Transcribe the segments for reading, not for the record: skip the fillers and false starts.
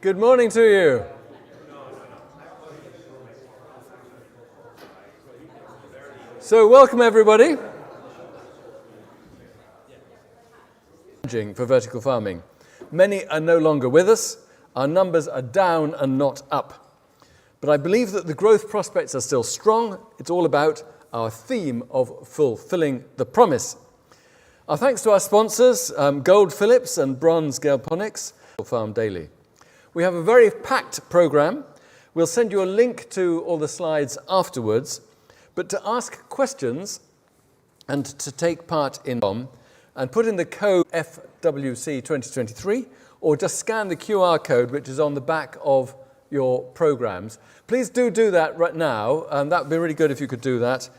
Good morning to you. So welcome everybody. For vertical farming. Many are no longer with us. Our numbers are down and not up. But I believe that the growth prospects are still strong. It's all about our theme of fulfilling the promise. Our thanks to our sponsors, Gold Phillips and Bronze Galponics, Farm Daily. We have a very packed program. We'll send you a link to all the slides afterwards. But to ask questions and to take part in them, and put in the code FWC 2023, or just scan the QR code which is on the back of your programs. Please do that right now. That would be really good if you could do that,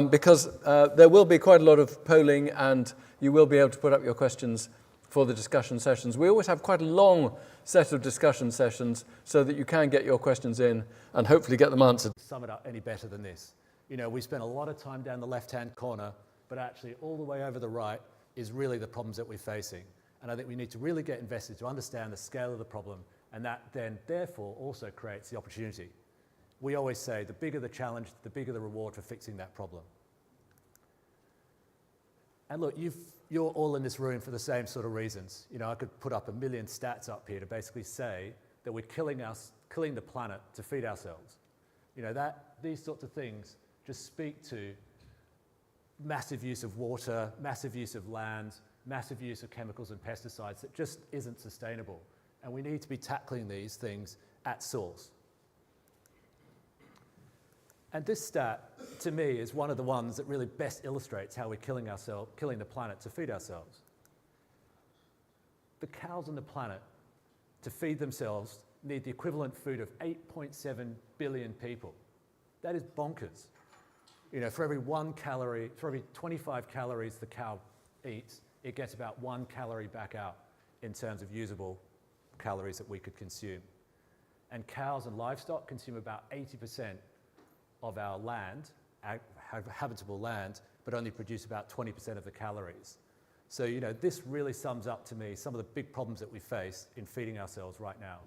because there will be quite a lot of polling and you will be able to put up your questions for the discussion sessions. We always have quite a long set of discussion sessions so that you can get your questions in and hopefully get them answered. Sum it up any better than this. You know, we spent a lot of time down the left-hand corner, but actually all the way over the right is really the problems that we're facing. And I think we need to really get investors to understand the scale of the problem, and that then therefore also creates the opportunity. We always say the bigger the challenge, the bigger the reward for fixing that problem. And look, you're all in this room for the same sort of reasons. You know, I could put up a million stats up here to basically say that we're killing the planet to feed ourselves. You know, these sorts of things just speak to massive use of water, massive use of land, massive use of chemicals and pesticides that just isn't sustainable. And we need to be tackling these things at source. And this stat, to me, is one of the ones that really best illustrates how we're killing the planet to feed ourselves. The cows on the planet, to feed themselves, need the equivalent food of 8.7 billion people. That is bonkers. You know, for every 25 calories the cow eats, it gets about 1 calorie back out in terms of usable calories that we could consume. And cows and livestock consume about 80% of our land, habitable land, but only produce about 20% of the calories. So, you know, this really sums up to me some of the big problems that we face in feeding ourselves right now.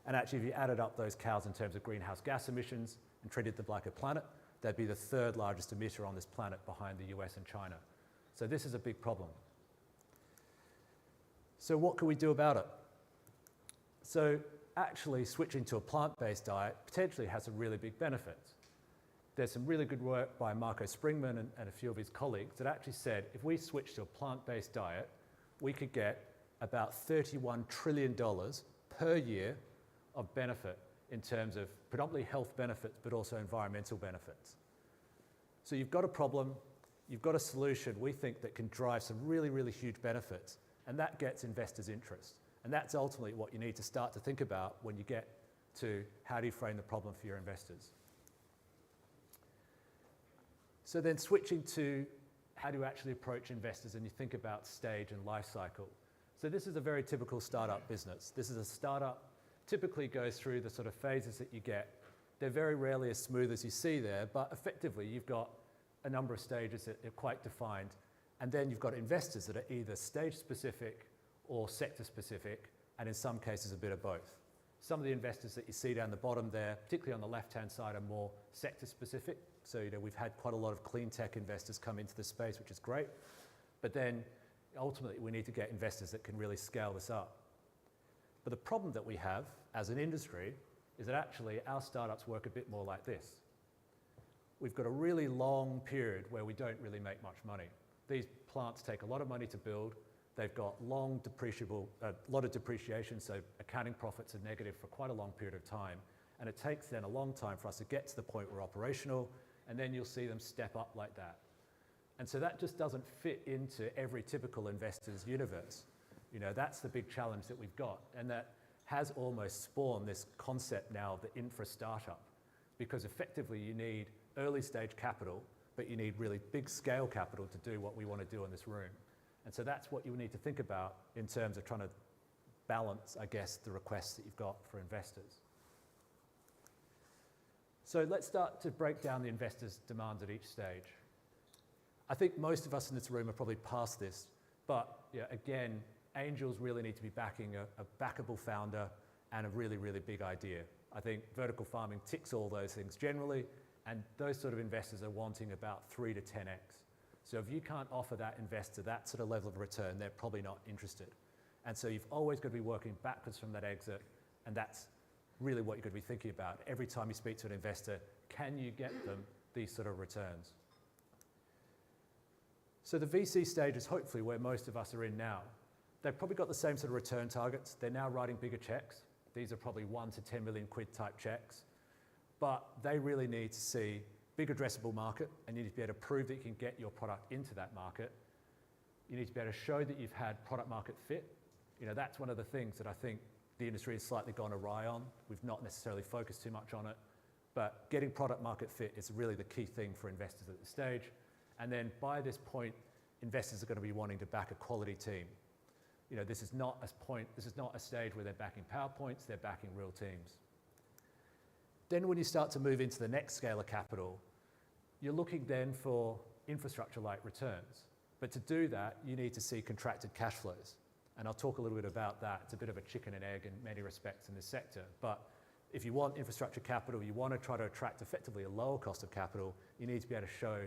And actually, if you added up those cows in terms of greenhouse gas emissions and treated them like a planet, they'd be the third largest emitter on this planet behind the US and China. So this is a big problem. So what can we do about it? So actually switching to a plant-based diet potentially has some really big benefits. There's some really good work by Marco Springman and a few of his colleagues that actually said if we switch to a plant-based diet, we could get about $31 trillion per year of benefit in terms of predominantly health benefits, but also environmental benefits. So you've got a problem, you've got a solution, we think, that can drive some really, really huge benefits, and that gets investors' interest. And that's ultimately what you need to start to think about when you get to how do you frame the problem for your investors. So then switching to how do you actually approach investors and you think about stage and life cycle. So this is a very typical startup business. This is a startup, typically goes through the sort of phases that you get. They're very rarely as smooth as you see there, but effectively you've got a number of stages that are quite defined. And then you've got investors that are either stage specific or sector specific, and in some cases a bit of both. Some of the investors that you see down the bottom there, particularly on the left-hand side, are more sector specific. So, you know, we've had quite a lot of clean tech investors come into the space, which is great. But then ultimately we need to get investors that can really scale this up. But the problem that we have as an industry is that actually our startups work a bit more like this. We've got a really long period where we don't really make much money. These plants take a lot of money to build. They've got a lot of depreciation, so accounting profits are negative for quite a long period of time. And it takes then a long time for us to get to the point we're operational, and then you'll see them step up like that. And so that just doesn't fit into every typical investor's universe. You know, that's the big challenge that we've got, and that has almost spawned this concept now of the infra startup, because effectively you need early stage capital, but you need really big scale capital to do what we want to do in this room. And so that's what you need to think about in terms of trying to balance, I guess, the requests that you've got for investors. So let's start to break down the investors' demands at each stage. I think most of us in this room are probably past this, but yeah, again, angels really need to be backing a backable founder, and a really, really big idea. I think vertical farming ticks all those things generally, and those sort of investors are wanting about 3 to 10x. So if you can't offer that investor that sort of level of return, they're probably not interested. And so you've always got to be working backwards from that exit, and that's really what you're going to be thinking about. Every time you speak to an investor, can you get them these sort of returns? So the VC stage is hopefully where most of us are in now. They've probably got the same sort of return targets. They're now writing bigger checks. These are probably 1 to 10 million quid type checks. But they really need to see big addressable market, and you need to be able to prove that you can get your product into that market. You need to be able to show that you've had product market fit. You know, that's one of the things that I think the industry has slightly gone awry on. We've not necessarily focused too much on it, but getting product market fit is really the key thing for investors at this stage. And then by this point, investors are going to be wanting to back a quality team. You know, this is not a stage where they're backing PowerPoints, they're backing real teams. Then when you start to move into the next scale of capital, you're looking then for infrastructure-like returns. But to do that, you need to see contracted cash flows. And I'll talk a little bit about that. It's a bit of a chicken and egg in many respects in this sector. But if you want infrastructure capital, you want to try to attract effectively a lower cost of capital, you need to be able to show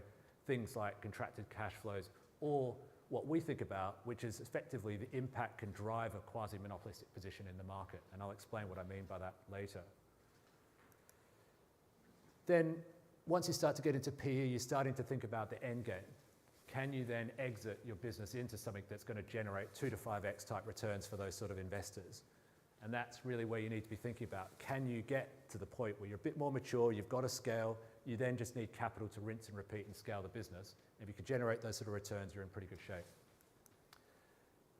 things like contracted cash flows, or what we think about, which is effectively the impact can drive a quasi-monopolistic position in the market. And I'll explain what I mean by that later. Then, once you start to get into PE, you're starting to think about the end game. Can you then exit your business into something that's going to generate 2 to 5x type returns for those sort of investors? And that's really where you need to be thinking about. Can you get to the point where you're a bit more mature, you've got a scale, you then just need capital to rinse and repeat and scale the business. If you can generate those sort of returns, you're in pretty good shape.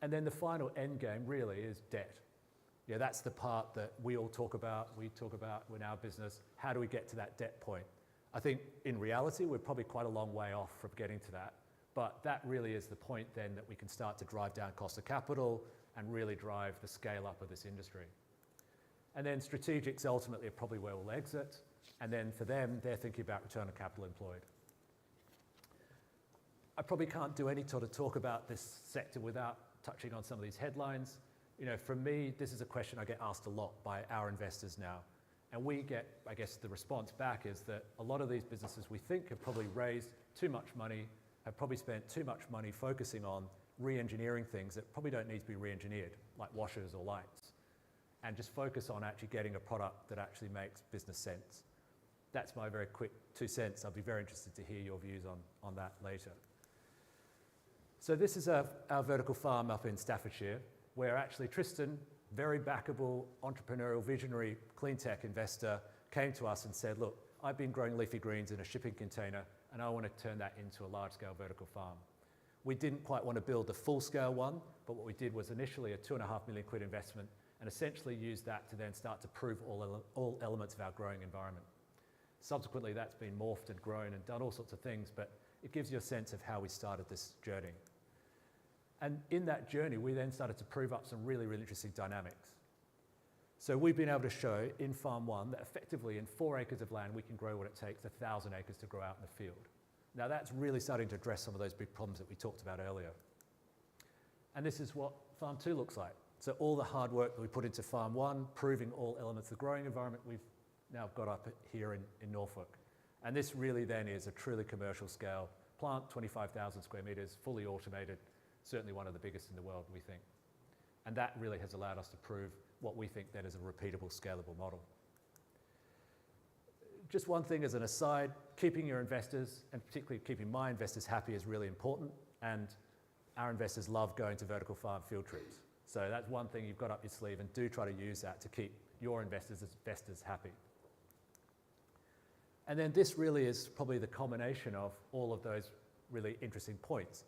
And then the final end game really is debt. Yeah, that's the part that we all talk about, in our business. How do we get to that debt point? I think in reality, we're probably quite a long way off from getting to that. But that really is the point then that we can start to drive down cost of capital and really drive the scale up of this industry. And then strategics ultimately are probably where we'll exit. And then for them, they're thinking about return on capital employed. I probably can't do any sort of talk about this sector without touching on some of these headlines. You know, for me, this is a question I get asked a lot by our investors now. And we get, I guess, the response back is that a lot of these businesses we think have probably raised too much money, have probably spent too much money focusing on re-engineering things that probably don't need to be re-engineered, like washers or lights, and just focus on actually getting a product that actually makes business sense. That's my very quick 2 cents. I'll be very interested to hear your views on that later. So this is our vertical farm up in Staffordshire, where actually Tristan, very backable, entrepreneurial, visionary, clean tech investor, came to us and said, look, I've been growing leafy greens in a shipping container, and I want to turn that into a large-scale vertical farm. We didn't quite want to build the full-scale one, but what we did was initially a 2.5 million quid investment, and essentially used that to then start to prove all elements of our growing environment. Subsequently, that's been morphed and grown and done all sorts of things, but it gives you a sense of how we started this journey. And in that journey, we then started to prove up some really, really interesting dynamics. So we've been able to show in Farm 1 that effectively in 4 acres of land, we can grow what it takes 1,000 acres to grow out in the field. Now that's really starting to address some of those big problems that we talked about earlier. And this is what Farm 2 looks like. So all the hard work that we put into Farm 1, proving all elements of the growing environment, we've now got up here in Norfolk. And this really then is a truly commercial scale plant, 25,000 square meters, fully automated, certainly one of the biggest in the world, we think. And that really has allowed us to prove what we think then is a repeatable, scalable model. Just one thing as an aside, keeping your investors, and particularly keeping my investors happy, is really important. And our investors love going to vertical farm field trips. So that's one thing you've got up your sleeve, and do try to use that to keep your investors happy. And then this really is probably the combination of all of those really interesting points.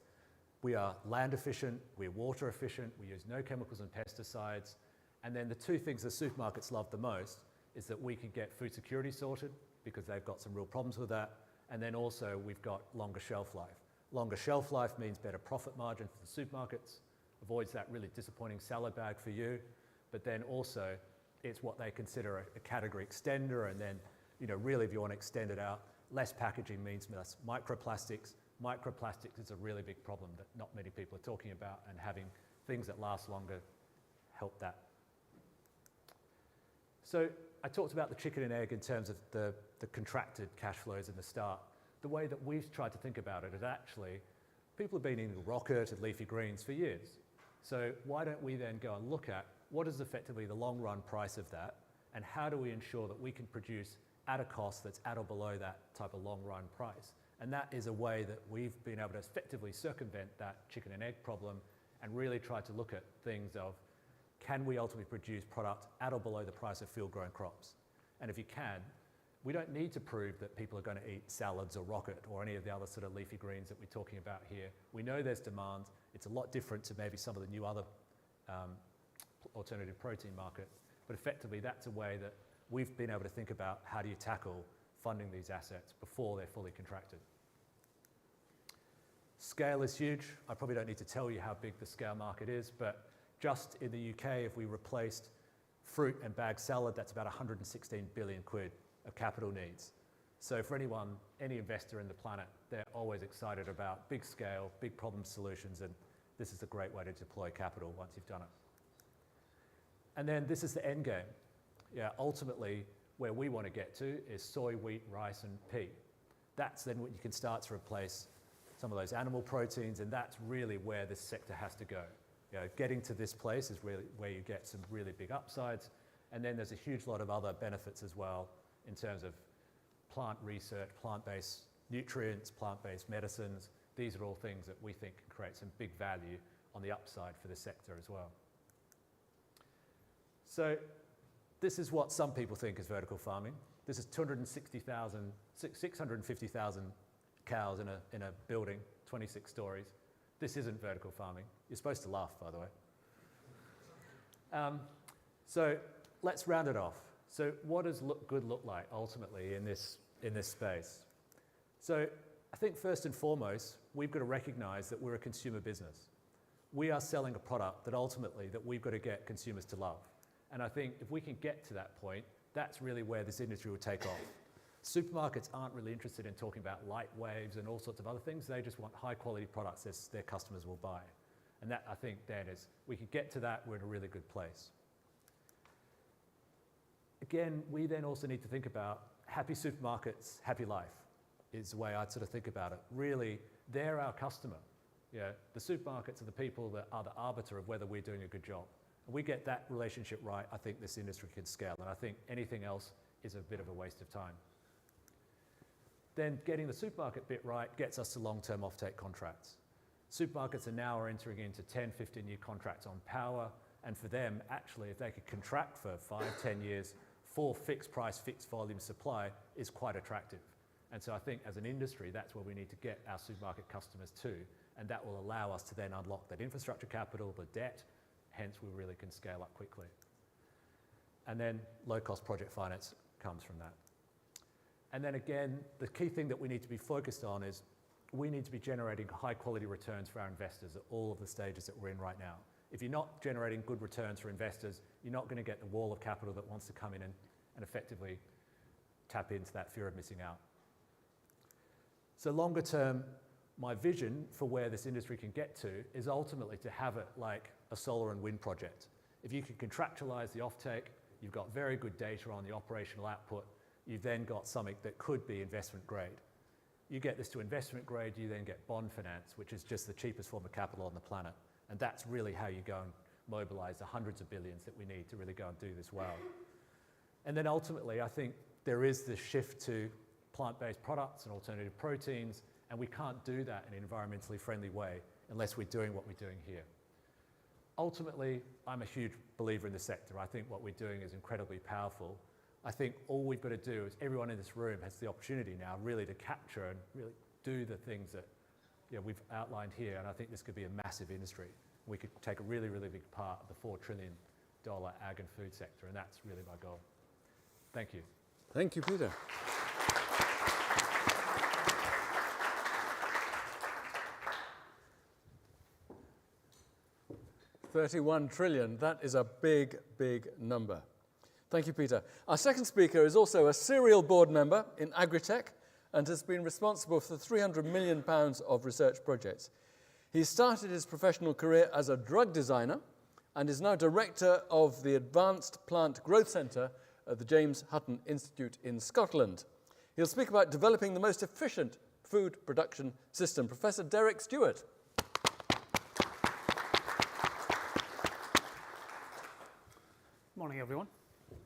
We are land efficient, we're water efficient, we use no chemicals and pesticides. And then the 2 things the supermarkets love the most is that we can get food security sorted, because they've got some real problems with that. And then also we've got longer shelf life. Longer shelf life means better profit margin for the supermarkets, avoids that really disappointing salad bag for you. But then also it's what they consider a category extender. And then, you know, really if you want to extend it out, less packaging means less microplastics. Microplastics is a really big problem that not many people are talking about, and having things that last longer help that. So I talked about the chicken and egg in terms of the contracted cash flows in the start. The way that we've tried to think about it is actually, people have been eating rocket and leafy greens for years. So why don't we then go and look at what is effectively the long run price of that, and how do we ensure that we can produce at a cost that's at or below that type of long run price? And that is a way that we've been able to effectively circumvent that chicken and egg problem and really try to look at things of, can we ultimately produce product at or below the price of field-grown crops? And if you can, we don't need to prove that people are going to eat salads or rocket or any of the other sort of leafy greens that we're talking about here. We know there's demand. It's a lot different to maybe some of the new other alternative protein market. But effectively, that's a way that we've been able to think about how do you tackle funding these assets before they're fully contracted. Scale is huge. I probably don't need to tell you how big the scale market is, but just in the UK, if we replaced fruit and bagged salad, that's about 116 billion quid of capital needs. So for anyone, any investor in the planet, they're always excited about big scale, big problem solutions, and this is a great way to deploy capital once you've done it. And then this is the end game. Yeah, ultimately, where we want to get to is soy, wheat, rice, and pea. That's then what you can start to replace some of those animal proteins, and that's really where this sector has to go. You know, getting to this place is really where you get some really big upsides, and then there's a huge lot of other benefits as well in terms of plant research, plant-based nutrients, plant-based medicines. These are all things that we think can create some big value on the upside for the sector as well. So this is what some people think is vertical farming. This is 650,000 cows in a building, 26 stories. This isn't vertical farming. You're supposed to laugh, by the way. So let's round it off. So what does good look like ultimately in this space? So I think first and foremost, we've got to recognize that we're a consumer business. We are selling a product that ultimately that we've got to get consumers to love. And I think if we can get to that point, that's really where this industry will take off. Supermarkets aren't really interested in talking about light waves and all sorts of other things. They just want high quality products that their customers will buy. And that, I think, then is, we can get to that, we're in a really good place. Again, we then also need to think about happy supermarkets, happy life is the way I'd sort of think about it. Really, they're our customer. Yeah, the supermarkets are the people that are the arbiter of whether we're doing a good job. And we get that relationship right, I think this industry can scale. And I think anything else is a bit of a waste of time. Then getting the supermarket bit right gets us to long-term offtake contracts. Supermarkets are now entering into 10, 15-year contracts on power. And for them, actually, if they could contract for 5, 10 years for fixed price, fixed volume supply is quite attractive. And so I think as an industry, that's where we need to get our supermarket customers to. And that will allow us to then unlock that infrastructure capital, the debt, hence we really can scale up quickly. And then low-cost project finance comes from that. And then again, the key thing that we need to be focused on is we need to be generating high-quality returns for our investors at all of the stages that we're in right now. If you're not generating good returns for investors, you're not going to get the wall of capital that wants to come in and effectively tap into that fear of missing out. So longer term, my vision for where this industry can get to is ultimately to have it like a solar and wind project. If you can contractualize the offtake, you've got very good data on the operational output, you've then got something that could be investment grade. You get this to investment grade, you then get bond finance, which is just the cheapest form of capital on the planet. And that's really how you go and mobilize the hundreds of billions that we need to really go and do this well. And then ultimately, I think there is this shift to plant-based products and alternative proteins, and we can't do that in an environmentally friendly way unless we're doing what we're doing here. Ultimately, I'm a huge believer in the sector. I think what we're doing is incredibly powerful. I think all we've got to do is everyone in this room has the opportunity now really to capture and really do the things that we've outlined here, and I think this could be a massive industry. We could take a really, really big part of the $4 trillion ag and food sector, and that's really my goal. Thank you. Thank you, Peter. $31 trillion, that is a big, big number. Thank you, Peter. Our second speaker is also a serial board member in Agritech and has been responsible for £300 million of research projects. He started his professional career as a drug designer and is now director of the Advanced Plant Growth Centre at the James Hutton Institute in Scotland. He'll speak about developing the most efficient food production system. Professor Derek Stewart. Morning, everyone.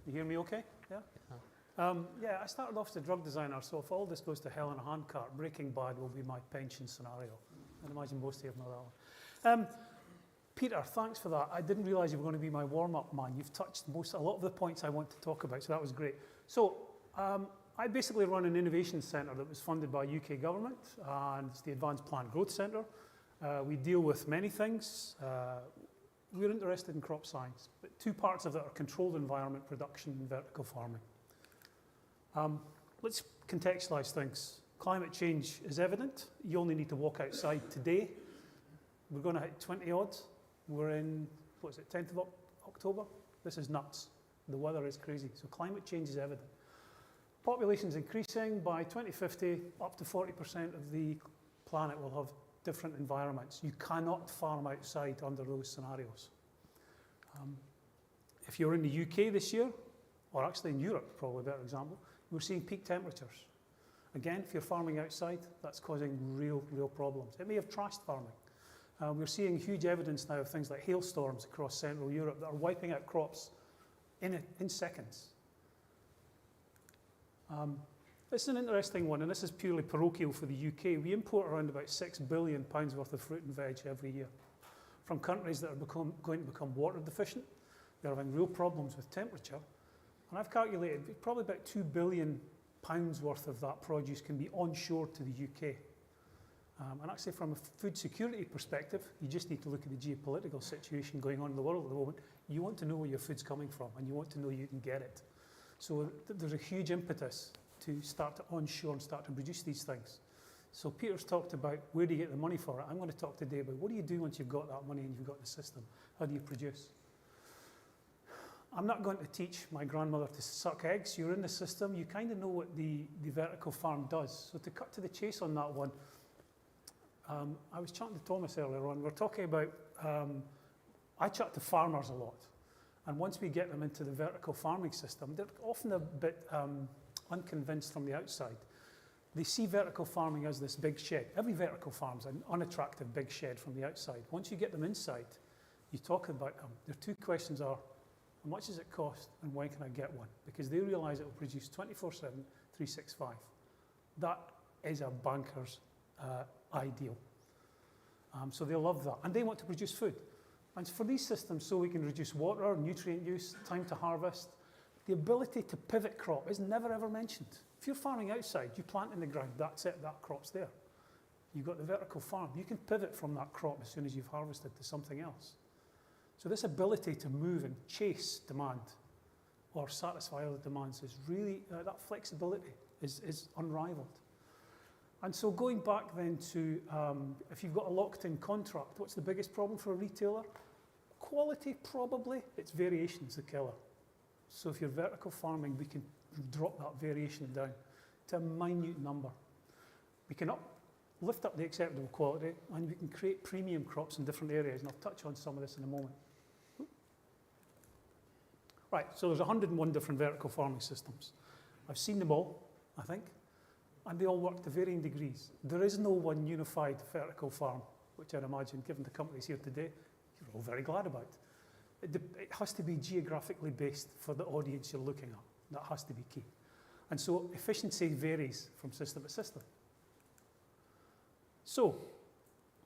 You hear me okay? Yeah? Yeah, I started off as a drug designer, so if all this goes to hell in a handcart, Breaking Bad will be my pension scenario. I'd imagine most of you have know that one. Peter, thanks for that. I didn't realise you were going to be my warm-up man. You've touched a lot of the points I want to talk about, so that was great. So, I basically run an innovation centre that was funded by UK government, and it's the Advanced Plant Growth Centre. We deal with many things. We're interested in crop science, but two parts of that are controlled environment production and vertical farming. Let's contextualise things. Climate change is evident. You only need to walk outside today. We're going to hit 20 odds. We're in, 10th of October? This is nuts. The weather is crazy. So climate change is evident. Population's increasing. By 2050, up to 40% of the planet will have different environments. You cannot farm outside under those scenarios. If you're in the UK this year, or actually in Europe, probably a better example, we're seeing peak temperatures. Again, if you're farming outside, that's causing real problems. It may have trashed farming. We're seeing huge evidence now of things like hailstorms across Central Europe that are wiping out crops in seconds. This is an interesting one, and this is purely parochial for the UK. We import around about £6 billion worth of fruit and veg every year from countries that are going to become water deficient. They're having real problems with temperature. And I've calculated probably about £2 billion worth of that produce can be onshore to the UK. And actually from a food security perspective, you just need to look at the geopolitical situation going on in the world at the moment. You want to know where your food's coming from, and you want to know you can get it. So there's a huge impetus to start to onshore and start to produce these things. So Peter's talked about where do you get the money for it. I'm going to talk today about what do you do once you've got that money and you've got the system. How do you produce? I'm not going to teach my grandmother to suck eggs. You're in the system. You kind of know what the vertical farm does. So to cut to the chase on that one, I was chatting to Thomas earlier on. We're talking about, I chat to farmers a lot. And once we get them into the vertical farming system, they're often a bit unconvinced from the outside. They see vertical farming as this big shed. Every vertical farm is an unattractive big shed from the outside. Once you get them inside, you talk about them. Their two questions are, how much does it cost and when can I get one? Because they realise it will produce 24/7, 365. That is a banker's ideal. So they love that. And they want to produce food. And for these systems, so we can reduce water, nutrient use, time to harvest, the ability to pivot crop is never ever mentioned. If you're farming outside, you plant in the ground, that's it, that crop's there. You've got the vertical farm. You can pivot from that crop as soon as you've harvested to something else. So this ability to move and chase demand or satisfy other demands is really, that flexibility is unrivaled. And so going back then to, if you've got a locked-in contract, what's the biggest problem for a retailer? Quality, probably. It's variation's the killer. So if you're vertical farming, we can drop that variation down to a minute number. We can lift up the acceptable quality, and we can create premium crops in different areas, and I'll touch on some of this in a moment. Right, so there's 101 different vertical farming systems. I've seen them all, I think, and they all work to varying degrees. There is no one unified vertical farm, which I'd imagine, given the companies here today, you're all very glad about. It has to be geographically based for the audience you're looking at. That has to be key. And so efficiency varies from system to system. So,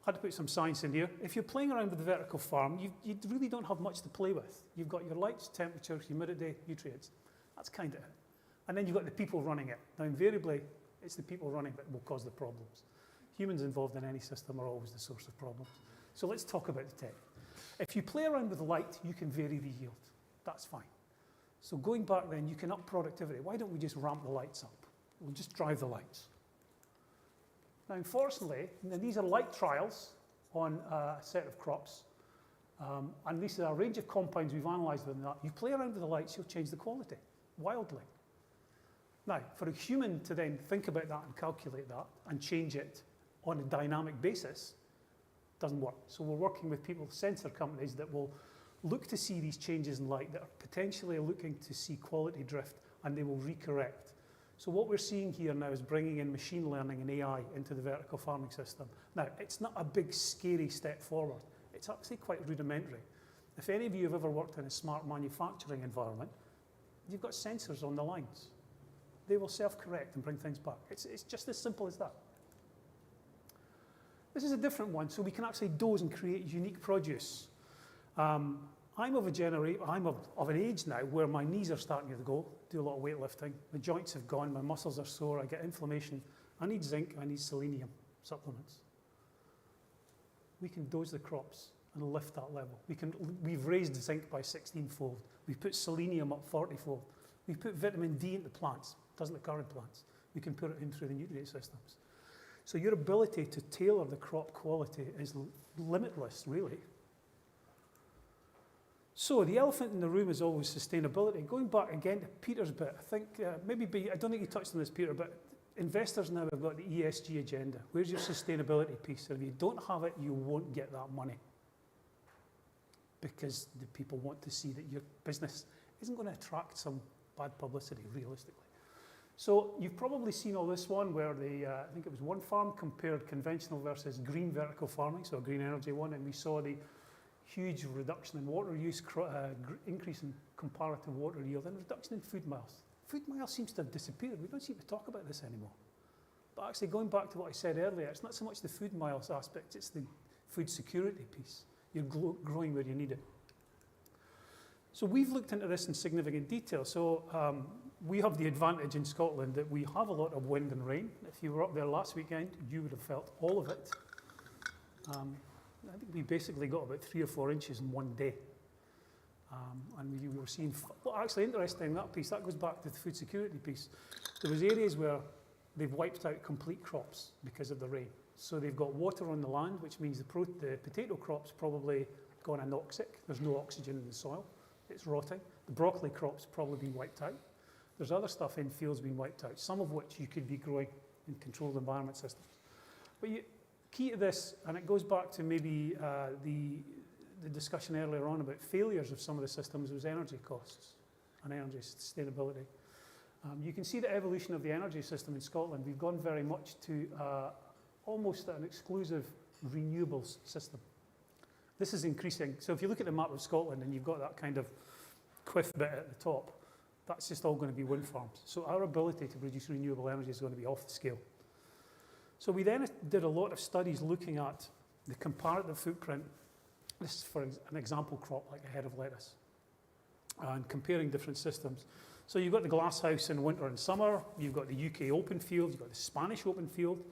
I had to put some science in here. If you're playing around with the vertical farm, you really don't have much to play with. You've got your lights, temperature, humidity, nutrients. That's kind of it. And then you've got the people running it. Now, invariably, it's the people running it that will cause the problems. Humans involved in any system are always the source of problems. So let's talk about the tech. If you play around with light, you can vary the yield. That's fine. So going back then, you can up productivity. Why don't we just ramp the lights up? We'll just drive the lights. Now, unfortunately, these are light trials on a set of crops. And these are a range of compounds we've analysed within that. You play around with the lights, you'll change the quality wildly. Now, for a human to then think about that and calculate that and change it on a dynamic basis doesn't work. So we're working with people, sensor companies, that will look to see these changes in light, that are potentially looking to see quality drift, and they will recorrect. So what we're seeing here now is bringing in machine learning and AI into the vertical farming system. Now, it's not a big, scary step forward. It's actually quite rudimentary. If any of you have ever worked in a smart manufacturing environment, you've got sensors on the lines. They will self-correct and bring things back. It's just as simple as that. This is a different one, so we can actually dose and create unique produce. I'm of an age now where my knees are starting to go, do a lot of weightlifting, my joints have gone, my muscles are sore, I get inflammation. I need zinc, I need selenium supplements. We can dose the crops and lift that level. We've raised zinc by 16-fold. We've put selenium up 40-fold. We've put vitamin D into plants. Doesn't occur in plants. We can put it in through the nutrient systems. So your ability to tailor the crop quality is limitless, really. So the elephant in the room is always sustainability. Going back again to Peter's bit, I think I don't think you touched on this, Peter, but investors now have got the ESG agenda. Where's your sustainability piece? And if you don't have it, you won't get that money, because the people want to see that your business isn't going to attract some bad publicity, realistically. So you've probably seen all this one where I think it was one farm compared conventional versus green vertical farming, so a green energy one, and we saw the huge reduction in water use, increase in comparative water yield, and reduction in food miles. Food miles seems to have disappeared. We don't seem to talk about this anymore. But actually, going back to what I said earlier, it's not so much the food miles aspect, it's the food security piece. You're growing where you need it. So we've looked into this in significant detail. So we have the advantage in Scotland that we have a lot of wind and rain. If you were up there last weekend, you would have felt all of it. I think we basically got about 3 or 4 inches in one day. And we were seeing, well, actually interesting, that piece, that goes back to the food security piece. There was areas where they've wiped out complete crops because of the rain. So they've got water on the land, which means the potato crop's probably gone anoxic. There's no oxygen in the soil. It's rotting. The broccoli crop's probably been wiped out. There's other stuff in fields being wiped out, some of which you could be growing in controlled environment systems. But key to this, and it goes back to maybe the discussion earlier on about failures of some of the systems, was energy costs and energy sustainability. You can see the evolution of the energy system in Scotland. We've gone very much to almost an exclusive renewables system. This is increasing. So if you look at the map of Scotland and you've got that kind of quiff bit at the top, that's just all going to be wind farms. So our ability to produce renewable energy is going to be off the scale. So we then did a lot of studies looking at the comparative footprint. This is for an example crop like a head of lettuce, and comparing different systems. So you've got the glasshouse in winter and summer, you've got the UK open field, you've got the Spanish open field,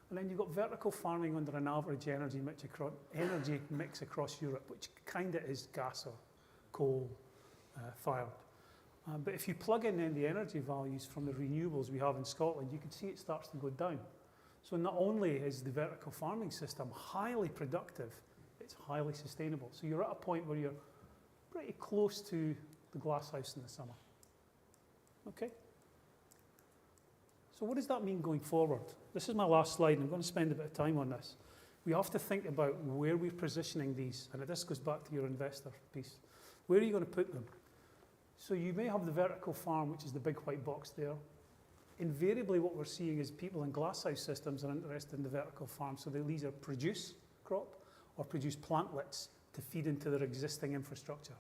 and then you've got vertical farming under an average energy mix across Europe, which kind of is gas or coal fired. But if you plug in then the energy values from the renewables we have in Scotland, you can see it starts to go down. So not only is the vertical farming system highly productive, it's highly sustainable. So you're at a point where you're pretty close to the glasshouse in the summer. Okay? So what does that mean going forward? This is my last slide, and I'm going to spend a bit of time on this. We have to think about where we're positioning these, and this goes back to your investor piece. Where are you going to put them? So you may have the vertical farm, which is the big white box there. Invariably what we're seeing is people in glasshouse systems are interested in the vertical farm, so they'll either produce crop or produce plantlets to feed into their existing infrastructure.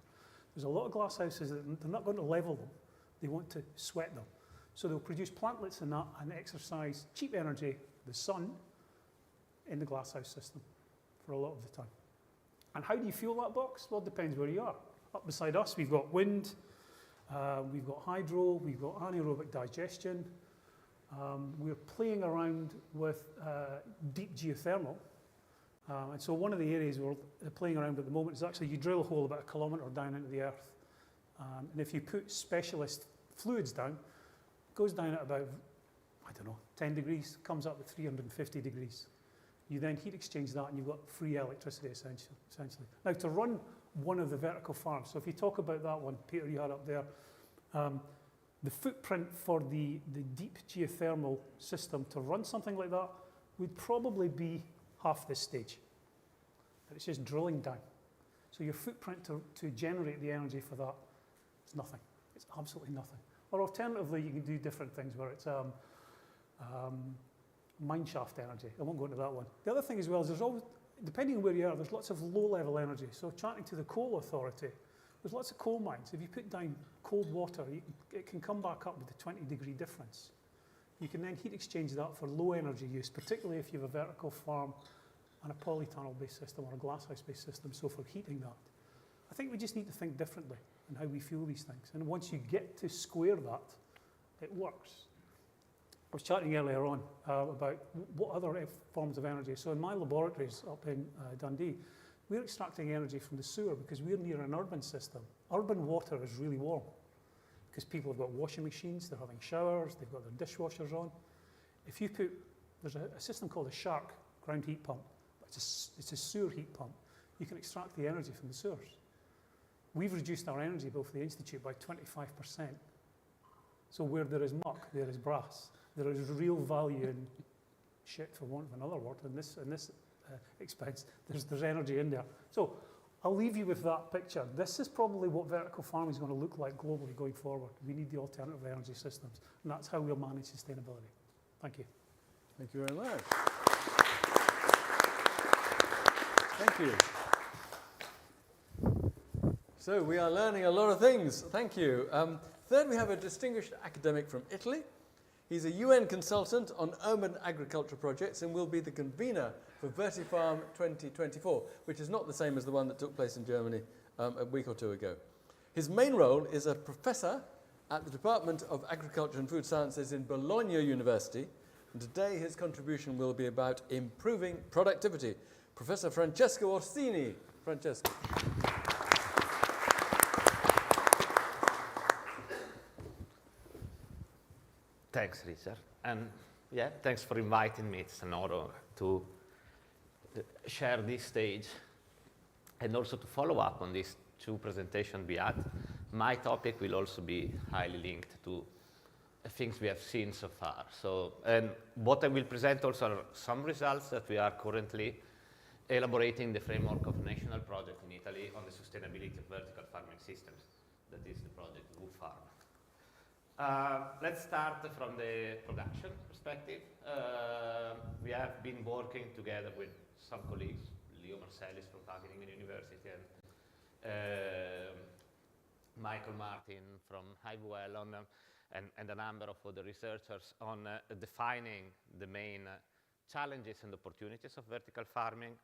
There's a lot of glasshouses that they're not going to level them, they want to sweat them. So they'll produce plantlets in that and exercise cheap energy, the sun, in the glasshouse system for a lot of the time. And how do you fuel that box? Well, it depends where you are. Up beside us, we've got wind, we've got hydro, we've got anaerobic digestion. We're playing around with deep geothermal. And so one of the areas we're playing around with at the moment is actually you drill a hole about 1 kilometre down into the earth. And if you put specialist fluids down, it goes down at about, 10 degrees, comes up at 350 degrees. You then heat exchange that and you've got free electricity essentially. Now to run one of the vertical farms, so if you talk about that one, Peter, you had up there, the footprint for the deep geothermal system to run something like that would probably be half this stage. But it's just drilling down. So So your footprint to generate the energy for that is nothing. It's absolutely nothing. Or alternatively, you can do different things where it's mine shaft energy. I won't go into that one. The other thing as well is there's always, depending on where you are, there's lots of low-level energy. So chatting to the coal authority, there's lots of coal mines. If you put down cold water, it can come back up with a 20-degree difference. You can then heat exchange that for low energy use, particularly if you have a vertical farm and a polytunnel-based system or a glasshouse-based system, so for heating that. I think we just need to think differently in how we fuel these things. And once you get to square that, it works. I was chatting earlier on about what other forms of energy. So in my laboratories up in Dundee, we're extracting energy from the sewer because we're near an urban system. Urban water is really warm because people have got washing machines, they're having showers, they've got their dishwashers on. If you put, there's a system called a Shark ground heat pump. It's a sewer heat pump. You can extract the energy from the sewers. We've reduced our energy bill for the Institute by 25%. So where there is muck, there is brass. There is real value in shit, for want of another word, in this expense. There's energy in there. So I'll leave you with that picture. This is probably what vertical farming is going to look like globally going forward. We need the alternative energy systems, and that's how we'll manage sustainability. Thank you. Thank you very much. Thank you. So we are learning a lot of things. Thank you. Third, we have a distinguished academic from Italy. He's a UN consultant on urban agriculture projects and will be the convener for VertiFarm 2024, which is not the same as the one that took place in Germany a week or two ago. His main role is a professor at the Department of Agriculture and Food Sciences in Bologna University, and today his contribution will be about improving productivity. Professor Francesco Orsini. Francesco. Thanks, Richard. And yeah, thanks for inviting me. It's an honor to share this stage and also to follow up on these two presentations we had. My topic will also be highly linked to things we have seen so far. So, and what I will present also are some results that we are currently elaborating the framework of a national project in Italy on the sustainability of vertical farming systems. That is the project WooFarm. Let's start from the production perspective. We have been working together with some colleagues, Leo Marcellis from Wageningen University and Michael Martin from HiveWell and a number of other researchers on defining the main challenges and opportunities of vertical farming.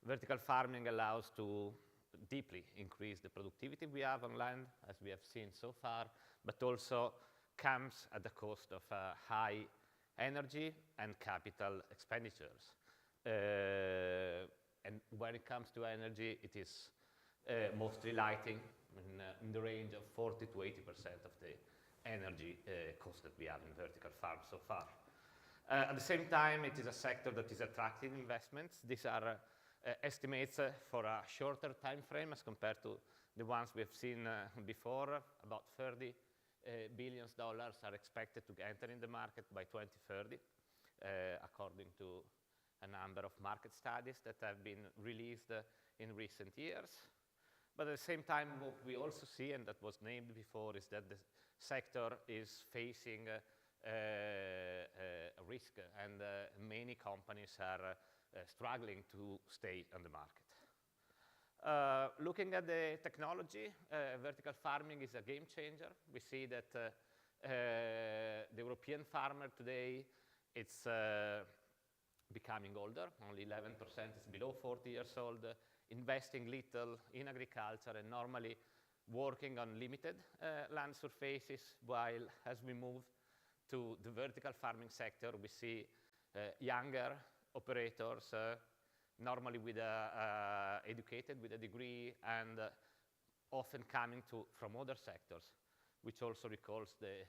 Vertical farming allows to deeply increase the productivity we have on land, as we have seen so far, but also comes at the cost of high energy and capital expenditures. And when it comes to energy, it is mostly lighting in the range of 40 to 80% of the energy cost that we have in vertical farms so far. At the same time, it is a sector that is attracting investments. These are estimates for a shorter time frame as compared to the ones we have seen before. About $30 billion are expected to enter in the market by 2030, according to a number of market studies that have been released in recent years. But at the same time, what we also see, and that was named before, is that the sector is facing a risk, and many companies are struggling to stay on the market. Looking at the technology, vertical farming is a game changer. We see that the European farmer today, it's becoming older. Only 11% is below 40 years old, investing little in agriculture and normally working on limited land surfaces, while as we move to the vertical farming sector, we see younger operators, normally with educated with a degree, and often coming from other sectors, which also recalls the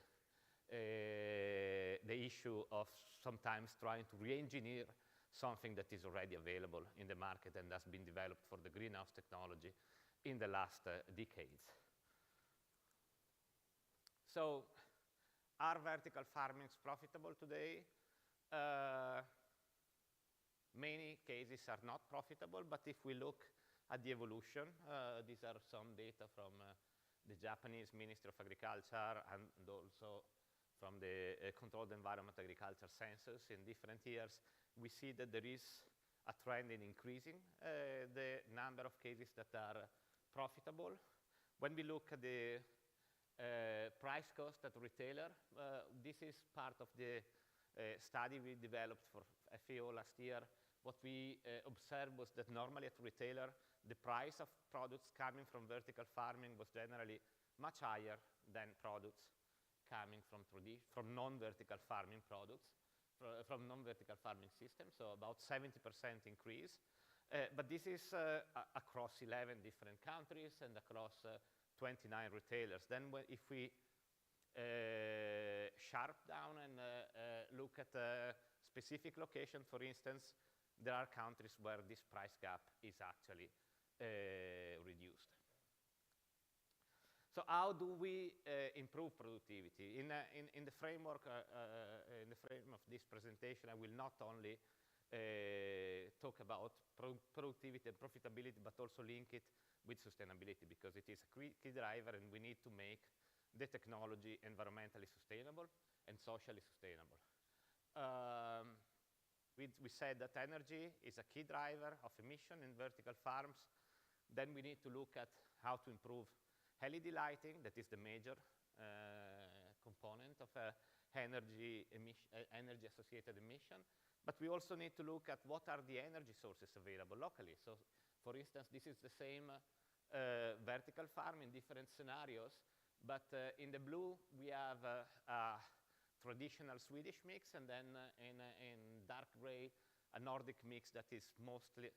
issue of sometimes trying to re-engineer something that is already available in the market and has been developed for the greenhouse technology in the last decades. So, are vertical farmings profitable today? Many cases are not profitable, but if we look at the evolution. These are some data from the Japanese Ministry of Agriculture and also from the Controlled Environment Agriculture census in different years. We see that there is a trend in increasing the number of cases that are profitable. When we look at the price cost at retailer, this is part of the study we developed for FAO last year. What we observed was that normally at retailer, the price of products coming from vertical farming was generally much higher than products coming from non-vertical farming products, from non-vertical farming systems, so about 70% increase. But this is across 11 different countries and across 29 retailers. Then if we sharp down and look at a specific location, for instance, there are countries where this price gap is actually reduced. So how do we improve productivity? In the framework, in the frame of this presentation, I will not only talk about productivity and profitability, but also link it with sustainability, because it is a key driver, and we need to make the technology environmentally sustainable and socially sustainable. We said that energy is a key driver of emission in vertical farms. Then we need to look at how to improve LED lighting. That is the major component of energy-associated emission. But we also need to look at what are the energy sources available locally. So, for instance, this is the same vertical farm in different scenarios. But in the blue, we have a traditional Swedish mix, and then in dark gray, a Nordic mix that is mostly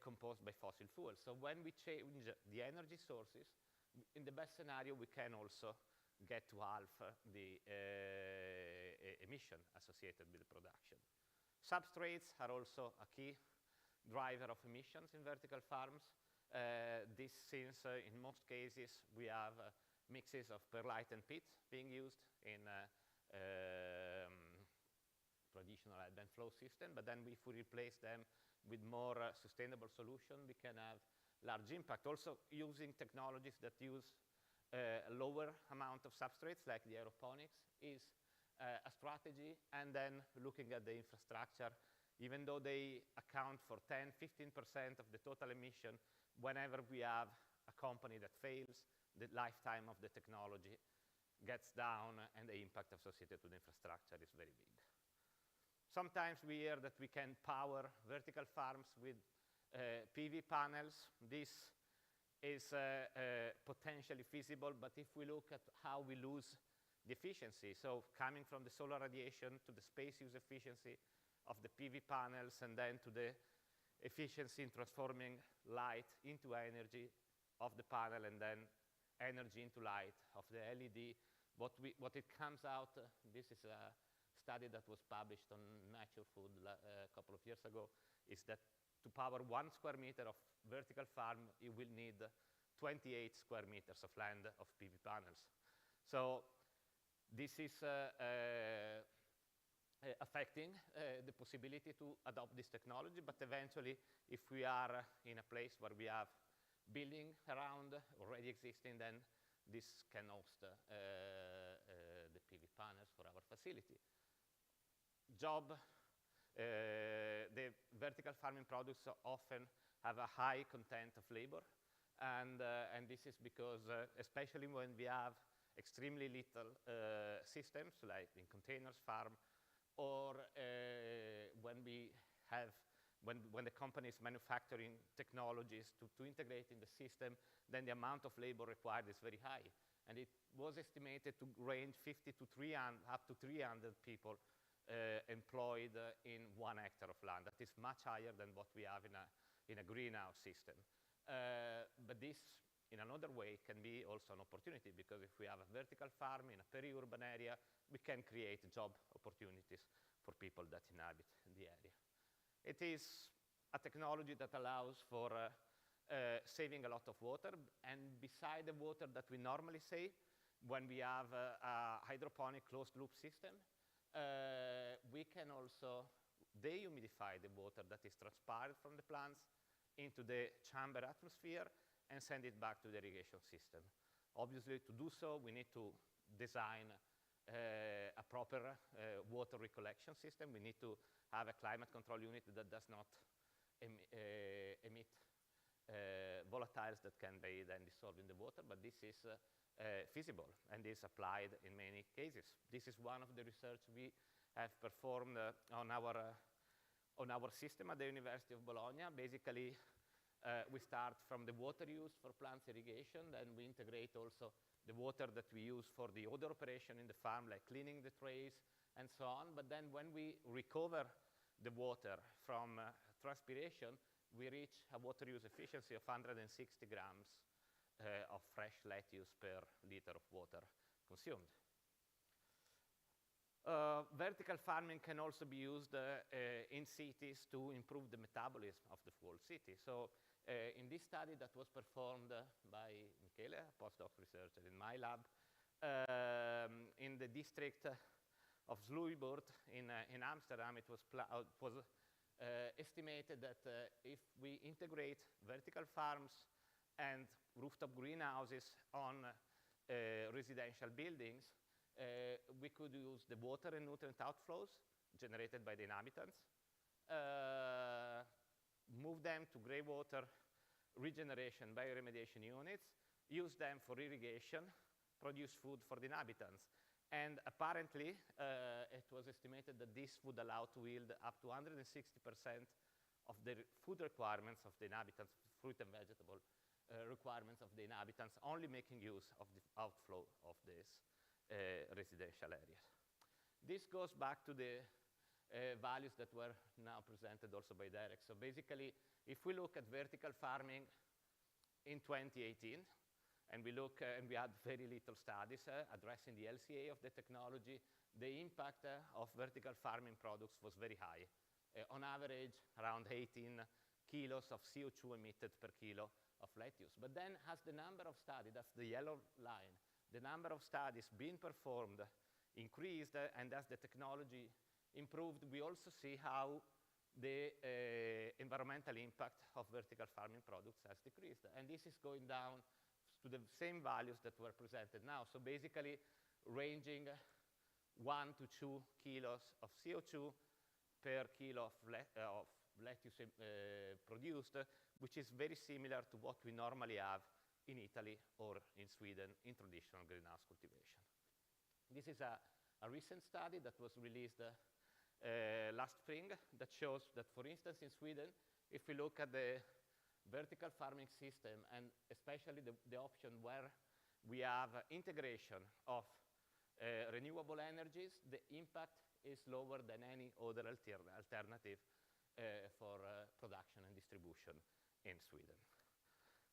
composed by fossil fuels. So when we change the energy sources, in the best scenario, we can also get to half the emission associated with the production. Substrates are also a key driver of emissions in vertical farms. This since in most cases we have mixes of perlite and peat being used in traditional ebb and flow system, but then if we replace them with more sustainable solution, we can have large impact. Also using technologies that use a lower amount of substrates, like the aeroponics, is a strategy. And then looking at the infrastructure, even though they account for 10–15% of the total emission, whenever we have a company that fails, the lifetime of the technology gets down and the impact associated with the infrastructure is very big. Sometimes we hear that we can power vertical farms with PV panels. This is potentially feasible, but if we look at how we lose the efficiency, so coming from the solar radiation to the space use efficiency of the PV panels, and then to the efficiency in transforming light into energy of the panel, and then energy into light of the LED, what it comes out, this is a study that was published on Nature Food a couple of years ago, is that to power 1 square meter of vertical farm, you will need 28 square meters of land of PV panels. So this is affecting the possibility to adopt this technology, but eventually, if we are in a place where we have building around already existing, then this can host the PV panels for our facility. The vertical farming products often have a high content of labor, and this is because, especially when we have extremely little systems, like in containers farm, or when the company is manufacturing technologies to integrate in the system, then the amount of labor required is very high. And it was estimated to range 50 to 300, up to 300 people employed in 1 hectare of land. That is much higher than what we have in a greenhouse system. But this, in another way, can be also an opportunity, because if we have a vertical farm in a peri-urban area, we can create job opportunities for people that inhabit the area. It is a technology that allows for saving a lot of water, and beside the water that we normally save, when we have a hydroponic closed-loop system, we can also dehumidify the water that is transpired from the plants into the chamber atmosphere and send it back to the irrigation system. Obviously, to do so, we need to design a proper water recollection system. We need to have a climate control unit that does not emit volatiles that can be then dissolved in the water, but this is feasible and is applied in many cases. This is one of the research we have performed on our system at the University of Bologna. Basically, we start from the water used for plants irrigation, then we integrate also the water that we use for the other operation in the farm, like cleaning the trays and so on. But then when we recover the water from transpiration, we reach a water use efficiency of 160 grams of fresh lettuce per liter of water consumed. Vertical farming can also be used in cities to improve the metabolism of the whole city. So in this study that was performed by Michele, a postdoc researcher in my lab, in the district of Sluisburg in Amsterdam, it was estimated that if we integrate vertical farms and rooftop greenhouses on residential buildings, we could use the water and nutrient outflows generated by the inhabitants, move them to gray water regeneration bioremediation units, use them for irrigation, produce food for the inhabitants. And apparently, it was estimated that this would allow to yield up to 160% of the food requirements of the inhabitants, fruit and vegetable requirements of the inhabitants, only making use of the outflow of these residential areas. This goes back to the values that were now presented also by Derek. So basically, if we look at vertical farming in 2018, and we look, and we had very little studies addressing the LCA of the technology, the impact of vertical farming products was very high. On average, around 18 kilos of CO2 emitted per kilo of lettuce. But then as the number of studies, that's the yellow line, the number of studies being performed increased, and as the technology improved, we also see how the environmental impact of vertical farming products has decreased. And this is going down to the same values that were presented now. So basically, ranging 1 to 2 kilos of CO2 per kilo of lettuce produced, which is very similar to what we normally have in Italy or in Sweden in traditional greenhouse cultivation. This is a recent study that was released last spring that shows that, for instance, in Sweden, if we look at the vertical farming system, and especially the option where we have integration of renewable energies, the impact is lower than any other alternative for production and distribution in Sweden.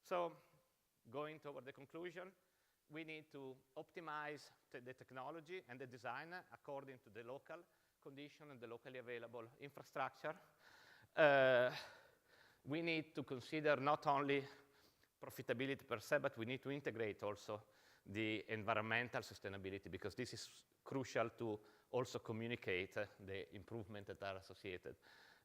So going toward the conclusion, we need to optimize the technology and the design according to the local condition and the locally available infrastructure. We need to consider not only profitability per se, but we need to integrate also the environmental sustainability, because this is crucial to also communicate the improvements that are associated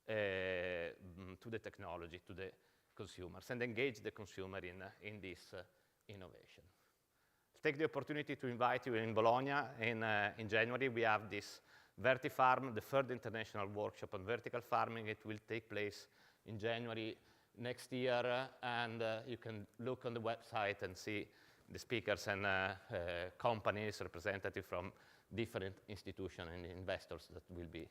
to the technology, to the consumers, and engage the consumer in this innovation. I'll take the opportunity to invite you in Bologna. In January, we have this VertiFarm, the third international workshop on vertical farming. It will take place in January next year, and you can look on the website and see the speakers and companies, representatives from different institutions and investors that will be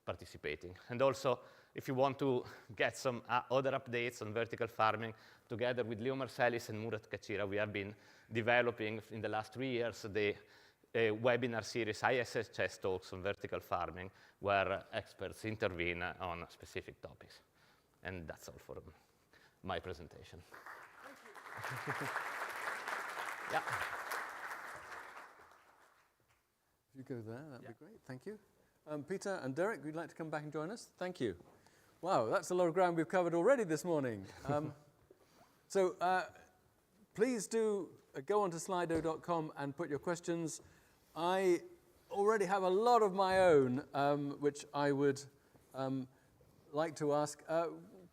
participating. And also, if you want to get some other updates on vertical farming, together with Leo Marcellis and Murat Kachira, we have been developing in the last 3 years the webinar series ISHS Talks on vertical farming, where experts intervene on specific topics. And that's all for my presentation. Thank you. Yeah. If you go there, that'd be great. Thank you. Peter and Derek, would you like to come back and join us? Thank you. Wow, that's a lot of ground we've covered already this morning. So please do go onto slido.com and put your questions. I already have a lot of my own, which I would like to ask.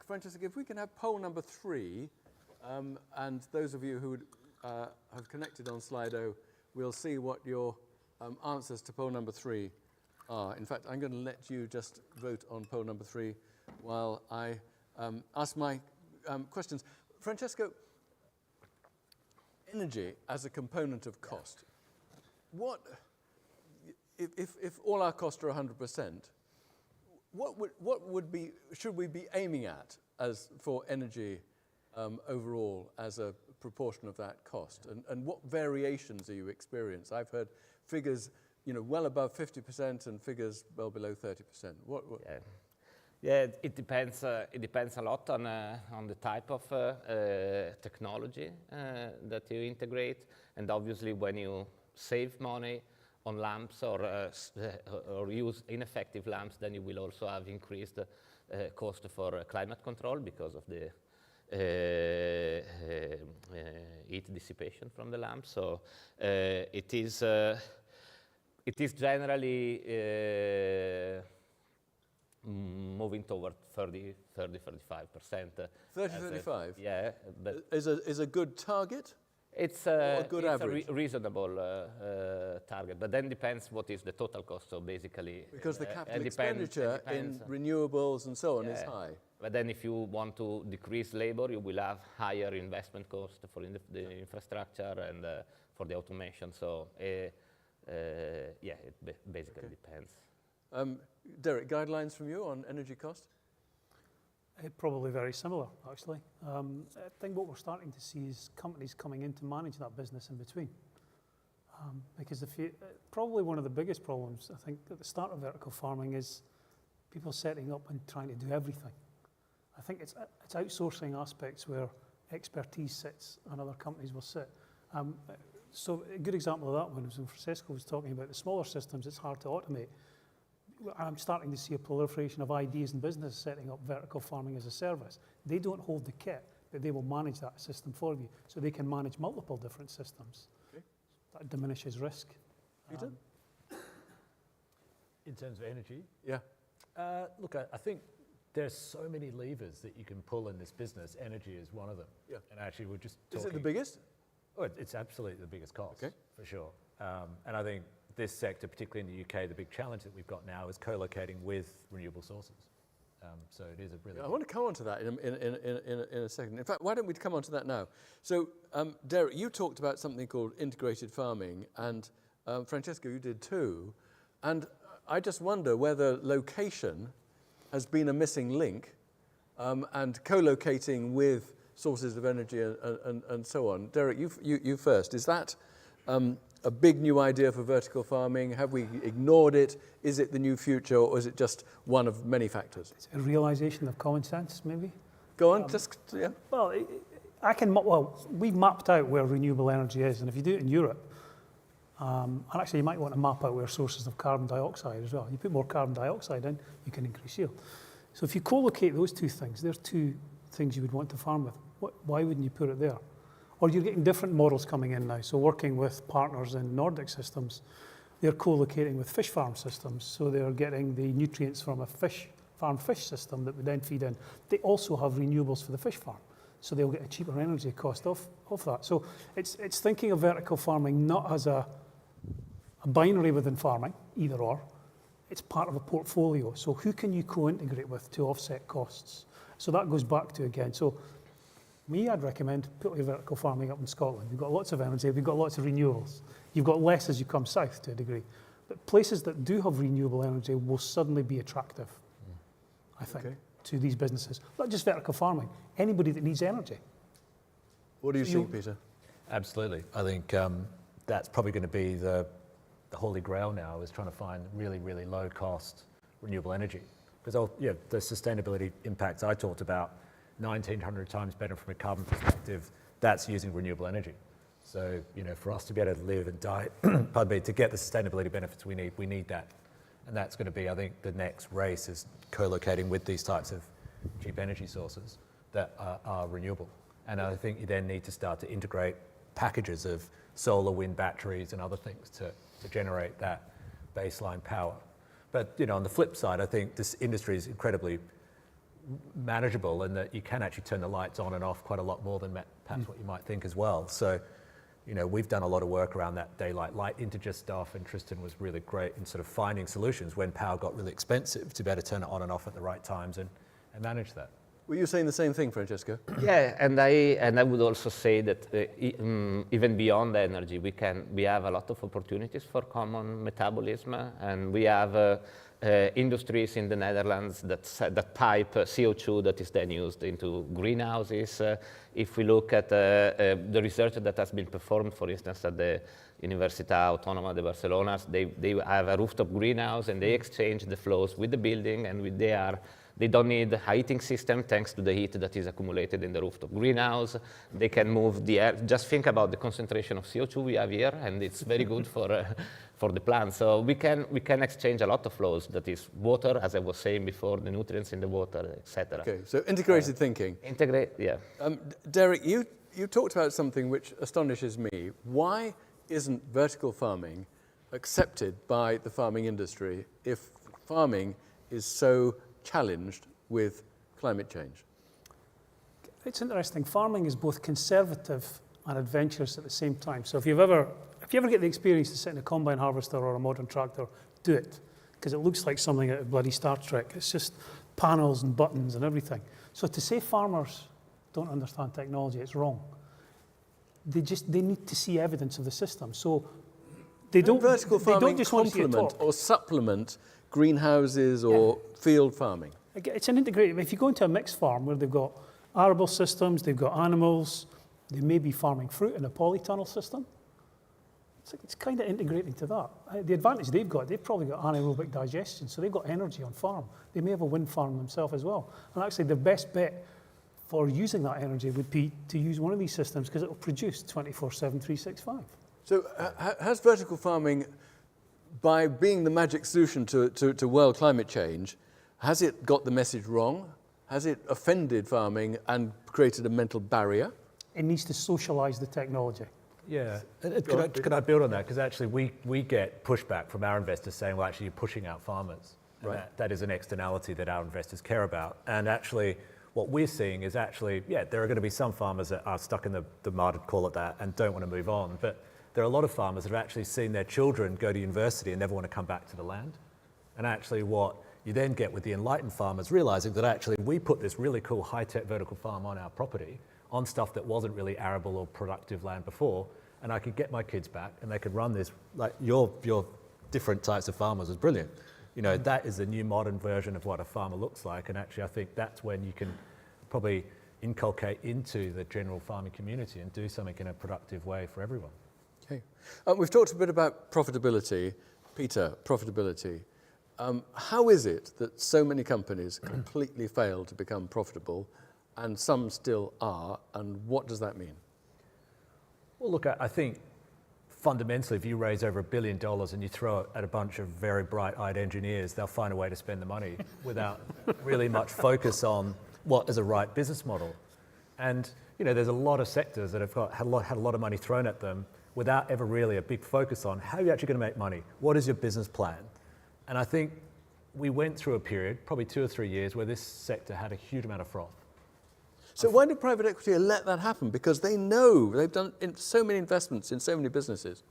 Francesca, if we can have poll number 3, and those of you who have connected on Slido, we'll see what your answers to poll number 3 are. In fact, I'm going to let you just vote on poll number 3 while I ask my questions. Francesco, energy as a component of cost. What, if all our costs are 100%, what would be, should we be aiming at as for energy overall as a proportion of that cost? And what variations are you experiencing? I've heard figures, well above 50% and figures well below 30%. What? Yeah, it depends. It depends a lot on the type of technology that you integrate, and obviously when you save money on lamps or use ineffective lamps, then you will also have increased cost for climate control because of the heat dissipation from the lamp. So it is generally moving toward 30-35%. 30-35? Yeah. But is a good target? It's a good average? A reasonable target, but then depends what is the total cost. So basically, because the capital expenditure in renewables and so on is high. But then if you want to decrease labor, you will have higher investment cost for the infrastructure and for the automation. So it basically depends. Derek, guidelines from you on energy cost? Probably very similar, actually. I think what we're starting to see is companies coming in to manage that business in between. Because probably one of the biggest problems, I think, at the start of vertical farming is people setting up and trying to do everything. I think it's outsourcing aspects where expertise sits and other companies will sit. So a good example of that one was when Francesco was talking about the smaller systems, it's hard to automate. I'm starting to see a proliferation of ideas in business setting up vertical farming as a service. They don't hold the kit, but they will manage that system for you, so they can manage multiple different systems. Okay. That diminishes risk. Peter? In terms of energy? Yeah. Look, I think there's so many levers that you can pull in this business. Energy is one of them. Yeah. And actually, we're just talking... Is it the biggest? Oh, it's absolutely the biggest cost, okay, for sure. And I think this sector, particularly in the UK, the big challenge that we've got now is co-locating with renewable sources. So it is a really... I want to come on to that in a second. In fact, why don't we come on to that now? So, Derek, you talked about something called integrated farming, and Francesco, you did too. And I just wonder whether location has been a missing link, and co-locating with sources of energy and so on. Derek, you first. Is that a big new idea for vertical farming? Have we ignored it? Is it the new future, or is it just one of many factors? It's a realization of common sense, maybe. Go on, yeah. Well, we've mapped out where renewable energy is, and if you do it in Europe, and actually you might want to map out where sources of carbon dioxide as well. You put more carbon dioxide in, you can increase yield. So if you co-locate those two things, there's two things you would want to farm with. Why wouldn't you put it there? Or you're getting different models coming in now. So working with partners in Nordic systems, they're co-locating with fish farm systems. So they're getting the nutrients from a farm fish system that would then feed in. They also have renewables for the fish farm. So they'll get a cheaper energy cost off that. So it's thinking of vertical farming not as a binary within farming, either or. It's part of a portfolio. So who can you co-integrate with to offset costs? So that goes back to, again, I'd recommend put your vertical farming up in Scotland. We've got lots of energy, we've got lots of renewables. You've got less as you come south to a degree. But places that do have renewable energy will suddenly be attractive, I think, to these businesses. Not just vertical farming, anybody that needs energy. What do you think, Peter? Absolutely. I think that's probably going to be the holy grail now, is trying to find really, really low cost renewable energy. Because the sustainability impacts I talked about, 1,900 times better from a carbon perspective, that's using renewable energy. So, for us to be able to live and die, to get the sustainability benefits we need that. And that's going to be, I think, the next race is co-locating with these types of cheap energy sources that are renewable. And I think you then need to start to integrate packages of solar, wind batteries and other things to generate that baseline power. But, on the flip side, I think this industry is incredibly manageable, and that you can actually turn the lights on and off quite a lot more than perhaps what you might think as well. So, you know, we've done a lot of work around that daylight light integer stuff, and Tristan was really great in sort of finding solutions when power got really expensive to be able to turn it on and off at the right times and manage that. Were you saying the same thing, Francesco? Yeah, and I would also say that even beyond energy, we have a lot of opportunities for common metabolism, and we have industries in the Netherlands that pipe CO2 that is then used into greenhouses. If we look at the research that has been performed, for instance, at the Universitat Autònoma de Barcelona, they have a rooftop greenhouse, and they exchange the flows with the building, and they don't need a heating system thanks to the heat that is accumulated in the rooftop greenhouse. They can move the air. Just think about the concentration of CO2 we have here, and it's very good for the plants. So we can exchange a lot of flows. That is water, as I was saying before, the nutrients in the water, etc. Okay, so integrated thinking. Yeah. Derek, you talked about something which astonishes me. Why isn't vertical farming accepted by the farming industry if farming is so challenged with climate change? It's interesting. Farming is both conservative and adventurous at the same time. So if you ever get the experience to sit in a combine harvester or a modern tractor, do it, because it looks like something out of bloody Star Trek. It's just panels and buttons and everything. So to say farmers don't understand technology, it's wrong. They need to see evidence of the system. So they don't. Vertical farming they don't just want to see a complement talk. or supplement greenhouses or field farming. It's an integrated. If you go into a mixed farm where they've got arable systems, they've got animals, they may be farming fruit in a polytunnel system. It's kind of integrating to that. The advantage they've probably got anaerobic digestion, so they've got energy on farm. They may have a wind farm themselves as well. And actually the best bet for using that energy would be to use one of these systems because it will produce 24/7, 365. So has vertical farming, by being the magic solution to world climate change, has it got the message wrong? Has it offended farming and created a mental barrier? It needs to socialize the technology. Yeah, could I build on that? Because actually we get pushback from our investors saying, well, actually you're pushing out farmers. And Right. that is an externality that our investors care about. And actually what we're seeing is actually, yeah, there are going to be some farmers that are stuck in the mud, call it that, and don't want to move on. But there are a lot of farmers that have actually seen their children go to university and never want to come back to the land. And actually what you then get with the enlightened farmers realizing that actually we put this really cool high-tech vertical farm on our property on stuff that wasn't really arable or productive land before, and I could get my kids back and they could run this, like your different types of farmers was brilliant. You know, that is the new modern version of what a farmer looks like, and actually I think that's when you can probably inculcate into the general farming community and do something in a productive way for everyone. Okay. We've talked a bit about profitability. Peter, profitability. How is it that so many companies completely fail to become profitable and some still are, and what does that mean? Well, look, I think fundamentally, if you raise over $1 billion and you throw it at a bunch of very bright-eyed engineers, they'll find a way to spend the money without really much focus on what is a right business model. And you know, there's a lot of sectors that have had a lot of money thrown at them without ever really a big focus on how are you actually going to make money? What is your business plan? And I think we went through a period, probably 2 or 3 years, where this sector had a huge amount of froth. So why did private equity let that happen? Because they know they've done so many investments in so many businesses.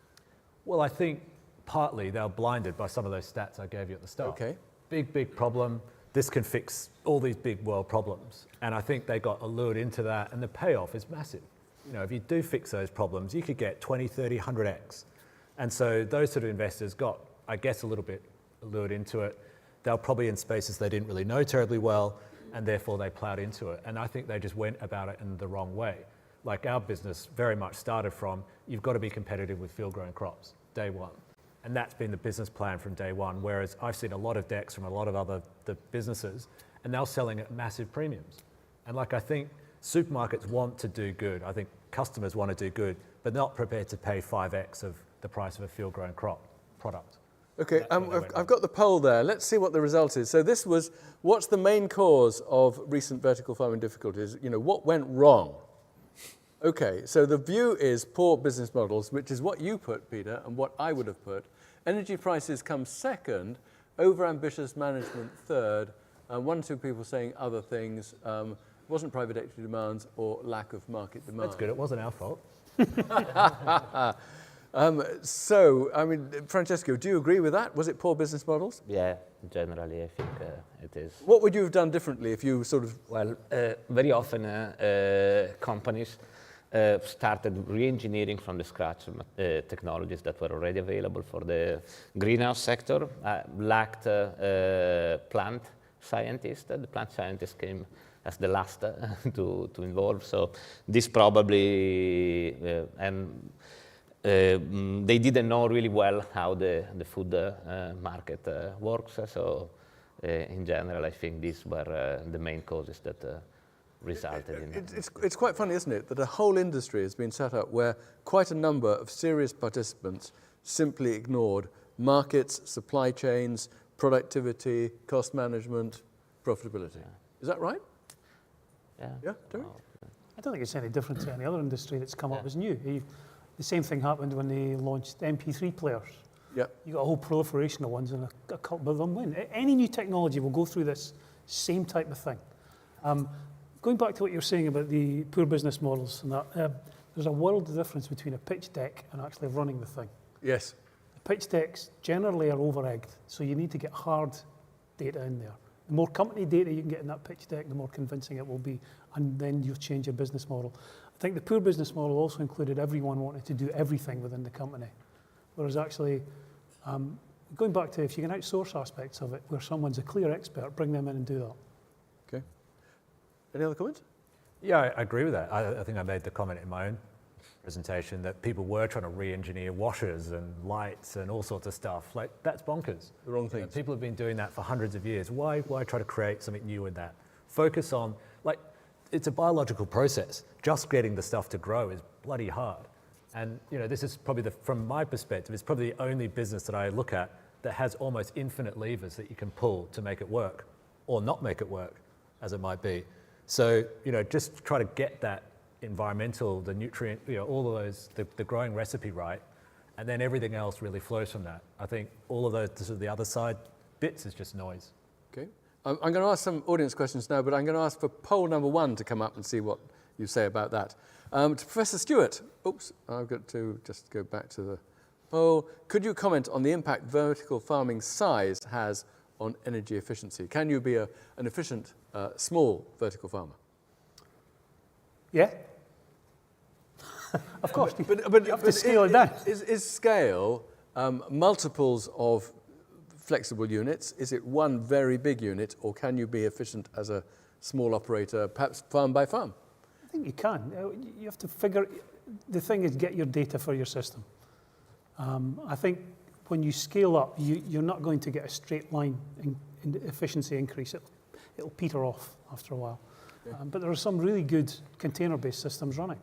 Well, I think partly they were blinded by some of those stats I gave you at the start. Okay. Big problem. This can fix all these big world problems. And I think they got allured into that, and the payoff is massive. You know, if you do fix those problems, you could get 20, 30, 100x. And so those sort of investors got, I guess, a little bit allured into it. They were probably in spaces they didn't really know terribly well, and therefore they plowed into it. And I think they just went about it in the wrong way. Like our business very much started from, you've got to be competitive with field-grown crops, day one. And that's been the business plan from day one, whereas I've seen a lot of decks from a lot of the businesses, and they're selling at massive premiums. And like I think supermarkets want to do good. I think customers want to do good, but not prepared to pay 5x of the price of a field-grown crop product. Okay, I've got the poll there. Let's see what the result is. So this was, what's the main cause of recent vertical farming difficulties? You know, what went wrong? Okay, so the view is poor business models, which is what you put, Peter, and what I would have put. Energy prices come second, over-ambitious management third, one or two people saying other things. Wasn't private equity demands or lack of market demand. That's good. It wasn't our fault. So, I mean, Francesco, do you agree with that? Was it poor business models? Yeah, generally I think it is. What would you have done differently if you sort of... Well, very often companies started re-engineering from the scratch technologies that were already available for the greenhouse sector, lacked plant scientists. The plant scientists came as the last to involve. So this probably, they didn't know really well how the food market works. So in general, I think these were the main causes that resulted in it. It's quite funny, isn't it, that a whole industry has been set up where quite a number of serious participants simply ignored markets, supply chains, productivity, cost management, profitability. Yeah. Is that right? Yeah. Yeah, Terry? I don't think it's any different to any other industry that's come up as new. The same thing happened when they launched MP3 players. Yeah. You got a whole proliferation of ones, and a couple of them win. Any new technology will go through this same type of thing. Going back to what you were saying about the poor business models and that, there's a world of difference between a pitch deck and actually running the thing. Yes. The pitch decks generally are over-egged, so you need to get hard data in there. The more company data you can get in that pitch deck, the more convincing it will be, and then you'll change your business model. I think the poor business model also included everyone wanting to do everything within the company, whereas actually, going back to if you can outsource aspects of it, where someone's a clear expert, bring them in and do that. Okay. Any other comments? Yeah, I agree with that. I think I made the comment in my own presentation that people were trying to re-engineer washers and lights and all sorts of stuff. Like, that's bonkers. The wrong things. People have been doing that for hundreds of years. Why try to create something new in that? Focus on, like, it's a biological process. Just getting the stuff to grow is bloody hard. And, you know, this is probably, from my perspective, it's probably the only business that I look at that has almost infinite levers that you can pull to make it work, or not make it work, as it might be. So, you know, just try to get that environmental, the nutrient, you know, all of those, the growing recipe right, and then everything else really flows from that. I think all of those, sort of the other side bits is just noise. Okay. I'm going to ask some audience questions now, but I'm going to ask for poll number 1 to come up and see what you say about that. To Professor Stewart, oops, I've got to just go back to the poll. Could you comment on the impact vertical farming size has on energy efficiency? Can you be an efficient, small vertical farmer? Yeah. Of course, But you have to scale it down. Is scale multiples of flexible units? Is it one very big unit, or can you be efficient as a small operator, perhaps farm by farm? I think you can. You have to figure, the thing is get your data for your system. I think when you scale up, you're not going to get a straight line in efficiency increase. It'll peter off after a while. Okay. But there are some really good container-based systems running.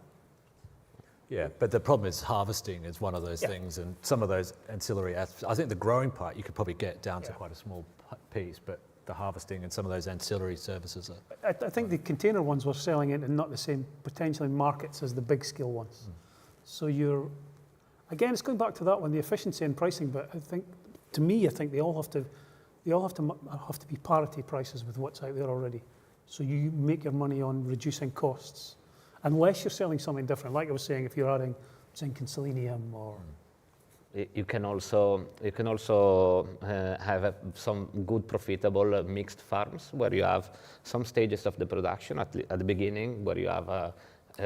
Yeah, but the problem is harvesting is one of those things, and some of those ancillary aspects. I think the growing part you could probably get down to quite a small piece, but the harvesting and some of those ancillary services are... I think the container ones were selling into not the same potentially markets as the big scale ones. So you're, again, it's going back to that one, the efficiency and pricing, but I think, to me, I think they all have to be parity prices with what's out there already. So you make your money on reducing costs, unless you're selling something different. Like I was saying, if you're adding zinc and selenium or... You can also have some good profitable mixed farms where you have some stages of the production at the beginning where you have a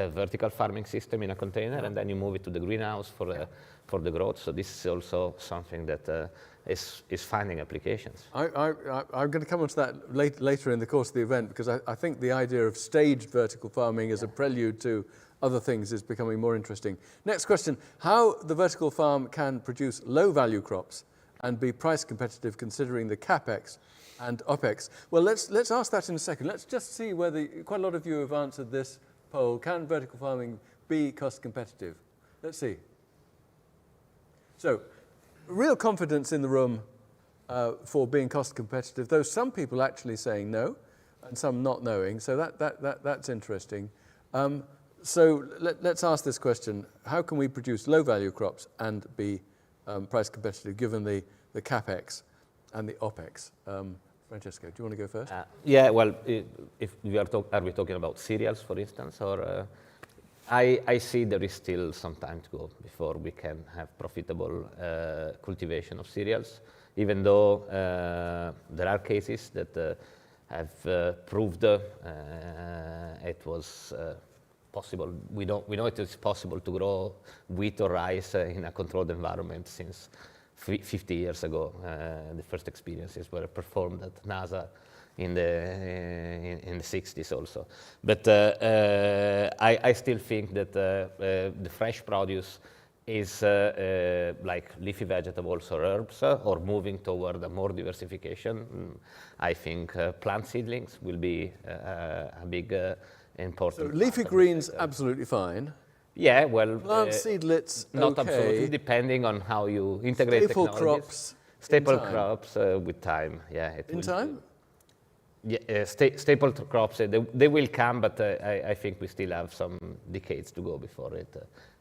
vertical farming system in a container, and then you move it to the greenhouse for the growth. So this is also something that is finding applications. I'm going to come on to that later in the course of the event, because I think the idea of staged vertical farming as a prelude to other things is becoming more interesting. Next question, how the vertical farm can produce low-value crops and be price competitive considering the CapEx and OpEx? Well, let's ask that in a second. Let's just see whether, quite a lot of you have answered this poll, can vertical farming be cost competitive? Let's see. So, real confidence in the room for being cost competitive, though some people actually saying no and some not knowing, so that's interesting. So let's ask this question, how can we produce low-value crops and be price competitive given the CapEx and the OpEx Francesco, do you want to go first? Yeah, well, if we are talking about cereals, for instance, or I see there is still some time to go before we can have profitable cultivation of cereals, even though there are cases that have proved it was possible. We know it is possible to grow wheat or rice in a controlled environment since 50 years ago. The first experiences were performed at NASA in the 60s also. But I still think that the fresh produce is like leafy vegetables or herbs, or moving toward a more diversification. I think plant seedlings will be a big important. So leafy greens, absolutely fine. Yeah, well, Plant seedlets, not okay. absolutely, depending on how you integrate Staple technologies. crops. Staple in time. crops with time, yeah. In time? Yeah, staple crops, they will come, but I think we still have some decades to go before it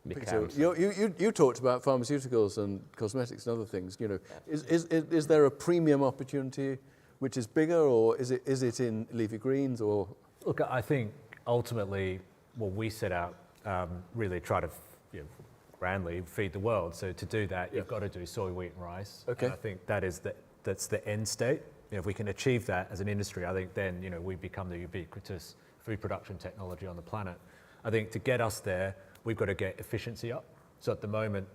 becomes. So you talked about pharmaceuticals and cosmetics and other things. You know, is there a premium opportunity which is bigger, or is it in leafy greens, or? Look, I think ultimately what we set out really try to grandly feed the world. So to do that, you've got to do soy, wheat, and rice. Okay. And I think that's the end state. If we can achieve that as an industry, I think then we become the ubiquitous food production technology on the planet. I think to get us there, we've got to get efficiency up. So at the moment,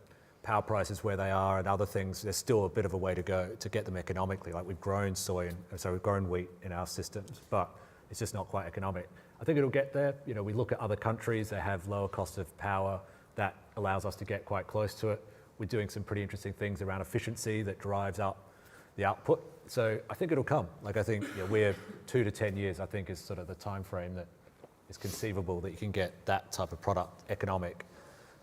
power prices where they are and other things, there's still a bit of a way to go to get them economically. Like we've grown soy, so we've grown wheat in our systems, but it's just not quite economic. I think it'll get there. We look at other countries, they have lower cost of power. That allows us to get quite close to it. We're doing some pretty interesting things around efficiency that drives up the output. So I think it'll come. Like I think we're 2 to 10 years, I think is sort of the time frame that is conceivable that you can get that type of product economic.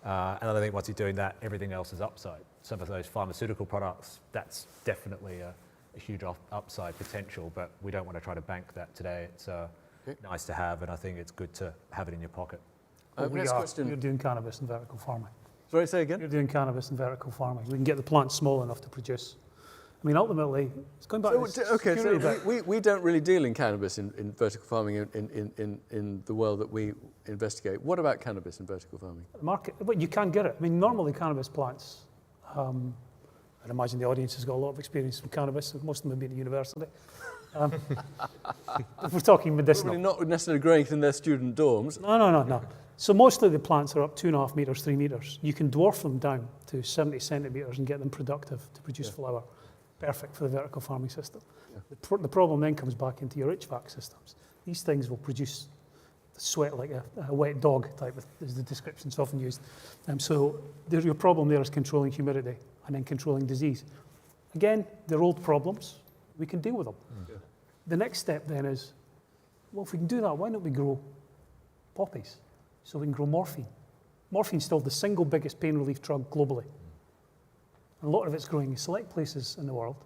And I think once you're doing that, everything else is upside. Some of those pharmaceutical products, that's definitely a huge upside potential, but we don't want to try to bank that today. It's nice to have, and I think it's good to have it in your pocket. Next question. You're doing cannabis and vertical farming. Sorry, say again? You're doing cannabis and vertical farming. We can get the plants small enough to produce. I mean, ultimately, it's going back to the security bit. We don't really deal in cannabis in vertical farming in the world that we investigate. What about cannabis in vertical farming? The market, but you can get it. I mean, normally cannabis plants, I'd imagine the audience has got a lot of experience with cannabis. Most of them have been at university. If we're talking medicinal. Probably not necessarily growing it in their student dorms. No. So mostly the plants are up 2.5 meters, 3 meters. You can dwarf them down to 70 centimeters and get them productive to produce flour. Perfect for the vertical farming system. Yeah. The problem then comes back into your HVAC systems. These things will produce sweat like a wet dog type, is the description's often used. So your problem there is controlling humidity and then controlling disease. Again, they're old problems. We can deal with them. Yeah. The next step then is, well, if we can do that, why don't we grow poppies? So we can grow morphine. Morphine's still the single biggest pain relief drug globally. A lot of it's growing in select places in the world.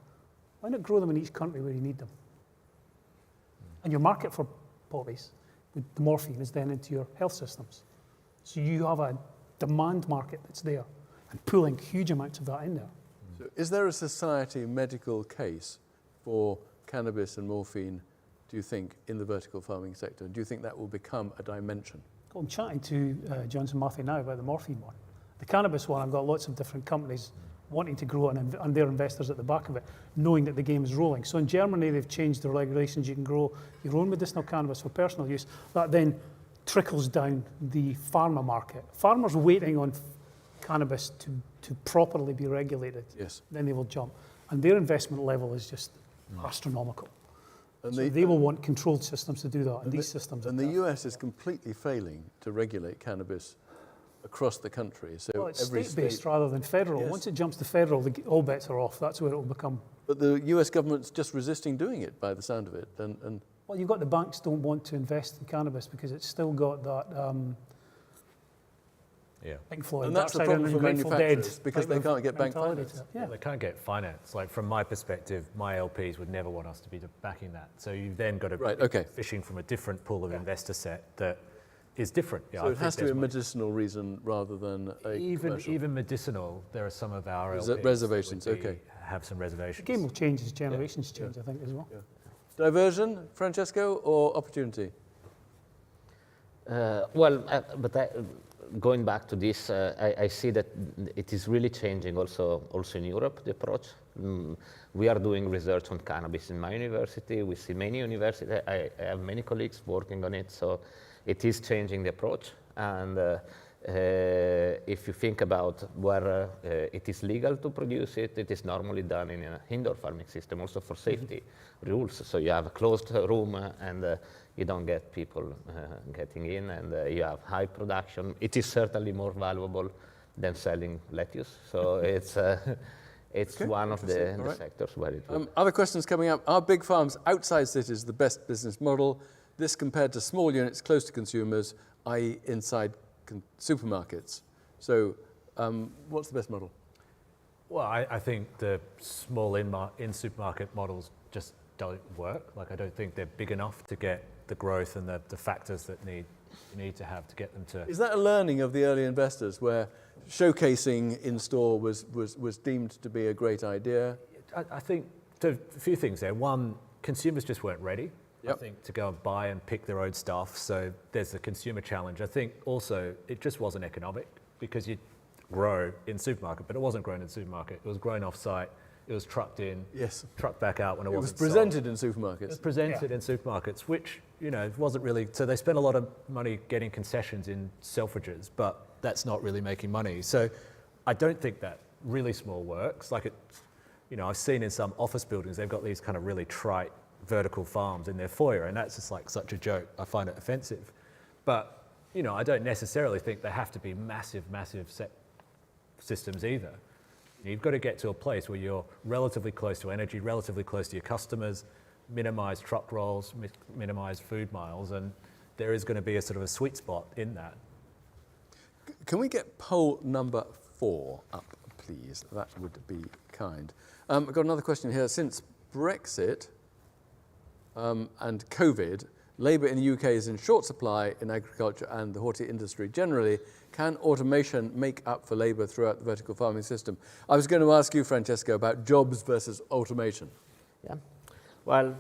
Why not grow them in each country where you need them? And your market for poppies, with the morphine, is then into your health systems. So you have a demand market that's there and pulling huge amounts of that in there. So is there a society medical case for cannabis and morphine, do you think, in the vertical farming sector? Do you think that will become a dimension? I'm chatting to Johnson Matthey now about the morphine one. The cannabis one, I've got lots of different companies wanting to grow and their investors at the back of it, knowing that the game is rolling. So in Germany, they've changed the regulations. You can grow your own medicinal cannabis for personal use. That then trickles down the pharma market. Farmers waiting on cannabis to properly be regulated. Yes. Then they will jump. And their investment level is just astronomical. And so they will want controlled systems to do that, and these systems. And the US is completely failing to regulate cannabis across the country. So well, it's every state-based rather than federal. Yes. Once it jumps to federal, all bets are off. That's where it will become. But the US government's just resisting doing it by the sound of it. And well, you've got the banks don't want to invest in cannabis because it's still got that Pink Floyd, and that's the problem for manufacturers because they can't get bank finance. Yeah. They can't get finance. Like from my perspective, my LPs would never want us to be backing that. So you've then got to be fishing from a different pool of investor set that is different. So it has to be a medicinal reason rather than a commercial. Even medicinal, there are some of our LPs reservations. Have some reservations. The game will change as generations change, I think, as well. Yeah. Diversion, Francesco, or opportunity? Going back to this, I see that it is really changing also in Europe, the approach. We are doing research on cannabis in my university. We see many universities. I have many colleagues working on it, so it is changing the approach. And if you think about where it is legal to produce it, it is normally done in an indoor farming system, also for safety rules. So you have a closed room and you don't get people getting in, and you have high production. It is certainly more valuable than selling lettuce. So it's Okay, one of the right. sectors where it will. Other questions coming up. Are big farms outside cities the best business model? This compared to small units close to consumers, i.e. inside supermarkets. So what's the best model? Well, I think the small in-supermarket models just don't work. Like, I don't think they're big enough to get the growth and the factors that you need to have to get them to. Is that a learning of the early investors where showcasing in store was deemed to be a great idea? I think a few things there. One, consumers just weren't ready, Yep. I think, to go and buy and pick their own stuff. So there's the consumer challenge. I think also it just wasn't economic because you grow in supermarket, but it wasn't grown in supermarket. It was grown off-site. It was trucked in, Yes. trucked back out when it It was wasn't sold. presented in It supermarkets. was presented in supermarkets, which, wasn't really, so they spent a lot of money getting concessions in Selfridges, but that's not really making money. So I don't think that really small works. Like I've seen in some office buildings, they've got these kind of really trite vertical farms in their foyer, and that's just like such a joke. I find it offensive. But, I don't necessarily think they have to be massive set systems either. You've got to get to a place where you're relatively close to energy, relatively close to your customers, minimize truck rolls, minimize food miles, and there is going to be a sort of a sweet spot in that. Can we get poll number 4 up, please? That would be kind. I've got another question here. Since Brexit and COVID, labour in the UK is in short supply in agriculture and the horti industry generally. Can automation make up for labour throughout the vertical farming system? I was going to ask you, Francesco, about jobs versus automation. Yeah. Well,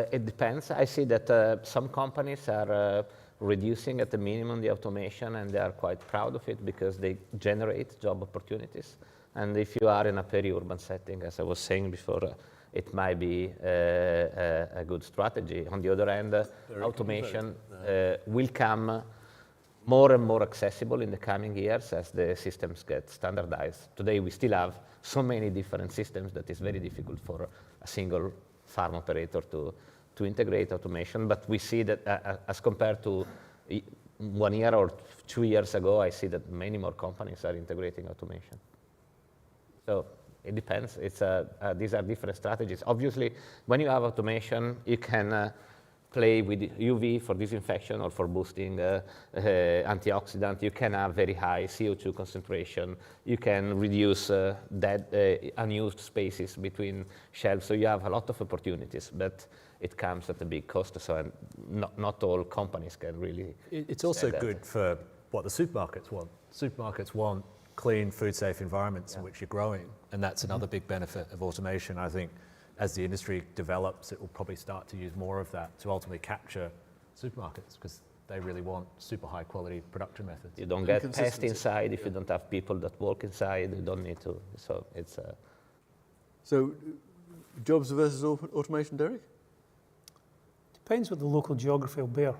it depends. I see that some companies are reducing at the minimum the automation, and they are quite proud of it because they generate job opportunities. And if you are in a peri-urban setting, as I was saying before, it might be a good strategy. On the other hand, automation will come more and more accessible in the coming years as the systems get standardized. Today, we still have so many different systems that it's very difficult for a single farm operator to integrate automation. But we see that as compared to 1 year or 2 years ago, I see that many more companies are integrating automation. So it depends. These are different strategies. Obviously, when you have automation, you can play with UV for disinfection or for boosting antioxidant. You can have very high CO2 concentration. You can reduce unused spaces between shelves. So you have a lot of opportunities, but it comes at a big cost. So not all companies can really. It's also good for what the supermarkets want. Supermarkets want clean, food-safe environments in which you're growing, and that's another big benefit of automation. I think as the industry develops, it will probably start to use more of that to ultimately capture supermarkets because they really want super high quality production methods. You don't get pests inside if you don't have people that work inside. You don't need to. So it's. So, jobs versus automation, Derek? Depends what the local geography will bear.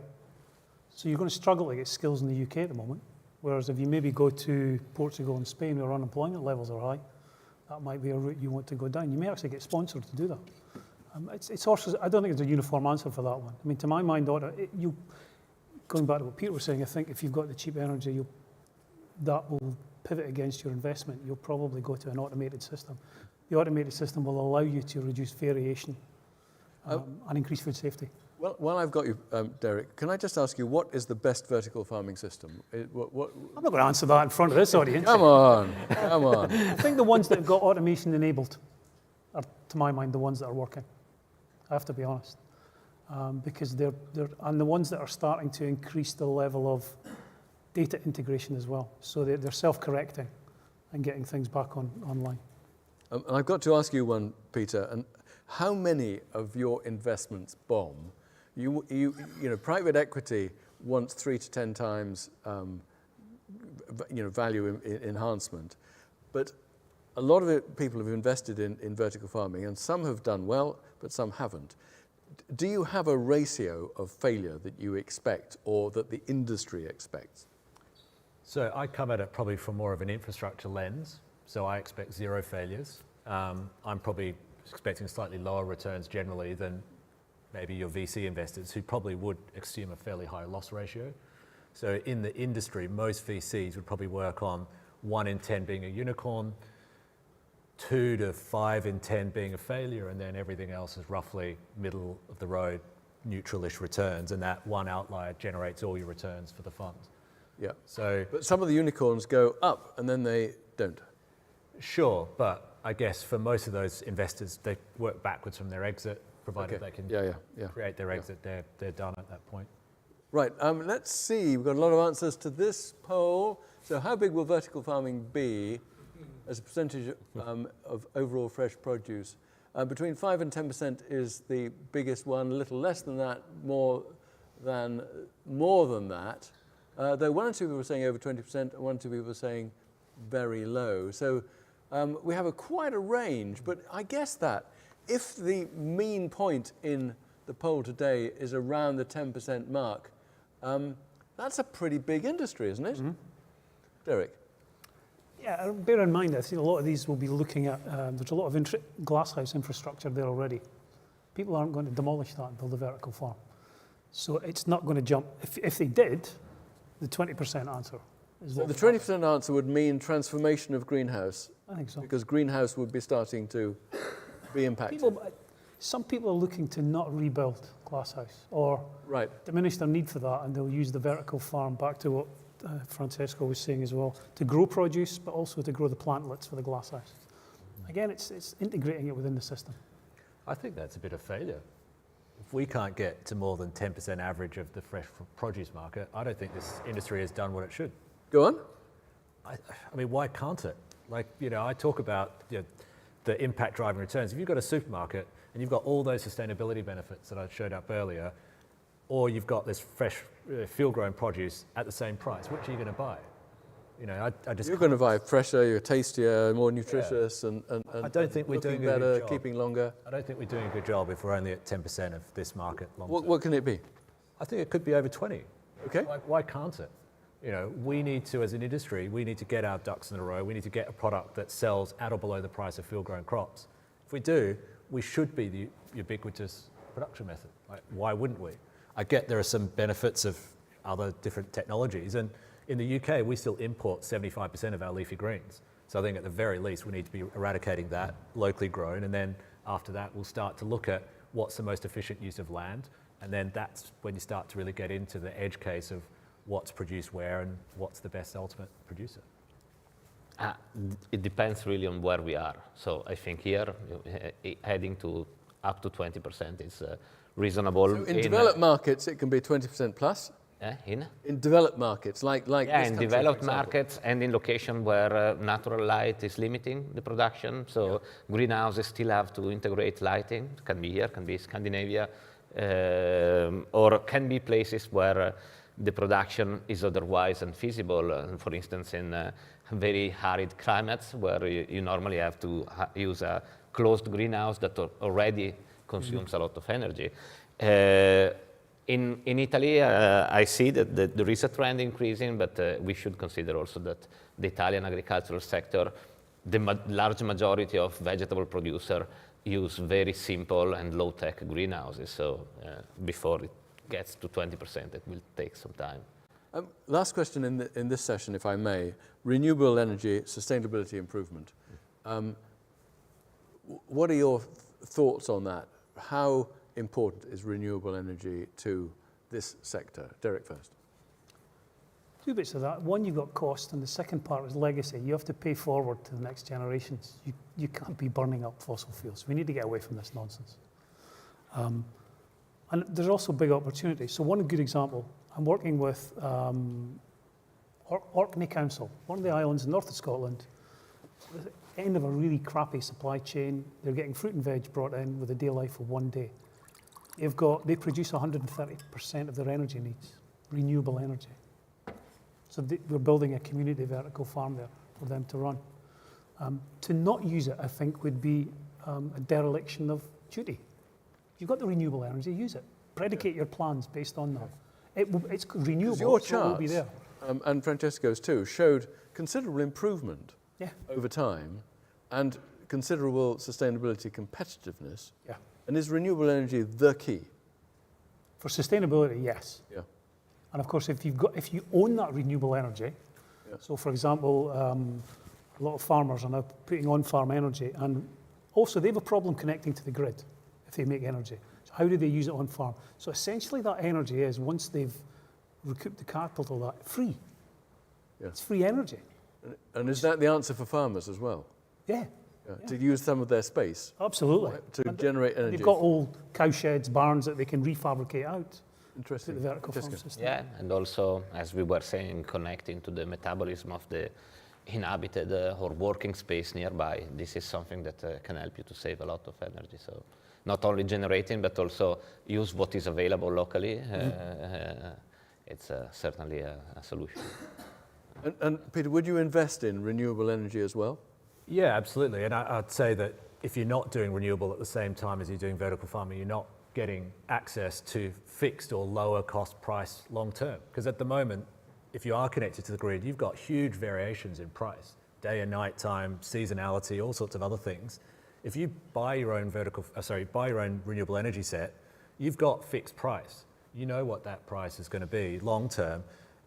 So you're going to struggle to get skills in the UK at the moment, whereas if you maybe go to Portugal and Spain where unemployment levels are high, that might be a route you want to go down. You may actually get sponsored to do that. It's also, I don't think there's a uniform answer for that one. I mean, to my mind, going back to what Peter was saying, I think if you've got the cheap energy, that will pivot against your investment. You'll probably go to an automated system. The automated system will allow you to reduce variation and increase food safety. Well, while I've got you, Derek, can I just ask you, what is the best vertical farming system? I'm not going to answer that in front of this audience. Come on, come on. I think the ones that have got automation enabled are, to my mind, the ones that are working. I have to be honest. Because they're and the ones that are starting to increase the level of data integration as well. So they're self-correcting and getting things back online. And I've got to ask you one, Peter, and how many of your investments bomb? You know, private equity wants 3 to 10 times value enhancement, but a lot of people have invested in vertical farming, and some have done well, but some haven't. Do you have a ratio of failure that you expect, or that the industry expects? So I come at it probably from more of an infrastructure lens. So I expect 0 failures. I'm probably expecting slightly lower returns generally than maybe your VC investors, who probably would assume a fairly high loss ratio. So in the industry, most VCs would probably work on 1 in 10 being a unicorn, 2 to 5 in 10 being a failure, and then everything else is roughly middle of the road, neutral-ish returns, and that one outlier generates all your returns for the fund. Yeah. So, but some of the unicorns go up and then they don't. Sure, but I guess for most of those investors, they work backwards from their exit, provided they can create their exit. They're done at that point. Right. Let's see. We've got a lot of answers to this poll. So, how big will vertical farming be as a percentage of overall fresh produce? Between 5 and 10% is the biggest one. A little less than that, more than that. Though 1 or 2 people were saying over 20%, and 1 or 2 people were saying very low. So we have quite a range. But I guess that if the mean point in the poll today is around the 10% mark, that's a pretty big industry, isn't it? Mm-hmm. Derek? Yeah, bear in mind, I think a lot of these will be looking at, there's a lot of glasshouse infrastructure there already. People aren't going to demolish that and build a vertical farm. So it's not going to jump. If they did, the 20% answer is what. So the 20% answer would mean transformation of greenhouse. I think so. Because greenhouse would be starting to be impacted. Some people are looking to not rebuild glasshouse or diminish their need for that, and they'll use the vertical farm, back to what Francesco was saying as well, to grow produce, but also to grow the plantlets for the glasshouse. Again, it's integrating it within the system. I think that's a bit of failure. If we can't get to more than 10% average of the fresh produce market, I don't think this industry has done what it should. Go on. I mean, why can't it? Like, I talk about the impact driving returns. If you've got a supermarket and you've got all those sustainability benefits that I showed up earlier, or you've got this fresh field-grown produce at the same price, which are you going to buy? I just. You're going to buy fresher, you're tastier, more nutritious, and I don't think we're doing better, a good job. keeping longer. I don't think we're doing a good job if we're only at 10% of this market long term. What can it be? I think it could be over 20. Okay. Why can't it? We need to, as an industry, we need to get our ducks in a row. We need to get a product that sells at or below the price of field-grown crops. If we do, we should be the ubiquitous production method. Why wouldn't we? I get there are some benefits of other different technologies, and in the UK, we still import 75% of our leafy greens. So I think at the very least, we need to be eradicating that, locally grown, and then after that, we'll start to look at what's the most efficient use of land, and then that's when you start to really get into the edge case of what's produced where and what's the best ultimate producer. It depends really on where we are. So I think here, heading to up to 20% is reasonable. So in developed markets, it can be 20% plus? In developed markets, like this country, in developed markets and in locations where natural light is limiting the production. So greenhouses still have to integrate lighting. It can be here, can be Scandinavia, or can be places where the production is otherwise unfeasible. For instance, in very arid climates where you normally have to use a closed greenhouse that already consumes a lot of energy. In Italy, I see that there is a trend increasing, but we should consider also that the Italian agricultural sector, the large majority of vegetable producers use very simple and low-tech greenhouses. So before it gets to 20%, it will take some time. Last question in this session, if I may. Renewable energy, sustainability improvement. What are your thoughts on that? How important is renewable energy to this sector? Derek first. 2 bits of that. One, you've got cost, and the second part is legacy. You have to pay forward to the next generations. You can't be burning up fossil fuels. We need to get away from this nonsense. And there's also big opportunities. So one good example, I'm working with Orkney Council, one of the islands north of Scotland. end of a really crappy supply chain. They're getting fruit and veg brought in with a day life of 1 day. They produce 130% of their energy needs, renewable energy. So we're building a community vertical farm there for them to run. To not use it, I think, would be a dereliction of duty. If you've got the renewable energy, use it. Predicate your plans based on that. It's renewable, Your so it will be charts, there. and Francesco's too, showed considerable improvement Yeah. over time and considerable sustainability competitiveness. Yeah. And is renewable energy the key? For sustainability, yes. Yeah. And of course, if you own that renewable energy, Yeah. so for example, a lot of farmers are now putting on-farm energy, and also they have a problem connecting to the grid if they make energy. So how do they use it on farm? So essentially that energy is, once they've recouped the capital, that free. Yeah. It's free energy. And is that the answer for farmers as well? Yeah. To use some of their space Absolutely. to And generate energy? They've got old cow sheds, barns that they can refabricate out to Interesting. the vertical farm Interesting. system. Yeah, and also, as we were saying, connecting to the metabolism of the inhabited or working space nearby, this is something that can help you to save a lot of energy. So not only generating, but also use what is available locally. It's certainly a solution. And Peter, would you invest in renewable energy as well? Yeah, absolutely. And I'd say that if you're not doing renewable at the same time as you're doing vertical farming, you're not getting access to fixed or lower cost price long term. Because at the moment, if you are connected to the grid, you've got huge variations in price, day and night time, seasonality, all sorts of other things. If you buy your own renewable energy set, you've got fixed price. You know what that price is going to be long term.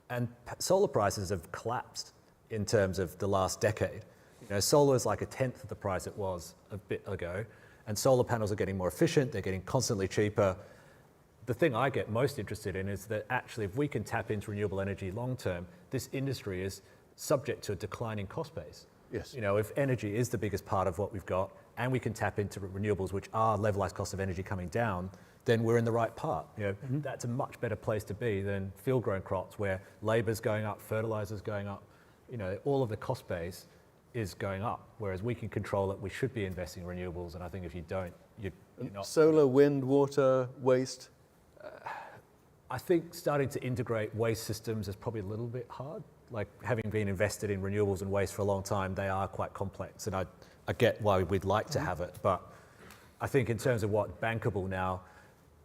And solar prices have collapsed in terms of the last decade. You know, solar is like 1/10 of the price it was a bit ago, and solar panels are getting more efficient, they're getting constantly cheaper. The thing I get most interested in is that actually if we can tap into renewable energy long term, this industry is subject to a declining cost base. Yes. You know, if energy is the biggest part of what we've got, and we can tap into renewables, which are levelized cost of energy coming down, then we're in the right part. You know, that's a much better place to be than field-grown crops where labor's going up, fertilizer's going up. You know, all of the cost base is going up, whereas we can control it. We should be investing in renewables, and I think if you don't, you're not. Solar, wind, water, waste? I think starting to integrate waste systems is probably a little bit hard. Like, having been invested in renewables and waste for a long time, they are quite complex, and I get why we'd like to have it, but I think in terms of what bankable now,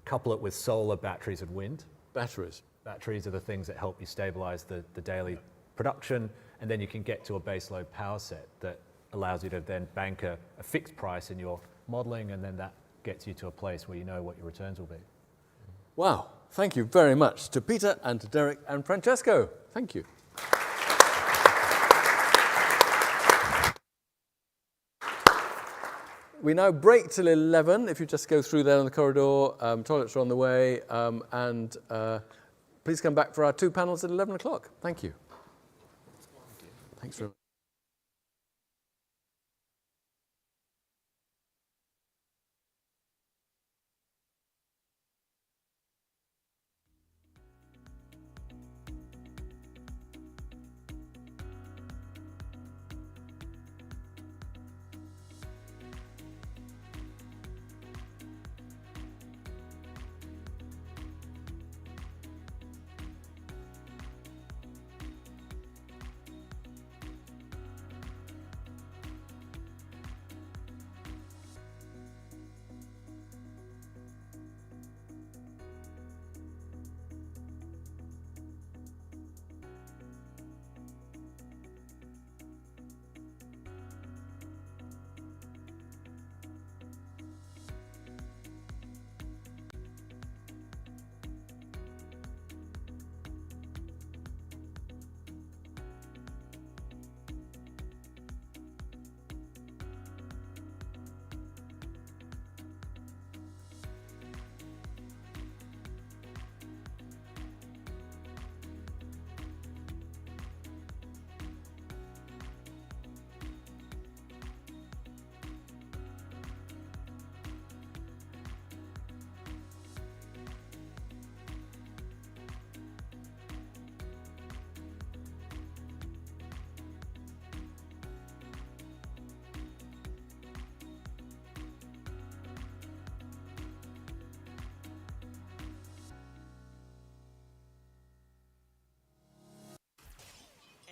couple it with solar, batteries and wind. Batteries. Batteries are the things that help you stabilize the daily production, and then you can get to a baseload power set that allows you to then bank a fixed price in your modeling, and then that gets you to a place where you know what your returns will be. Wow. Thank you very much to Peter and to Derek and Francesco. Thank you. We now break till 11. If you just go through there in the corridor, toilets are on the way, and please come back for our 2 panels at 11 o'clock. Thank you. Thanks very much.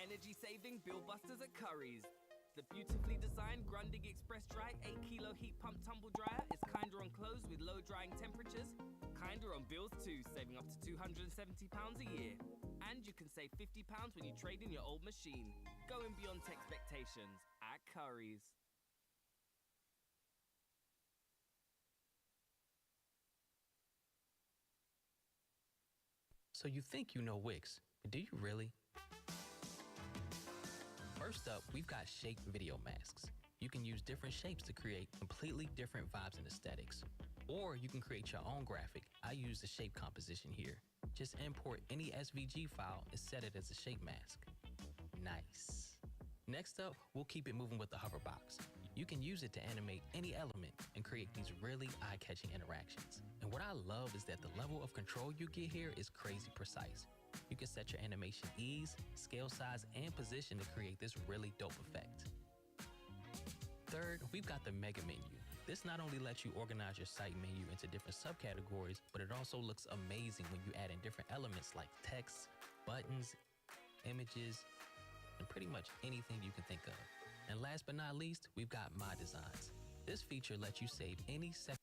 Energy-saving Bill Busters at Curry's. The beautifully designed Grundig Express Dry 8 kg heat pump tumble dryer is kinder on clothes with low drying temperatures, kinder on bills too, saving up to £270 a year. And you can save £50 when you trade in your old machine. Going beyond expectations at Curry's. So you think you know Wix, but do you really? First up, we've got shape video masks. You can use different shapes to create completely different vibes and aesthetics. Or you can create your own graphic. I use the shape composition here. Just import any SVG file and set it as a shape mask. Nice. Next up, we'll keep it moving with the hover box. You can use it to animate any element and create these really eye-catching interactions. And what I love is that the level of control you get here is crazy precise. You can set your animation ease, scale size, and position to create this really dope effect. Third, we've got the mega menu. This not only lets you organize your site menu into different subcategories, but it also looks amazing when you add in different elements like text, buttons, images, and pretty much anything you can think of. And last but not least, we've got My Designs. This feature lets you save any section.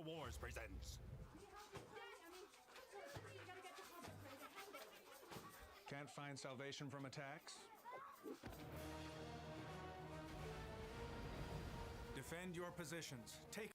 Wars presents. Can't find salvation from attacks? Defend your positions. Take.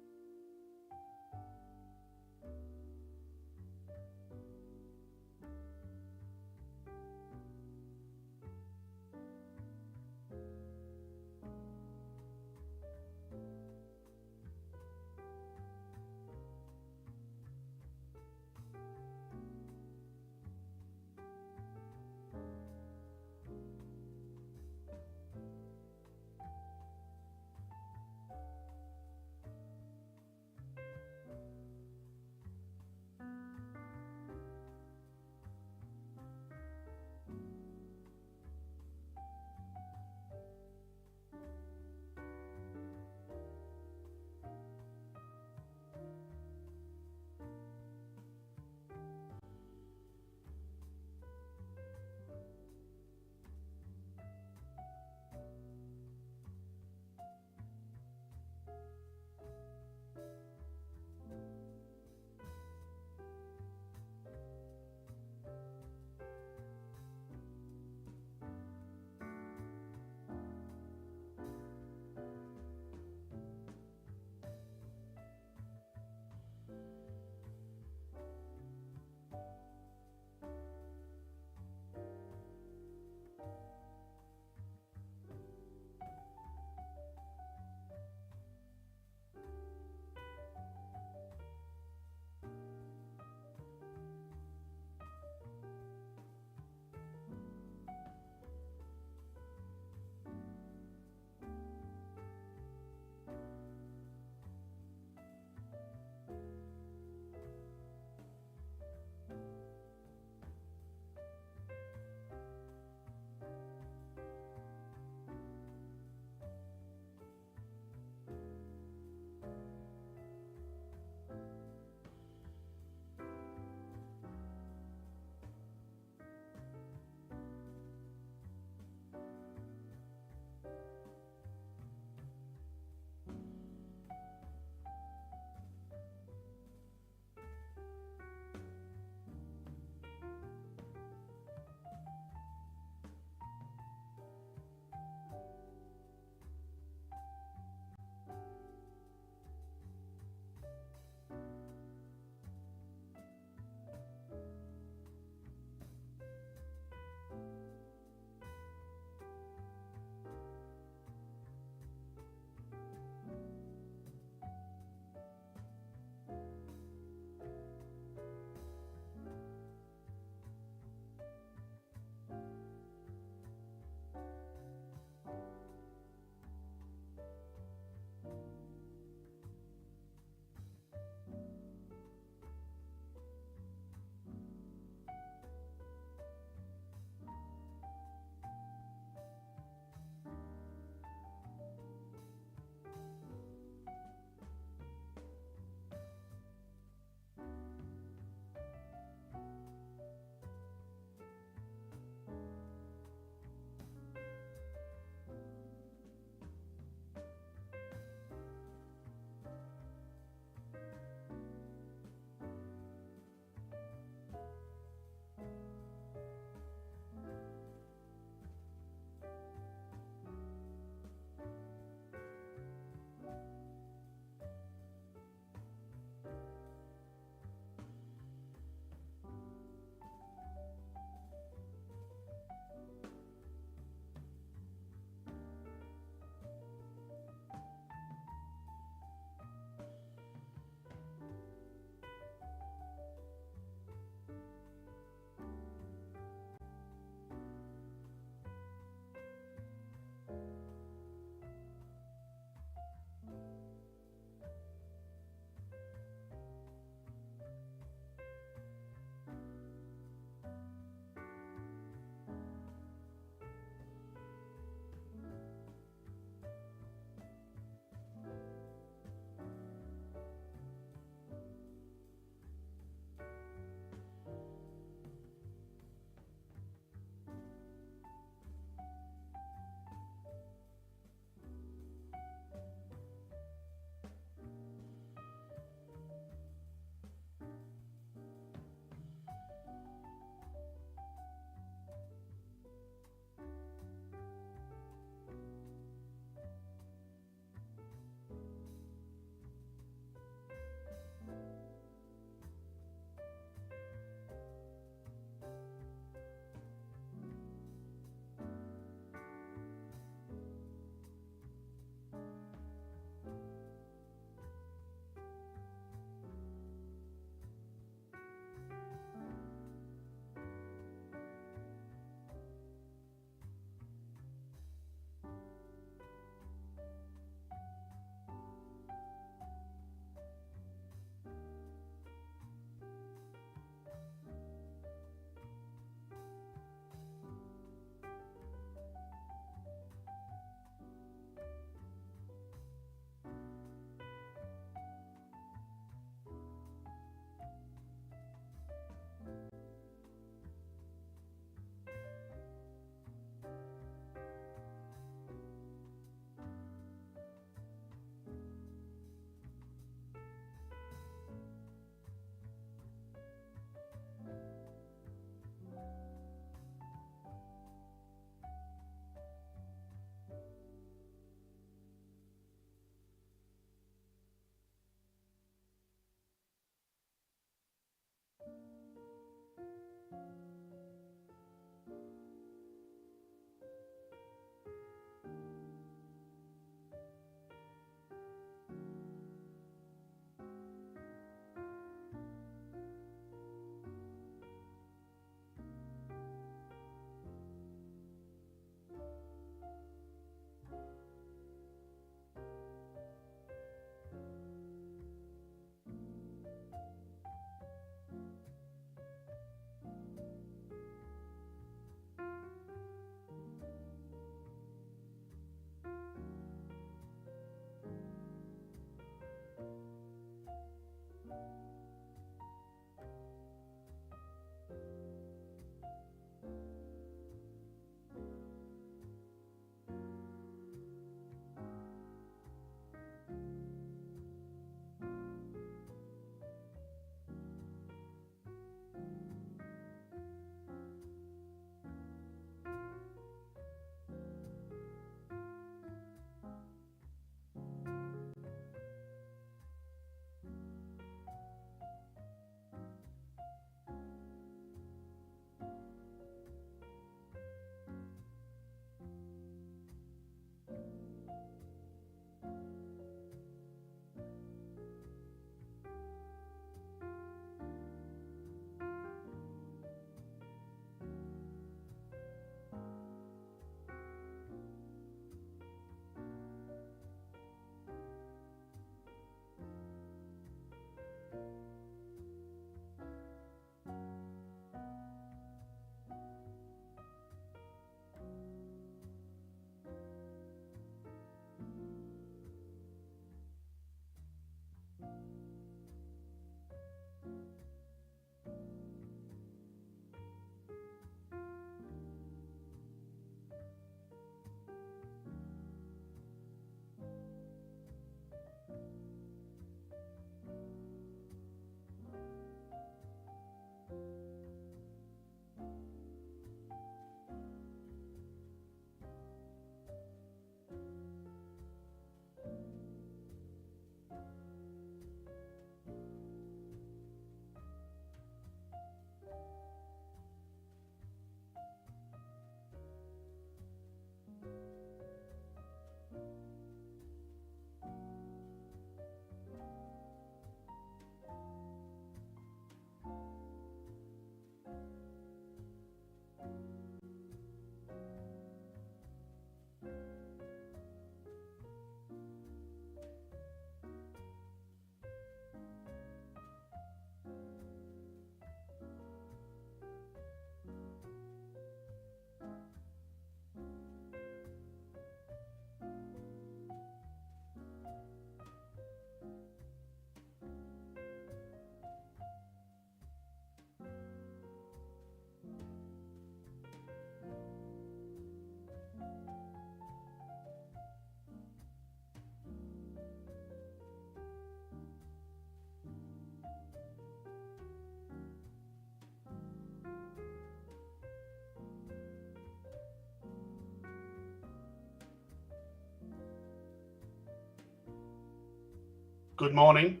Good morning.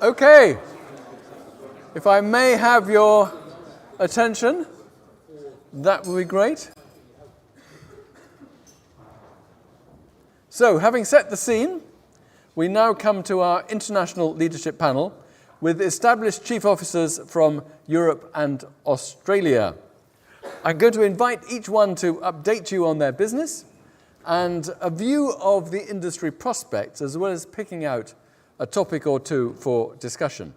Okay. If I may have your attention, that would be great. So, having set the scene, we now come to our international leadership panel with established chief officers from Europe and Australia. I'm going to invite each one to update you on their business and a view of the industry prospects, as well as picking out a topic or two for discussion.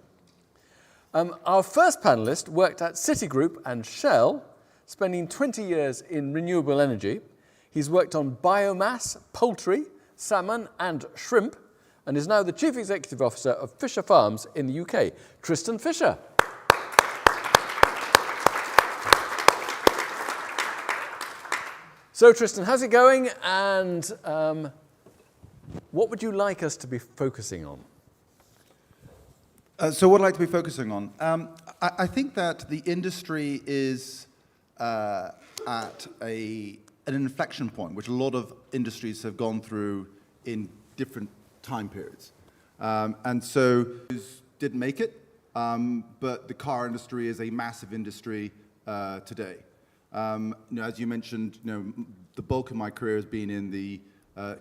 Our first panelist worked at Citigroup and Shell, spending 20 years in renewable energy. He's worked on biomass, poultry, salmon and shrimp, and is now the Chief Executive Officer of Fisher Farms in the UK. Tristan Fisher. So Tristan, how's it going? And what would you like us to be focusing on? So what I'd like to be focusing on? I think that the industry is at an inflection point, which a lot of industries have gone through in different time periods. And so didn't make it, but the car industry is a massive industry today. As you mentioned, the bulk of my career has been in the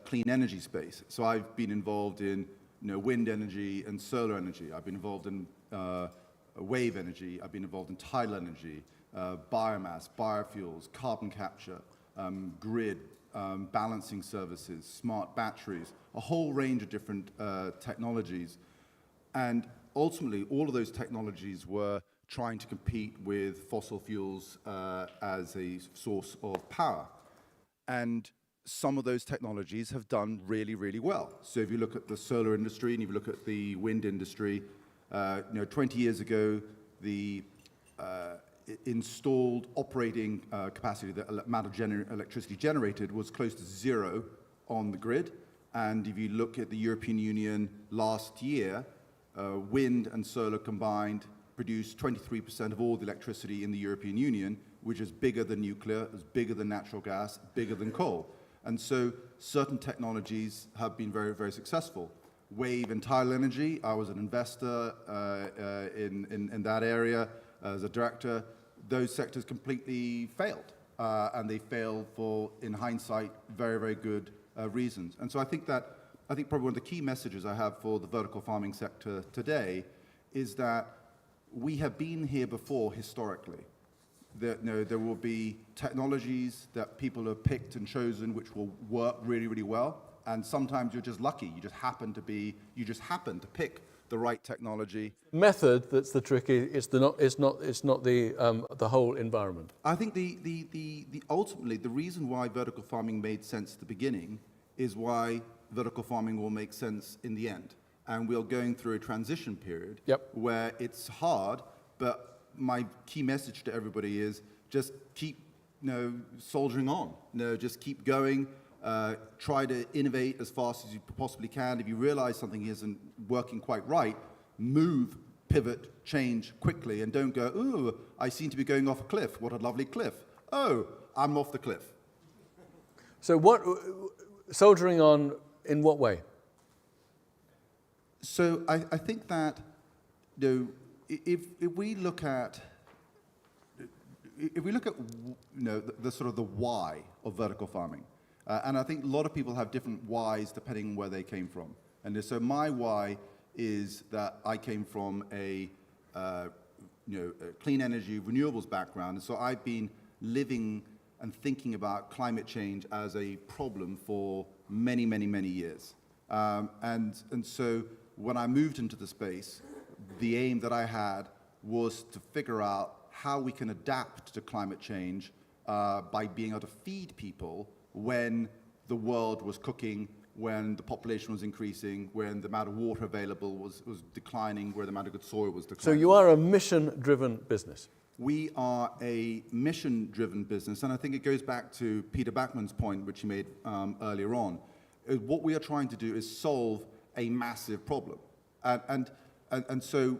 clean energy space. So I've been involved in wind energy and solar energy. I've been involved in wave energy. I've been involved in tidal energy, biomass, biofuels, carbon capture, grid, balancing services, smart batteries, a whole range of different technologies. And ultimately, all of those technologies were trying to compete with fossil fuels as a source of power. And some of those technologies have done really, really well. So if you look at the solar industry and if you look at the wind industry, 20 years ago, the installed operating capacity, the amount of electricity generated was close to zero on the grid. And if you look at the European Union last year, wind and solar combined produced 23% of all the electricity in the European Union, which is bigger than nuclear, is bigger than natural gas, bigger than coal. And so certain technologies have been very, very successful. Wave and tidal energy, I was an investor in that area as a director. Those sectors completely failed. And they failed for, in hindsight, very, very good reasons. And so I think probably one of the key messages I have for the vertical farming sector today is that we have been here before historically. There will be technologies that people have picked and chosen which will work really, really well. And sometimes you're just lucky. You just happen to pick the right technology. Method that's the tricky. It's not the whole environment. I think ultimately the reason why vertical farming made sense at the beginning is why vertical farming will make sense in the end. And we're going through a transition period where it's hard, but my key message to everybody is just keep soldiering on. Just keep going. Try to innovate as fast as you possibly can. If you realize something isn't working quite right, move, pivot, change quickly, and don't go, ooh, I seem to be going off a cliff. What a lovely cliff. Oh, I'm off the cliff. So what, soldiering on in what way? So I think that if we look at the sort of the why of vertical farming, and I think a lot of people have different whys depending on where they came from. And so my why is that I came from a clean energy renewables background, and so I've been living and thinking about climate change as a problem for many, many, many years. And so when I moved into the space, the aim that I had was to figure out how we can adapt to climate change by being able to feed people when the world was cooking, when the population was increasing, when the amount of water available was declining, where the amount of good soil was declining. So you are a mission-driven business. We are a mission-driven business, and I think it goes back to Peter Bachman's point, which he made earlier on. What we are trying to do is solve a massive problem. And so,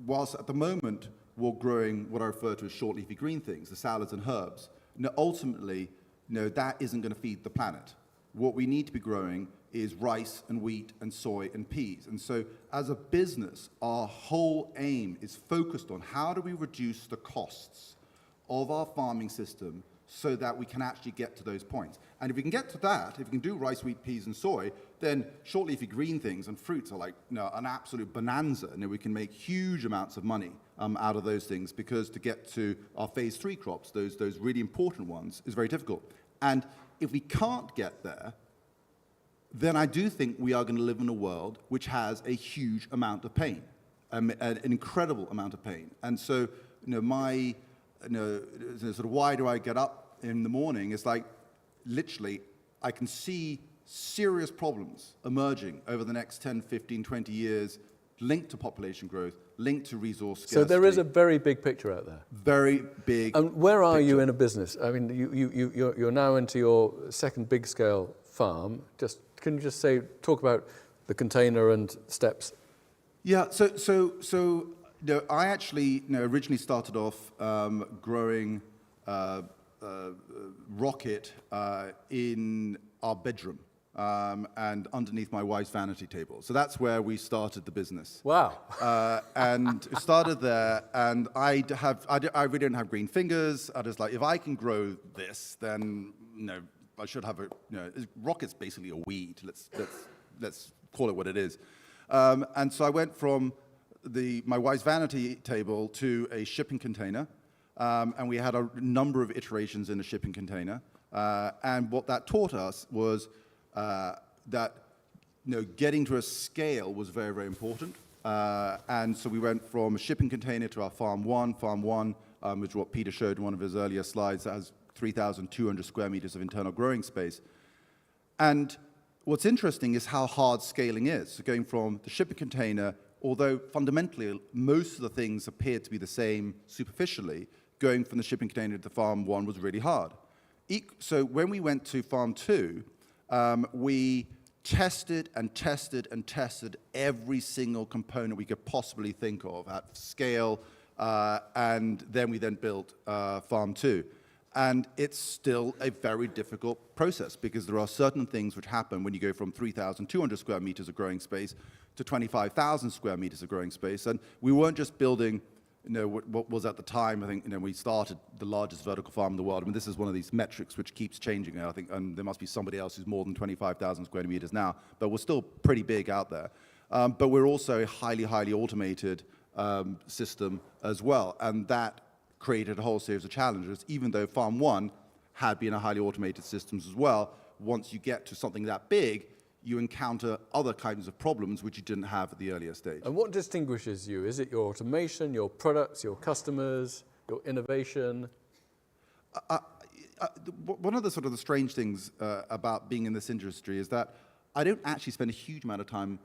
whilst at the moment we're growing what I refer to as short leafy green things, the salads and herbs, ultimately, that isn't going to feed the planet. What we need to be growing is rice and wheat and soy and peas. And so as a business, our whole aim is focused on how do we reduce the costs of our farming system so that we can actually get to those points. And if we can get to that, if we can do rice, wheat, peas, and soy, then short leafy green things and fruits are like an absolute bonanza. We can make huge amounts of money out of those things, because to get to our phase 3 crops, those really important ones, is very difficult. And if we can't get there, then I do think we are going to live in a world which has a huge amount of pain, an incredible amount of pain. And so, sort of why do I get up in the morning? It's like, literally, I can see serious problems emerging over the next 10, 15, 20 years linked to population growth, linked to resource scarcity. So there is a very big picture out there. Very big. And where are you in a business? I mean, you're now into your second big scale farm. Can you just talk about the container and steps? Yeah. So I actually originally started off growing rocket in our bedroom. And underneath my wife's vanity table. So that's where we started the business. Wow. And it started there, and I really don't have green fingers. I just like, if I can grow this, then I should have rocket's basically a weed. Let's call it what it is. And so I went from my wife's vanity table to a shipping container, and we had a number of iterations in a shipping container. And what that taught us was that getting to a scale was very, very important. And so we went from a shipping container to our Farm 1. Farm 1, which is what Peter showed in one of his earlier slides, that has 3,200 square meters of internal growing space. And what's interesting is how hard scaling is. So going from the shipping container, although fundamentally most of the things appeared to be the same superficially, going from the shipping container to Farm 1 was really hard. So when we went to Farm 2, we tested and tested and tested every single component we could possibly think of at scale, and then we built Farm 2. And it's still a very difficult process, because there are certain things which happen when you go from 3,200 square meters of growing space to 25,000 square meters of growing space. And we weren't just building what was at the time, I think, we started the largest vertical farm in the world. I mean, this is one of these metrics which keeps changing, I think, and there must be somebody else who's more than 25,000 square meters now, but we're still pretty big out there. But we're also a highly, highly automated system as well, and that created a whole series of challenges, even though Farm 1 had been a highly automated systems as well. Once you get to something that big, you encounter other kinds of problems which you didn't have at the earlier stage. And what distinguishes you? Is it your automation, your products, your customers, your innovation? One of the sort of the strange things about being in this industry is that I don't actually spend a huge amount of time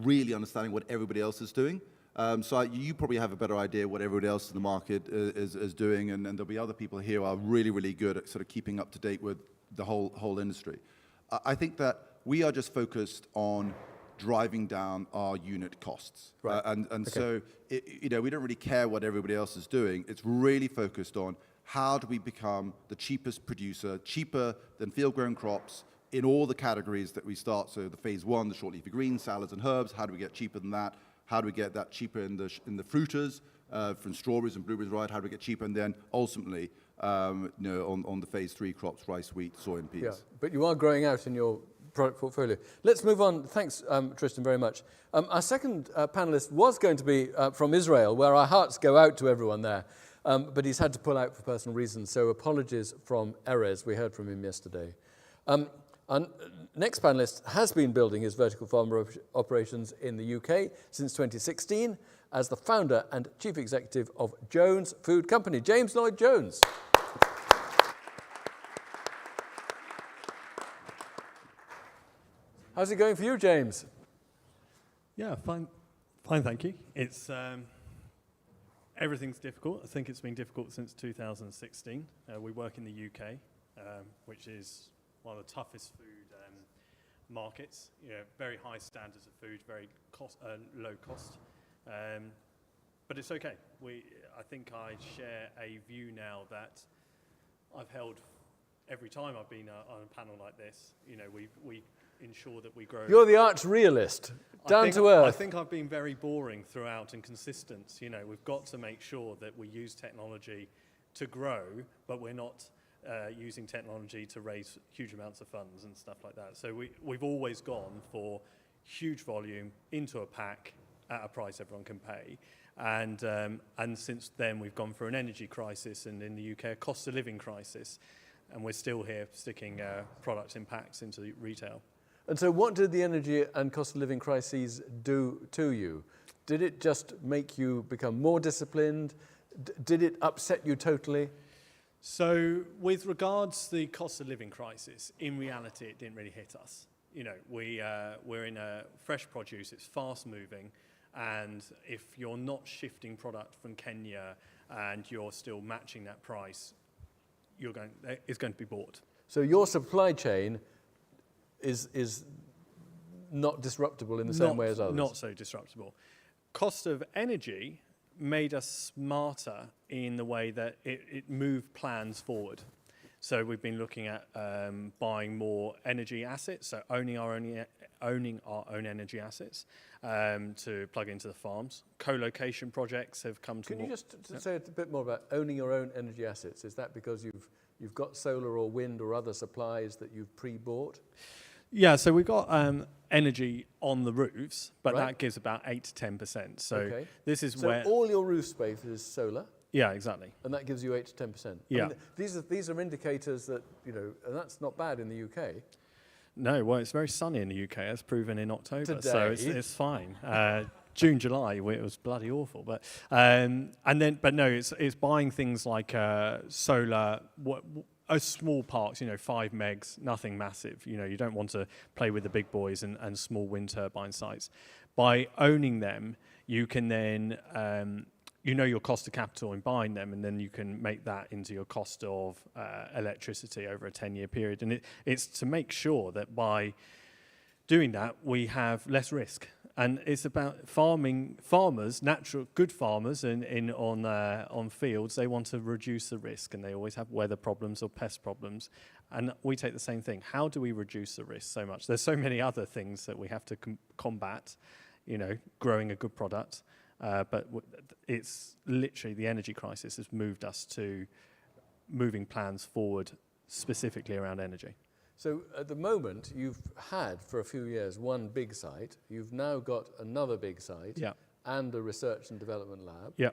really understanding what everybody else is doing. So you probably have a better idea what everybody else in the market is doing, and there'll be other people here who are really, really good at sort of keeping up to date with the whole industry. I think that we are just focused on driving down our unit costs. Right. So, we don't really care what everybody else is doing. It's really focused on how do we become the cheapest producer, cheaper than field-grown crops in all the categories that we start. So the phase 1, the short leafy greens, salads and herbs, how do we get cheaper than that? How do we get that cheaper in the fruiters, from strawberries and blueberries, right? How do we get cheaper? And then ultimately, on the phase 3 crops, rice, wheat, soy and peas. Yeah, but you are growing out in your product portfolio. Let's move on. Thanks, Tristan, very much. Our second panelist was going to be from Israel, where our hearts go out to everyone there. But he's had to pull out for personal reasons, so apologies from Erez. We heard from him yesterday. Our next panelist has been building his vertical farm operations in the UK since 2016 as the founder and chief executive of Jones Food Company, James Lloyd Jones. How's it going for you, James? Yeah, fine, thank you. It's everything's difficult. I think it's been difficult since 2016. We work in the UK, which is one of the toughest food markets. Very high standards of food, very low cost. But it's okay. I think I share a view now that I've held every time I've been on a panel like this, you know, we ensure that we grow. You're the arch realist, down to earth. I think I've been very boring throughout and consistent. You know, we've got to make sure that we use technology to grow, but we're not using technology to raise huge amounts of funds and stuff like that. So we've always gone for huge volume into a pack at a price everyone can pay. And since then, we've gone through an energy crisis and in the UK, a cost of living crisis. And we're still here sticking products in packs into the retail. And so what did the energy and cost of living crises do to you? Did it just make you become more disciplined? Did it upset you totally? So with regards to the cost of living crisis, in reality, it didn't really hit us. You know, we're in a fresh produce, it's fast moving. And if you're not shifting product from Kenya and you're still matching that price, it's going to be bought. So your supply chain is not disruptable in the same way as others? Not so disruptable. Cost of energy made us smarter in the way that it moved plans forward. So we've been looking at buying more energy assets, so owning our own energy assets to plug into the farms. Co-location projects have come to... Can you just say a bit more about owning your own energy assets? Is that because you've got solar or wind or other supplies that you've pre-bought? Yeah, so we've got energy on the roofs, but Right. that gives about 8 to 10%. So Okay. this is So where... all your roof space is solar? Yeah, exactly. And that gives you 8 to 10%? Yeah. I mean, these are indicators that, you know, and that's not bad in the UK. No, well, it's very sunny in the UK, as proven in October, so Today. it's fine. June, July, it was bloody awful, but no, it's buying things like solar, small parks, 5 megs, nothing massive. You don't want to play with the big boys and small wind turbine sites. By owning them, you can then your cost of capital in buying them, and then you can make that into your cost of electricity over a 10-year period. And it's to make sure that by doing that, we have less risk. And it's about farmers, natural, good farmers on fields, they want to reduce the risk, and they always have weather problems or pest problems. And we take the same thing. How do we reduce the risk so much? There's so many other things that we have to combat, growing a good product. But it's literally the energy crisis has moved us to moving plans forward specifically around energy. So at the moment, you've had for a few years one big site. You've now got another big site and a research and development lab. Yeah.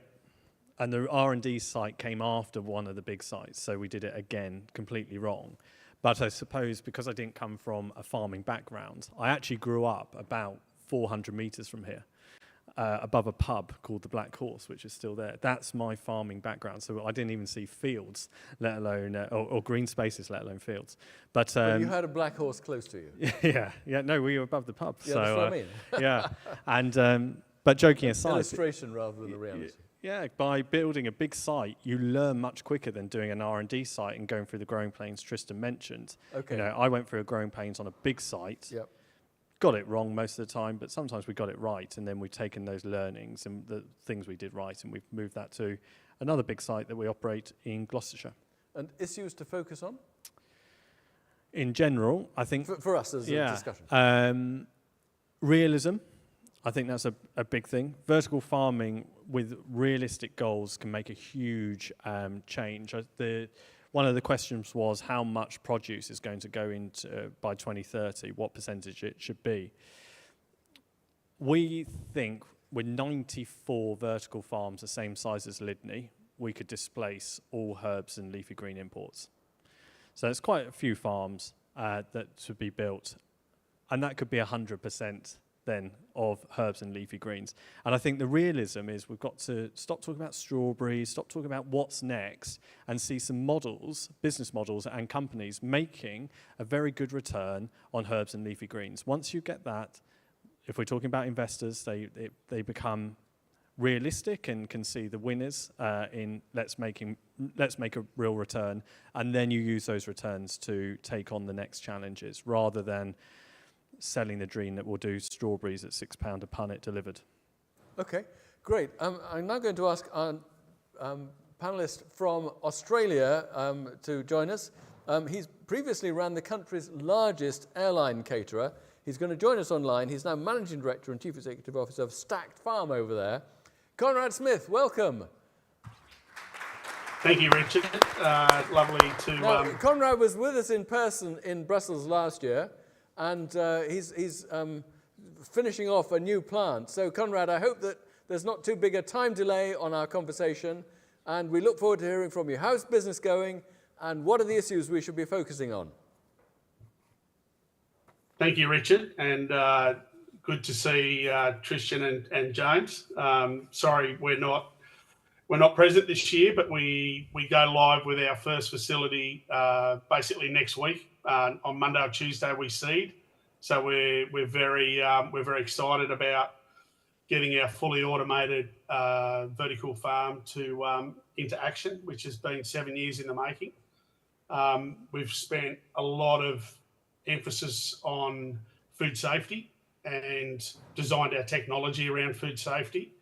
And the R&D site came after one of the big sites, so we did it again completely wrong. But I suppose because I didn't come from a farming background, I actually grew up about 400 meters from here. Above a pub called the Black Horse, which is still there. That's my farming background. So I didn't even see fields, let alone, or green spaces, let alone fields. But you had a Black Horse close to you. Yeah, no, we were above the pub. Yeah, so, that's what I mean. Yeah, and, but joking aside. Illustration rather than the reality. Yeah, by building a big site, you learn much quicker than doing an R&D site and going through the growing pains Tristan mentioned. Okay. I went through a growing pains on a big site. Yep. Got it wrong most of the time, but sometimes we got it right, and then we've taken those learnings and the things we did right, and we've moved that to another big site that we operate in Gloucestershire. And issues to focus on? In general, I think... For us as a discussion. Realism, I think that's a big thing. Vertical farming with realistic goals can make a huge change. One of the questions was how much produce is going to go into by 2030, what percentage it should be. We think with 94 vertical farms the same size as Lydney, we could displace all herbs and leafy green imports. So it's quite a few farms that should be built, and that could be 100% then of herbs and leafy greens. And I think the realism is we've got to stop talking about strawberries, stop talking about what's next, and see some models, business models and companies making a very good return on herbs and leafy greens. Once you get that, if we're talking about investors, they become realistic and can see the winners in let's make a real return, and then you use those returns to take on the next challenges rather than selling the dream that we'll do strawberries at £6 a punnet delivered. Okay, great. I'm now going to ask our panellist from Australia to join us. He's previously ran the country's largest airline caterer. He's going to join us online. He's now Managing Director and Chief Executive Officer of Stacked Farm over there. Conrad Smith, welcome. Thank you, Richard. Lovely to... Now, Conrad was with us in person in Brussels last year, and he's finishing off a new plant. So, Conrad, I hope that there's not too big a time delay on our conversation, and we look forward to hearing from you. How's business going, and what are the issues we should be focusing on? Thank you, Richard, and good to see Tristan and James. Sorry, we're not present this year, but we go live with our first facility basically next week. On Monday or Tuesday, we seed. So we're very excited about getting our fully automated vertical farm into action, which has been 7 years in the making. We've spent a lot of emphasis on food safety and designed our technology around food safety.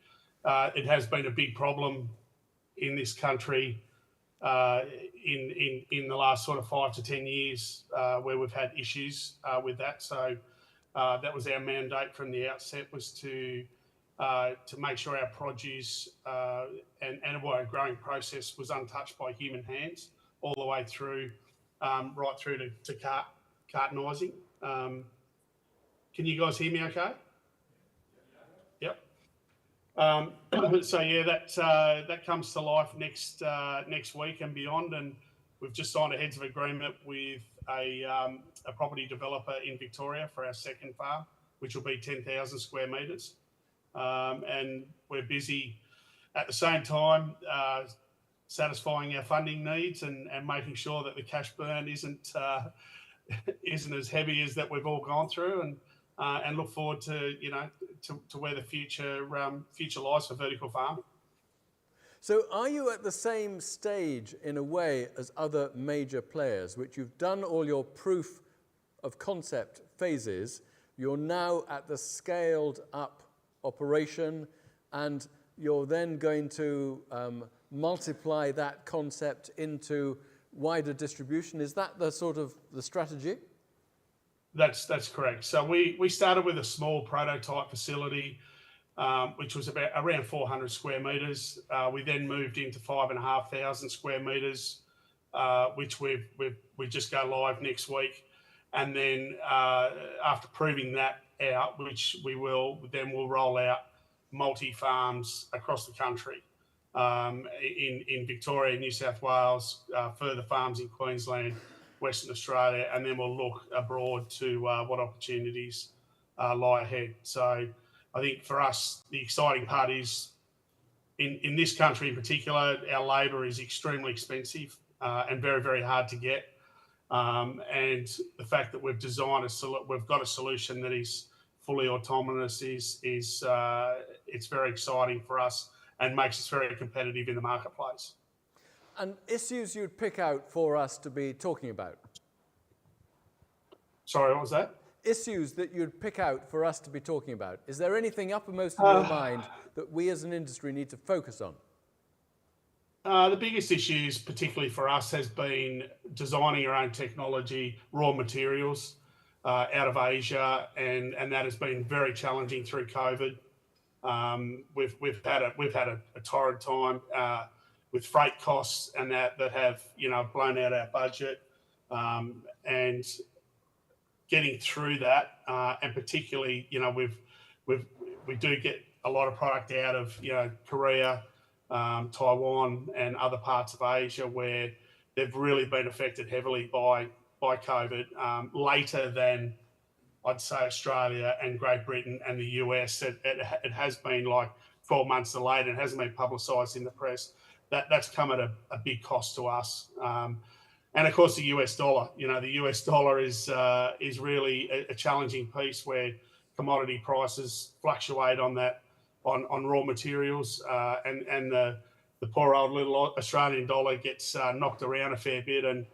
It has been a big problem in this country in the last sort of 5 to 10 years where we've had issues with that. So that was our mandate from the outset, was to make sure our produce and our growing process was untouched by human hands all the way through, right through to cartonising. Can you guys hear me okay? Yep. So yeah, that comes to life next week and beyond, and we've just signed a heads of agreement with a property developer in Victoria for our second farm, which will be 10,000 square metres, and we're busy at the same time satisfying our funding needs and making sure that the cash burn isn't as heavy as that we've all gone through, and look forward to where the future lies for vertical farming. So are you at the same stage in a way as other major players, which you've done all your proof of concept phases, you're now at the scaled up operation, and you're then going to multiply that concept into wider distribution? Is that the sort of the strategy? That's correct. So we started with a small prototype facility, which was around 400 square metres. We then moved into 5,500 square metres, which we just go live next week. And then after proving that out, which we'll roll out multi-farms across the country, in Victoria, New South Wales, further farms in Queensland, Western Australia, and then we'll look abroad to what opportunities lie ahead. So I think for us, the exciting part is in this country in particular, our labour is extremely expensive and very, very hard to get. And the fact that we've got a solution that is fully autonomous is it's very exciting for us and makes us very competitive in the marketplace. And issues you'd pick out for us to be talking about? Sorry, what was that? Issues that you'd pick out for us to be talking about. Is there anything uppermost in your mind that we as an industry need to focus on? The biggest issues, particularly for us, has been designing our own technology, raw materials out of Asia, and that has been very challenging through COVID. We've had a torrid time with freight costs and that have blown out our budget, and getting through that, and particularly we do get a lot of product out of Korea, Taiwan, and other parts of Asia where they've really been affected heavily by COVID, later than I'd say Australia and Great Britain and the US. It has been like 12 months delayed and hasn't been publicised in the press. That's come at a big cost to us. And of course the US dollar. The US dollar is really a challenging piece where commodity prices fluctuate on raw materials, and the poor old little Australian dollar gets knocked around a fair bit, and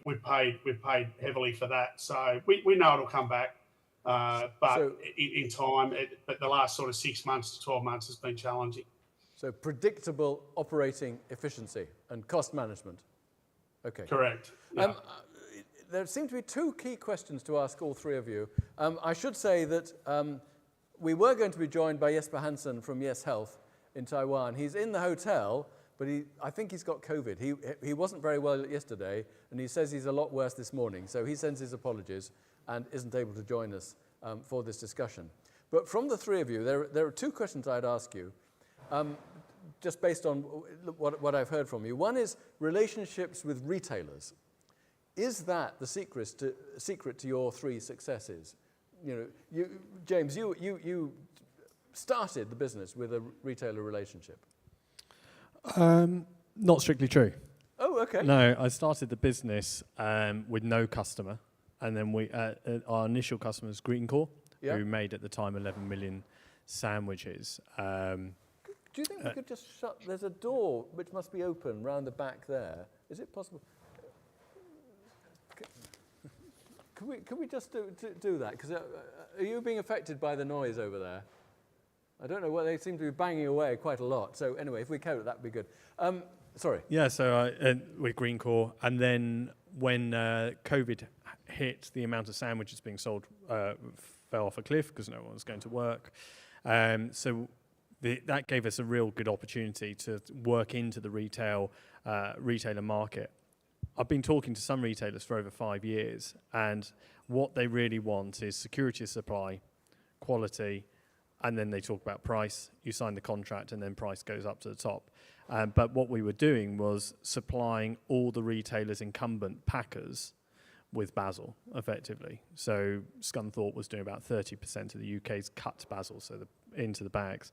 we've paid heavily for that. So we know it'll come back, but in time. But the last sort of 6 months to 12 months has been challenging. So predictable operating efficiency and cost management. Okay. Correct. Yeah. There seem to be two key questions to ask all three of you. I should say that we were going to be joined by Jesper Hansen from Yes Health in Taiwan. He's in the hotel, but I think he's got COVID. He wasn't very well yesterday, and he says he's a lot worse this morning. So he sends his apologies and isn't able to join us for this discussion. But from the three of you, there are two questions I'd ask you, just based on what I've heard from you. One is relationships with retailers. Is that the secret to your three successes? James, you started the business with a retailer relationship. Not strictly true. Oh, okay. No, I started the business with no customer, and then our initial customer was Greencore, who made at the time 11 million sandwiches. Do you think we could just shut? There's a door which must be open round the back there. Is it possible? Can we just do that? Because are you being affected by the noise over there? I don't know. Well, they seem to be banging away quite a lot. So anyway, if we could, that'd be good. Sorry. Yeah. So with Greencore, and then when COVID hit, the amount of sandwiches being sold fell off a cliff because no one was going to work. So that gave us a real good opportunity to work into the retailer market. I've been talking to some retailers for over 5 years, and what they really want is security of supply, quality, and then they talk about price. You sign the contract, and then price goes up to the top. But what we were doing was supplying all the retailers' incumbent packers with basil, effectively. So Scunthorpe was doing about 30% of the UK's cut basil, so into the bags.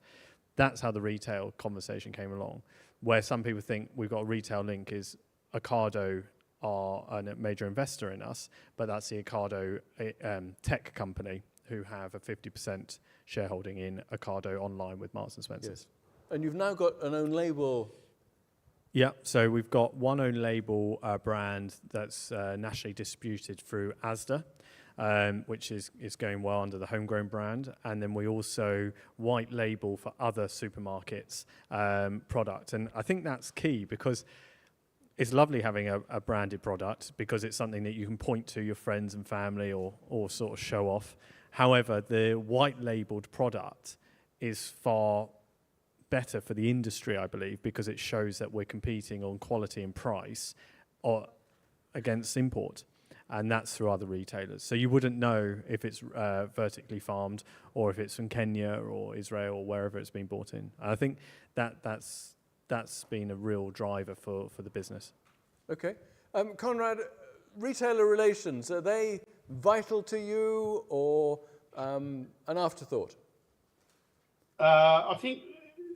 That's how the retail conversation came along, where some people think we've got a retail link is Ocado are a major investor in us, but that's the Ocado tech company who have a 50% shareholding in Ocado online with Marks and Spencer. Yes. And you've now got an own label. Yeah, so we've got one own label brand that's nationally distributed through Asda, which is going well under the Homegrown brand. And then we also white label for other supermarkets product. And I think that's key because it's lovely having a branded product because it's something that you can point to your friends and family or sort of show off. However, the white labeled product is far better for the industry, I believe, because it shows that we're competing on quality and price against import. And that's through other retailers. So you wouldn't know if it's vertically farmed or if it's from Kenya or Israel or wherever it's been bought in. And I think that's been a real driver for the business. Okay. Conrad, retailer relations, are they vital to you or an afterthought? I think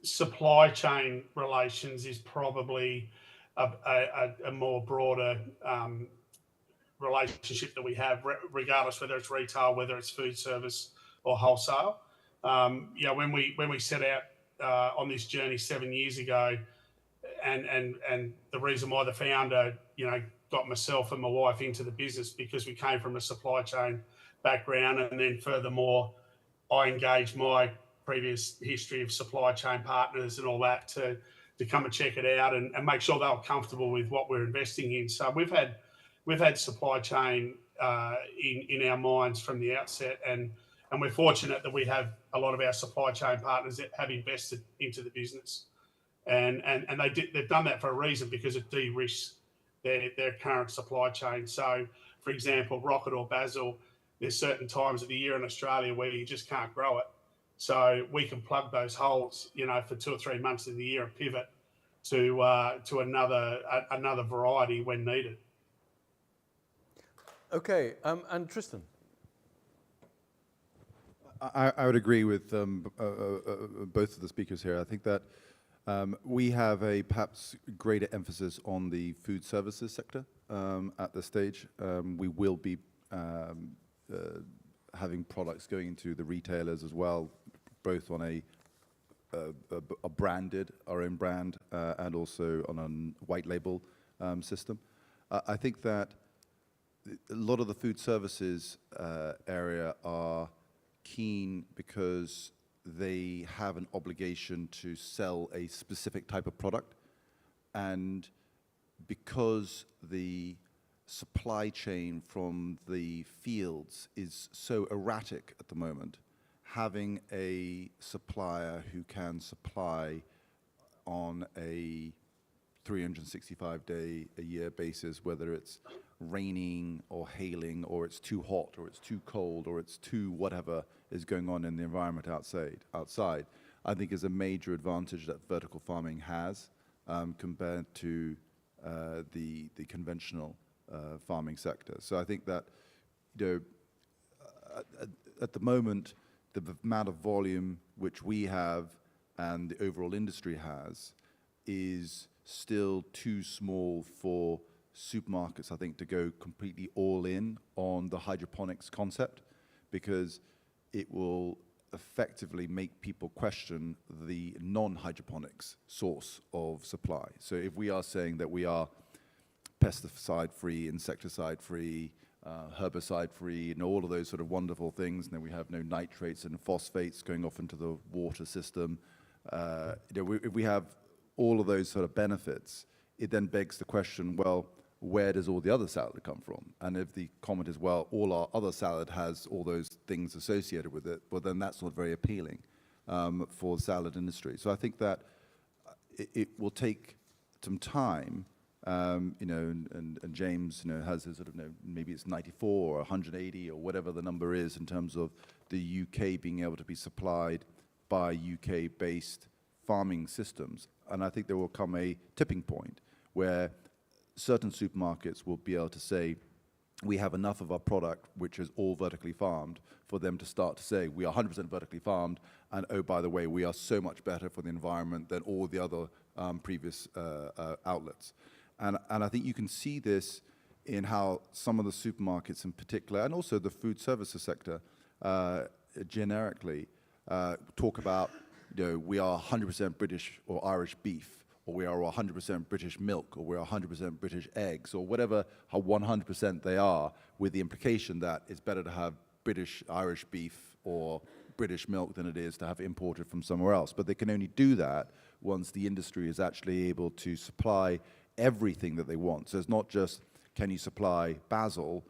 supply chain relations is probably a more broader relationship that we have, regardless whether it's retail, whether it's food service or wholesale. When we set out on this journey 7 years ago, and the reason why the founder, got myself and my wife into the business because we came from a supply chain background, and then furthermore, I engaged my previous history of supply chain partners and all that to come and check it out and make sure they were comfortable with what we're investing in. So we've had supply chain in our minds from the outset, and we're fortunate that we have a lot of our supply chain partners that have invested into the business, and they've done that for a reason because it de-risks their current supply chain. So, for example, rocket or basil, there's certain times of the year in Australia where you just can't grow it. So we can plug those holes, for 2 or 3 months of the year and pivot to another variety when needed. Okay, and Tristan? I would agree with both of the speakers here. I think that we have a perhaps greater emphasis on the food services sector at this stage. We will be having products going into the retailers as well, both on a branded, our own brand, and also on a white label system. I think that a lot of the food services area are keen because they have an obligation to sell a specific type of product, and because the supply chain from the fields is so erratic at the moment, having a supplier who can supply on a 365-day-a-year basis, whether it's raining or hailing, or it's too hot, or it's too cold, or it's too whatever is going on in the environment outside, I think is a major advantage that vertical farming has compared to the conventional farming sector. So I think that, at the moment, the amount of volume which we have and the overall industry has is still too small for supermarkets, I think, to go completely all in on the hydroponics concept, because it will effectively make people question the non-hydroponics source of supply. So if we are saying that we are pesticide-free, insecticide-free, herbicide-free, and all of those sort of wonderful things, and then we have no nitrates and phosphates going off into the water system, if we have all of those sort of benefits, it then begs the question, well, where does all the other salad come from? And if the comment is, well, all our other salad has all those things associated with it, well, then that's not very appealing for the salad industry. So I think that it will take some time, and James, has his sort of, maybe it's 94 or 180 or whatever the number is in terms of the UK being able to be supplied by UK-based farming systems. And I think there will come a tipping point where certain supermarkets will be able to say, we have enough of our product which is all vertically farmed, for them to start to say, we are 100% vertically farmed, and oh, by the way, we are so much better for the environment than all the other previous outlets. And I think you can see this in how some of the supermarkets in particular, and also the food services sector generically, talk about, we are 100% British or Irish beef, or we are 100% British milk, or we're 100% British eggs, or whatever, how 100% they are, with the implication that it's better to have British Irish beef or British milk than it is to have imported from somewhere else. But they can only do that once the industry is actually able to supply everything that they want. So it's not just, can you supply basil,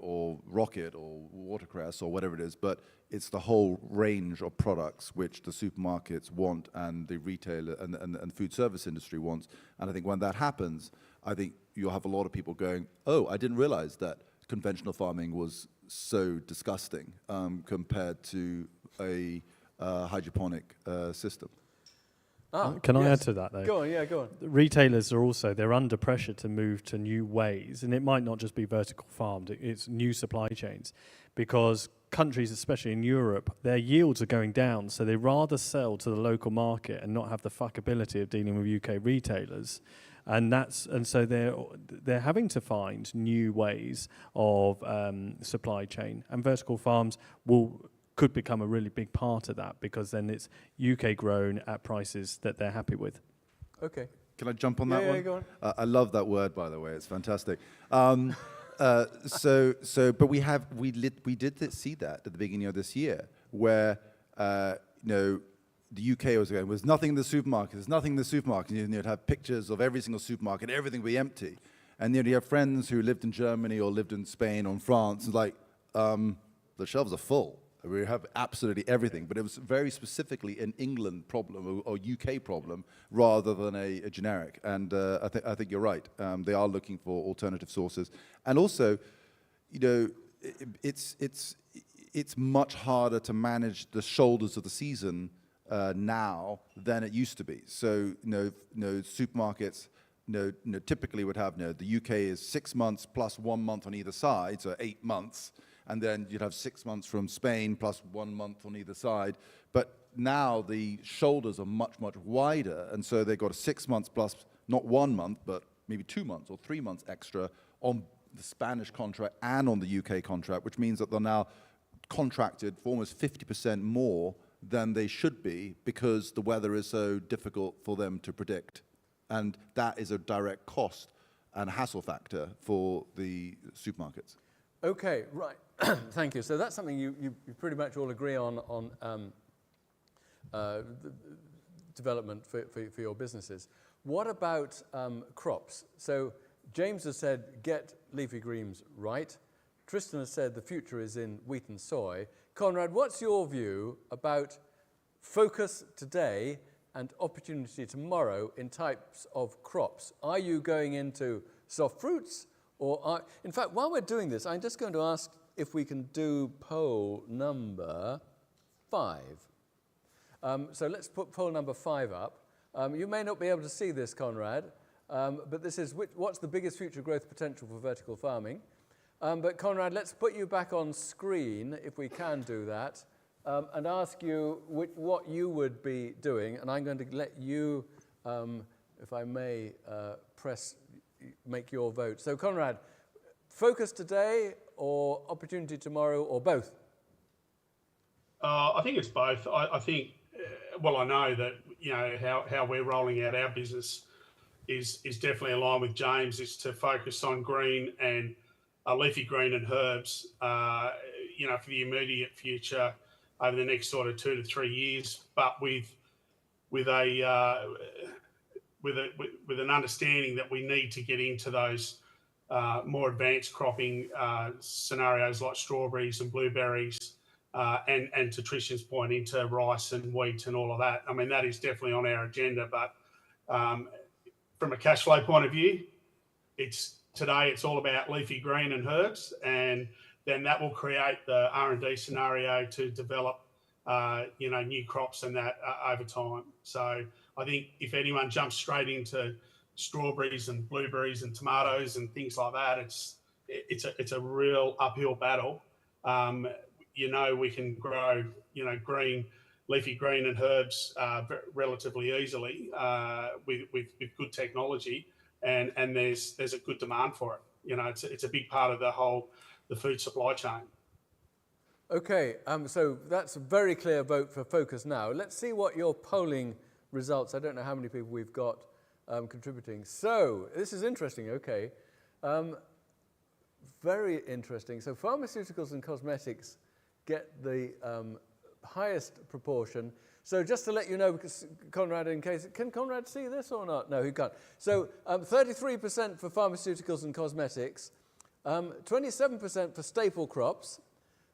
or rocket, or watercress, or whatever it is, but it's the whole range of products which the supermarkets want and the retailer and food service industry wants. And I think when that happens, I think you'll have a lot of people going, oh, I didn't realize that conventional farming was so disgusting compared to a hydroponic system. Can I add to that, though? Go on, go on. Retailers are also, they're under pressure to move to new ways, and it might not just be vertical farmed, it's new supply chains, because countries, especially in Europe, their yields are going down, so they rather sell to the local market and not have the fuckability of dealing with UK retailers. And so they're having to find new ways of supply chain, and vertical farms could become a really big part of that, because then it's UK grown at prices that they're happy with. Okay. Can I jump on that one? Yeah, go on. I love that word, by the way. It's fantastic. But we did see that at the beginning of this year, where the UK was going, there's nothing in the supermarket. There's nothing in the supermarket. You'd have pictures of every single supermarket, everything would be empty, and you have friends who lived in Germany or lived in Spain or in France, and like the shelves are full. We have absolutely everything, but it was very specifically an England problem or UK problem rather than a generic. And I think you're right. They are looking for alternative sources, and also, it's much harder to manage the shoulders of the season now than it used to be. So, supermarkets, typically would have, the UK is 6 months plus 1 month on either side, so 8 months. And then you'd have 6 months from Spain plus 1 month on either side. But now the shoulders are much, much wider. And so they've got a 6 months plus, not 1 month, but maybe 2 months or 3 months extra on the Spanish contract and on the UK contract, which means that they're now contracted for almost 50% more than they should be, because the weather is so difficult for them to predict. And that is a direct cost and hassle factor for the supermarkets. Okay, right. Thank you. So that's something you pretty much all agree on the development for your businesses. What about crops? So James has said, get leafy greens right. Tristan has said the future is in wheat and soy. Conrad, what's your view about focus today and opportunity tomorrow in types of crops? Are you going into soft fruits? In fact, while we're doing this, I'm just going to ask if we can do poll number 5. So let's put poll number 5 up. You may not be able to see this, Conrad, but this is what's the biggest future growth potential for vertical farming? But Conrad, let's put you back on screen, if we can do that, and ask you what you would be doing. And I'm going to let you, if I may, make your vote. So Conrad, focus today or opportunity tomorrow or both? I think it's both. I think, I know that, how we're rolling out our business is definitely aligned with James, is to focus on green and leafy green and herbs, for the immediate future over the next sort of 2 to 3 years, but with an understanding that we need to get into those more advanced cropping scenarios like strawberries and blueberries, and to Tristan's point, into rice and wheat and all of that. I mean, that is definitely on our agenda, but from a cash flow point of view, today it's all about leafy green and herbs, and then that will create the R&D scenario to develop, new crops and that over time. So I think if anyone jumps straight into strawberries and blueberries and tomatoes and things like that, it's a real uphill battle. We can grow, leafy green and herbs relatively easily with good technology, and there's a good demand for it. It's a big part of the food supply chain. Okay, so that's a very clear vote for focus now. Let's see what your polling results. I don't know how many people we've got contributing. So this is interesting. Okay, very interesting. So pharmaceuticals and cosmetics get the highest proportion. So just to let you know, because Conrad, can Conrad see this or not? No, he can't. So 33% for pharmaceuticals and cosmetics, 27% for staple crops,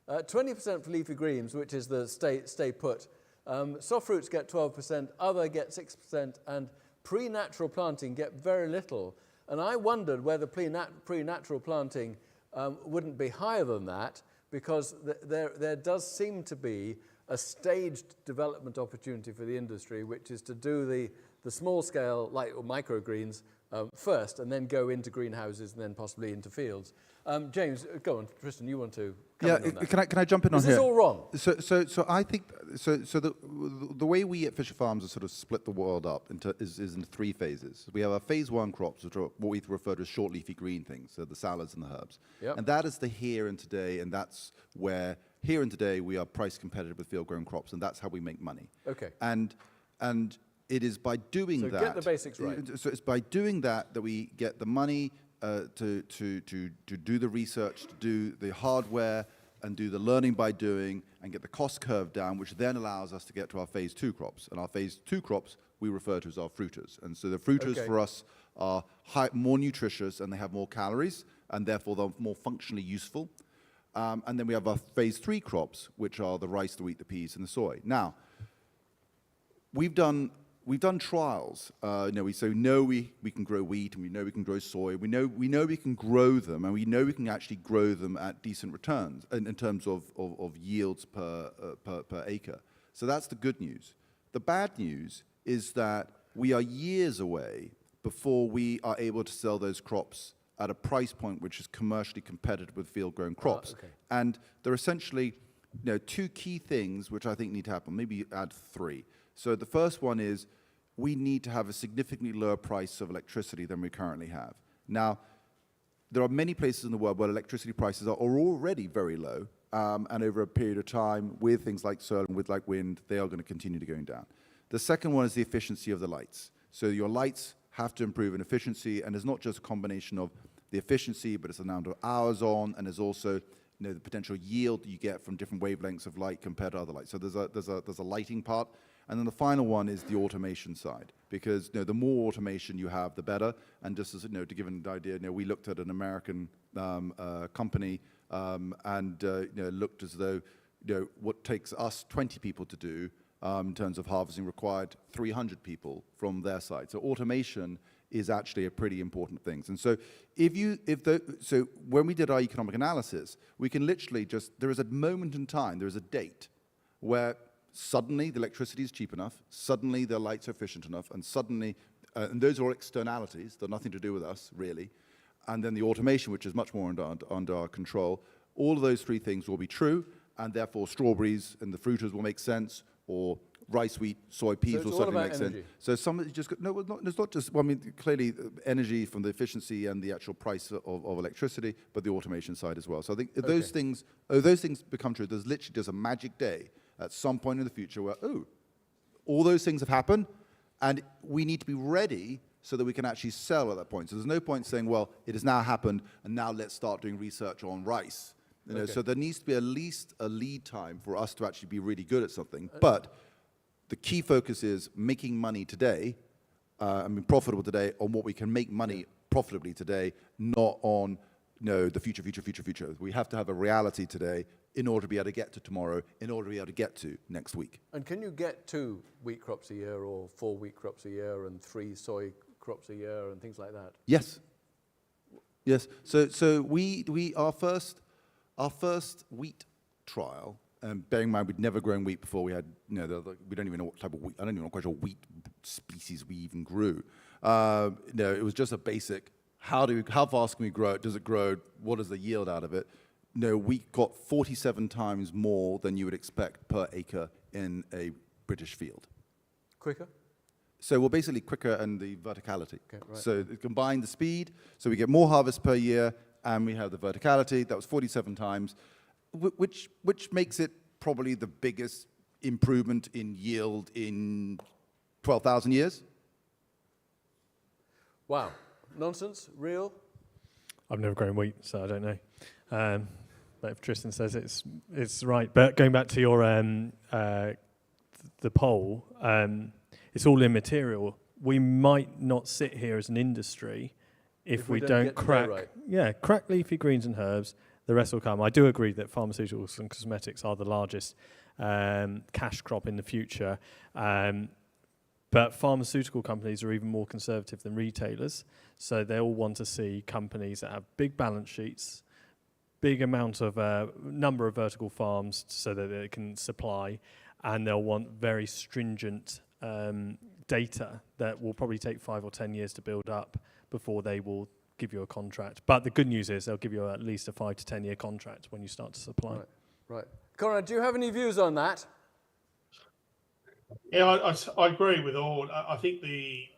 20% for leafy greens, which is the stay put. Soft fruits get 12%, other get 6%, and pre-natural planting get very little. And I wondered whether pre-natural planting wouldn't be higher than that, because there does seem to be a staged development opportunity for the industry, which is to do the small scale, like microgreens, first, and then go into greenhouses and then possibly into fields. James, go on. Tristan, you want to comment on that? Can I jump in on here? This is all wrong. So I think the way we at Fisher Farms have sort of split the world up is in 3 phases. We have our phase 1 crops, which are what we refer to as short leafy green things, so the salads and the herbs. Yep. And that is the here and today, and that's where here and today we are price competitive with field-grown crops, and that's how we make money. Okay. And it is by doing that. So get the basics right. So it's by doing that we get the money to do the research, to do the hardware, and do the learning by doing, and get the cost curve down, which then allows us to get to our phase 2 crops. And our phase 2 crops we refer to as our fruiters. And so the fruiters for us are more nutritious, and they have more calories, and therefore they're more functionally useful. And then we have our phase 3 crops, which are the rice, the wheat, the peas, and the soy. Now, we've done trials. We know we can grow wheat, and we know we can grow soy. We know we can grow them, and we know we can actually grow them at decent returns in terms of yields per acre. So that's the good news. The bad news is that we are years away before we are able to sell those crops at a price point which is commercially competitive with field-grown crops. Okay. And there are essentially 2 key things which I think need to happen, maybe add 3. So the first one is we need to have a significantly lower price of electricity than we currently have. Now, there are many places in the world where electricity prices are already very low, and over a period of time, with things like solar and with like wind, they are going to continue to going down. The second one is the efficiency of the lights. So your lights have to improve in efficiency, and it's not just a combination of the efficiency, but it's the amount of hours on, and there's also the potential yield you get from different wavelengths of light compared to other light. So there's a lighting part. And then the final one is the automation side, because the more automation you have, the better. And just as to give an idea, we looked at an American company and looked as though what takes us 20 people to do in terms of harvesting required 300 people from their side. So automation is actually a pretty important thing. And so so when we did our economic analysis, we can literally there is a moment in time, there is a date where suddenly the electricity is cheap enough, suddenly the lights are efficient enough, and suddenly, and those are all externalities, they're nothing to do with us, really. And then the automation, which is much more under our control, all of those three things will be true, and therefore strawberries and the fruiters will make sense, or rice, wheat, soy, peas will suddenly make sense. So somebody just, no, it's not just, well, I mean, clearly energy from the efficiency and the actual price of electricity, but the automation side as well. So I think if those things become true, there's literally just a magic day at some point in the future where, all those things have happened, and we need to be ready so that we can actually sell at that point. So there's no point saying, well, it has now happened, and now let's start doing research on rice. So there needs to be at least a lead time for us to actually be really good at something. But the key focus is making money today, profitable today, on what we can make money profitably today, not on the future. We have to have a reality today in order to be able to get to tomorrow, in order to be able to get to next week. And can you get 2 wheat crops a year, or 4 wheat crops a year, and 3 soy crops a year, and things like that? Yes. So our first wheat trial, bearing in mind we'd never grown wheat before, we had we don't even know what type of wheat. I don't even know what kind of wheat species we even grew. It was just a basic. How fast can we grow it? Does it grow? What is the yield out of it? We got 47 times more than you would expect per acre in a British field. Quicker? So we're basically quicker in the verticality. Okay, right. So combine the speed, so we get more harvest per year, and we have the verticality. That was 47 times, which makes it probably the biggest improvement in yield in 12,000 years. Wow. Nonsense? Real? I've never grown wheat, so I don't know. But if Tristan says it's right. But going back to your the poll, it's all immaterial. We might not sit here as an industry if we don't crack. Right. Crack leafy greens and herbs. The rest will come. I do agree that pharmaceuticals and cosmetics are the largest cash crop in the future. But pharmaceutical companies are even more conservative than retailers. So they all want to see companies that have big balance sheets, big amount of number of vertical farms so that they can supply, and they'll want very stringent data that will probably take 5 or 10 years to build up before they will give you a contract. But the good news is they'll give you at least a 5 to 10 year contract when you start to supply. Right. Conrad, do you have any views on that? Yeah, I agree with all. I think the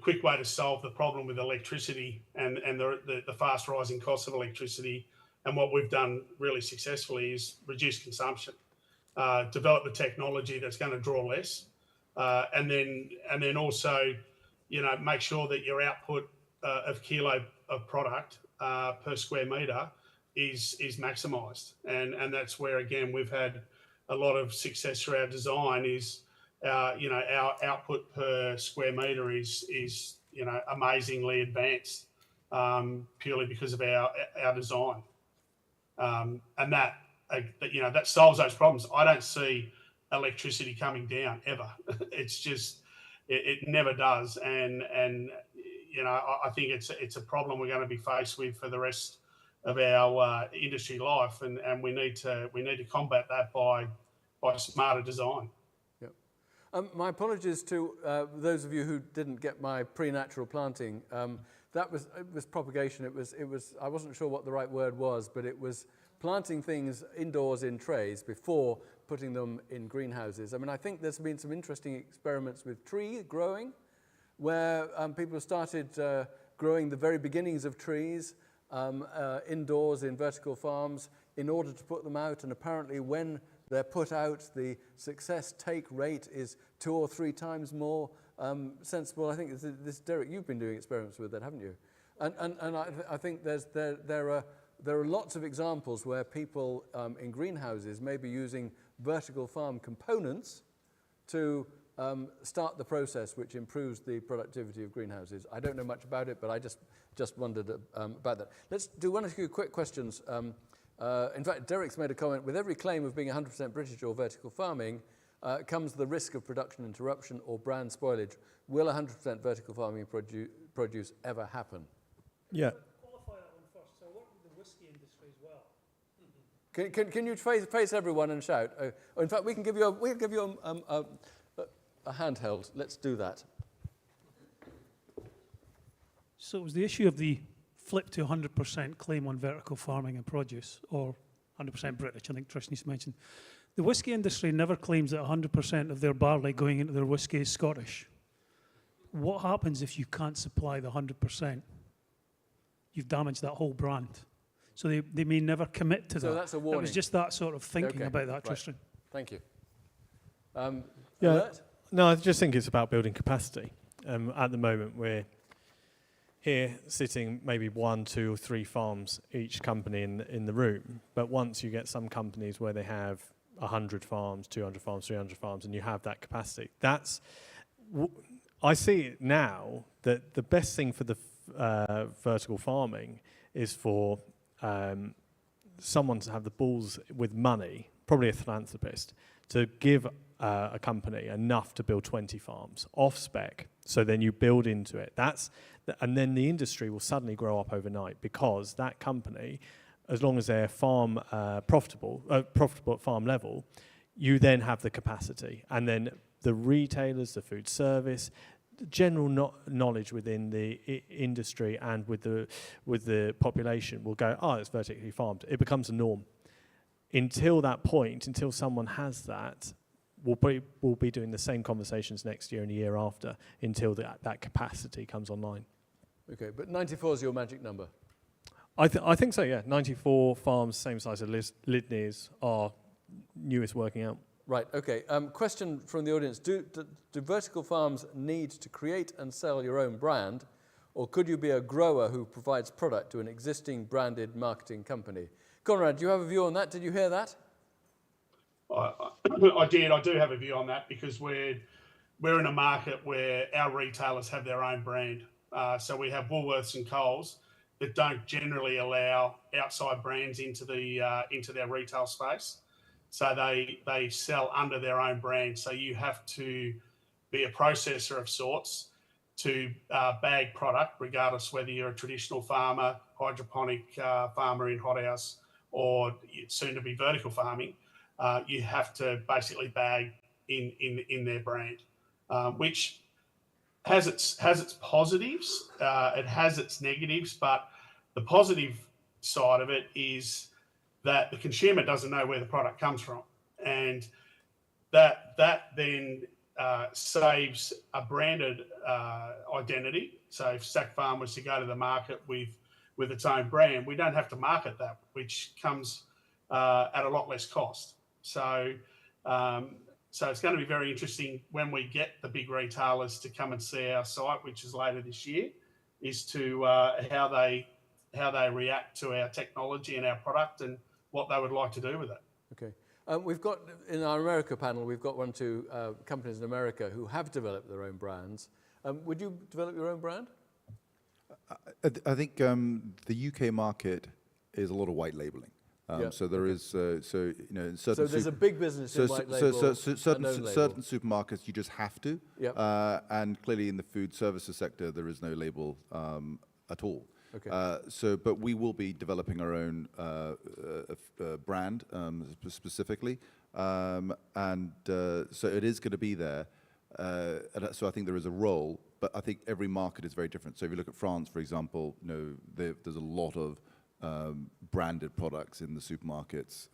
quick way to solve the problem with electricity and the fast rising costs of electricity, and what we've done really successfully, is reduce consumption, develop the technology that's going to draw less, and then also, make sure that your output of kilo of product per square metre is maximised, and that's where again we've had a lot of success through our design. Is our output per square metre is amazingly advanced, purely because of our design, and that solves those problems. I don't see electricity coming down ever. It's just it never does, and I think it's a problem we're going to be faced with for the rest of our industry life, and we need to combat that by smarter design. My apologies to those of you who didn't get my pre-natural planting. It was propagation. It was I wasn't sure what the right word was, but it was planting things indoors in trays before putting them in greenhouses. I mean, I think there's been some interesting experiments with tree growing, where people started growing the very beginnings of trees indoors in vertical farms in order to put them out, and apparently when they're put out, the success take rate is 2 or 3 times more sensible. I think this, Derek, you've been doing experiments with that, haven't you? And I think there there are lots of examples where people in greenhouses may be using vertical farm components to start the process which improves the productivity of greenhouses. I don't know much about it, but I just wondered about that. Let's do one or two quick questions. In fact, Derek's made a comment, with every claim of being 100% British or vertical farming comes the risk of production interruption or brand spoilage. Will 100% vertical farming produce ever happen? Yeah. Qualify that one first. So I work with the whiskey industry as well. Can you face everyone and shout? In fact, we can give you a handheld. Let's do that. So it was the issue of the flip to 100% claim on vertical farming and produce, or 100% British, I think Trishni's mentioned. The whiskey industry never claims that 100% of their barley going into their whiskey is Scottish. What happens if you can't supply the 100%? You've damaged that whole brand. So they may never commit to that. So that's a warning. It was just that sort of thinking about that, Tristan. Thank you. Yeah. Alert? No, I just think it's about building capacity. At the moment, we're here sitting maybe 1, 2, or 3 farms, each company in the room. But once you get some companies where they have 100 farms, 200 farms, 300 farms, and you have that capacity, I see it now that the best thing for the vertical farming is for someone to have the balls with money, probably a philanthropist, to give a company enough to build 20 farms off spec. So then you build into it. And then the industry will suddenly grow up overnight, because that company, as long as they're profitable at farm level, you then have the capacity. And then the retailers, the food service, general knowledge within the industry and with the population will go, oh, it's vertically farmed. It becomes a norm. Until that point, until someone has that, we'll be doing the same conversations next year and the year after, until that capacity comes online. Okay, but 94 is your magic number. I think so, yeah. 94 farms, same size as Lydney's, are newest working out. Right, okay. Question from the audience. Do vertical farms need to create and sell your own brand, or could you be a grower who provides product to an existing branded marketing company? Conrad, do you have a view on that? Did you hear that? I did. I do have a view on that, because we're in a market where our retailers have their own brand. So we have Woolworths and Coles that don't generally allow outside brands into their retail space. So they sell under their own brand. So you have to be a processor of sorts to bag product, regardless whether you're a traditional farmer, hydroponic farmer in hothouse, or soon to be vertical farming. You have to basically bag in their brand, which has its positives, it has its negatives, but the positive side of it is that the consumer doesn't know where the product comes from, and that then saves a branded identity. So if Stack Farm was to go to the market with its own brand, we don't have to market that, which comes at a lot less cost. So it's going to be very interesting when we get the big retailers to come and see our site, which is later this year, is to how they react to our technology and our product and what they would like to do with it. Okay. We've got, in our America panel, we've got 1 or 2 companies in America who have developed their own brands. Would you develop your own brand? I think the UK market is a lot of white labeling. So there is, certain. So there's a big business in white label. Certain supermarkets you just have to. Yep. And clearly in the food services sector there is no label at all. Okay. But we will be developing our own brand specifically, so it is going to be there. So I think there is a role, but I think every market is very different. So if you look at France, for example, there's a lot of branded products in the supermarkets.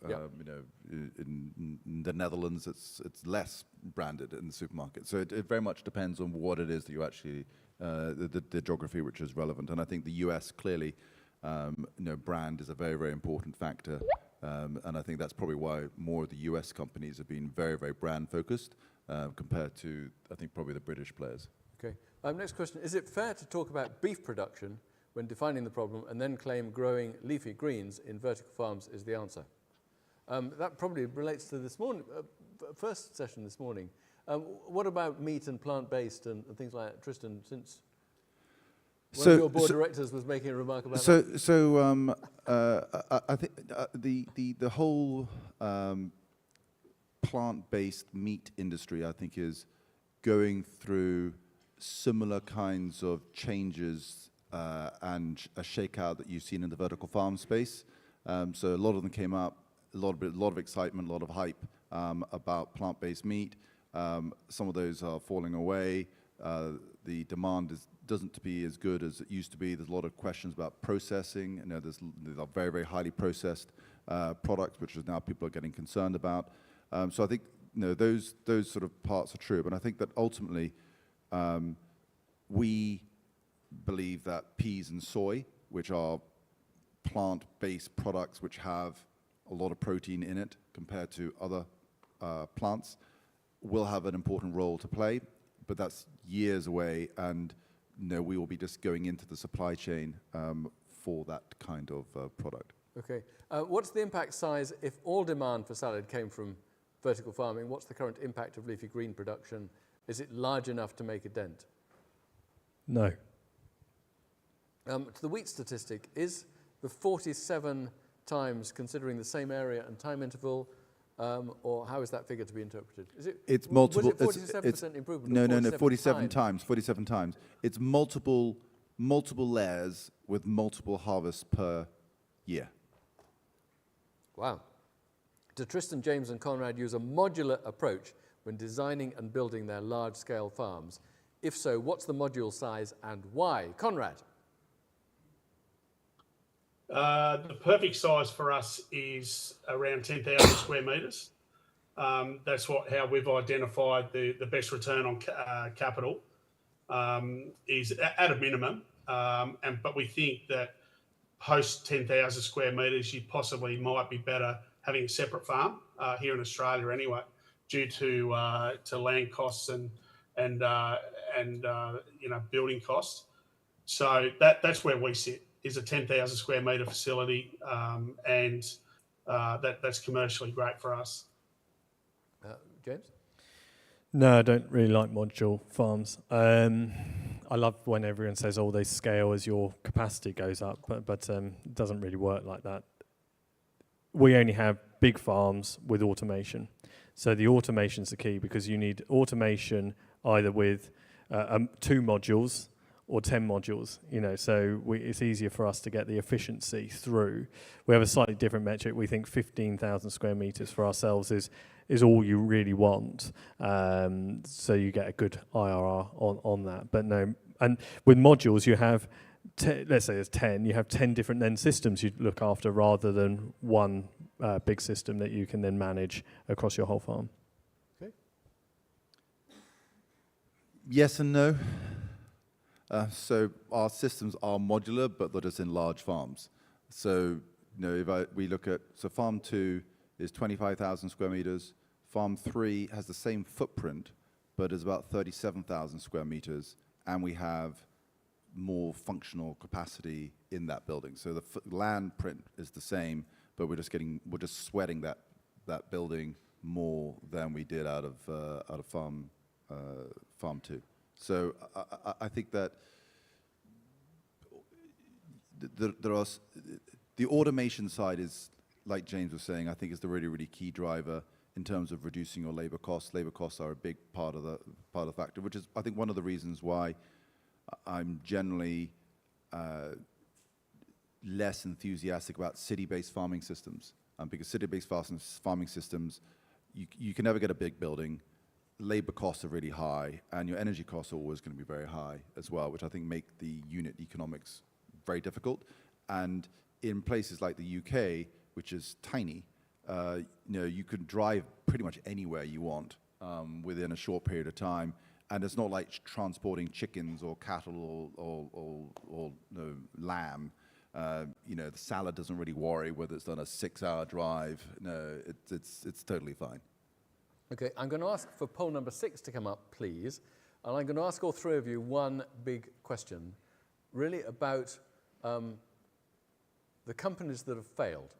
In the Netherlands, it's less branded in the supermarket. So it very much depends on what it is that you actually, the geography which is relevant. And I think the US clearly, brand is a very, very important factor. And I think that's probably why more of the US companies have been very, very brand focused compared to, I think, probably the British players. Okay. Next question. Is it fair to talk about beef production when defining the problem and then claim growing leafy greens in vertical farms is the answer. That probably relates to this morning, first session this morning. What about meat and plant-based and things like that? Tristan, since one of your board directors was making a remark about that. I think the whole plant-based meat industry, I think, is going through similar kinds of changes and a shakeout that you've seen in the vertical farm space. So a lot of them came up, a lot of excitement, a lot of hype about plant-based meat. Some of those are falling away. The demand doesn't be as good as it used to be. There's a lot of questions about processing. You know, there's very, very highly processed products, which is now people are getting concerned about. So I think those sort of parts are true. But I think that ultimately we believe that peas and soy, which are plant-based products which have a lot of protein in it compared to other plants, will have an important role to play. But that's years away, and we will be just going into the supply chain for that kind of product. Okay. What's the impact size if all demand for salad came from vertical farming? What's the current impact of leafy green production? Is it large enough to make a dent? No. To the wheat statistic, is the 47 times considering the same area and time interval, or how is that figure to be interpreted? Is it? It's multiple. Was it 47% improvement? No. 47 times. 47 times. It's multiple layers with multiple harvests per year. Wow. Do Tristan, James, and Conrad use a modular approach when designing and building their large-scale farms? If so, what's the module size and why? Conrad. The perfect size for us is around 10,000 square metres. That's how we've identified the best return on capital is at a minimum. But we think that post 10,000 square metres, you possibly might be better having a separate farm here in Australia anyway, due to land costs and building costs. So that's where we sit. Is a 10,000 square metre facility, and that's commercially great for us. James? No, I don't really like modular farms. I love when everyone says, "Oh, they scale as your capacity goes up," but it doesn't really work like that. We only have big farms with automation, so the automation's the key, because you need automation either with 2 modules or 10 modules, so it's easier for us to get the efficiency through. We have a slightly different metric. We think 15,000 square metres for ourselves is all you really want, so you get a good IRR on that. But no, and with modules you have, let's say there's 10, you have 10 different then systems you look after rather than one big system that you can then manage across your whole farm. Okay. Yes and no. So our systems are modular, but they're just in large farms. So we look at, farm 2 is 25,000 square meters. Farm 3 has the same footprint, but is about 37,000 square meters, and we have more functional capacity in that building. So the land print is the same, but we're just sweating that building more than we did out of farm 2. So I think that the automation side is, like James was saying, I think is the really, really key driver in terms of reducing your labor costs. Labor costs are a big part of the factor, which is, I think, one of the reasons why I'm generally less enthusiastic about city-based farming systems. Because city-based farming systems, you can never get a big building. Labor costs are really high, and your energy costs are always going to be very high as well, which I think make the unit economics very difficult. And in places like the UK, which is tiny, you can drive pretty much anywhere you want within a short period of time, and it's not like transporting chickens or cattle or lamb. The salad doesn't really worry whether it's done a 6-hour drive. No, it's totally fine. Okay, I'm going to ask for poll number 6 to come up, please. And I'm going to ask all 3 of you one big question, really about the companies that have failed.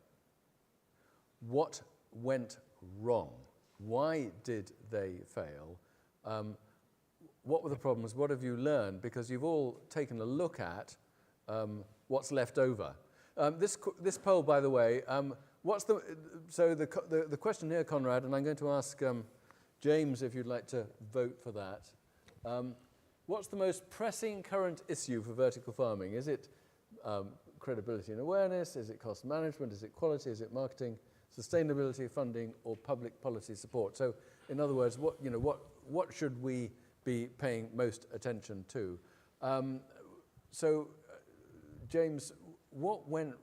What went wrong? Why did they fail? What were the problems? What have you learned? Because you've all taken a look at what's left over. This poll, by the way, the question here, Conrad, and I'm going to ask James if you'd like to vote for that. What's the most pressing current issue for vertical farming? Is it credibility and awareness? Is it cost management? Is it quality? Is it marketing? Sustainability, funding, or public policy support? So, in other words, what should we be paying most attention to? James, what went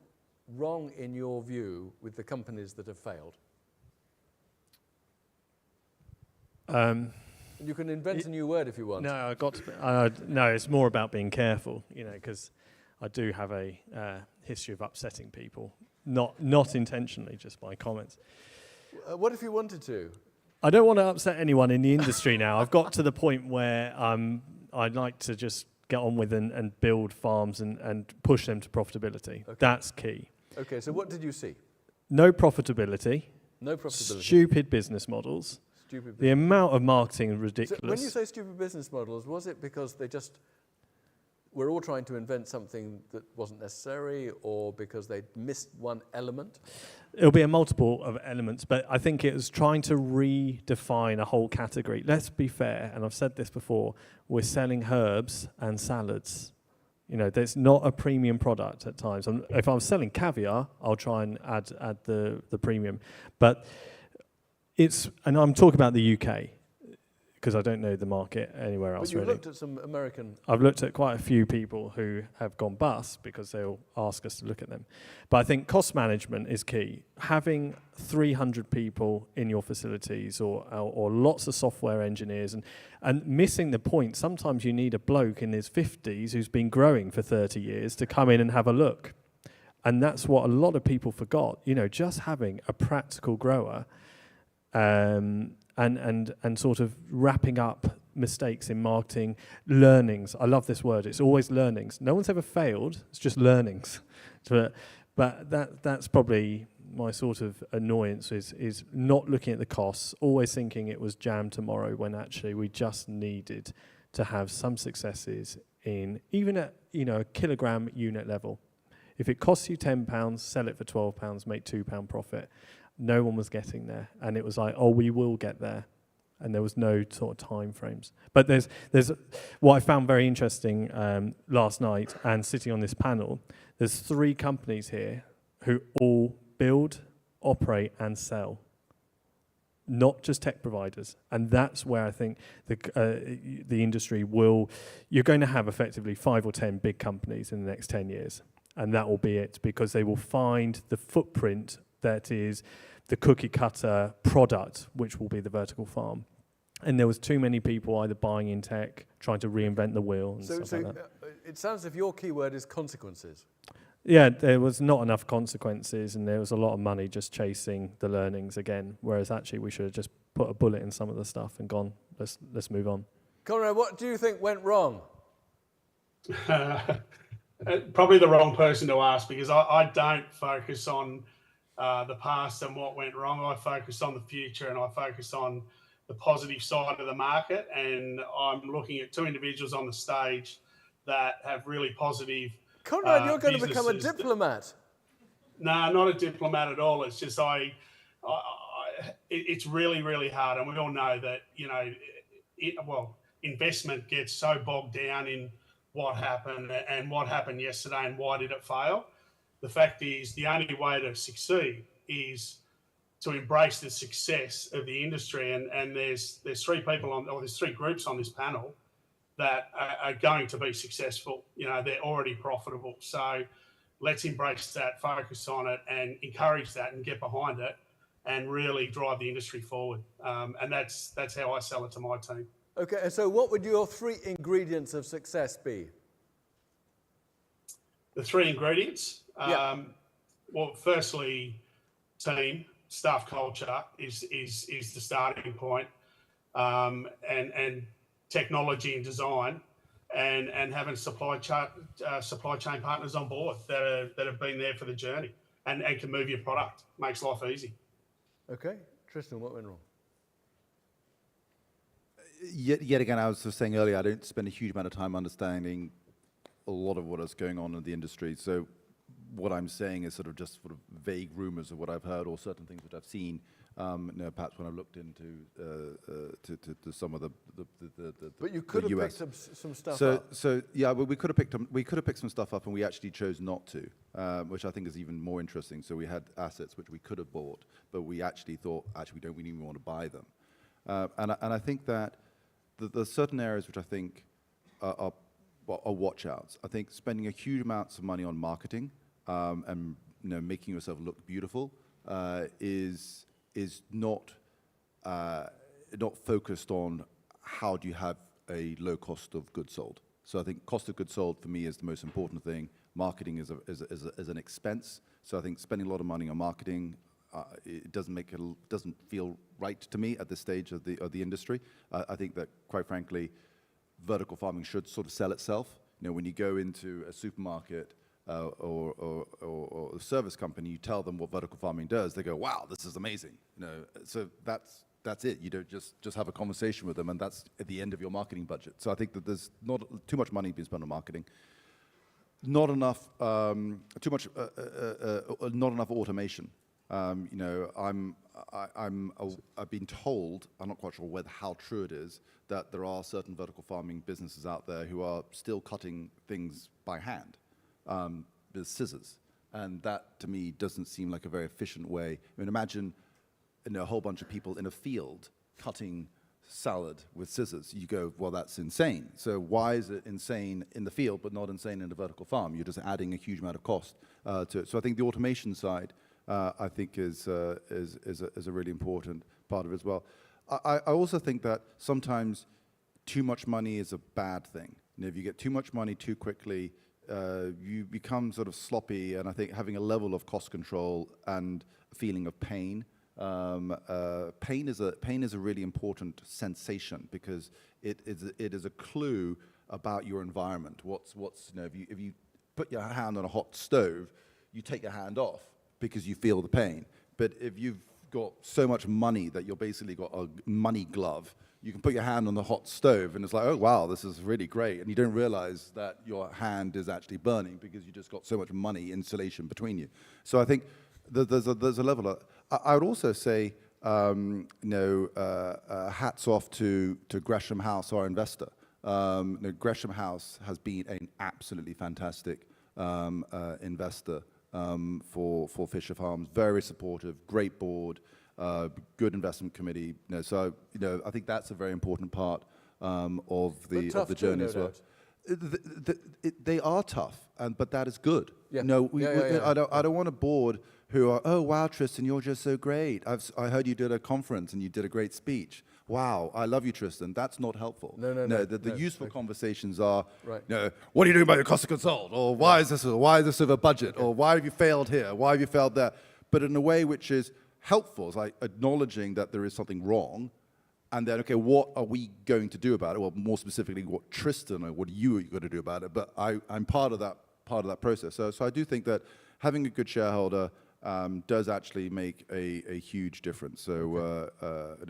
wrong in your view with the companies that have failed? You can invent a new word if you want. No, no, it's more about being careful, because I do have a history of upsetting people, not intentionally, just by comments. What if you wanted to? I don't want to upset anyone in the industry now. I've got to the point where I'd like to just get on with and build farms and push them to profitability. Okay. That's key. Okay, so what did you see? No profitability. No profitability. Stupid business models. The amount of marketing is ridiculous. So when you say stupid business models, was it because they just were all trying to invent something that wasn't necessary, or because they missed one element? It'll be a multiple of elements, but I think it was trying to redefine a whole category. Let's be fair, and I've said this before, we're selling herbs and salads. There's not a premium product at times. If I'm selling caviar, I'll try and add the premium. But and I'm talking about the UK, because I don't know the market anywhere else. But you've looked at some American... I've looked at quite a few people who have gone bust because they'll ask us to look at them. But I think cost management is key. Having 300 people in your facilities or lots of software engineers and missing the point, sometimes you need a bloke in his 50s who's been growing for 30 years to come in and have a look. And that's what a lot of people forgot. Just having a practical grower and sort of wrapping up mistakes in marketing, learnings. I love this word. It's always learnings. No one's ever failed. It's just learnings. But that's probably my sort of annoyance is not looking at the costs, always thinking it was jam tomorrow when actually we just needed to have some successes in even at a kilogram unit level. If it costs you £10, sell it for £12, make £2 profit. No one was getting there, and it was like, oh, we will get there, and there was no sort of time frames. But there's what I found very interesting last night, and sitting on this panel, there's 3 companies here who all build, operate, and sell, not just tech providers, and that's where I think the industry will. You're going to have effectively 5 or 10 big companies in the next 10 years, and that will be it, because they will find the footprint that is the cookie cutter product, which will be the vertical farm. And there was too many people either buying in tech, trying to reinvent the wheel and stuff like that. It sounds as if your keyword is consequences. Yeah, there was not enough consequences, and there was a lot of money just chasing the learnings again, whereas actually we should have just put a bullet in some of the stuff and gone, let's move on. Conrad, what do you think went wrong? Probably the wrong person to ask, because I don't focus on the past and what went wrong. I focus on the future, and I focus on the positive side of the market. And I'm looking at 2 individuals on the stage that have really positive. Conrad, you're going to become a diplomat. No, not a diplomat at all. It's just it's really, really hard, and we all know that investment gets so bogged down in what happened and what happened yesterday and why did it fail. The fact is, the only way to succeed is to embrace the success of the industry. And there's 3 people there's 3 groups on this panel that are going to be successful. They're already profitable. So let's embrace that, focus on it, and encourage that, and get behind it, and really drive the industry forward. And that's how I sell it to my team. Okay, and so what would your 3 ingredients of success be? The 3 ingredients? Yeah. Well, firstly, team, staff culture is the starting point, and technology and design and having supply chain partners on board that have been there for the journey and can move your product. Makes life easy. Okay, Tristan, what went wrong? Yet again, I was just saying earlier, I don't spend a huge amount of time understanding a lot of what is going on in the industry. So what I'm saying is sort of vague rumors of what I've heard or certain things that I've seen. Perhaps when I've looked into to some of the But you could have US. picked some stuff up. So yeah, but we could have picked some stuff up, and we actually chose not to, which I think is even more interesting. So we had assets which we could have bought, but we actually thought we don't even want to buy them. And I think that there's certain areas which I think are watch outs. I think spending a huge amounts of money on marketing and making yourself look beautiful is not focused on how do you have a low cost of goods sold. So I think cost of goods sold for me is the most important thing. Marketing is an expense. So I think spending a lot of money on marketing it doesn't feel right to me at this stage of the industry. I think that, quite frankly, vertical farming should sort of sell itself. When you go into a supermarket or a service company, you tell them what vertical farming does. They go, "Wow, this is amazing." So that's it. You don't just have a conversation with them, and that's at the end of your marketing budget. So I think that there's not too much money being spent on marketing. Not enough. Not enough automation. I've been told, I'm not quite sure how true it is, that there are certain vertical farming businesses out there who are still cutting things by hand with scissors. And that, to me, doesn't seem like a very efficient way. I mean, imagine a whole bunch of people in a field cutting salad with scissors. You go, well, that's insane. So why is it insane in the field but not insane in the vertical farm? You're just adding a huge amount of cost to it. So I think the automation side I think is a really important part of it as well. I also think that sometimes too much money is a bad thing. If you get too much money too quickly, you become sort of sloppy, and I think having a level of cost control and a feeling of pain. Pain is a really important sensation because it is a clue about your environment. If you put your hand on a hot stove, you take your hand off because you feel the pain. But if you've got so much money that you're basically got a money glove, you can put your hand on the hot stove and it's like, oh wow, this is really great. And you don't realize that your hand is actually burning because you just got so much money insulation between you. So I think there's a level of, I would also say, hats off to Gresham House, our investor. Gresham House has been an absolutely fantastic investor for Fisher Farms. Very supportive, great board, good investment committee. So I think that's a very important part of the journey as well. They are tough, but that is good. Yeah. I don't want a board who are, oh wow, Tristan, you're just so great. I heard you did a conference and you did a great speech. Wow, I love you, Tristan. That's not helpful. No. The useful conversations are, right. What are you doing about your cost of goods sold? Or why is this over budget? Or why have you failed here? Why have you failed there? But in a way which is helpful. It's like acknowledging that there is something wrong, and then, okay, what are we going to do about it? Well, more specifically, what Tristan or what you are going to do about it. But I'm part of that process. So I do think that having a good shareholder does actually make a huge difference. So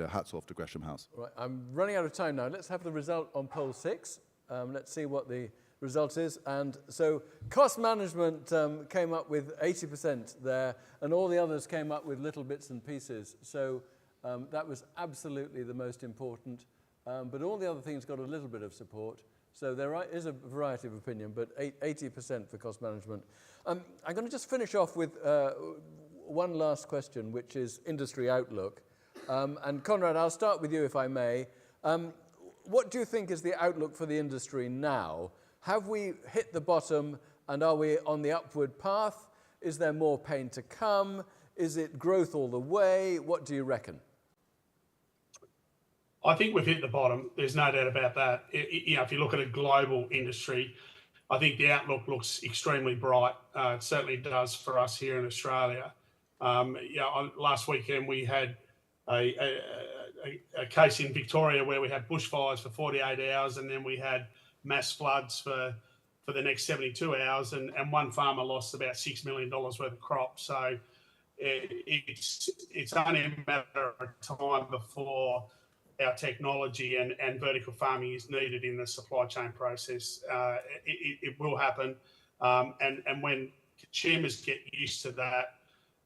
hats off to Gresham House. Right, I'm running out of time now. Let's have the result on poll 6. Let's see what the result is. And so cost management came up with 80% there, and all the others came up with little bits and pieces. So that was absolutely the most important. But all the other things got a little bit of support. So there is a variety of opinion, but 80% for cost management. I'm going to just finish off with one last question, which is industry outlook. And Conrad, I'll start with you, if I may. What do you think is the outlook for the industry now? Have we hit the bottom, and are we on the upward path? Is there more pain to come? Is it growth all the way? What do you reckon? I think we've hit the bottom. There's no doubt about that. If you look at a global industry, I think the outlook looks extremely bright. It certainly does for us here in Australia. Last weekend we had a case in Victoria where we had bushfires for 48 hours, and then we had mass floods for the next 72 hours, and one farmer lost about $6 million worth of crops. So it's only a matter of time before our technology and vertical farming is needed in the supply chain process. It will happen, and when consumers get used to that,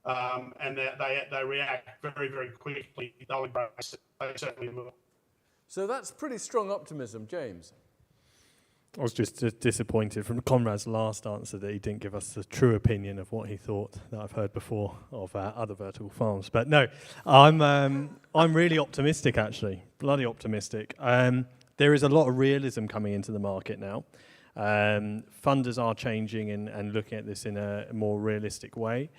and they react very, very quickly, they'll embrace it. They certainly will. So that's pretty strong optimism, James. I was just disappointed from Conrad's last answer that he didn't give us the true opinion of what he thought that I've heard before of other vertical farms. But no, I'm really optimistic, actually, bloody optimistic. There is a lot of realism coming into the market now. Funders are changing and looking at this in a more realistic way.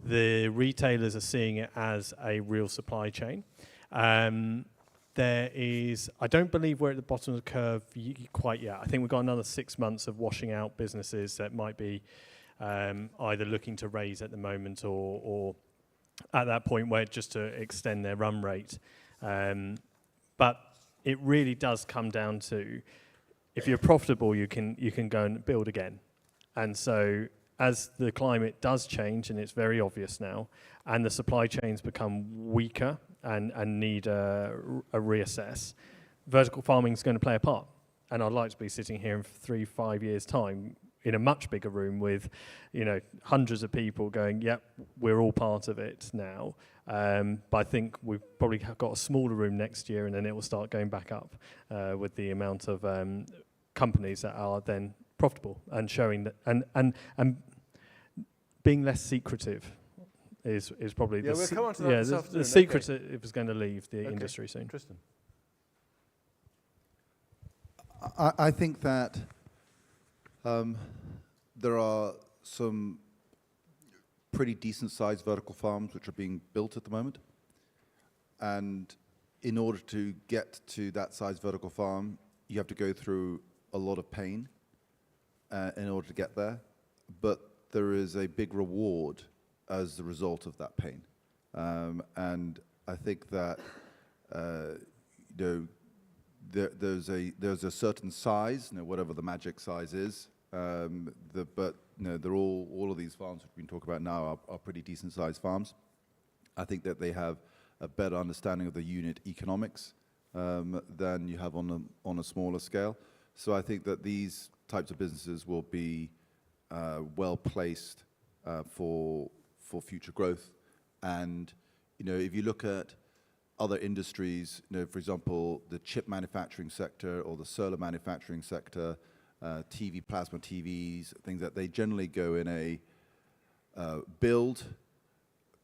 The retailers are seeing it as a real supply chain. I don't believe we're at the bottom of the curve quite yet. I think we've got another 6 months of washing out businesses that might be either looking to raise at the moment or at that point where just to extend their run rate. But it really does come down to, if you're profitable, you can go and build again. And so as the climate does change, and it's very obvious now, and the supply chains become weaker and need a reassess, vertical farming is going to play a part. And I'd like to be sitting here in 3-5 years' time in a much bigger room with, hundreds of people going, yep, we're all part of it now. But I think we've probably got a smaller room next year, and then it will start going back up with the amount of companies that are then profitable and showing that and being less secretive is probably we'll come on to that this afternoon. The secretive is going to leave the industry soon. Tristan. I think that there are some pretty decent-sized vertical farms which are being built at the moment. And in order to get to that size vertical farm, you have to go through a lot of pain in order to get there. But there is a big reward as a result of that pain. And I think that there's a certain size, whatever the magic size is, but they're all of these farms we've been talking about now are pretty decent sized farms. I think that they have a better understanding of the unit economics than you have on a smaller scale. So I think that these types of businesses will be well placed for future growth. And if you look at other industries, for example, the chip manufacturing sector or the solar manufacturing sector, plasma TVs, things that they generally go in a build,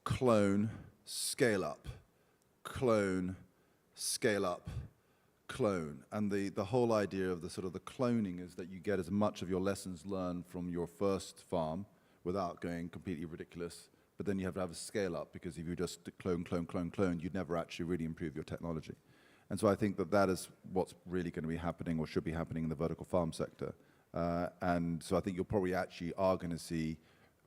clone, scale up, clone, scale up, clone. And the whole idea of the cloning is that you get as much of your lessons learned from your first farm without going completely ridiculous. But then you have to have a scale up, because if you just clone, you'd never actually really improve your technology. And so I think that is what's really going to be happening, or should be happening, in the vertical farm sector. And so I think you'll probably actually are going to see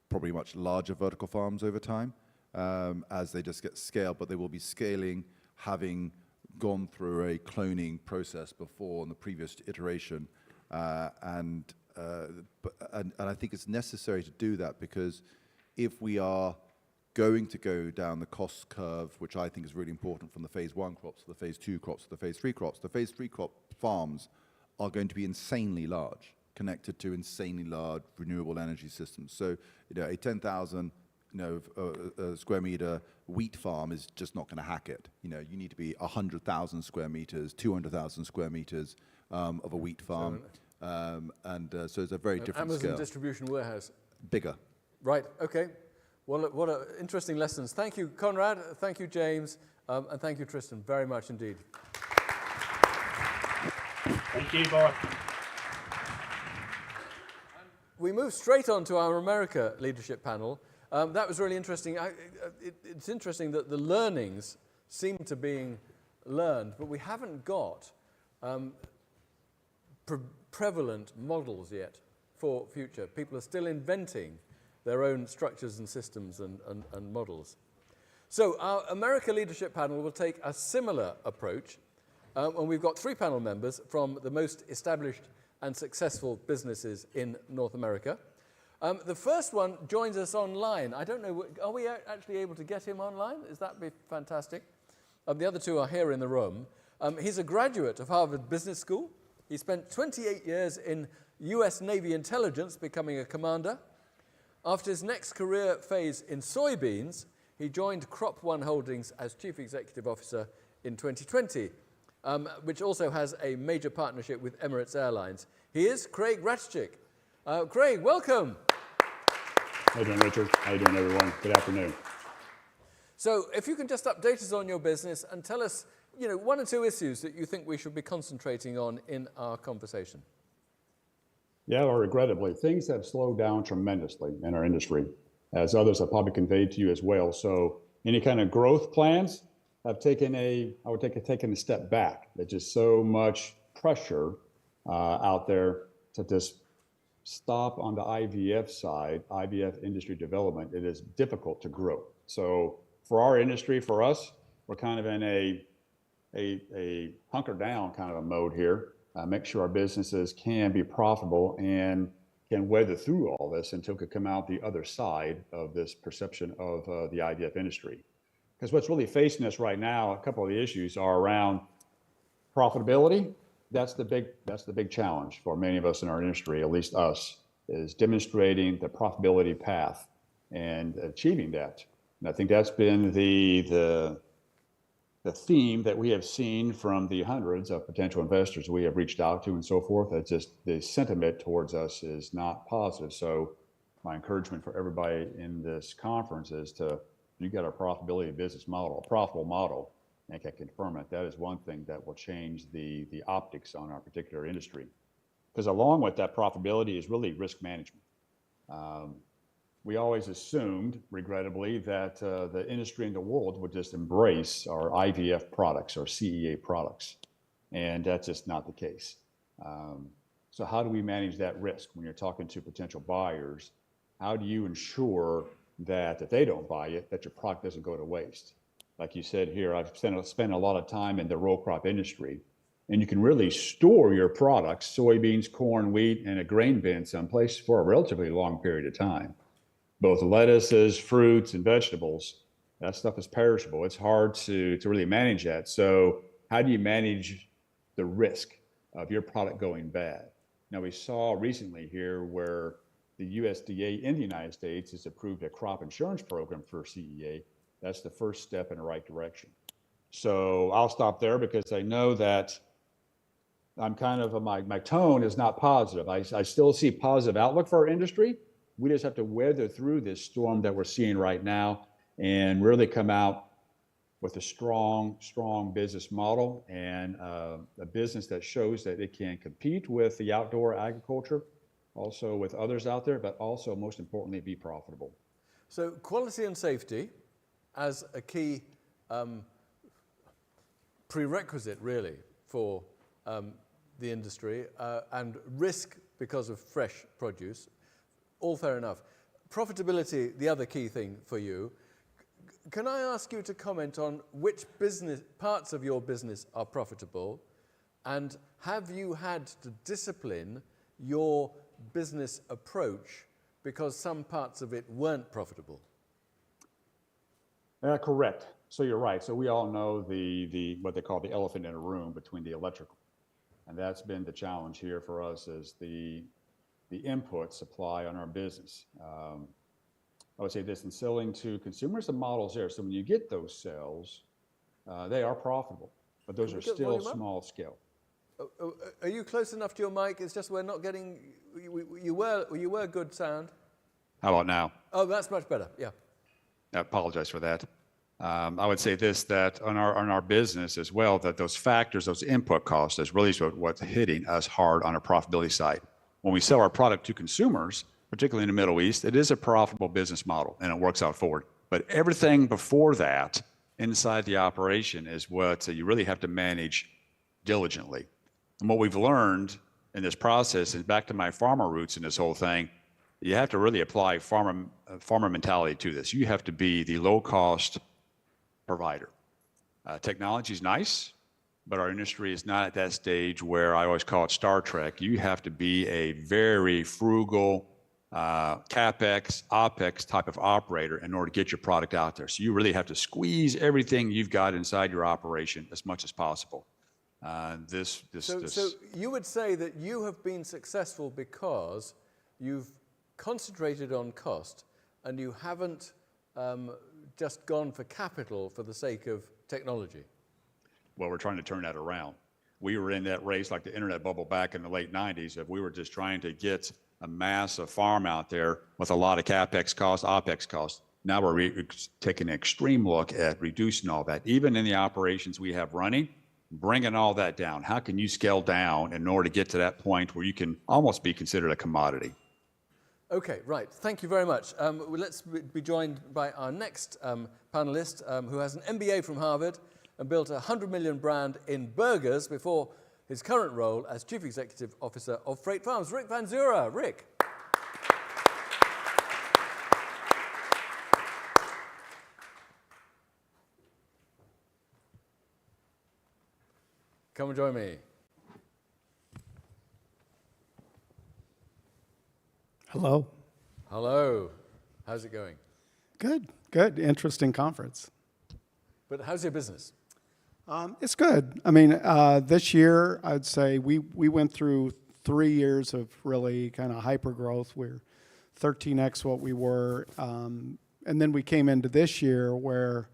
probably much larger vertical farms over time as they just get scaled, but they will be scaling having gone through a cloning process before in the previous iteration. And I think it's necessary to do that, because if we are going to go down the cost curve, which I think is really important, from the phase 1 crops to the phase 2 crops to the phase 3 crops, the phase 3 crop farms are going to be insanely large, connected to insanely large renewable energy systems. So, a 10,000 square meter wheat farm is just not going to hack it. You need to be 100,000 square meters, 200,000 square meters of a wheat farm. So it's a very different Amazon scale. distribution warehouse. Bigger. Right, okay. Well, what interesting lessons. Thank you, Conrad. Thank you, James. And thank you, Tristan, very much indeed. Thank you, bye. We move straight on to our America leadership panel. That was really interesting. It's interesting that the learnings seem to being learned, but we haven't got prevalent models yet for future. People are still inventing their own structures and systems and models. So our America leadership panel will take a similar approach, and we've got 3 panel members from the most established and successful businesses in North America. The first one joins us online. I don't know, are we actually able to get him online? Is that be fantastic? The other two are here in the room. He's a graduate of Harvard Business School. He spent 28 years in US Navy intelligence, becoming a commander. After his next career phase in soybeans, he joined Crop One Holdings as Chief Executive Officer in 2020, which also has a major partnership with Emirates Airlines. He is Craig Ratchik. Craig, welcome. How you doing, Richard? How you doing, everyone? Good afternoon. So if you can just update us on your business and tell us, one or two issues that you think we should be concentrating on in our conversation. Yeah, well, regrettably, things have slowed down tremendously in our industry, as others have probably conveyed to you as well. So any kind of growth plans have taken a step back. There's just so much pressure out there to just stop on the IVF side, IVF industry development. It is difficult to grow. So for our industry, for us, we're kind of in a hunker down kind of a mode here. Make sure our businesses can be profitable and can weather through all this until we can come out the other side of this perception of the IVF industry. Because what's really facing us right now, a couple of the issues are around profitability. That's the big challenge for many of us in our industry, at least us, is demonstrating the profitability path and achieving that. And I think that's been the theme that we have seen from the hundreds of potential investors we have reached out to and so forth. It's just the sentiment towards us is not positive. So my encouragement for everybody in this conference is you got a profitability business model, a profitable model, and I can confirm it. That is one thing that will change the optics on our particular industry. Because along with that profitability is really risk management. We always assumed, regrettably, that the industry and the world would just embrace our IVF products or CEA products. And that's just not the case. So how do we manage that risk when you're talking to potential buyers? How do you ensure that if they don't buy it, that your product doesn't go to waste? Like you said here, I've spent a lot of time in the row crop industry, and you can really store your products, soybeans, corn, wheat, in a grain bin someplace for a relatively long period of time. Both lettuces, fruits, and vegetables, that stuff is perishable. It's hard to really manage that. So how do you manage the risk of your product going bad? Now, we saw recently here where the USDA in the United States has approved a crop insurance program for CEA. That's the first step in the right direction. So I'll stop there because I know that I'm kind of, my tone is not positive. I still see positive outlook for our industry. We just have to weather through this storm that we're seeing right now and really come out with a strong business model and a business that shows that it can compete with the outdoor agriculture, also with others out there, but also most importantly, be profitable. So quality and safety as a key prerequisite really for the industry and risk because of fresh produce. All fair enough. Profitability, the other key thing for you. Can I ask you to comment on which parts of your business are profitable, and have you had to discipline your business approach because some parts of it weren't profitable? Correct. So you're right. So we all know the what they call the elephant in a room between the electrical, and that's been the challenge here for us is the input supply on our business. I would say this, in selling to consumers, the model's there. So when you get those sales, they are profitable, but those are still small scale. Are you close enough to your mic? It's just we're not getting, you were good sound. How about now? Oh, that's much better, yeah. I apologize for that. I would say this, that on our business as well, that those factors, those input costs is really what's hitting us hard on our profitability side. When we sell our product to consumers, particularly in the Middle East, it is a profitable business model and it works out forward. But everything before that inside the operation is what you really have to manage diligently. And what we've learned in this process, and back to my farmer roots in this whole thing, you have to really apply farmer mentality to this. You have to be the low-cost provider. Technology is nice, but our industry is not at that stage where I always call it Star Trek. You have to be a very frugal CapEx, OpEx type of operator in order to get your product out there. So you really have to squeeze everything you've got inside your operation as much as possible. So you would say that you have been successful because you've concentrated on cost and you haven't just gone for capital for the sake of technology. Well, we're trying to turn that around. We were in that race like the internet bubble back in the late 90s. If we were just trying to get a massive farm out there with a lot of CapEx costs, OpEx costs. Now we're taking an extreme look at reducing all that. Even in the operations we have running, bringing all that down. How can you scale down in order to get to that point where you can almost be considered a commodity? Okay, right. Thank you very much. Let's be joined by our next panelist, who has an MBA from Harvard and built a 100 million brand in burgers before his current role as Chief Executive Officer of Freight Farms, Rick Van Zura. Rick. Come and join me. Hello. Hello. How's it going? Good, good. Interesting conference. But how's your business? It's good. I mean, this year, I'd say we went through 3 years of really kind of hyper growth. We're 13x what we were. And then we came into this year where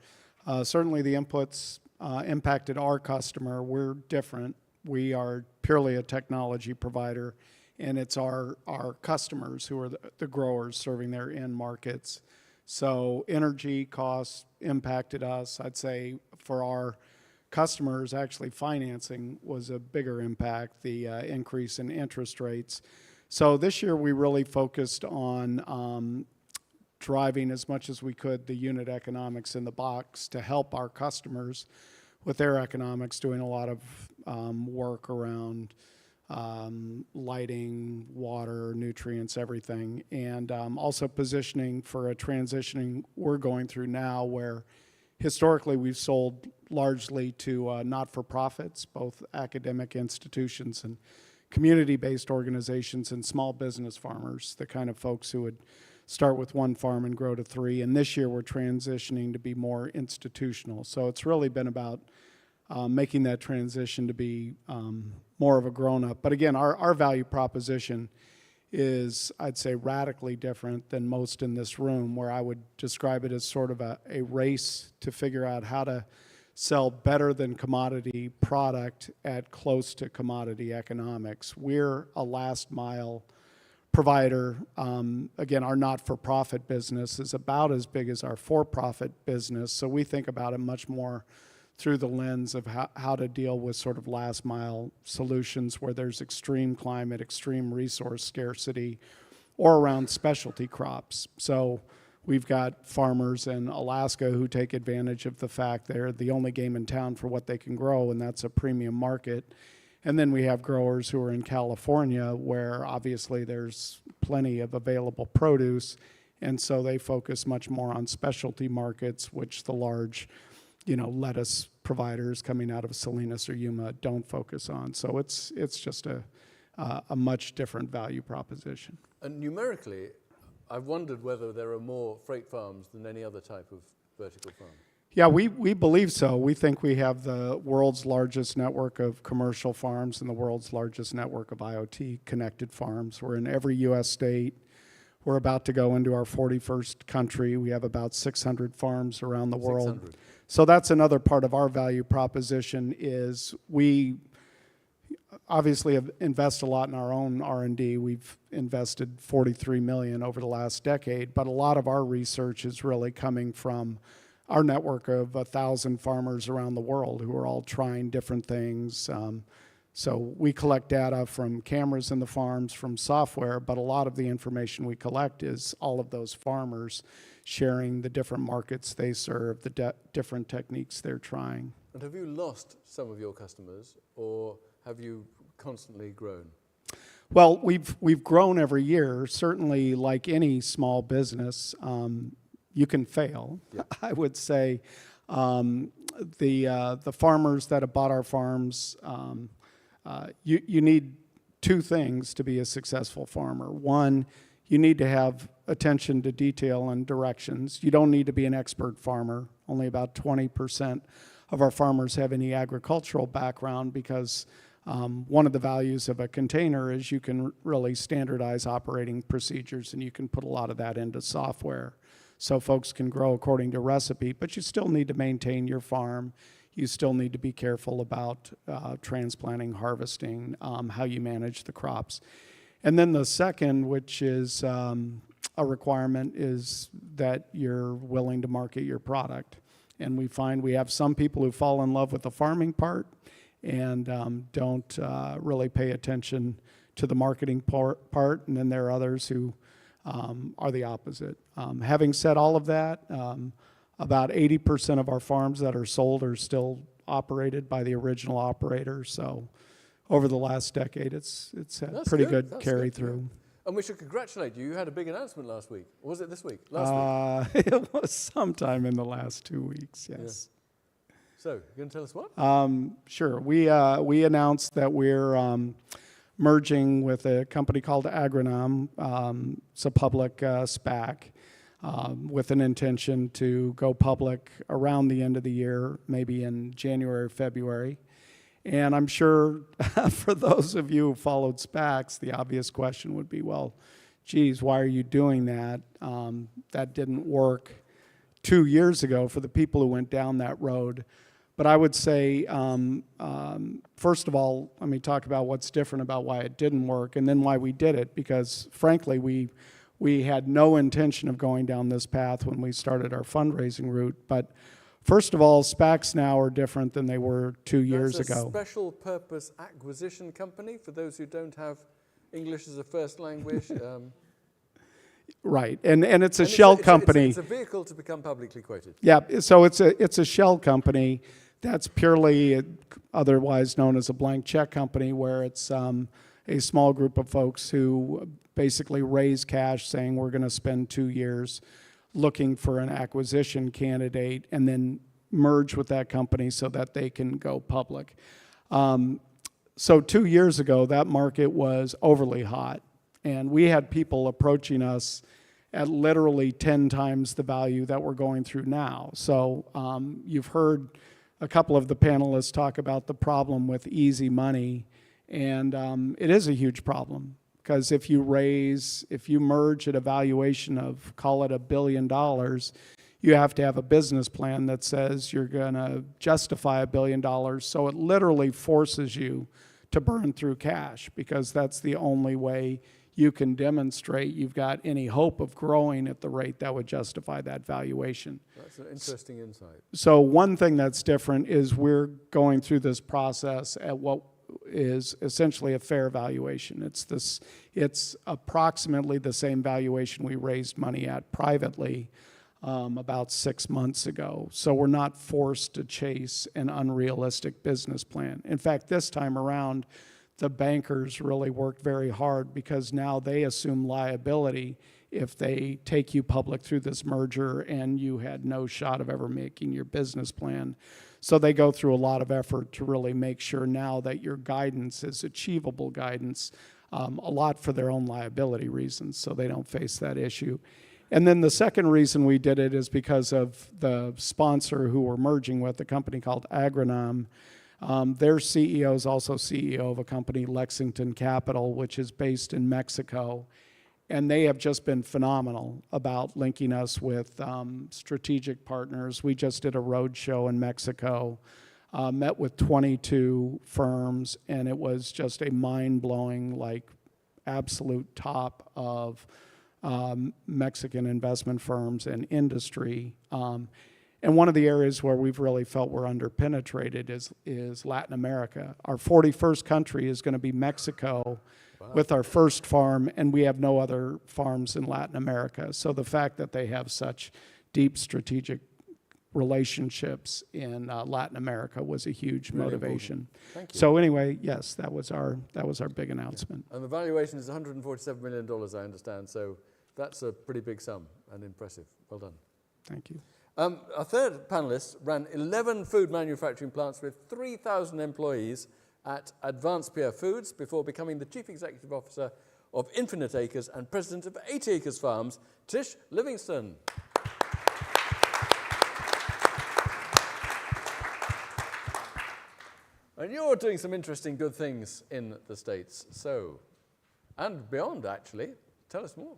certainly the inputs impacted our customer. We're different. We are purely a technology provider, and it's our customers who are the growers serving their end markets. So energy costs impacted us. I'd say for our customers, actually financing was a bigger impact, the increase in interest rates. So this year we really focused on driving as much as we could the unit economics in the box to help our customers with their economics, doing a lot of work around lighting, water, nutrients, everything, and also positioning for a transitioning we're going through now where historically we've sold largely to not-for-profits, both academic institutions and community-based organizations and small business farmers, the kind of folks who would start with one farm and grow to 3. And this year we're transitioning to be more institutional. So it's really been about making that transition to be more of a grown-up. But again, our value proposition is, I'd say, radically different than most in this room, where I would describe it as sort of a race to figure out how to sell better than commodity product at close to commodity economics. We're a last mile provider. Again, our not-for-profit business is about as big as our for-profit business, so we think about it much more through the lens of how to deal with sort of last mile solutions where there's extreme climate, extreme resource scarcity, or around specialty crops. So we've got farmers in Alaska who take advantage of the fact they're the only game in town for what they can grow, and that's a premium market. And then we have growers who are in California where obviously there's plenty of available produce, and so they focus much more on specialty markets, which the large lettuce providers coming out of Salinas or Yuma don't focus on. So it's just a much different value proposition. And numerically, I've wondered whether there are more freight farms than any other type of vertical farm. Yeah, we believe so. We think we have the world's largest network of commercial farms and the world's largest network of IoT connected farms. We're in every U.S. state. We're about to go into our 41st country. We have about 600 farms around the world. 600. So that's another part of our value proposition is we obviously have invested a lot in our own R&D. We've invested $43 million over the last decade, but a lot of our research is really coming from our network of 1,000 farmers around the world who are all trying different things. So we collect data from cameras in the farms, from software, but a lot of the information we collect is all of those farmers sharing the different markets they serve, the different techniques they're trying. And have you lost some of your customers, or have you constantly grown? Well, we've grown every year. Certainly, like any small business, you can fail. Yeah. I would say the farmers that have bought our farms, you need two things to be a successful farmer. One, you need to have attention to detail and directions. You don't need to be an expert farmer. Only about 20% of our farmers have any agricultural background because one of the values of a container is you can really standardize operating procedures, and you can put a lot of that into software so folks can grow according to recipe, but you still need to maintain your farm. You still need to be careful about transplanting, harvesting, how you manage the crops. And then the second, which is a requirement, is that you're willing to market your product. And we find we have some people who fall in love with the farming part and don't really pay attention to the marketing part. And then there are others who are the opposite. Having said all of that, about 80% of our farms that are sold are still operated by the original operator. So over the last decade, it's had pretty good carry through. And we should congratulate you. You had a big announcement last week. Or was it this week? Last week? It was sometime in the last 2 weeks, yes. Yeah. So, you going to tell us what? Sure. We announced that we're merging with a company called Agronom. It's a public SPAC with an intention to go public around the end of the year, maybe in January or February. And I'm sure for those of you who followed SPACs, the obvious question would be, well, geez, why are you doing that? That didn't work 2 years ago for the people who went down that road. But I would say, first of all, let me talk about what's different about why it didn't work and then why we did it. Because frankly, we had no intention of going down this path when we started our fundraising route. But first of all, SPACs now are different than they were 2 years ago. That's a special purpose acquisition company for those who don't have English as a first language. Right, and it's a shell company. It's a vehicle to become publicly quoted. Yeah, so it's a shell company that's purely otherwise known as a blank check company, where it's a small group of folks who basically raise cash saying we're going to spend 2 years looking for an acquisition candidate and then merge with that company so that they can go public. So 2 years ago, that market was overly hot, and we had people approaching us at literally 10 times the value that we're going through now. So you've heard a couple of the panelists talk about the problem with easy money, and it is a huge problem. Because if you merge at a valuation of, call it $1 billion, you have to have a business plan that says you're going to justify $1 billion. So it literally forces you to burn through cash, because that's the only way you can demonstrate you've got any hope of growing at the rate that would justify that valuation. That's an interesting insight. So one thing that's different is we're going through this process at what is essentially a fair valuation. It's approximately the same valuation we raised money at privately about 6 months ago. So we're not forced to chase an unrealistic business plan. In fact, this time around, the bankers really worked very hard, because now they assume liability if they take you public through this merger and you had no shot of ever making your business plan. So they go through a lot of effort to really make sure now that your guidance is achievable guidance, a lot for their own liability reasons, so they don't face that issue. And then the second reason we did it is because of the sponsor who we're merging with, a company called Agronom. Their CEO is also CEO of a company, Lexington Capital, which is based in Mexico. And they have just been phenomenal about linking us with strategic partners. We just did a road show in Mexico, met with 22 firms, and it was just a mind-blowing, like, absolute top of Mexican investment firms and industry. And one of the areas where we've really felt we're underpenetrated is Latin America. Our 41st country is going to be Mexico. Wow. With our first farm, and we have no other farms in Latin America. So the fact that they have such deep strategic relationships in Latin America was a huge motivation. Thank you. So anyway, yes, that was our big announcement. Yeah. And the valuation is $147 million, I understand. So that's a pretty big sum and impressive. Well done. Thank you. Our third panelist ran 11 food manufacturing plants with 3,000 employees at Advanced Pierre Foods before becoming the Chief Executive Officer of Infinite Acres and President of 80 Acres Farms, Tish Livingston. And you're doing some interesting good things in the States, so, and beyond actually. Tell us more.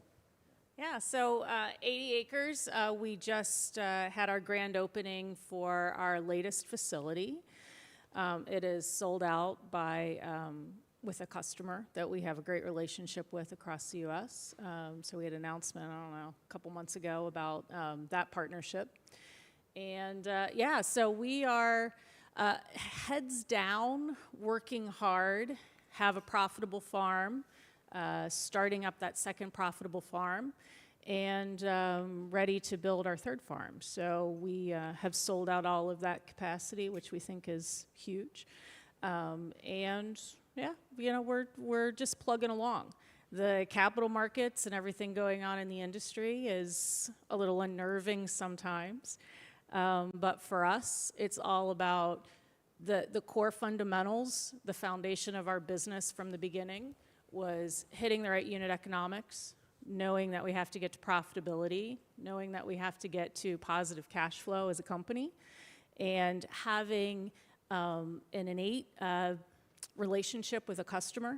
Yeah, so 80 Acres, we just had our grand opening for our latest facility. It is sold out by, with a customer that we have a great relationship with across the U.S. So we had an announcement, I don't know, a couple months ago about that partnership. And yeah, so we are heads down, working hard, have a profitable farm, starting up that second profitable farm, and ready to build our third farm. So we have sold out all of that capacity, which we think is huge. And yeah, you know, we're just plugging along. The capital markets and everything going on in the industry is a little unnerving sometimes. But for us, it's all about the core fundamentals. The foundation of our business from the beginning was hitting the right unit economics, knowing that we have to get to profitability, knowing that we have to get to positive cash flow as a company, and having an innate relationship with a customer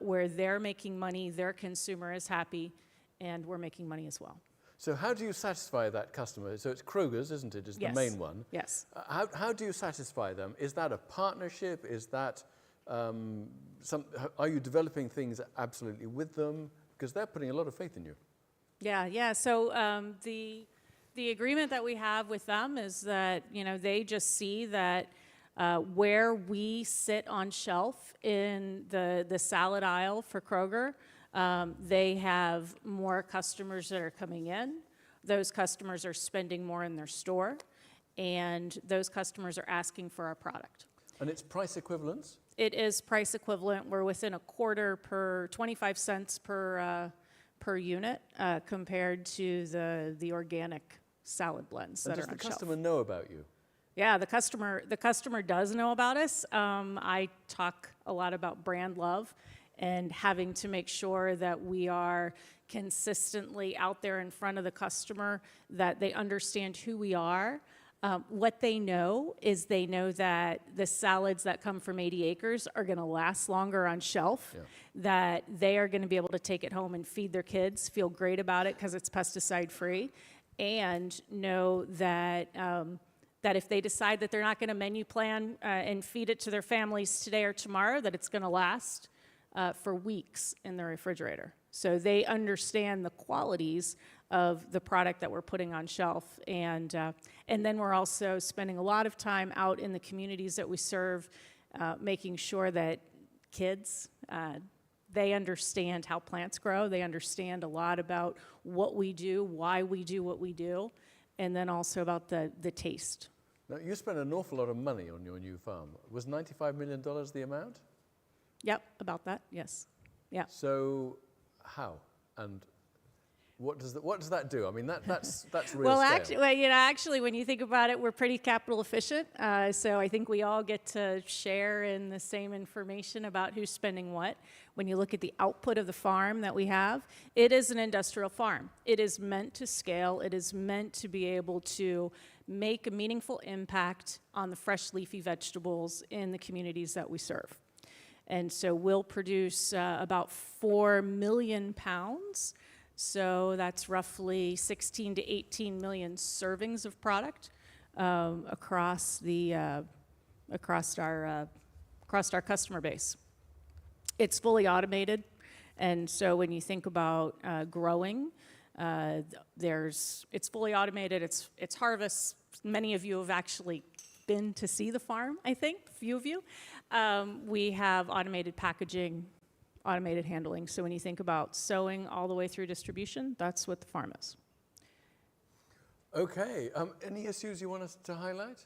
where they're making money, their consumer is happy, and we're making money as well. So how do you satisfy that customer? So it's Kroger's, isn't it, is the main one? Yes. How do you satisfy them? Is that a partnership? Is that are you developing things absolutely with them? Because they're putting a lot of faith in you. Yeah. So the agreement that we have with them is that, you know, they just see that where we sit on shelf in the salad aisle for Kroger, they have more customers that are coming in. Those customers are spending more in their store, and those customers are asking for our product. And it's price equivalence? It is price equivalent. We're within a quarter per 25 cents per unit compared to the organic salad blends that are on shelf. And does the customer know about you? Yeah, the customer does know about us. I talk a lot about brand love and having to make sure that we are consistently out there in front of the customer, that they understand who we are. What they know is they know that the salads that come from 80 Acres are going to last longer on shelf, that they are going to be able to take it home and feed their kids, feel great about it because it's pesticide-free, and know that that if they decide that they're not going to menu plan and feed it to their families today or tomorrow, that it's going to last for weeks in the refrigerator. So they understand the qualities of the product that we're putting on shelf. And then we're also spending a lot of time out in the communities that we serve, making sure that kids, they understand how plants grow. They understand a lot about what we do, why we do what we do, and then also about the taste. Now, you spent an awful lot of money on your new farm. Was $95 million the amount? Yep, about that, yes. Yeah. So how and what does that do? I mean, that's real well, scale. Actually, when you think about it, we're pretty capital efficient. So I think we all get to share in the same information about who's spending what. When you look at the output of the farm that we have, it is an industrial farm. It is meant to scale. It is meant to be able to make a meaningful impact on the fresh leafy vegetables in the communities that we serve. And so we'll produce about 4 million pounds. So that's roughly 16 to 18 million servings of product across our customer base. It's fully automated, and so when you think about growing, it's fully automated. It's harvest. Many of you have actually been to see the farm. I think a few of you. We have automated packaging, automated handling. So when you think about sowing all the way through distribution, that's what the farm is. Okay. Any issues you want us to highlight?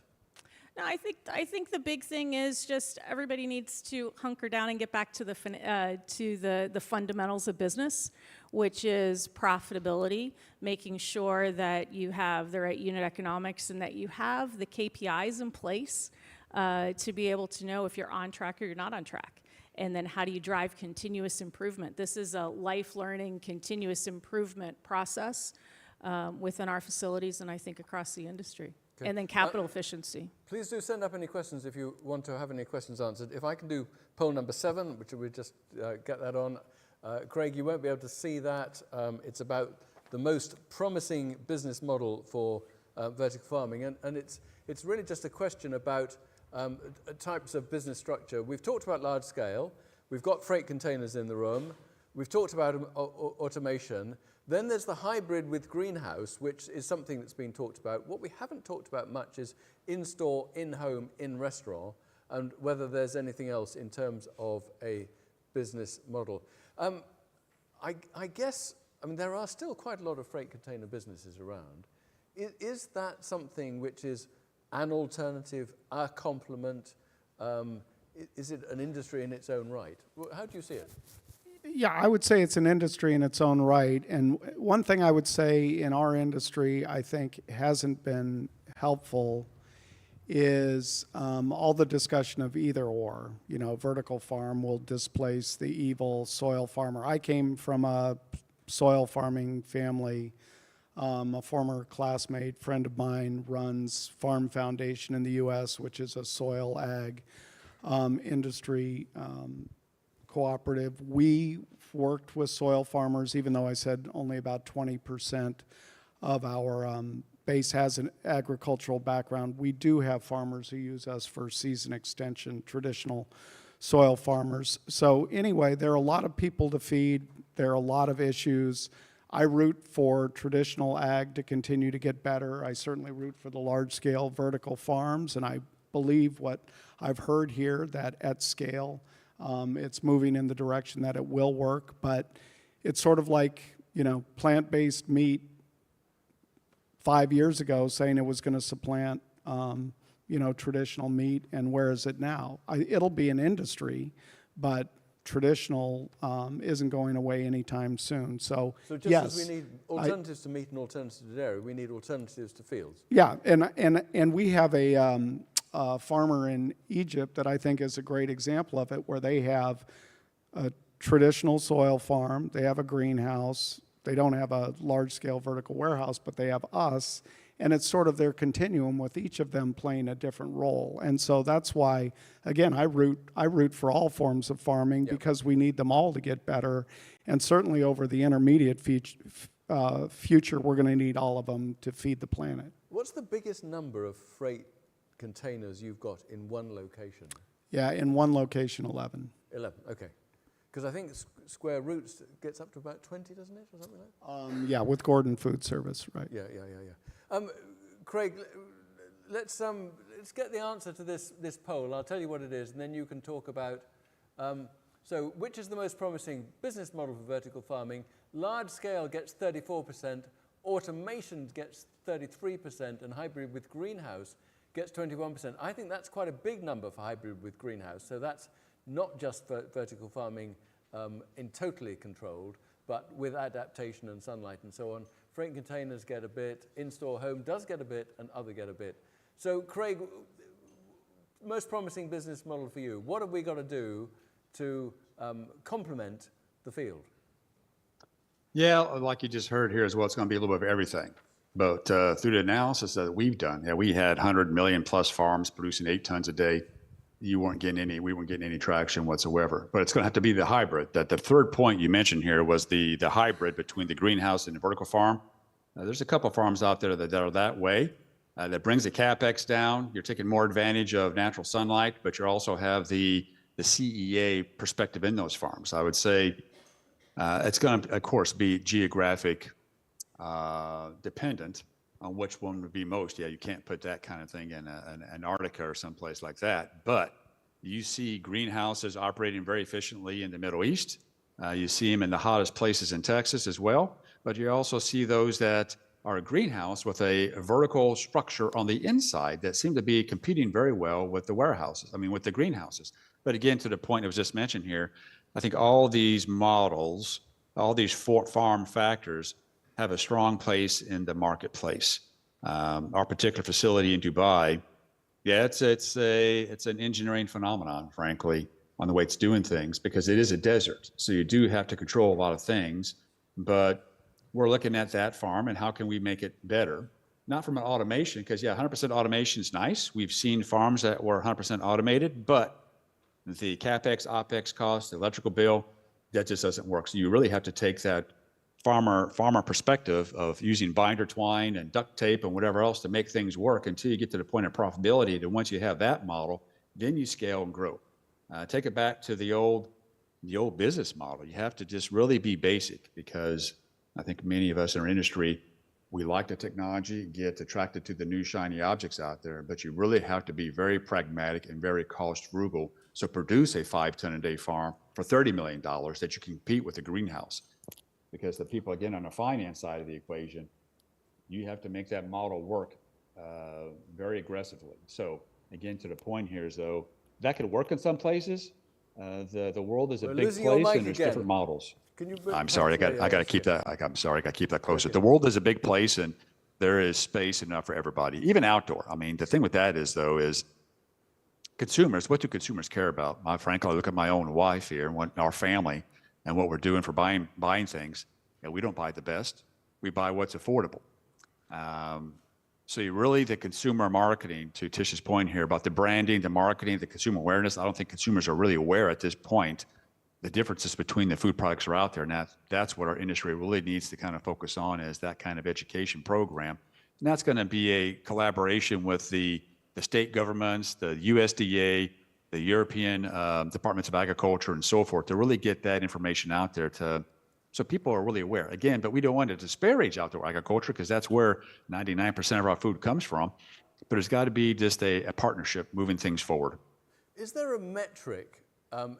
No, I think the big thing is just everybody needs to hunker down and get back to the fundamentals of business, which is profitability, making sure that you have the right unit economics and that you have the KPIs in place to be able to know if you're on track or you're not on track. And then how do you drive continuous improvement? This is a life-learning, continuous improvement process within our facilities and I think across the industry. Okay. And then capital efficiency. Please do send up any questions if you want to have any questions answered. If I can do poll number 7, which we just get that on. Craig, you won't be able to see that. It's about the most promising business model for vertical farming. And it's really just a question about types of business structure. We've talked about large scale. We've got freight containers in the room. We've talked about automation. Then there's the hybrid with greenhouse, which is something that's been talked about. What we haven't talked about much is in-store, in-home, in-restaurant, and whether there's anything else in terms of a business model. I guess, there are still quite a lot of freight container businesses around. Is that something which is an alternative, a complement? Is it an industry in its own right? How do you see it? Yeah, I would say it's an industry in its own right. And one thing I would say in our industry I think hasn't been helpful is all the discussion of either or. You know, vertical farm will displace the evil soil farmer. I came from a soil farming family. A former classmate, friend of mine, runs Farm Foundation in the U.S., which is a soil ag industry cooperative. We worked with soil farmers, even though I said only about 20% of our base has an agricultural background. We do have farmers who use us for season extension, traditional soil farmers. So anyway, there are a lot of people to feed. There are a lot of issues. I root for traditional ag to continue to get better. I certainly root for the large-scale vertical farms, and I believe what I've heard here, that at scale, it's moving in the direction that it will work, but it's sort of like, plant-based meat 5 years ago saying it was going to supplant, traditional meat, and where is it now? It'll be an industry, but traditional isn't going away anytime soon. So just yes, as we need alternatives to meat and alternatives to dairy, we need alternatives to fields. Yeah, and we have a farmer in Egypt that I think is a great example of it, where they have a traditional soil farm, they have a greenhouse, they don't have a large-scale vertical warehouse, but they have us, and it's sort of their continuum with each of them playing a different role. And so that's why, again, I root for all forms of farming because we need them all to get better, and certainly over the intermediate future, we're going to need all of them to feed the planet. What's the biggest number of freight containers you've got in one location? Yeah, in one location, 11. 11, okay. Because I think Square Roots gets up to about 20, doesn't it, or something like that? Yeah, with Gordon Food Service, right. Yeah. Craig, let's get the answer to this poll. I'll tell you what it is, and then you can talk about, so which is the most promising business model for vertical farming? Large scale gets 34%, automation gets 33%, and hybrid with greenhouse gets 21%. I think that's quite a big number for hybrid with greenhouse. So that's not just vertical farming in totally controlled, but with adaptation and sunlight and so on. Freight containers get a bit, in-store home does get a bit, and other get a bit. So Craig, most promising business model for you. What have we got to do to complement the field? Yeah, like you just heard here as well, it's going to be a little bit of everything. But through the analysis that we've done, we had 100 million plus farms producing 8 tons a day. We weren't getting any traction whatsoever. But it's going to have to be the hybrid. That the third point you mentioned here was the hybrid between the greenhouse and the vertical farm. There's a couple of farms out there that are that way. That brings the capex down. You're taking more advantage of natural sunlight, but you also have the CEA perspective in those farms. I would say it's going to, of course, be geographic dependent on which one would be most. Yeah, you can't put that kind of thing in Antarctica or someplace like that. But you see greenhouses operating very efficiently in the Middle East. You see them in the hottest places in Texas as well. But you also see those that or a greenhouse with a vertical structure on the inside that seem to be competing very well with the warehouses, with the greenhouses. But again, to the point that was just mentioned here, I think all these models, all these farm factors have a strong place in the marketplace. Our particular facility in Dubai, yeah, it's an engineering phenomenon, frankly, on the way it's doing things, because it is a desert. So you do have to control a lot of things, but we're looking at that farm and how can we make it better? Not from an automation, because 100% automation is nice. We've seen farms that were 100% automated, but the CapEx, OpEx cost, the electrical bill, that just doesn't work. So you really have to take that farmer perspective of using binder twine and duct tape and whatever else to make things work until you get to the point of profitability. And once you have that model, then you scale and grow. Take it back to the old business model. You have to just really be basic, because I think many of us in our industry, we like the technology, get attracted to the new shiny objects out there, but you really have to be very pragmatic and very cost frugal. So produce a 5-ton-a-day farm for $30 million that you can compete with a greenhouse. Because the people, again, on the finance side of the equation, you have to make that model work very aggressively. So again, to the point here is, though, that could work in some places. The world is a big place and there's different models. I'm sorry, I got to keep that. I'm sorry, I got to keep that closer. The world is a big place and there is space enough for everybody, even outdoor. The thing with that is, though, is consumers. What do consumers care about? Frankly, I look at my own wife here and our family and what we're doing for buying things. And we don't buy the best. We buy what's affordable. So you really, the consumer marketing, to Tish's point here about the branding, the marketing, the consumer awareness, I don't think consumers are really aware at this point the differences between the food products that are out there. And that's what our industry really needs to kind of focus on, is that kind of education program. And that's going to be a collaboration with the state governments, the USDA, the European Departments of Agriculture and so forth, to really get that information out there so people are really aware. Again, but we don't want to disparage outdoor agriculture, because that's where 99% of our food comes from. But it's got to be just a partnership moving things forward. Is there a metric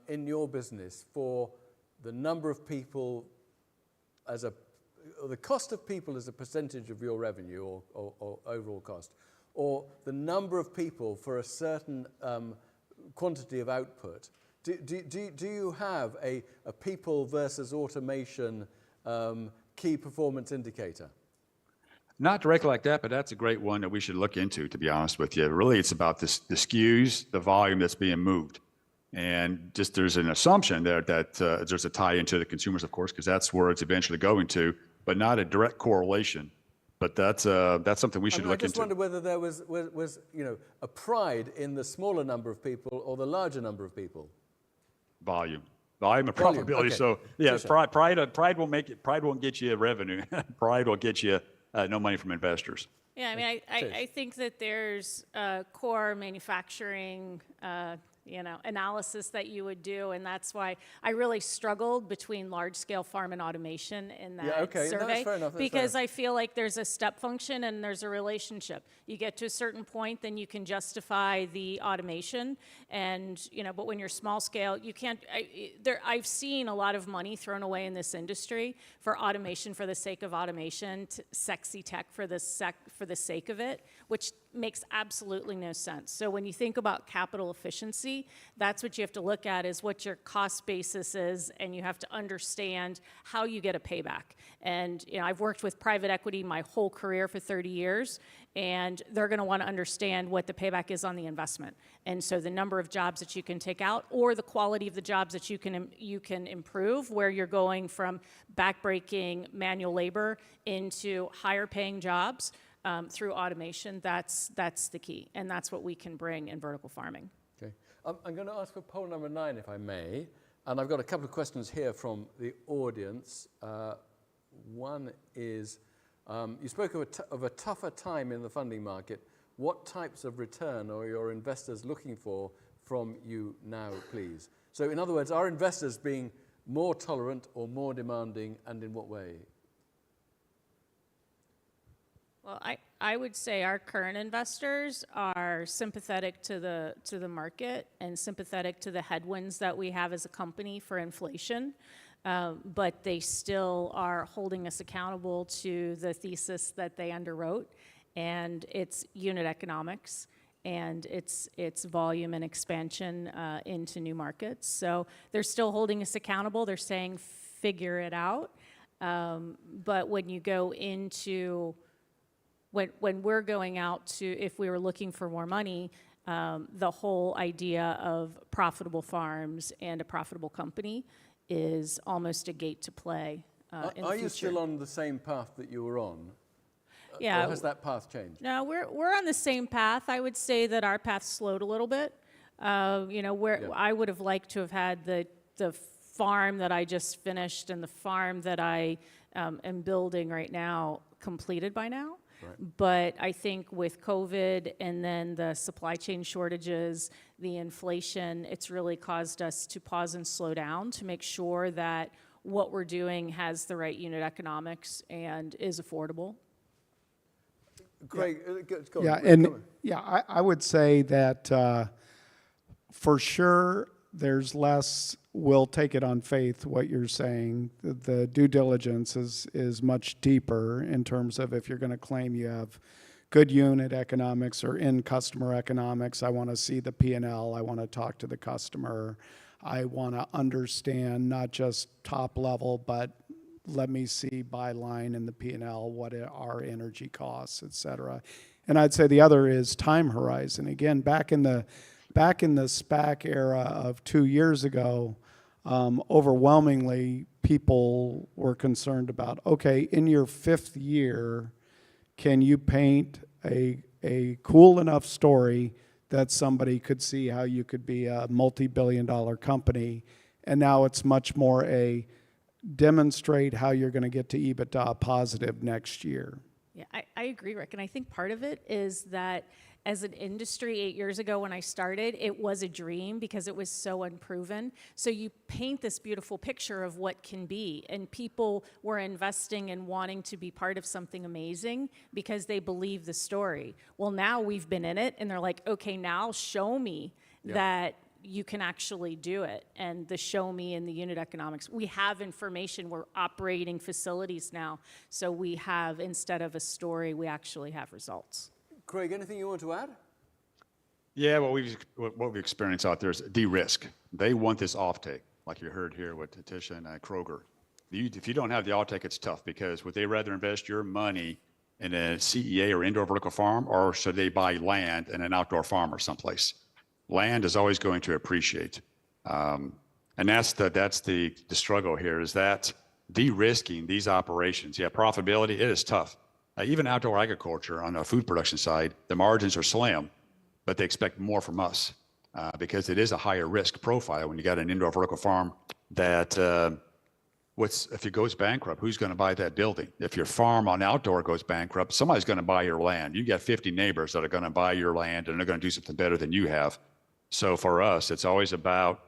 in your business for the number of people or the cost of people as a percentage of your revenue or overall cost, or the number of people for a certain quantity of output? Do you have a people versus automation key performance indicator? Not directly like that, but that's a great one that we should look into, to be honest with you. Really, it's about the SKUs, the volume that's being moved. And just there's an assumption there that there's a tie into the consumers, of course, because that's where it's eventually going to, but not a direct correlation. But that's something we should look into. I just wonder whether there was a pride in the smaller number of people or the larger number of people. Volume and profitability. Okay. So yeah, pride won't get you revenue. Pride will get you no money from investors. Yeah, I think that there's core manufacturing analysis that you would do, and that's why I really struggled between large-scale farm and automation in that survey. No, that's fair enough. Because I feel like there's a step function and there's a relationship. You get to a certain point, then you can justify the automation, and but when you're small scale, you can't. I've seen a lot of money thrown away in this industry for automation for the sake of automation, sexy tech for the sake of it, which makes absolutely no sense. So when you think about capital efficiency, that's what you have to look at, is what your cost basis is, and you have to understand how you get a payback. And I've worked with private equity my whole career for 30 years, and they're going to want to understand what the payback is on the investment. And so the number of jobs that you can take out, or the quality of the jobs that you can improve, where you're going from backbreaking manual labor into higher paying jobs through automation, that's the key. And that's what we can bring in vertical farming. Okay. I'm going to ask for poll number 9, if I may. And I've got a couple of questions here from the audience. One is, you spoke of a tougher time in the funding market. What types of return are your investors looking for from you now, please? So in other words, are investors being more tolerant or more demanding, and in what way? Well, I would say our current investors are sympathetic to the market and sympathetic to the headwinds that we have as a company for inflation. but they still are holding us accountable to the thesis that they underwrote, and it's unit economics, and it's volume and expansion into new markets. So they're still holding us accountable. They're saying, figure it out. But when you go into, when we're going out to, if we were looking for more money, the whole idea of profitable farms and a profitable company is almost a gate to play in the future. Are you still on the same path that you were on? Yeah. Or has that path changed? No, we're on the same path. I would say that our path slowed a little bit. I would have liked to have had the farm that I just finished and the farm that I am building right now completed by now. Right. But I think with COVID and then the supply chain shortages, the inflation, it's really caused us to pause and slow down to make sure that what we're doing has the right unit economics and is affordable. Craig, go on. I would say that for sure there's less, we'll take it on faith, what you're saying. The due diligence is much deeper in terms of if you're going to claim you have good unit economics or in customer economics, I want to see the P&L, I want to talk to the customer, I want to understand not just top level, but let me see by line in the P&L what are our energy costs, et cetera. And I'd say the other is time horizon. Again, back in the SPAC era of 2 years ago, overwhelmingly people were concerned about, okay, in your 5th year, can you paint a cool enough story that somebody could see how you could be a multi-billion-dollar company? And now it's much more a demonstrate how you're going to get to EBITDA positive next year. Yeah, I agree, Rick. And I think part of it is that as an industry 8 years ago when I started, it was a dream because it was so unproven. So you paint this beautiful picture of what can be, and people were investing and wanting to be part of something amazing because they believe the story. Well, now we've been in it, and they're like, okay, now show me that you can actually do it, and the show me in the unit economics. We have information, we're operating facilities now, so we have, instead of a story, we actually have results. Craig, anything you want to add? Yeah, what we've experienced out there is de-risk. They want this offtake, like you heard here with Tisha and Kroger. If you don't have the offtake, it's tough because would they rather invest your money in a CEA or indoor vertical farm, or should they buy land in an outdoor farm or someplace? Land is always going to appreciate. And that's the struggle here, is that de-risking these operations. Yeah, profitability, it is tough. Even outdoor agriculture on the food production side, the margins are slim, but they expect more from us because it is a higher risk profile when you got an indoor vertical farm that if it goes bankrupt, who's going to buy that building? If your farm on outdoor goes bankrupt, somebody's going to buy your land. You got 50 neighbors that are going to buy your land and they're going to do something better than you have. So for us, it's always about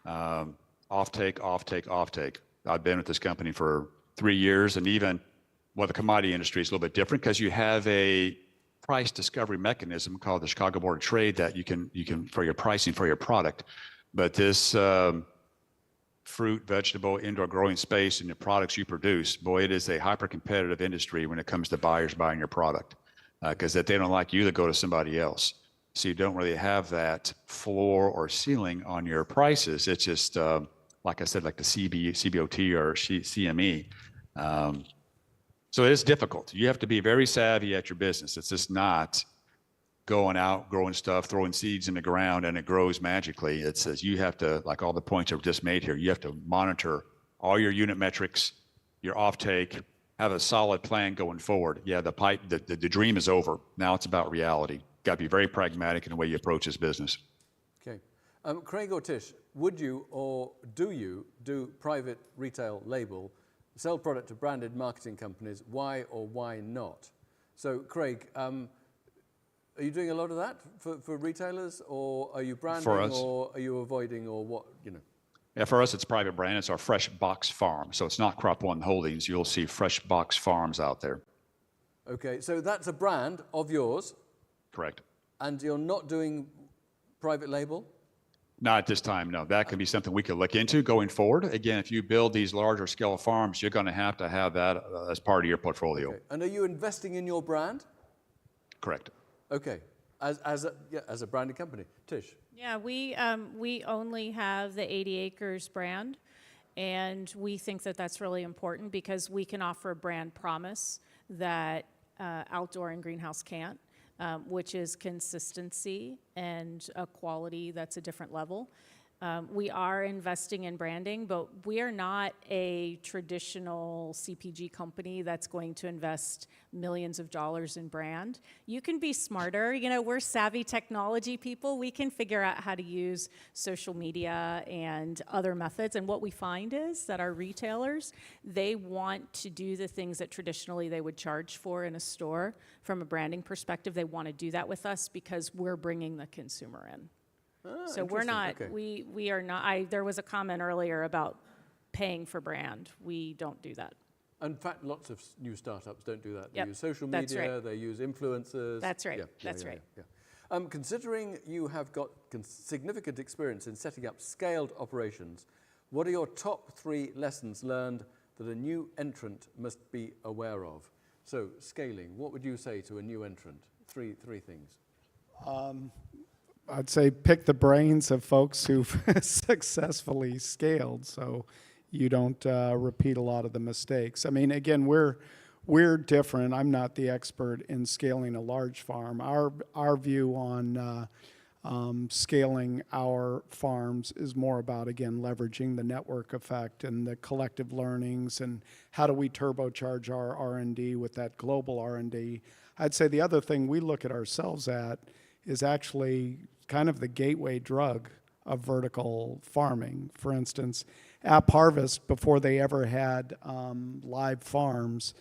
offtake. I've been with this company for 3 years, and even the commodity industry is a little bit different because you have a price discovery mechanism called the Chicago Board of Trade that you can for your pricing for your product. But this fruit, vegetable, indoor growing space and the products you produce, boy, it is a hyper-competitive industry when it comes to buyers buying your product because if they don't like you, they go to somebody else. So you don't really have that floor or ceiling on your prices. It's just, like I said, like the CBOT or CME. So it is difficult. You have to be very savvy at your business. It's just not going out, growing stuff, throwing seeds in the ground, and it grows magically. It says you have to, like all the points I've just made here, you have to monitor all your unit metrics, your offtake, have a solid plan going forward. Yeah, the dream is over. Now it's about reality. Got to be very pragmatic in the way you approach this business. Okay. Craig or Tish, would you or do you do private retail label, sell product to branded marketing companies? Why or why not? So, Craig, are you doing a lot of that for retailers, or are you branding, or are you avoiding, or what? Yeah, for us, it's private brand. It's our Fresh Box Farm. So it's not Crop One Holdings. You'll see Fresh Box Farms out there. Okay, so that's a brand of yours. Correct. And you're not doing private label? Not at this time, no. That could be something we could look into going forward. Again, if you build these larger scale farms, you're going to have that as part of your portfolio. Okay. And are you investing in your brand? Correct. Okay. As a branded company. Tish? Yeah, we only have the 80 Acres brand, and we think that that's really important because we can offer a brand promise that outdoor and greenhouse can't. Which is consistency and a quality that's a different level. We are investing in branding, but we are not a traditional CPG company that's going to invest millions of dollars in brand. You can be smarter. You know, we're savvy technology people. We can figure out how to use social media and other methods. And what we find is that our retailers, they want to do the things that traditionally they would charge for in a store. From a branding perspective, they want to do that with us because we're bringing the consumer in. So we're not, okay. we are not, there was a comment earlier about paying for brand. We don't do that. In fact, lots of new startups don't do that. They Yep, use social that's media, right. they use influencers. That's right, Yeah, that's right. Yeah. Considering you have got significant experience in setting up scaled operations, what are your top 3 lessons learned that a new entrant must be aware of? So, scaling, what would you say to a new entrant? Three things. I'd say pick the brains of folks who've successfully scaled so you don't repeat a lot of the mistakes. I mean, again, we're different. I'm not the expert in scaling a large farm. Our view on scaling our farms is more about, again, leveraging the network effect and the collective learnings and how do we turbocharge our R&D with that global R&D. I'd say the other thing we look at ourselves at is actually kind of the gateway drug of vertical farming. For instance, App Harvest, before they ever had live farms,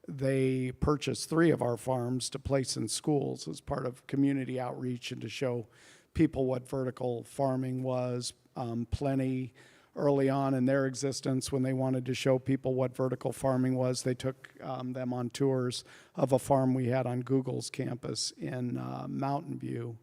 they purchased 3 of our farms to place in schools as part of community outreach and to show people what vertical farming was. Plenty early on in their existence, when they wanted to show people what vertical farming was, they took them on tours of a farm we had on Google's campus in Mountain View.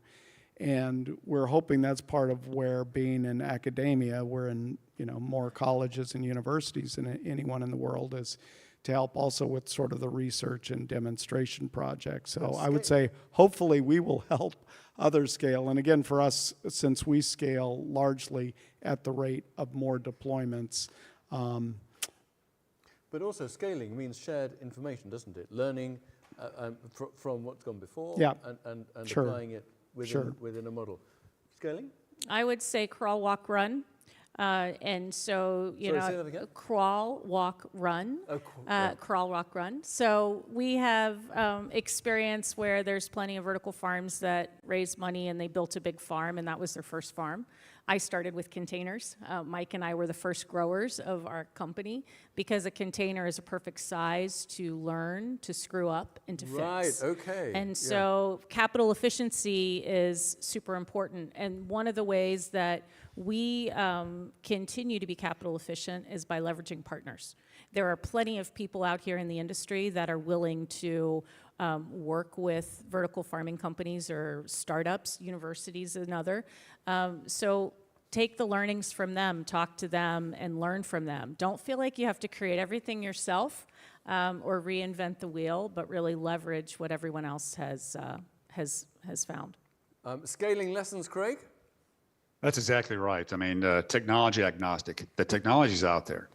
And we're hoping that's part of where, being in academia, we're in more colleges and universities than anyone in the world, is to help also with sort of the research and demonstration projects. So I would say hopefully we will help others scale. And again, for us, since we scale largely at the rate of more deployments. But also scaling means shared information, doesn't it? Learning from what's gone before and sure. applying it within a model. Scaling? I would say crawl, walk, run. And so, Say that again? crawl, walk, run. Oh, Crawl, walk, run. So we have experience where there's plenty of vertical farms that raised money and they built a big farm, and that was their first farm. I started with containers. Mike and I were the first growers of our company because a container is a perfect size to learn, to screw up, and to fix. Right, okay. And so capital efficiency is super important. And one of the ways that we continue to be capital efficient is by leveraging partners. There are plenty of people out here in the industry that are willing to work with vertical farming companies or startups, universities, another. So take the learnings from them, talk to them, and learn from them. Don't feel like you have to create everything yourself or reinvent the wheel, but really leverage what everyone else has found. Scaling lessons, Craig? That's exactly right. I mean, technology agnostic. The technology's out there.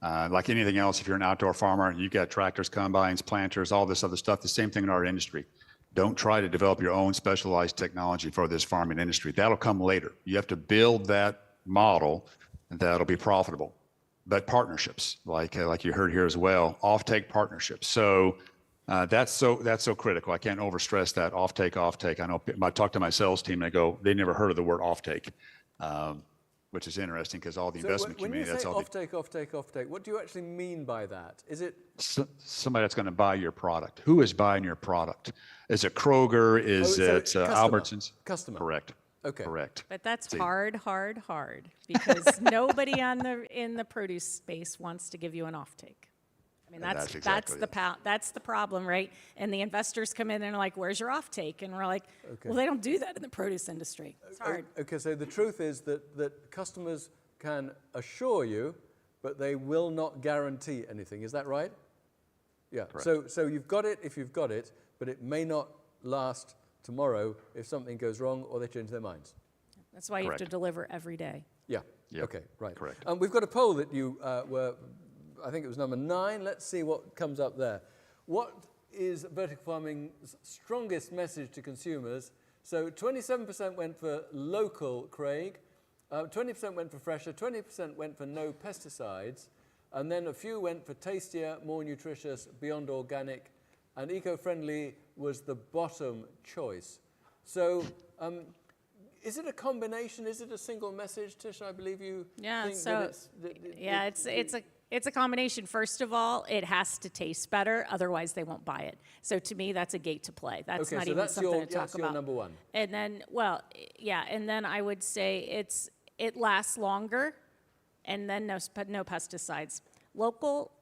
Like anything else, if you're an outdoor farmer, you've got tractors, combines, planters, all this other stuff, the same thing in our industry. Don't try to develop your own specialized technology for this farming industry. That'll come later. You have to build that model that'll be profitable. But partnerships, like you heard here as well, offtake partnerships. So that's so critical. I can't overstress that offtake. I know I talk to my sales team, they never heard of the word offtake. Which is interesting because all the investment community, that's all. When you say offtake, what do you actually mean by that? Is it somebody that's going to buy your product? Who is buying your product? Is it Kroger? Is it Albertsons? Customer. Correct. Okay. Correct. But that's hard because nobody in the produce space wants to give you an offtake. I mean, that's the problem, right? And the investors come in and are like, where's your offtake? And we're like, well, they don't do that in the produce industry. It's hard. Okay, so the truth is that customers can assure you, but they will not guarantee anything. Is that right? Yeah. Correct. So you've got it if you've got it, but it may not last tomorrow if something goes wrong or they change their minds. That's why you have to deliver every day. Yeah. Yep. Okay, right. Correct. We've got a poll that you were, I think it was number 9. Let's see what comes up there. What is vertical farming's strongest message to consumers? So 27% went for local, Craig. 20% went for fresher. 20% went for no pesticides. And then a few went for tastier, more nutritious, beyond organic. And eco-friendly was the bottom choice. So is it a combination? Is it a single message, Tish? I believe you think that it's a combination. First of all, it has to taste better, otherwise they won't buy it. So to me, that's a gate to play. That's not even something to talk about. That's your number 1. And then, and then I would say it lasts longer, and then no pesticides. Local,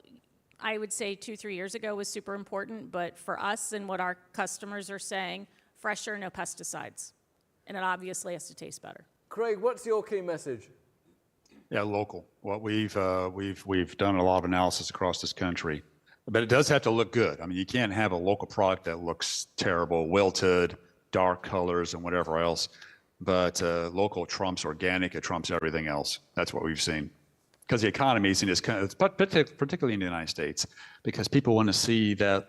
I would say 2-3 years ago was super important, but for us and what our customers are saying, fresher, no pesticides. And it obviously has to taste better. Craig, what's your key message? Yeah, local. What we've done a lot of analysis across this country, but it does have to look good. I mean, you can't have a local product that looks terrible, wilted, dark colors, and whatever else. But local trumps organic. It trumps everything else. That's what we've seen. Because the economy is in this kind of, particularly in the United States, because people want to see that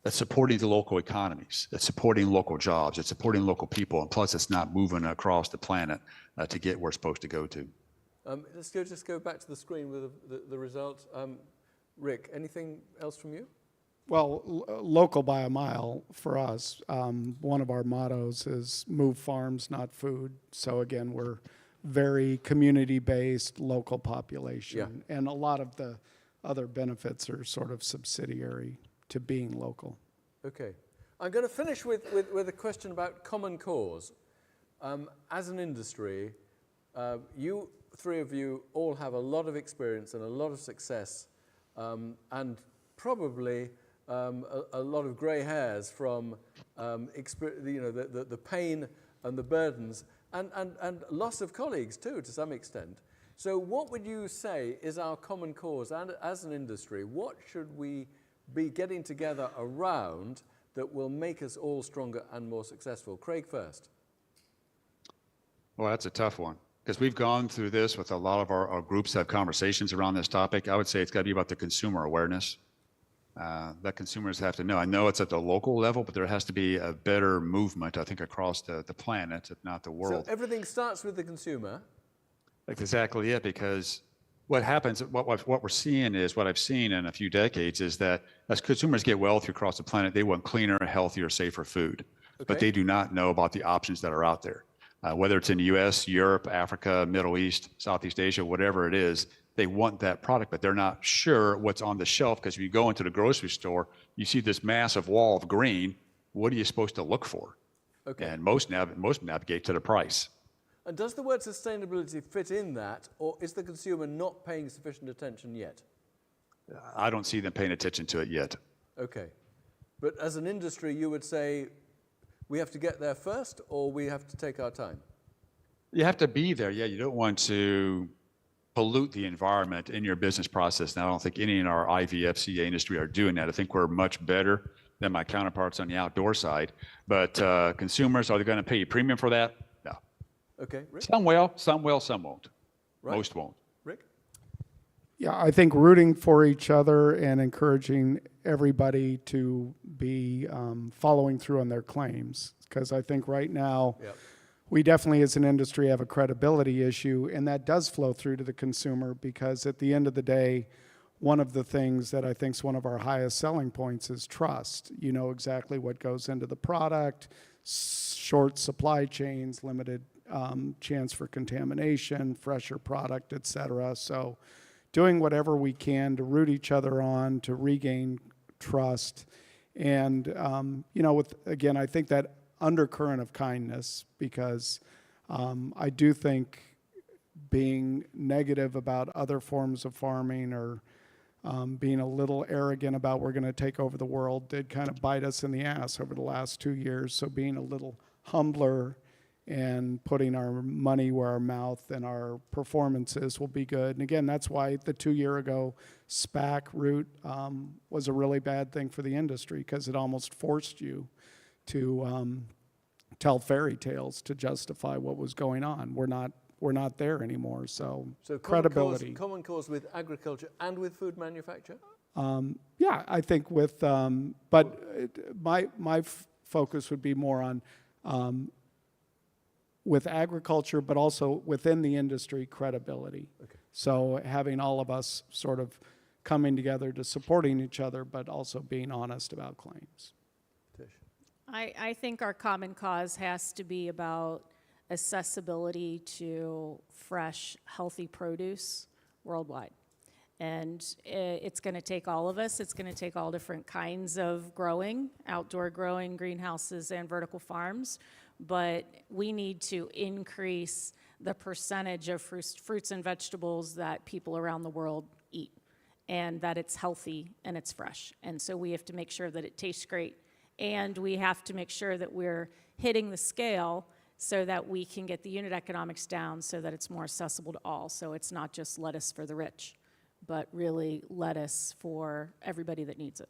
it's supporting the local economies, it's supporting local jobs, it's supporting local people, and plus it's not moving across the planet to get where it's supposed to go to. Let's just go back to the screen with the results. Rick, anything else from you? Well, local by a mile for us. One of our mottos is move farms, not food. So again, we're very community-based, local population. And a lot of the other benefits are sort of subsidiary to being local. Okay. I'm going to finish with a question about common cause. As an industry, you 3 of you all have a lot of experience and a lot of success, and probably a lot of grey hairs from the pain and the burdens and loss of colleagues too, to some extent. So what would you say is our common cause? And as an industry, what should we be getting together around that will make us all stronger and more successful? Craig first. Well, that's a tough one, because we've gone through this with a lot of our groups that have conversations around this topic. I would say it's got to be about the consumer awareness. That consumers have to know. I know it's at the local level, but there has to be a better movement, I think, across the planet, if not the world. So everything starts with the consumer? That's exactly it, because what happens, what we're seeing is, what I've seen in a few decades is that as consumers get wealthier across the planet, they want cleaner, healthier, safer food. Okay. But they do not know about the options that are out there. Whether it's in the US, Europe, Africa, Middle East, Southeast Asia, whatever it is, they want that product, but they're not sure what's on the shelf, because if you go into the grocery store, you see this massive wall of green. What are you supposed to look for? Okay. And most navigate to the price. And does the word sustainability fit in that, or is the consumer not paying sufficient attention yet? I don't see them paying attention to it yet. Okay. But as an industry, you would say we have to get there first, or we have to take our time? You have to be there. Yeah, you don't want to pollute the environment in your business process. And I don't think any in our IVFCA industry are doing that. I think we're much better than my counterparts on the outdoor side. But consumers, are they going to pay a premium for that? No. Okay, Rick? Some will, some won't. Right. Most won't. Rick? Yeah, I think rooting for each other and encouraging everybody to be following through on their claims. Because I think right now, we definitely as an industry have a credibility issue, and that does flow through to the consumer, because at the end of the day, one of the things that I think is one of our highest selling points is trust. You know exactly what goes into the product, short supply chains, limited chance for contamination, fresher product, et cetera. So doing whatever we can to root each other on, to regain trust. And, again, I think that undercurrent of kindness, because I do think being negative about other forms of farming or being a little arrogant about we're going to take over the world did kind of bite us in the ass over the last 2 years. So being a little humbler and putting our money where our mouth and our performances will be good. And again, that's why the 2 year ago SPAC route was a really bad thing for the industry, because it almost forced you to tell fairy tales to justify what was going on. We're not there anymore. So credibility. Common cause with agriculture and with food manufacture? Yeah, I think with, my focus would be more on with agriculture, but also within the industry, credibility. Okay. So having all of us sort of coming together to supporting each other, but also being honest about claims. Tish. I think our common cause has to be about accessibility to fresh, healthy produce worldwide. And it's going to take all of us. It's going to take all different kinds of growing, outdoor growing, greenhouses, and vertical farms. But we need to increase the percentage of fruits and vegetables that people around the world eat, and that it's healthy and it's fresh. And so we have to make sure that it tastes great, and we have to make sure that we're hitting the scale so that we can get the unit economics down so that it's more accessible to all. So it's not just lettuce for the rich, but really lettuce for everybody that needs it.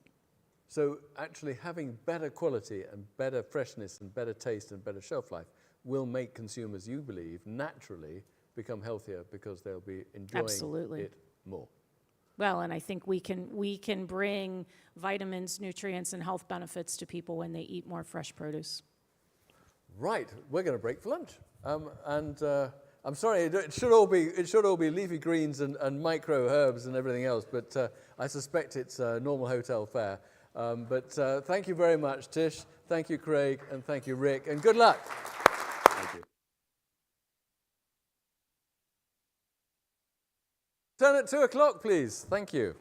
So actually having better quality and better freshness and better taste and better shelf life will make consumers, you believe, naturally become healthier because they'll be enjoying Absolutely. it more. Well, and I think we can bring vitamins, nutrients, and health benefits to people when they eat more fresh produce. Right, we're going to break for lunch. I'm sorry, it should all be leafy greens and micro herbs and everything else, but I suspect it's normal hotel fare. But thank you very much, Tish. Thank you, Craig, and thank you, Rick, and good luck. Thank you. Turn at 2 o'clock, please. Thank you.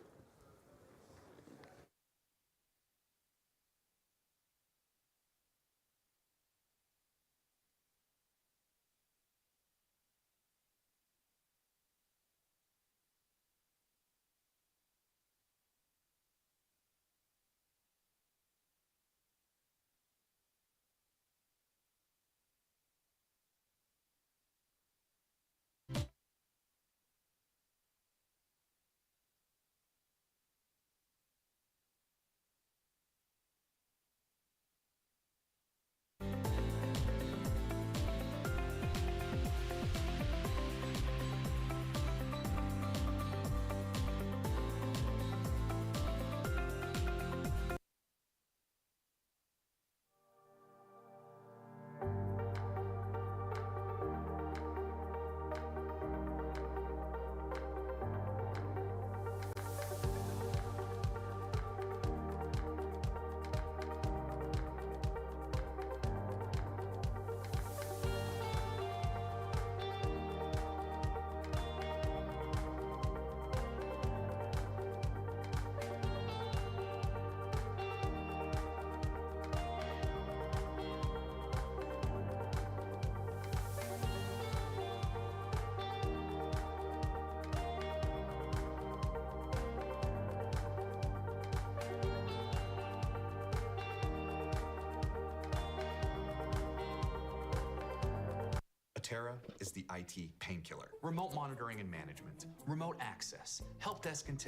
Atera is the IT painkiller. Remote monitoring and management, remote access, help desk and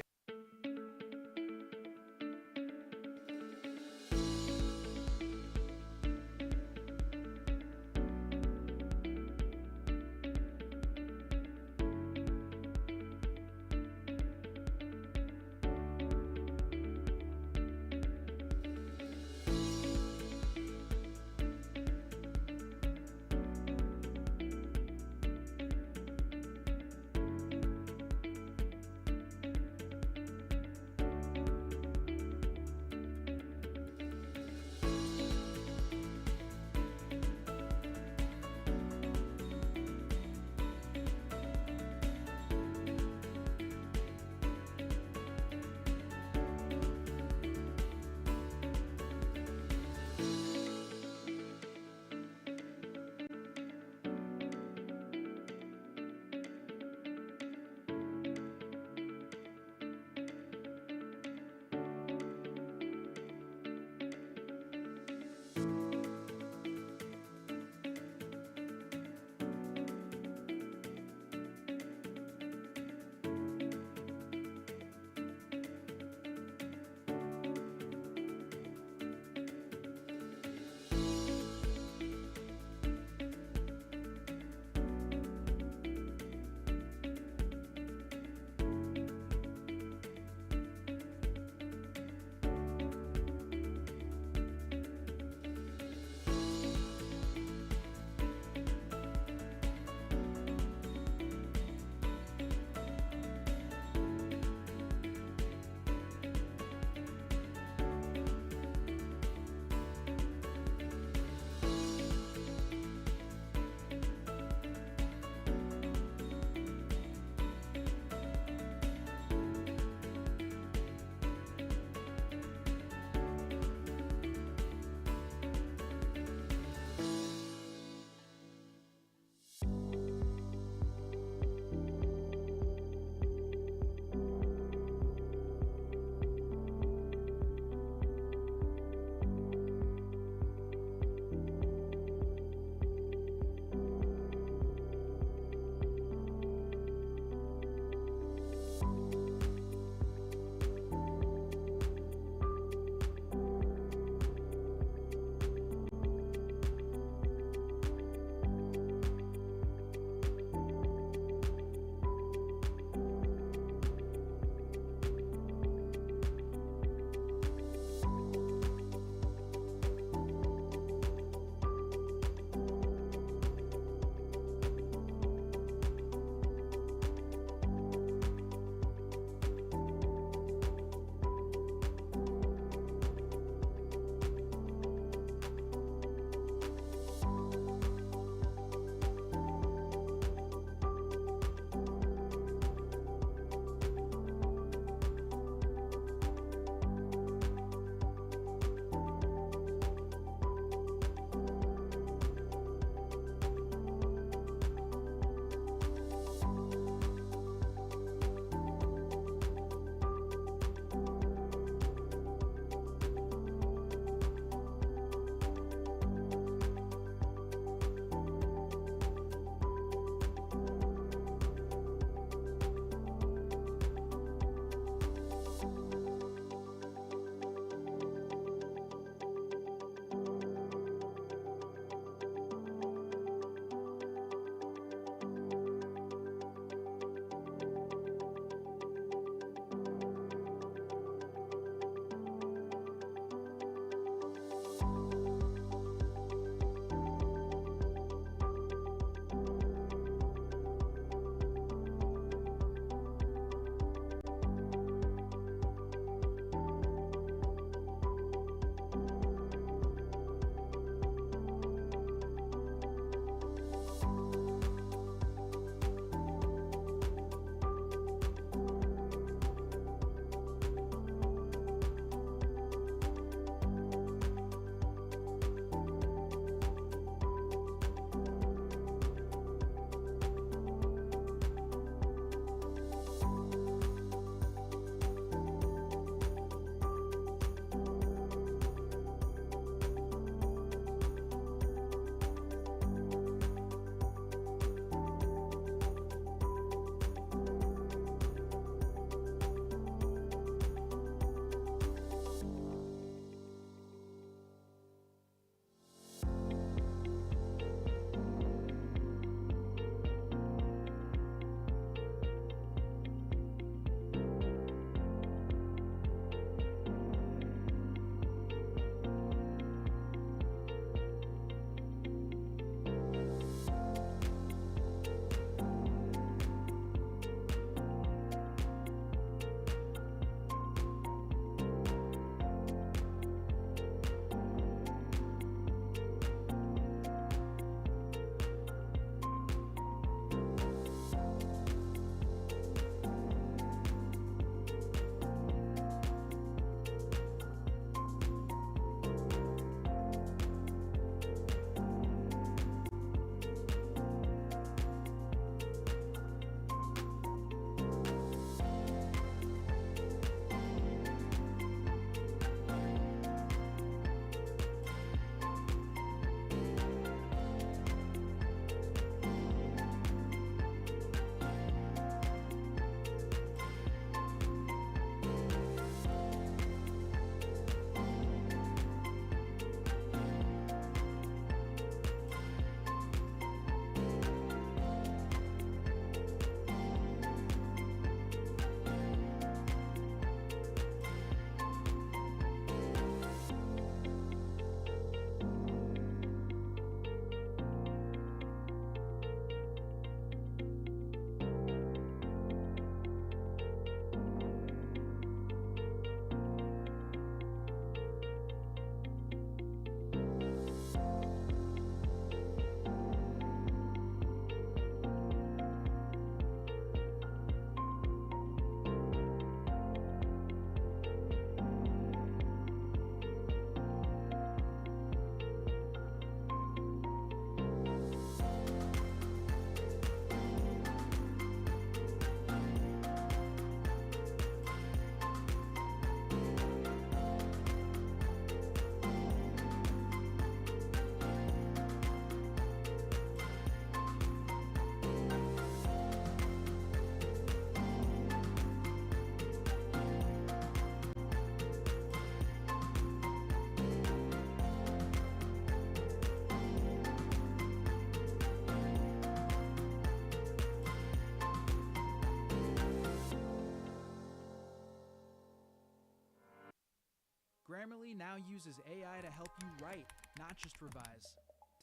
Grammarly now uses AI to help you write, not just revise.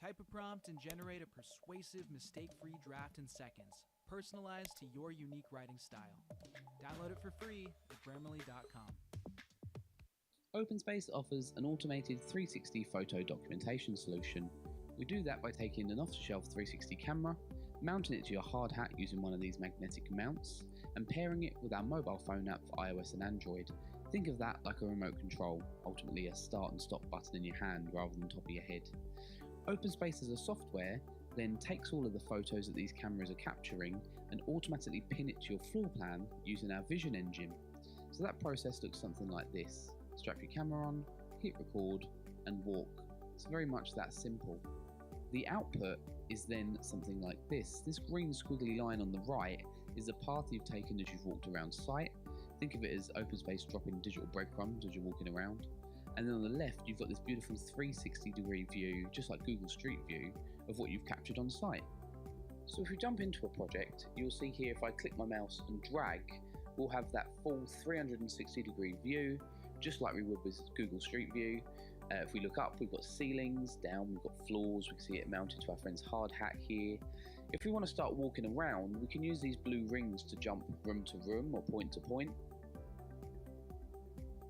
Type a prompt and generate a persuasive, mistake-free draft in seconds, personalized to your unique writing style. Download it for free at Grammarly.com. OpenSpace offers an automated 360 photo documentation solution. We do that by taking an off-the-shelf 360 camera, mounting it to your hard hat using one of these magnetic mounts, and pairing it with our mobile phone app for iOS and Android. Think of that like a remote control, ultimately a start and stop button in your hand rather than top of your head. OpenSpace as a software then takes all of the photos that these cameras are capturing and automatically pin it to your floor plan using our vision engine. So that process looks something like this. Strap your camera on, hit record, and walk. It's very much that simple. The output is then something like this. This green squiggly line on the right is the path you've taken as you've walked around site. Think of it as OpenSpace dropping digital breadcrumbs as you're walking around. And then on the left, you've got this beautiful 360-degree view, just like Google Street View, of what you've captured on site. So if we jump into a project, you'll see here if I click my mouse and drag, we'll have that full 360-degree view, just like we would with Google Street View. If we look up, we've got ceilings, down we've got floors, we can see it mounted to our friend's hard hat here. If we want to start walking around, we can use these blue rings to jump room to room or point to point.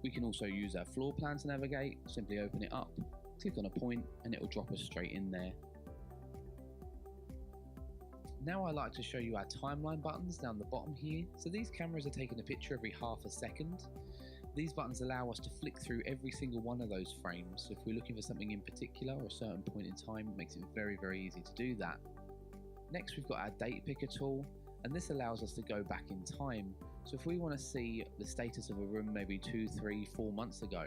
We can also use our floor plan to navigate, simply open it up, click on a point, and it will drop us straight in there. Now I like to show you our timeline buttons down the bottom here. So these cameras are taking a picture every half a second. These buttons allow us to flick through every single one of those frames. So if we're looking for something in particular or a certain point in time, it makes it very, very easy to do that. Next, we've got our date picker tool, and this allows us to go back in time. So if we want to see the status of a room maybe 2, 3, 4 months ago,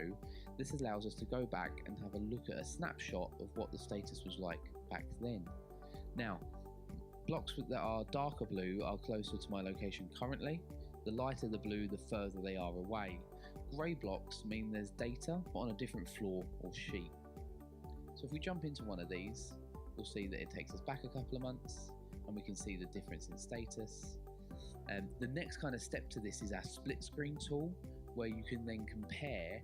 this allows us to go back and have a look at a snapshot of what the status was like back then. Now, blocks that are darker blue are closer to my location currently. The lighter the blue, the further they are away. Grey blocks mean there's data, but on a different floor or sheet. So if we jump into one of these, we'll see that it takes us back a couple of months, and we can see the difference in status. The next kind of step to this is our split screen tool, where you can then compare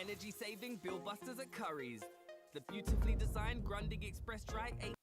Energy-saving Bill Busters at Curry's. The beautifully designed Grundig Express Dry 8.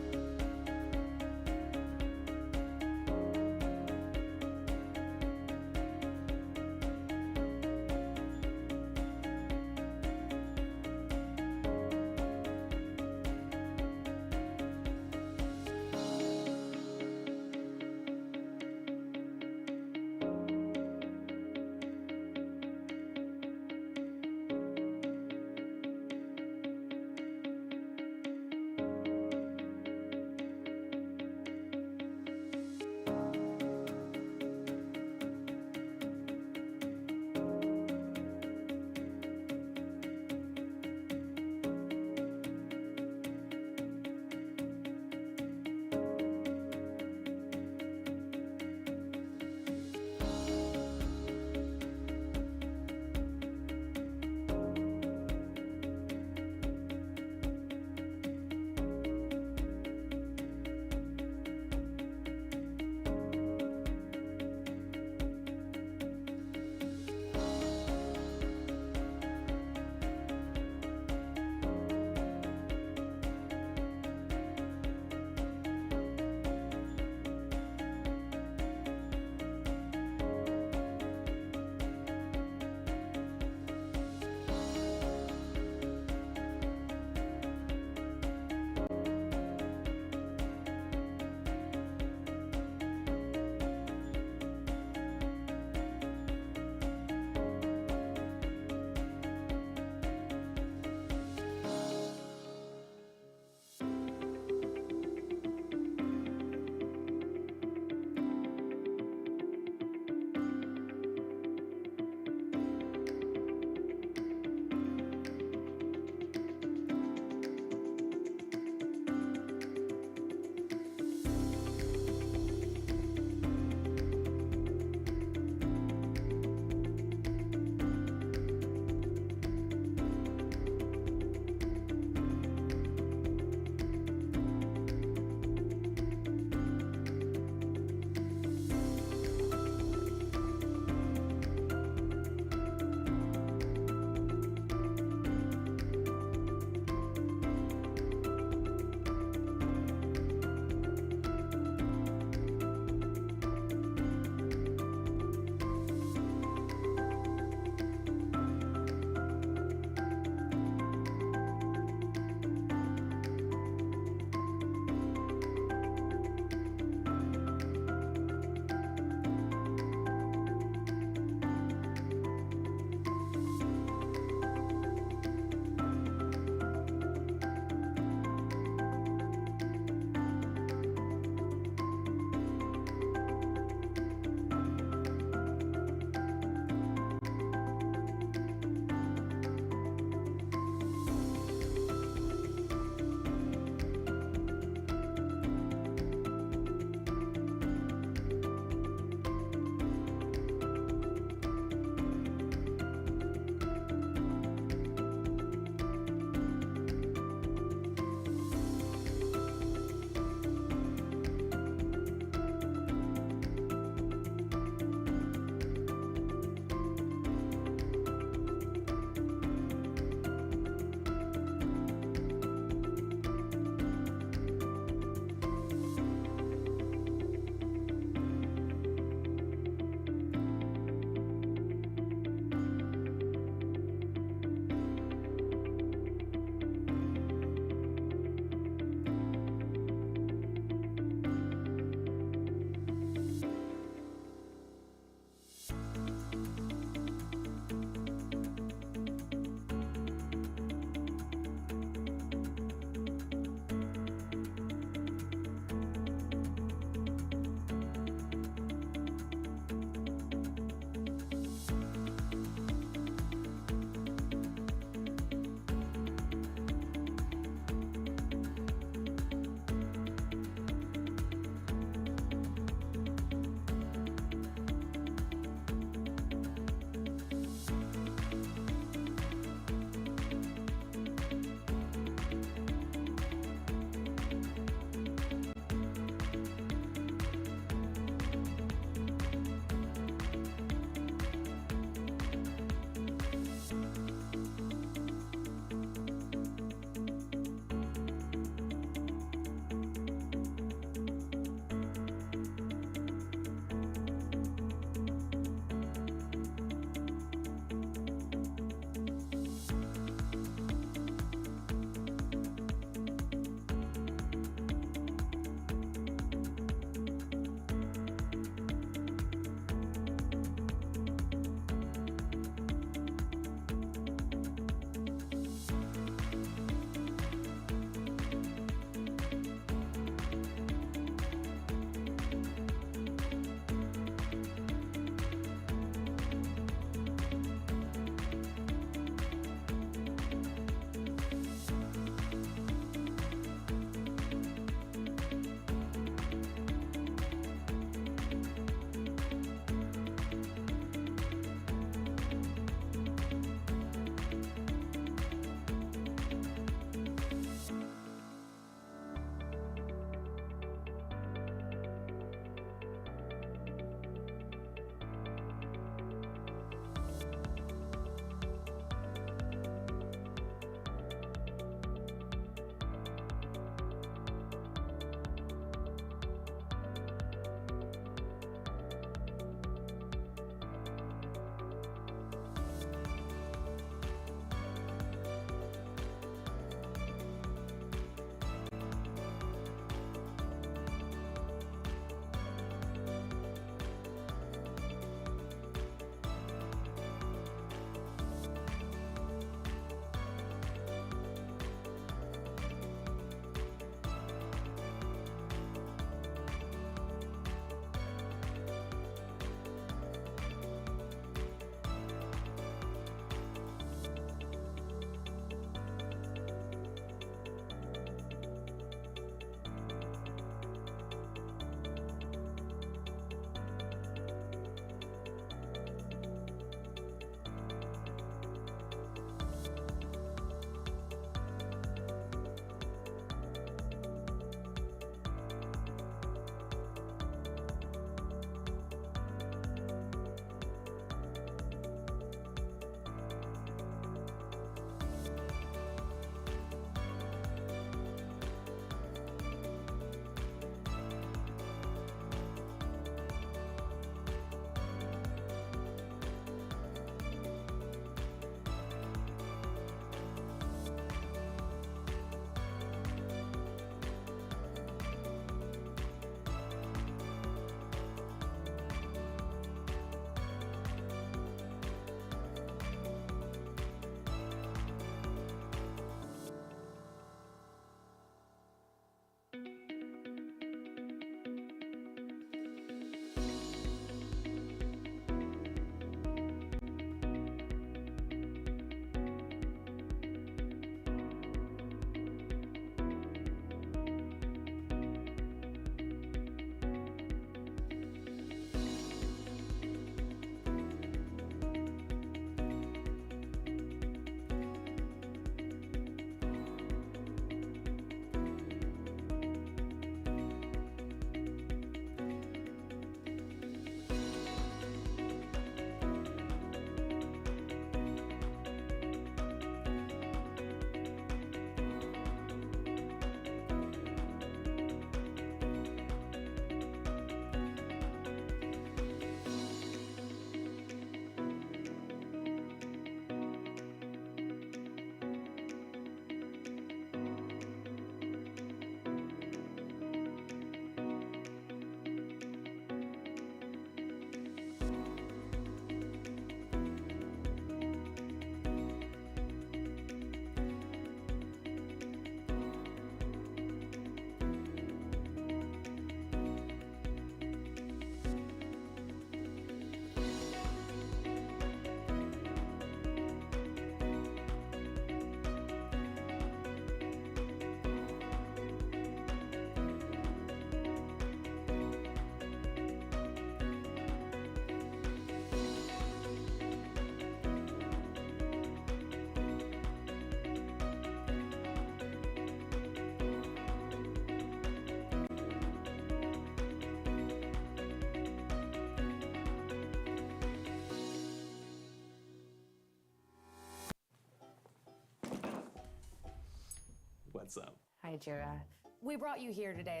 What's up? Hi, Jira. We brought you here today.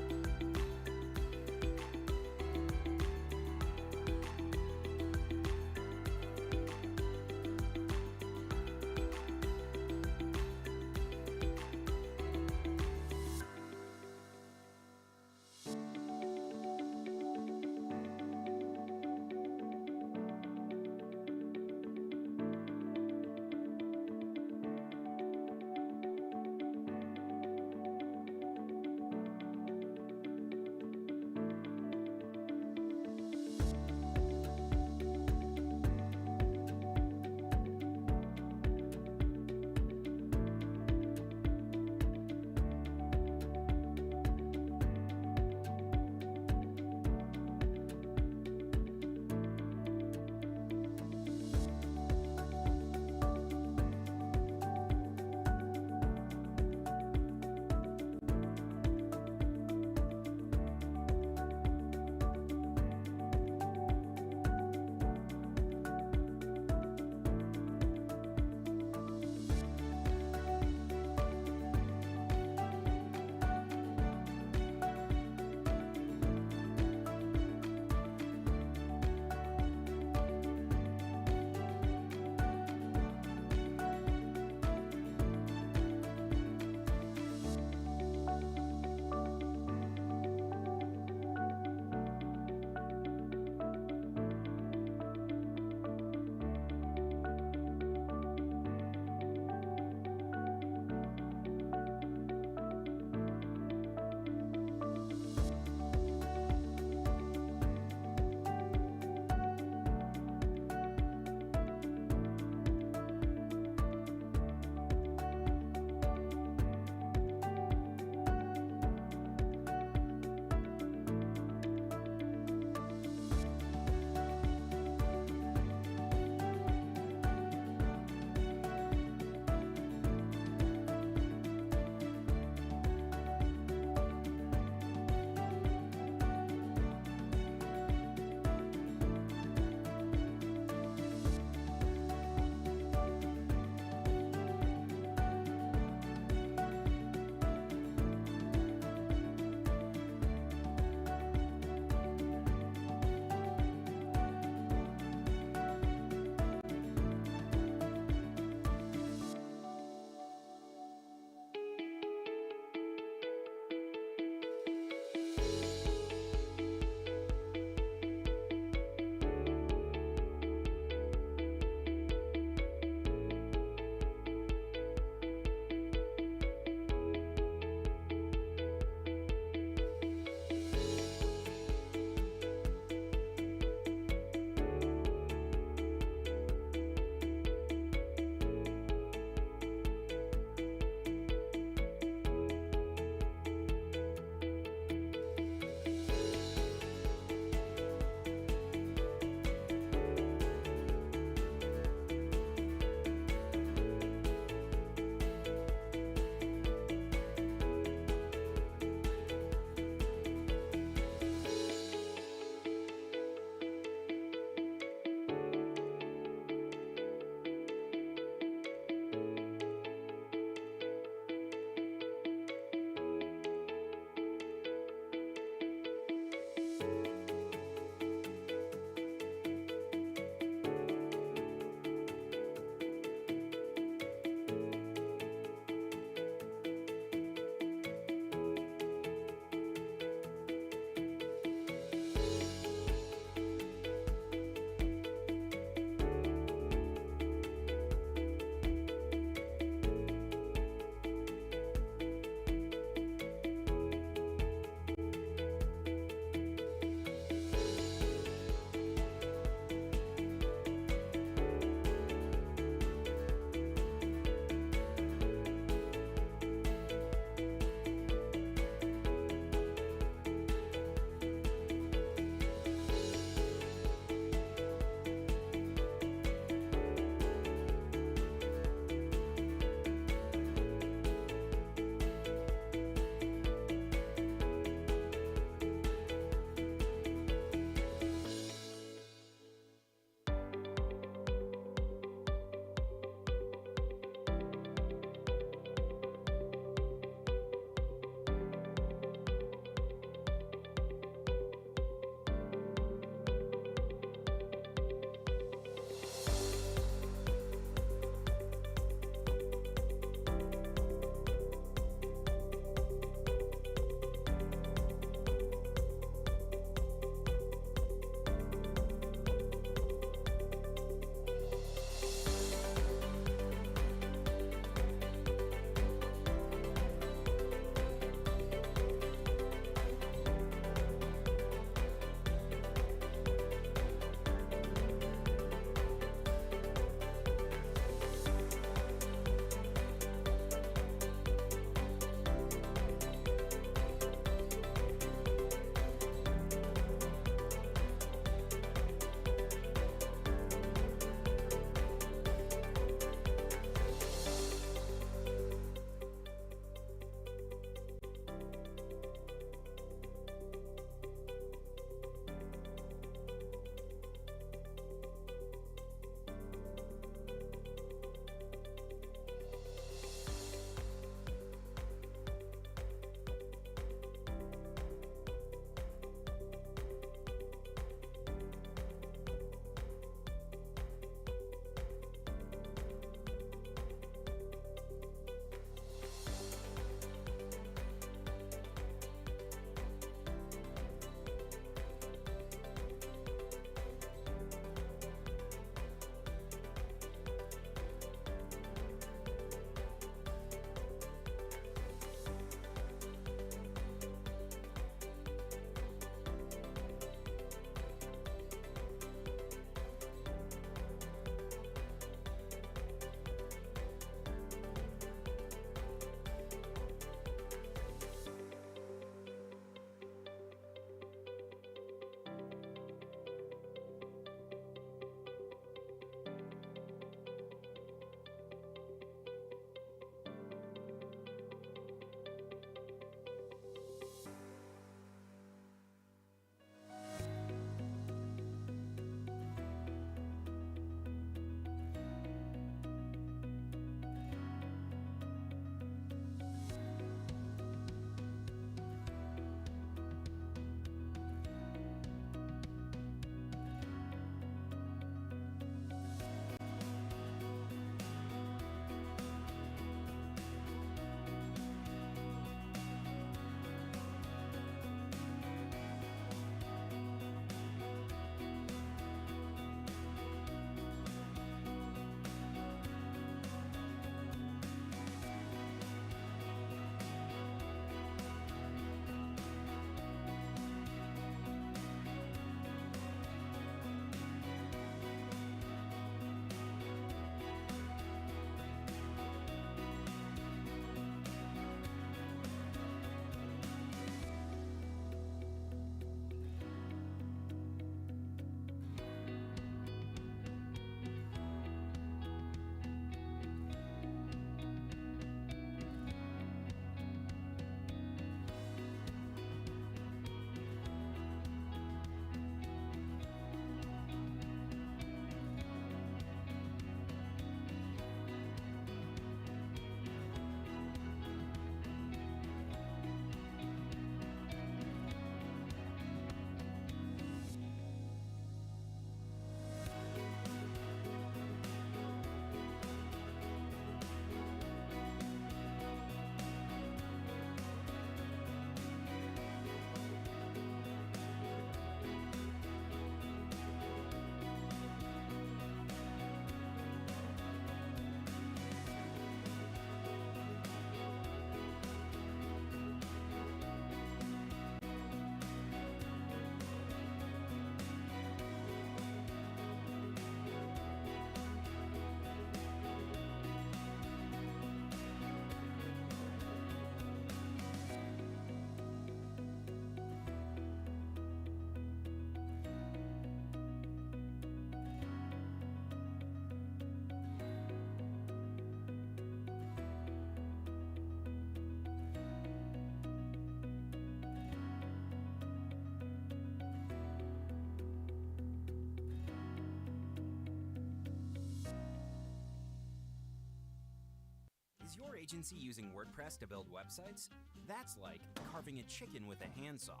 Is your agency using WordPress to build websites? That's like carving a chicken with a handsaw,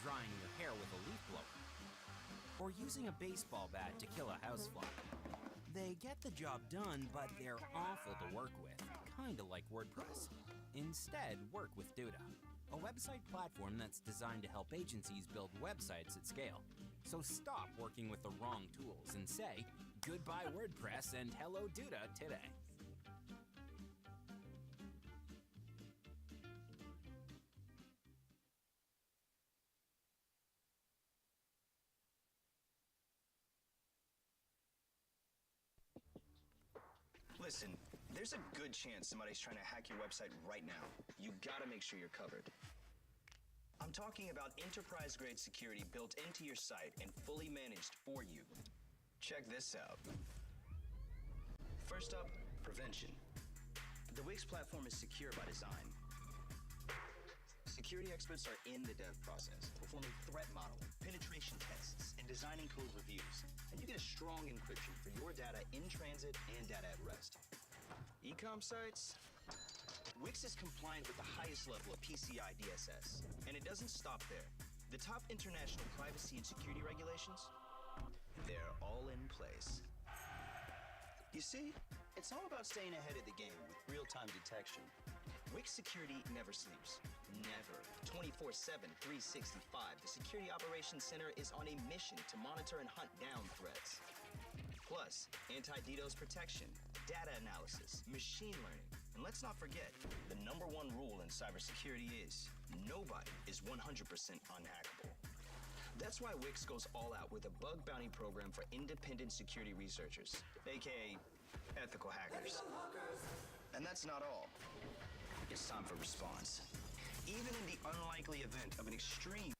drying your hair with a leaf blower, or using a baseball bat to kill a housefly. They get the job done, but they're awful to work with, kinda like WordPress. Instead, work with Duda, a website platform that's designed to help agencies build websites at scale. So stop working with the wrong tools and say, goodbye WordPress and hello Duda today. Listen, there's a good chance somebody's trying to hack your website right now. You gotta make sure you're covered. I'm talking about enterprise-grade security built into your site and fully managed for you. Check this out. First up, prevention. The Wix platform is secure by design. Security experts are in the dev process, performing threat modeling, penetration tests, and designing code reviews. And you get a strong encryption for your data in transit and data at rest. E-com sites? Wix is compliant with the highest level of PCI DSS, and it doesn't stop there. The top international privacy and security regulations, they're all in place. You see, it's all about staying ahead of the game with real-time detection. Wix security never sleeps. Never. 24/7, 365. The Security Operations Center is on a mission to monitor and hunt down threats. Plus, anti-DDoS protection, data analysis, machine learning. And let's not forget, the #1 rule in cybersecurity is nobody is 100% unhackable. That's why Wix goes all out with a bug bounty program for independent security researchers, aka ethical hackers. And that's not all. It's time for response. Even in the unlikely event of an extreme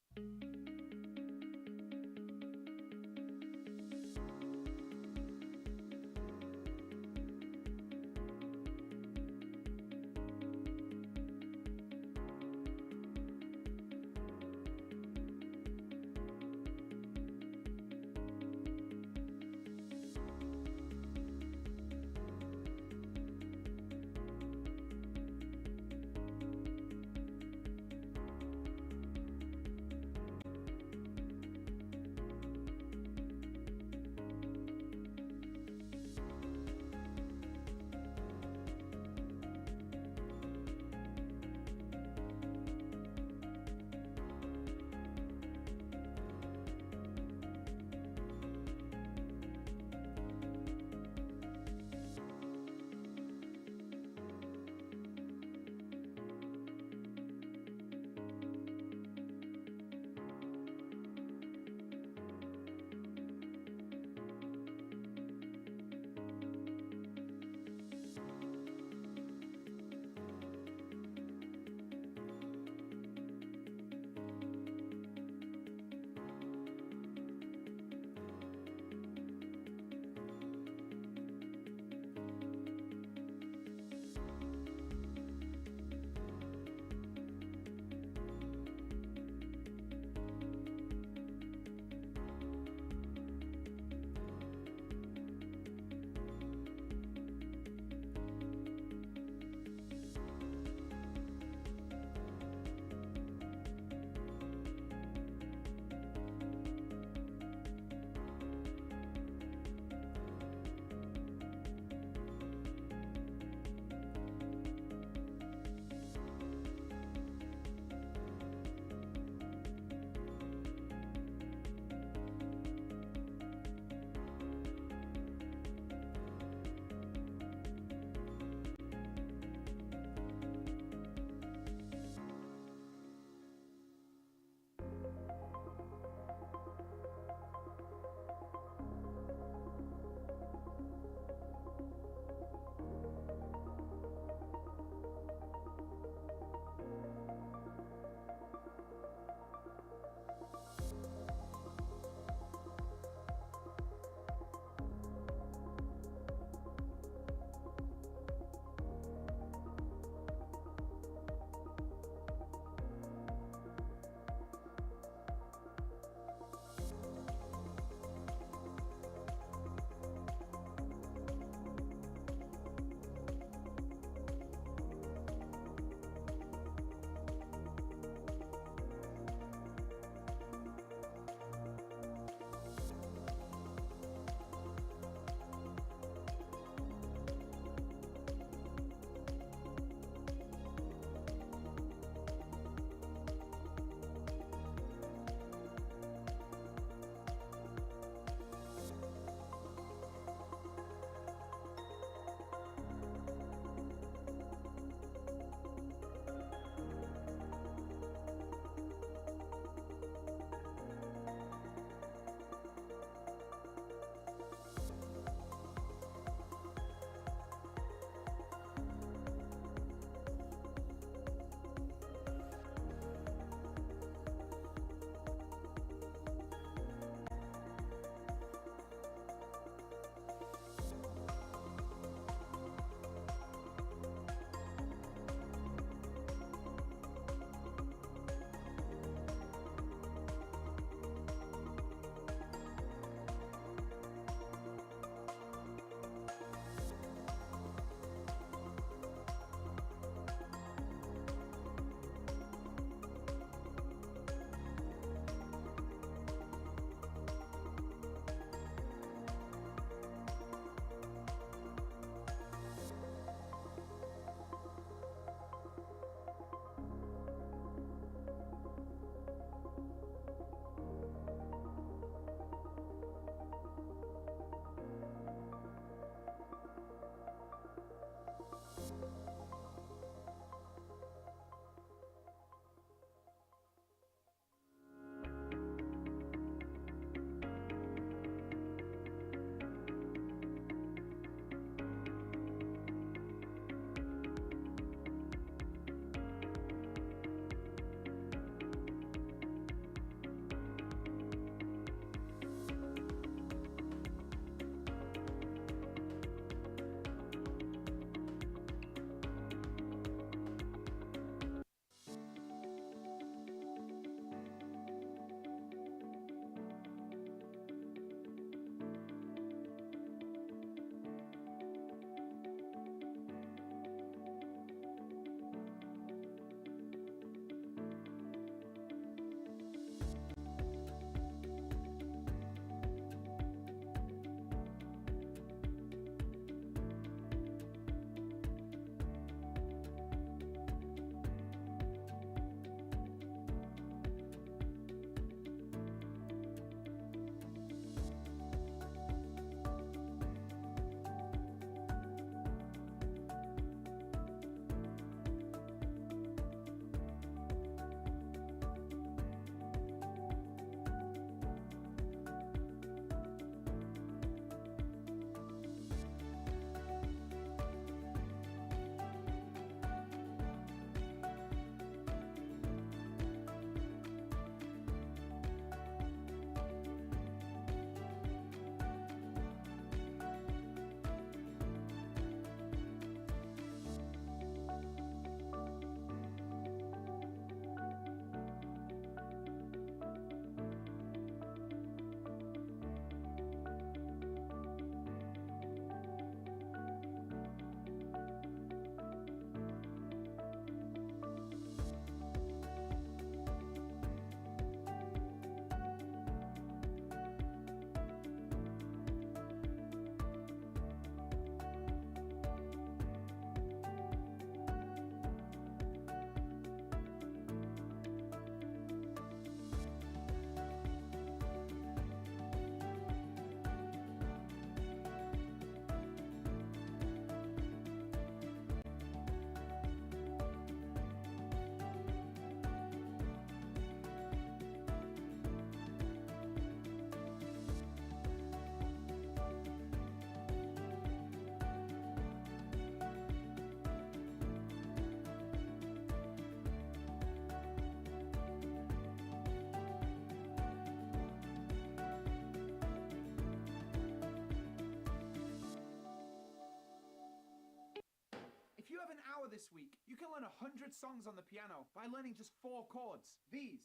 have an hour this week. You can learn 100 songs on the piano by learning just 4 chords. These.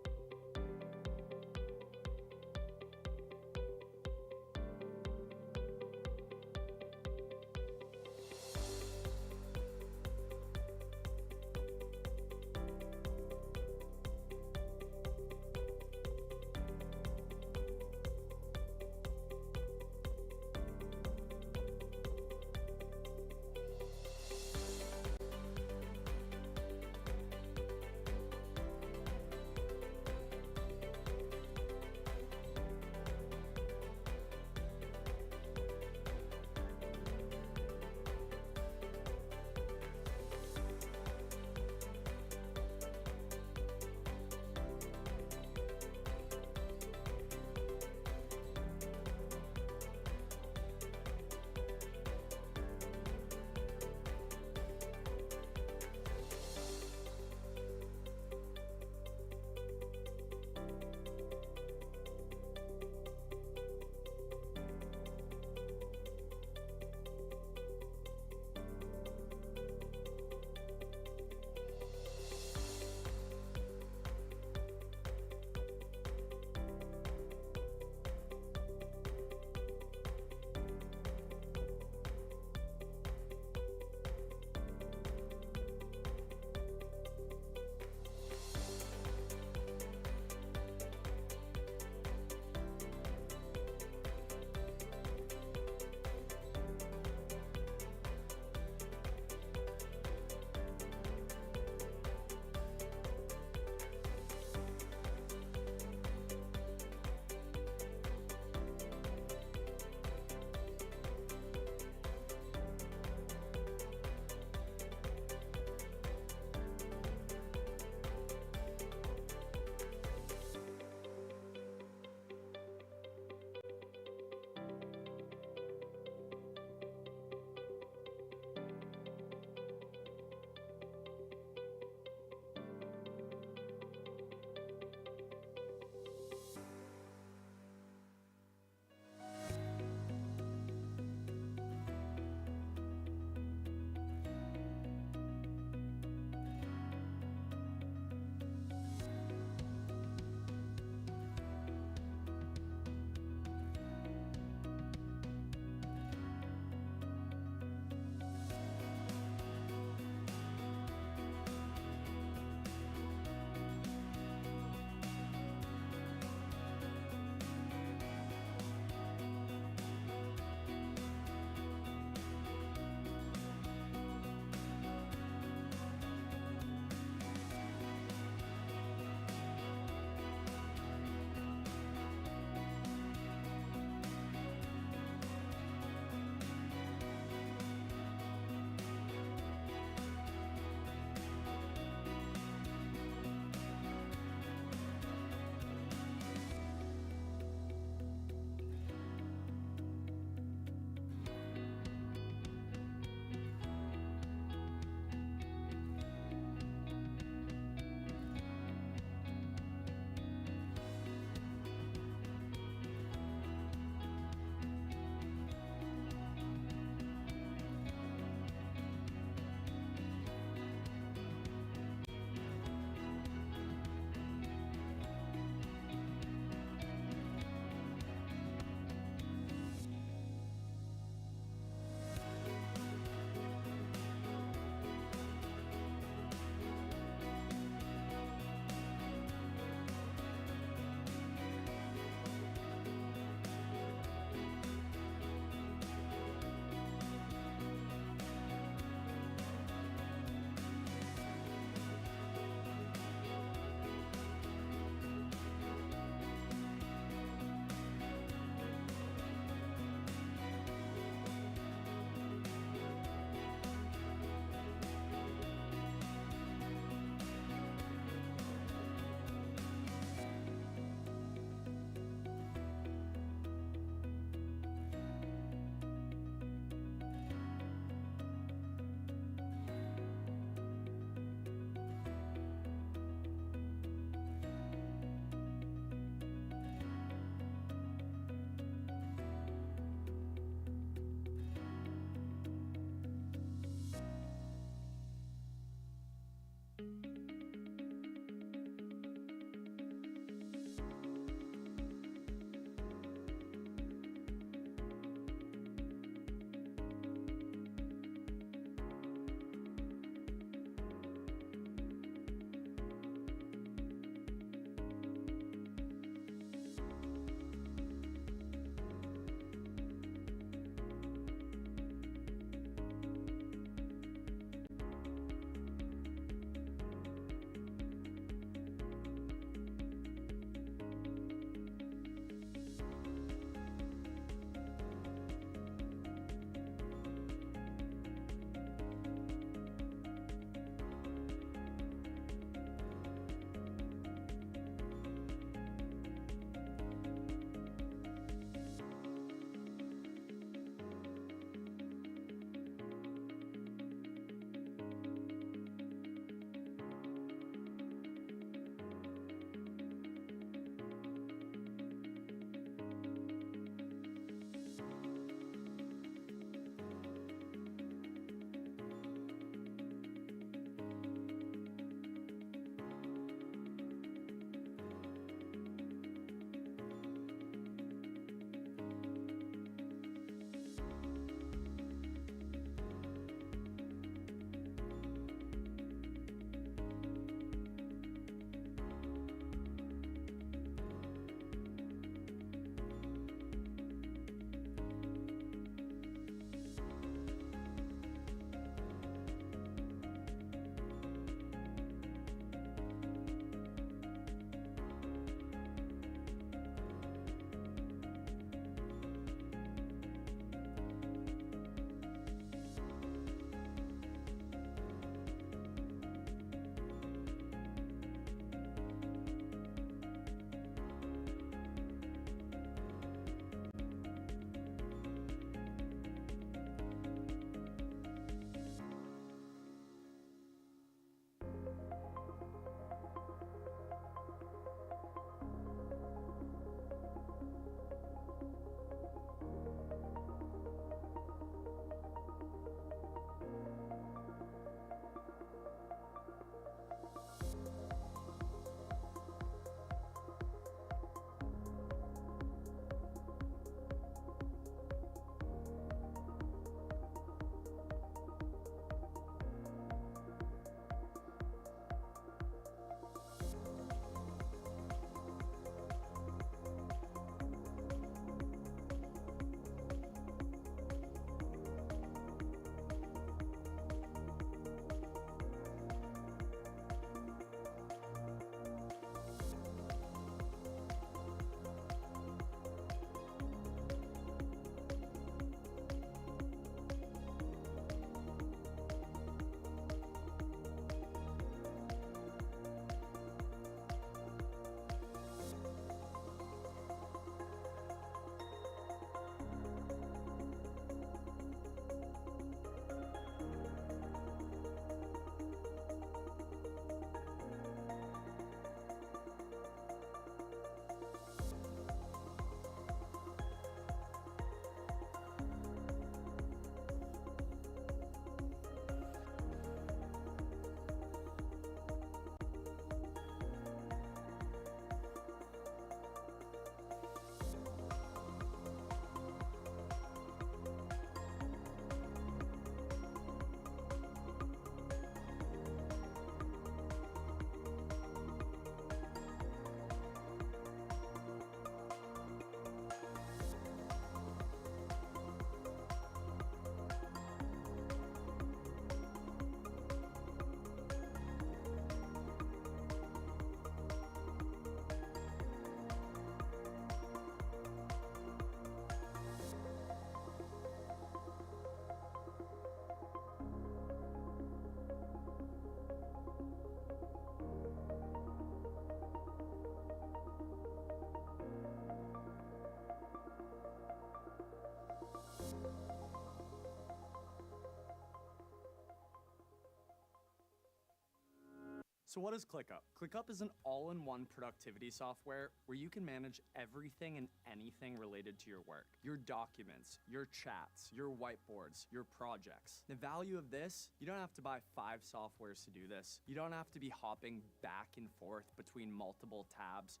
So what is ClickUp? ClickUp is an all-in-one productivity software where you can manage everything and anything related to your work. Your documents, your chats, your whiteboards, your projects. The value of this, you don't have to buy 5 softwares to do this. You don't have to be hopping back and forth between multiple tabs.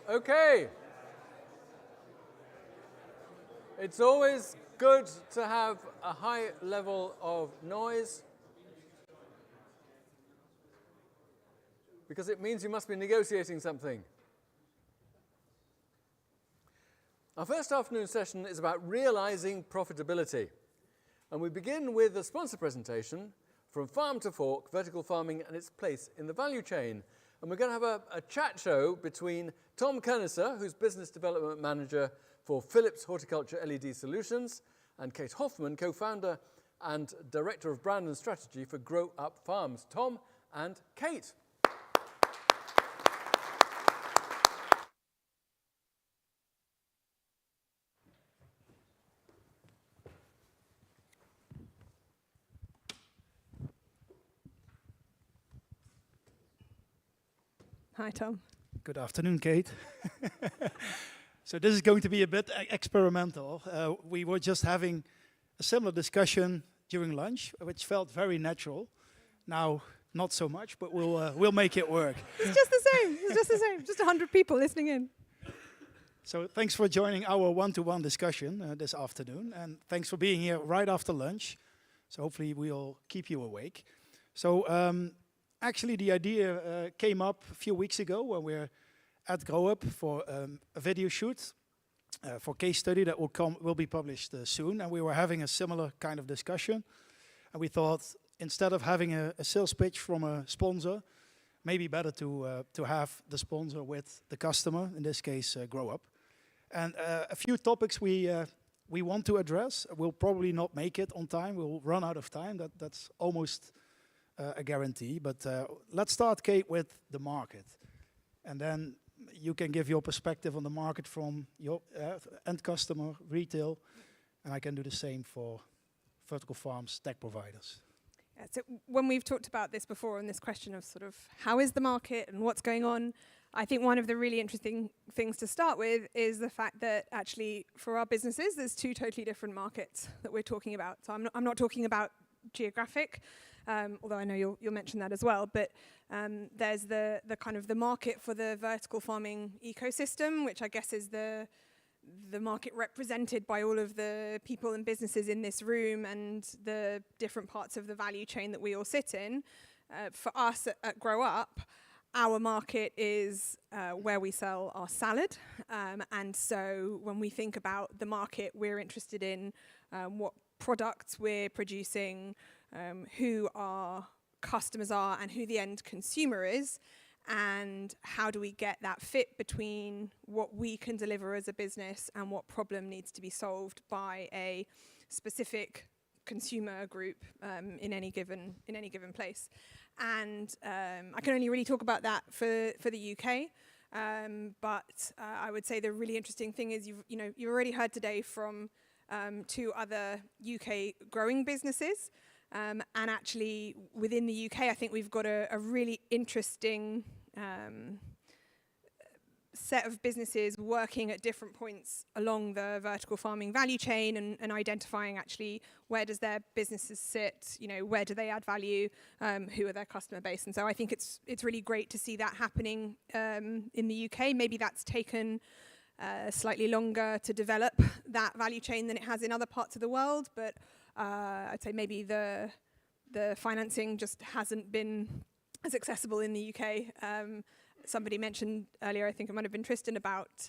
Okay. It's always good to have a high level of noise because it means you must be negotiating something. Our first afternoon session is about realizing profitability. And we begin with a sponsor presentation from Farm to Fork, vertical farming and its place in the value chain. And we're going to have a chat show between Tom Kernisser, who's Business Development Manager for Philips Horticulture LED Solutions, and Kate Hoffman, co-founder and Director of Brand and Strategy for Grow Up Farms. Tom and Kate. Hi, Tom. Good afternoon, Kate. So this is going to be a bit experimental. We were just having a similar discussion during lunch, which felt very natural. Now, not so much, but we'll make it work. It's just the same. It's just the same. Just 100 people listening in. So thanks for joining our one-to-one discussion this afternoon, and thanks for being here right after lunch. So hopefully we'll keep you awake. So actually the idea came up a few weeks ago when we were at Grow Up for a video shoot for case study that will be published soon, and we were having a similar kind of discussion, and we thought instead of having a sales pitch from a sponsor, maybe better to have the sponsor with the customer, in this case Grow Up. And a few topics we want to address. We'll probably not make it on time. We'll run out of time. That's almost a guarantee. But let's start, Kate, with the market. And then you can give your perspective on the market from your end customer, retail, and I can do the same for vertical farms, tech providers. Yeah, so when we've talked about this before, and this question of sort of how is the market and what's going on, I think one of the really interesting things to start with is the fact that actually for our businesses, there's two totally different markets that we're talking about. So I'm not talking about geographic, although I know you'll mention that as well, but there's the kind of the market for the vertical farming ecosystem, which I guess is the market represented by all of the people and businesses in this room and the different parts of the value chain that we all sit in. For us at Grow Up, our market is where we sell our salad. And so when we think about the market, we're interested in what products we're producing, who our customers are and who the end consumer is, and how do we get that fit between what we can deliver as a business and what problem needs to be solved by a specific consumer group in any given place. And I can only really talk about that for the UK, but I would say the really interesting thing is you've already heard today from two other UK growing businesses, and actually within the UK I think we've got a really interesting set of businesses working at different points along the vertical farming value chain and identifying actually where does their businesses sit, where do they add value, who are their customer base. And so I think it's really great to see that happening in the UK. Maybe that's taken slightly longer to develop that value chain than it has in other parts of the world, but I'd say maybe the financing just hasn't been as accessible in the UK. Somebody mentioned earlier, I think it might have been Tristan, about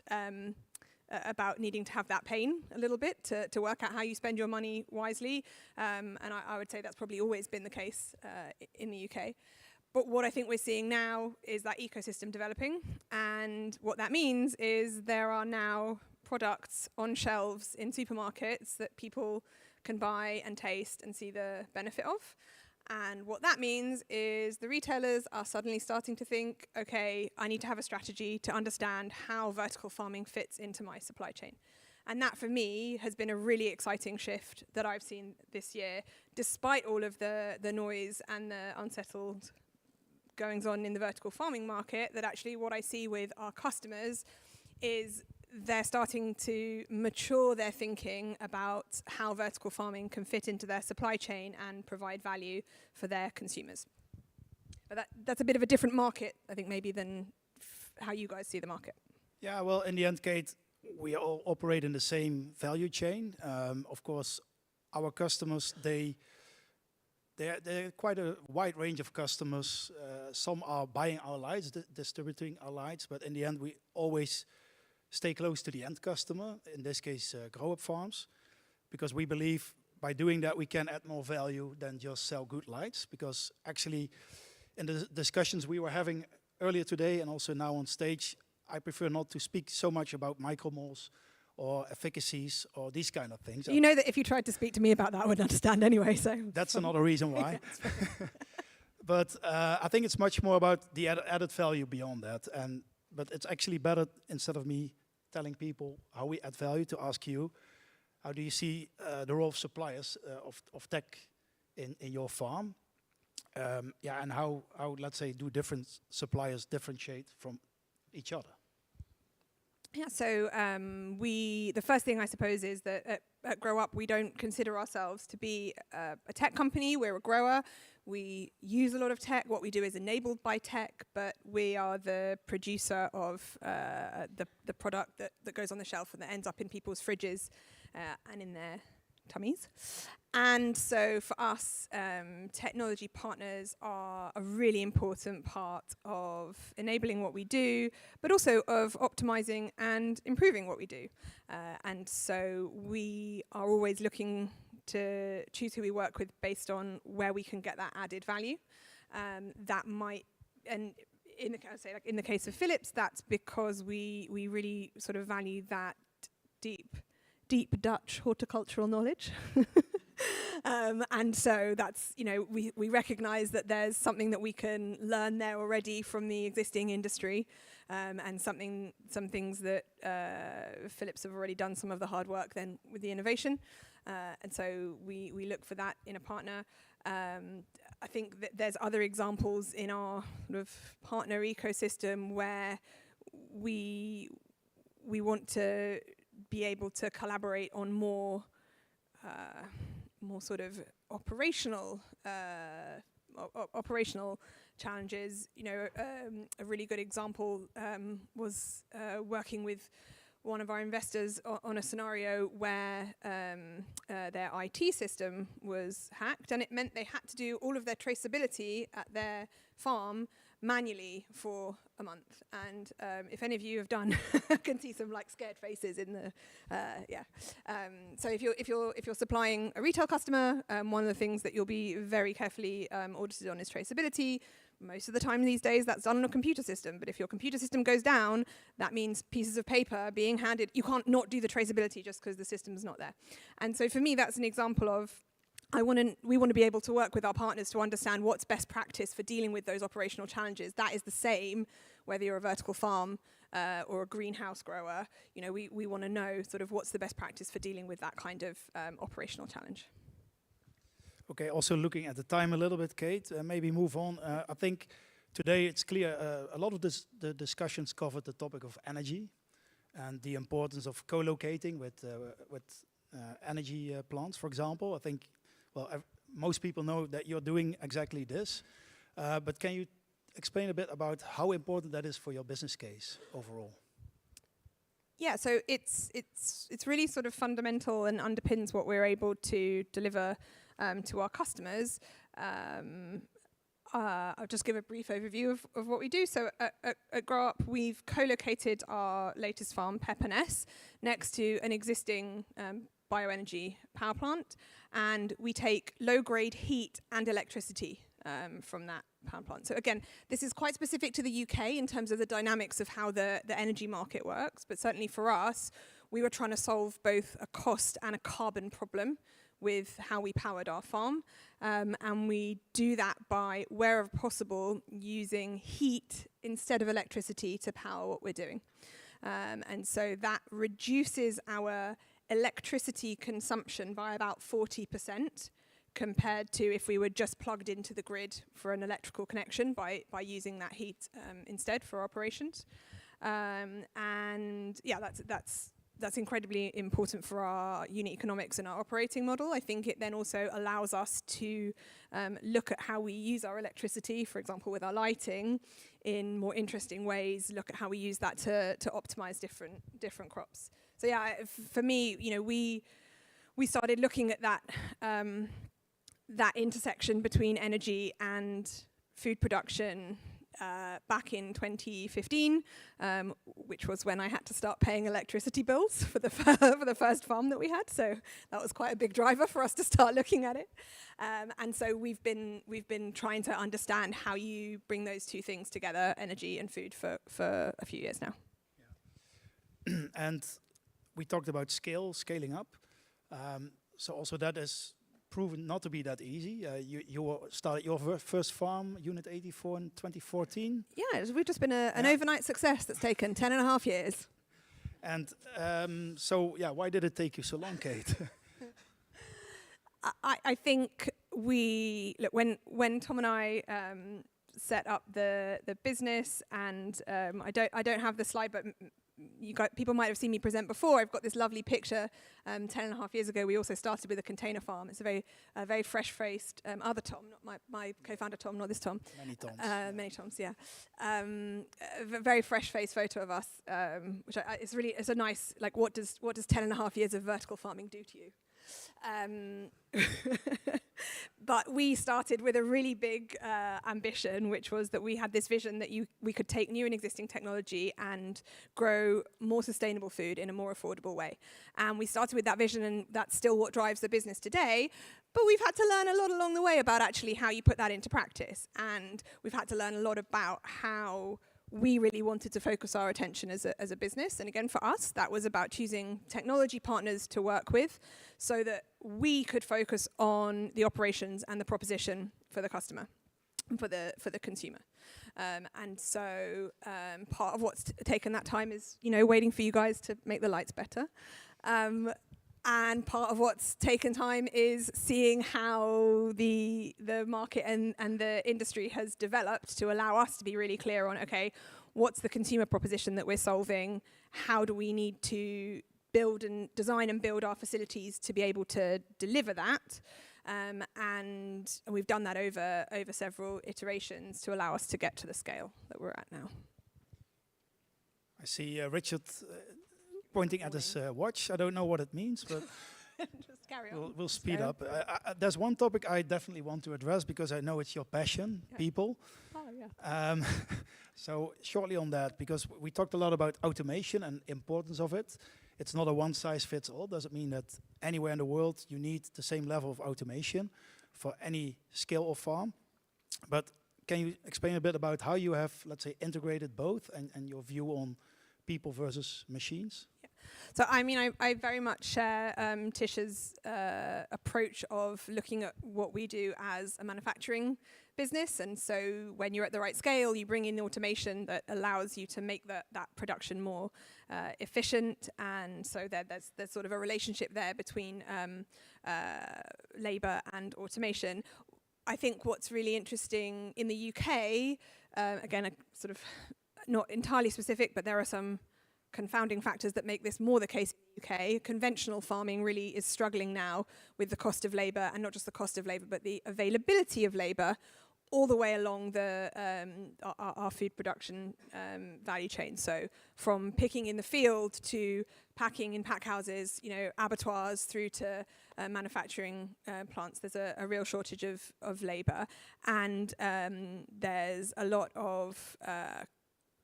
needing to have that pain a little bit to work out how you spend your money wisely. And I would say that's probably always been the case in the UK. But what I think we're seeing now is that ecosystem developing. And what that means is there are now products on shelves in supermarkets that people can buy and taste and see the benefit of. And what that means is the retailers are suddenly starting to think, okay, I need to have a strategy to understand how vertical farming fits into my supply chain. And that, for me, has been a really exciting shift that I've seen this year, despite all of the noise and the unsettled goings on in the vertical farming market, that actually what I see with our customers is they're starting to mature their thinking about how vertical farming can fit into their supply chain and provide value for their consumers. But that's a bit of a different market, I think, maybe than how you guys see the market. Yeah, well, in the end, Kate, we all operate in the same value chain. Of course, our customers, they're quite a wide range of customers. Some are buying our lights, distributing our lights, but in the end, we always stay close to the end customer, in this case, Grow Up Farms, because we believe by doing that we can add more value than just sell good lights. Because actually, in the discussions we were having earlier today and also now on stage, I prefer not to speak so much about micromoles or efficacies or these kind of things. You know that if you tried to speak to me about that, I wouldn't understand anyway. So that's another reason why. But I think it's much more about the added value beyond that. But it's actually better, instead of me telling people how we add value, to ask you, how do you see the role of suppliers of tech in your farm? And how, let's say, do different suppliers differentiate from each other? Yeah, so the first thing I suppose is that at Grow Up, we don't consider ourselves to be a tech company. We're a grower. We use a lot of tech. What we do is enabled by tech, but we are the producer of the product that goes on the shelf and that ends up in people's fridges and in their tummies. And so for us, technology partners are a really important part of enabling what we do, but also of optimizing and improving what we do. And so we are always looking to choose who we work with based on where we can get that added value. That might, and in the case of Philips, that's because we really sort of value that deep Dutch horticultural knowledge. And so that's, we recognize that there's something that we can learn there already from the existing industry, and some things that Philips have already done some of the hard work then with the innovation. And so we look for that in a partner. I think that there's other examples in our sort of partner ecosystem where we want to be able to collaborate on more sort of operational challenges. A really good example was working with one of our investors on a scenario where their IT system was hacked, and it meant they had to do all of their traceability at their farm manually for a month. And if any of you have done, I can see some like scared faces in the so if you're supplying a retail customer, one of the things that you'll be very carefully audited on is traceability. Most of the time these days that's done on a computer system, but if your computer system goes down, that means pieces of paper being handed. You can't not do the traceability just because the system's not there. And so for me, that's an example of we want to be able to work with our partners to understand what's best practice for dealing with those operational challenges. That is the same whether you're a vertical farm or a greenhouse grower. We want to know sort of what's the best practice for dealing with that kind of operational challenge. Okay, also looking at the time a little bit, Kate, maybe move on. I think today it's clear a lot of the discussions covered the topic of energy and the importance of co-locating with energy plants, for example. I think, most people know that you're doing exactly this, but can you explain a bit about how important that is for your business case overall? Yeah, so it's really sort of fundamental and underpins what we're able to deliver to our customers. I'll just give a brief overview of what we do. So at Grow Up, we've co-located our latest farm, Pep&S, next to an existing bioenergy power plant, and we take low-grade heat and electricity from that power plant. So again, this is quite specific to the UK in terms of the dynamics of how the energy market works, but certainly for us, we were trying to solve both a cost and a carbon problem with how we powered our farm. And we do that by, wherever possible, using heat instead of electricity to power what we're doing. And so that reduces our electricity consumption by about 40% compared to if we were just plugged into the grid for an electrical connection by using that heat instead for operations. And yeah, that's incredibly important for our unit economics and our operating model. I think it then also allows us to look at how we use our electricity, for example, with our lighting, in more interesting ways, look at how we use that to optimize different crops. So yeah, for me, we started looking at that that intersection between energy and food production back in 2015, which was when I had to start paying electricity bills for the first farm that we had. So that was quite a big driver for us to start looking at it. And so we've been trying to understand how you bring those two things together, energy and food, for a few years now. Yeah. And we talked about scaling up. So also that is proven not to be that easy. You started your first farm, Unit 84, in 2014. Yeah, we've just been an overnight success that's taken 10.5 years. And so, yeah, why did it take you so long, Kate? I think when Tom and I set up the business, and I don't have the slide, but people might have seen me present before. I've got this lovely picture. 10.5 years ago, we also started with a container farm. It's a very fresh-faced, other Tom, not my co-founder Tom, not this Tom. Many Toms. Many Toms, yeah. A very fresh-faced photo of us, which it's a nice, like, what does 10.5 years of vertical farming do to you? But we started with a really big ambition, which was that we had this vision that we could take new and existing technology and grow more sustainable food in a more affordable way. And we started with that vision, and that's still what drives the business today. But we've had to learn a lot along the way about actually how you put that into practice. And we've had to learn a lot about how we really wanted to focus our attention as a business. And again, for us, that was about choosing technology partners to work with so that we could focus on the operations and the proposition for the customer, for the consumer. And so part of what's taken that time is, waiting for you guys to make the lights better. And part of what's taken time is seeing how the market and the industry has developed to allow us to be really clear on, okay, what's the consumer proposition that we're solving? How do we need to design and build our facilities to be able to deliver that? And we've done that over several iterations to allow us to get to the scale that we're at now. I see Richard pointing at his watch. I don't know what it means, but just carry on. We'll speed up. There's one topic I definitely want to address because I know it's your passion, people. Oh, yeah. So shortly on that, because we talked a lot about automation and importance of it. It's not a one-size-fits-all. Doesn't mean that anywhere in the world you need the same level of automation for any scale of farm. But can you explain a bit about how you have, let's say, integrated both and your view on people versus machines? Yeah. So, I very much share Tisha's approach of looking at what we do as a manufacturing business. And so when you're at the right scale, you bring in automation that allows you to make that production more efficient. And so there's sort of a relationship there between labor and automation. I think what's really interesting in the UK, again, sort of not entirely specific, but there are some confounding factors that make this more the case in the UK. Conventional farming really is struggling now with the cost of labour, and not just the cost of labour, but the availability of labour all the way along our food production value chain. So from picking in the field to packing in pack houses, abattoirs through to manufacturing plants, there's a real shortage of labour. And there's a lot of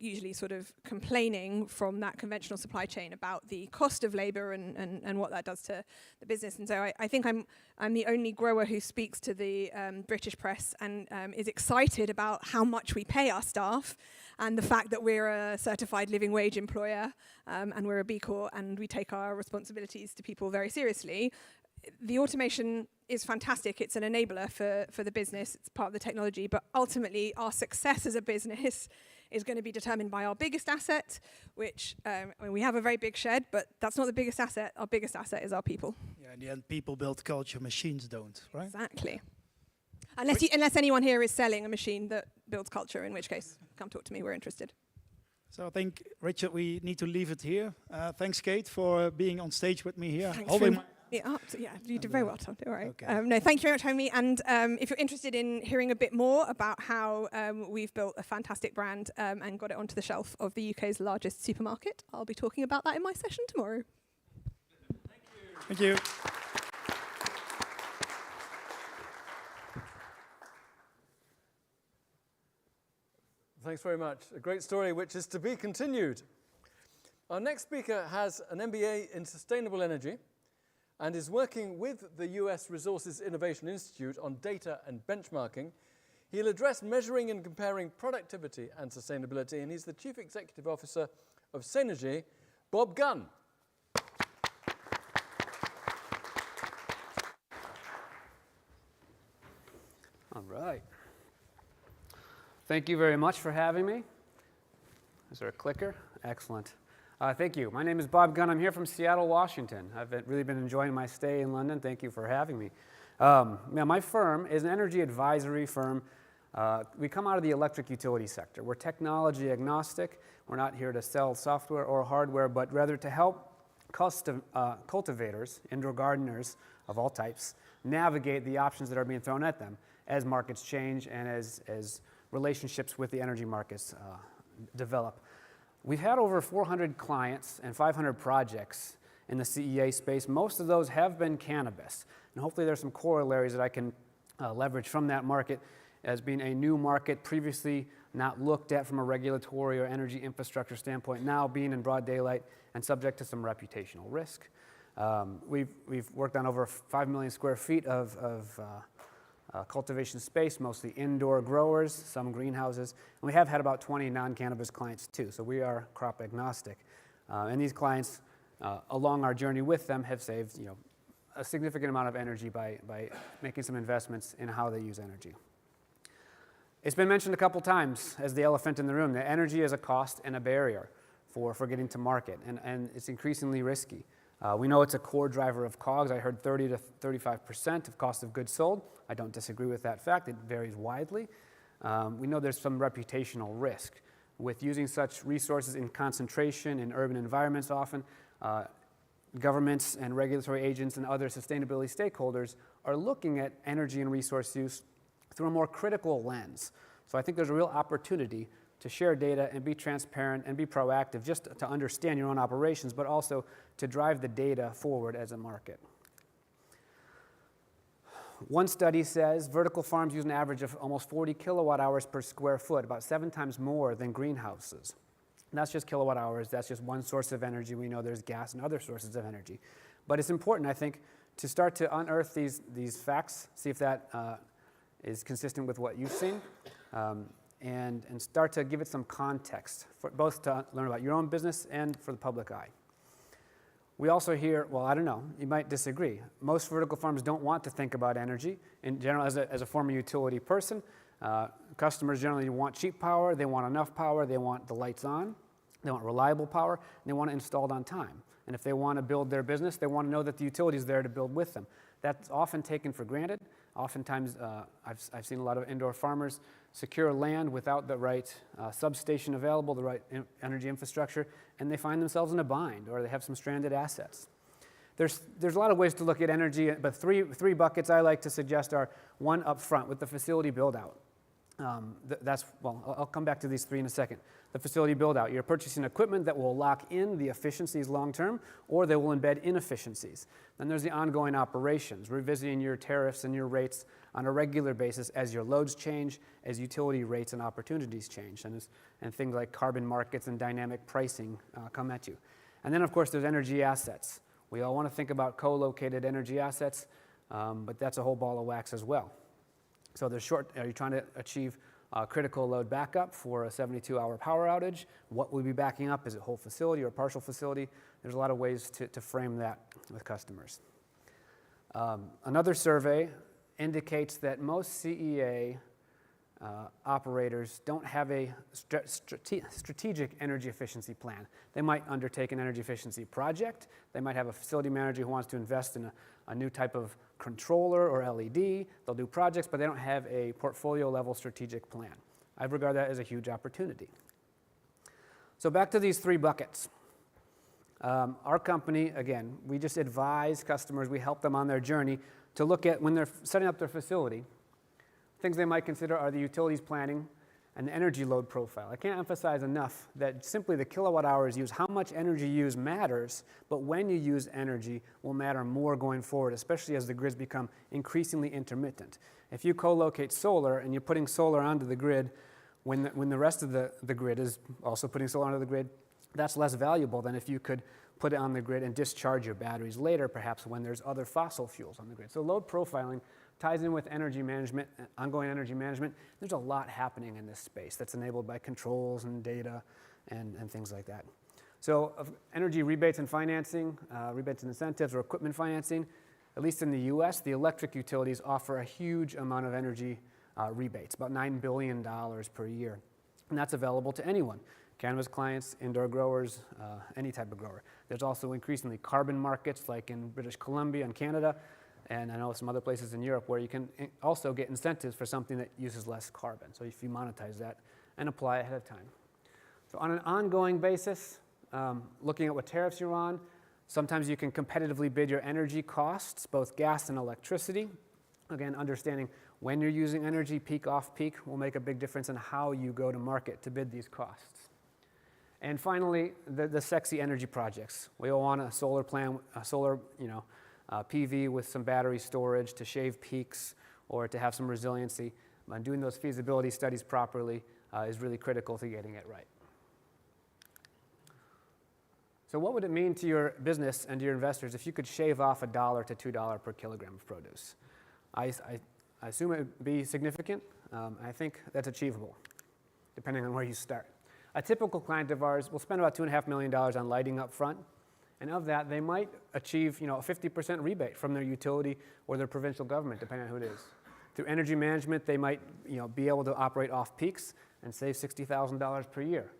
usually sort of complaining from that conventional supply chain about the cost of labour and what that does to the business. And so I think I'm the only grower who speaks to the British press and is excited about how much we pay our staff and the fact that we're a certified living wage employer and we're a B Corp and we take our responsibilities to people very seriously. The automation is fantastic. It's an enabler for the business. It's part of the technology. But ultimately, our success as a business is going to be determined by our biggest asset, which we have a very big shed, but that's not the biggest asset. Our biggest asset is our people. Yeah, in the end, people build culture, machines don't, right? Exactly. Unless anyone here is selling a machine that builds culture, in which case, come talk to me. We're interested. So I think, Richard, we need to leave it here. Thanks, Kate, for being on stage with me here. Yeah, you did very well, Tom. Don't worry. Okay. No, thank you very much for having me. And if you're interested in hearing a bit more about how we've built a fantastic brand and got it onto the shelf of the UK's largest supermarket, I'll be talking about that in my session tomorrow. Thank you. Thanks very much. A great story which is to be continued. Our next speaker has an MBA in sustainable energy and is working with the US Resources Innovation Institute on data and benchmarking. He'll address measuring and comparing productivity and sustainability, and he's the Chief Executive Officer of Synergy, Bob Gunn. All right. Thank you very much for having me. Is there a clicker? Excellent. Thank you. My name is Bob Gunn. I'm here from Seattle, Washington. I've really been enjoying my stay in London. Thank you for having me. My firm is an energy advisory firm We come out of the electric utility sector. We're technology agnostic. We're not here to sell software or hardware, but rather to help cultivators, indoor gardeners of all types, navigate the options that are being thrown at them as markets change and as relationships with the energy markets develop. We've had over 400 clients and 500 projects in the CEA space. Most of those have been cannabis. And hopefully there's some corollaries that I can leverage from that market as being a new market, previously not looked at from a regulatory or energy infrastructure standpoint, now being in broad daylight and subject to some reputational risk. We've worked on over 5 million square feet of cultivation space, mostly indoor growers, some greenhouses, and we have had about 20 non-cannabis clients too, so we are crop agnostic. And these clients, along our journey with them, have saved a significant amount of energy by making some investments in how they use energy. It's been mentioned a couple times as the elephant in the room that energy is a cost and a barrier for getting to market, and it's increasingly risky. We know it's a core driver of COGS. I heard 30 to 35% of cost of goods sold. I don't disagree with that fact. It varies widely. We know there's some reputational risk with using such resources in concentration in urban environments often. Governments and regulatory agents and other sustainability stakeholders are looking at energy and resource use through a more critical lens. So I think there's a real opportunity to share data and be transparent and be proactive just to understand your own operations, but also to drive the data forward as a market. One study says vertical farms use an average of almost 40 kilowatt hours per square foot, about 7 times more than greenhouses. And that's just kilowatt hours. That's just one source of energy. We know there's gas and other sources of energy. But it's important, I think, to start to unearth these facts, see if that is consistent with what you've seen, and start to give it some context, for both to learn about your own business and for the public eye. We also hear, well, I don't know, you might disagree. Most vertical farms don't want to think about energy. In general, as a former utility person, customers generally want cheap power, they want enough power, they want the lights on, they want reliable power, and they want it installed on time. And if they want to build their business, they want to know that the utility is there to build with them. That's often taken for granted. Oftentimes, I've seen a lot of indoor farmers secure land without the right substation available, the right energy infrastructure, and they find themselves in a bind, or they have some stranded assets. There's a lot of ways to look at energy, but three buckets I like to suggest are: one, up front with the facility build-out. I'll come back to these three in a second. The facility build-out. You're purchasing equipment that will lock in the efficiencies long-term, or they will embed inefficiencies. Then there's the ongoing operations, revisiting your tariffs and your rates on a regular basis as your loads change, as utility rates and opportunities change, and things like carbon markets and dynamic pricing come at you. And then, of course, there's energy assets. We all want to think about co-located energy assets, but that's a whole ball of wax as well. So are you trying to achieve critical load backup for a 72-hour power outage? What will be backing up? Is it whole facility or partial facility? There's a lot of ways to frame that with customers. Another survey indicates that most CEA operators don't have a strategic energy efficiency plan. They might undertake an energy efficiency project. They might have a facility manager who wants to invest in a new type of controller or LED. They'll do projects, but they don't have a portfolio-level strategic plan. I regard that as a huge opportunity. So back to these three buckets. Our company, again, we just advise customers, we help them on their journey to look at, when they're setting up their facility, things they might consider are the utilities planning and the energy load profile. I can't emphasize enough that simply the kilowatt hours used, how much energy used matters, but when you use energy will matter more going forward, especially as the grids become increasingly intermittent. If you co-locate solar and you're putting solar onto the grid when the rest of the grid is also putting solar onto the grid, that's less valuable than if you could put it on the grid and discharge your batteries later, perhaps when there's other fossil fuels on the grid. So load profiling ties in with energy management, ongoing energy management. There's a lot happening in this space that's enabled by controls and data and things like that. So energy rebates and financing, rebates and incentives or equipment financing, at least in the US, the electric utilities offer a huge amount of energy rebates, about $9 billion per year. And that's available to anyone. Cannabis clients, indoor growers, any type of grower. There's also increasingly carbon markets like in British Columbia and Canada, And I know some other places in Europe where you can also get incentives for something that uses less carbon. So if you monetize that and apply ahead of time. So on an ongoing basis, looking at what tariffs you're on, sometimes you can competitively bid your energy costs, both gas and electricity. Again, understanding when you're using energy, peak, off-peak, will make a big difference in how you go to market to bid these costs. And finally, the sexy energy projects. We all want a solar plant, PV with some battery storage to shave peaks or to have some resiliency. And doing those feasibility studies properly is really critical to getting it right. So what would it mean to your business and to your investors if you could shave off $1 to $2 per kilogram of produce? I assume it would be significant. I think that's achievable, depending on where you start. A typical client of ours will spend about $2.5 million on lighting up front, and of that, they might achieve a 50% rebate from their utility or their provincial government, depending on who it is. Through energy management, they might be able to operate off peaks and save $60,000 per year.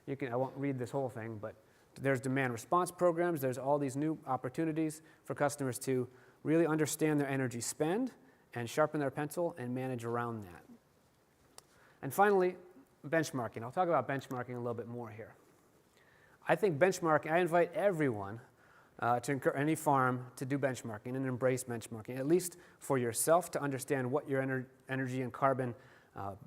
I won't read this whole thing, but there's demand response programs. There's all these new opportunities for customers to really understand their energy spend and sharpen their pencil and manage around that. And finally, benchmarking. I'll talk about benchmarking a little bit more here. I think benchmarking, I invite everyone to encourage any farm to do benchmarking and embrace benchmarking, at least for yourself to understand what your energy and carbon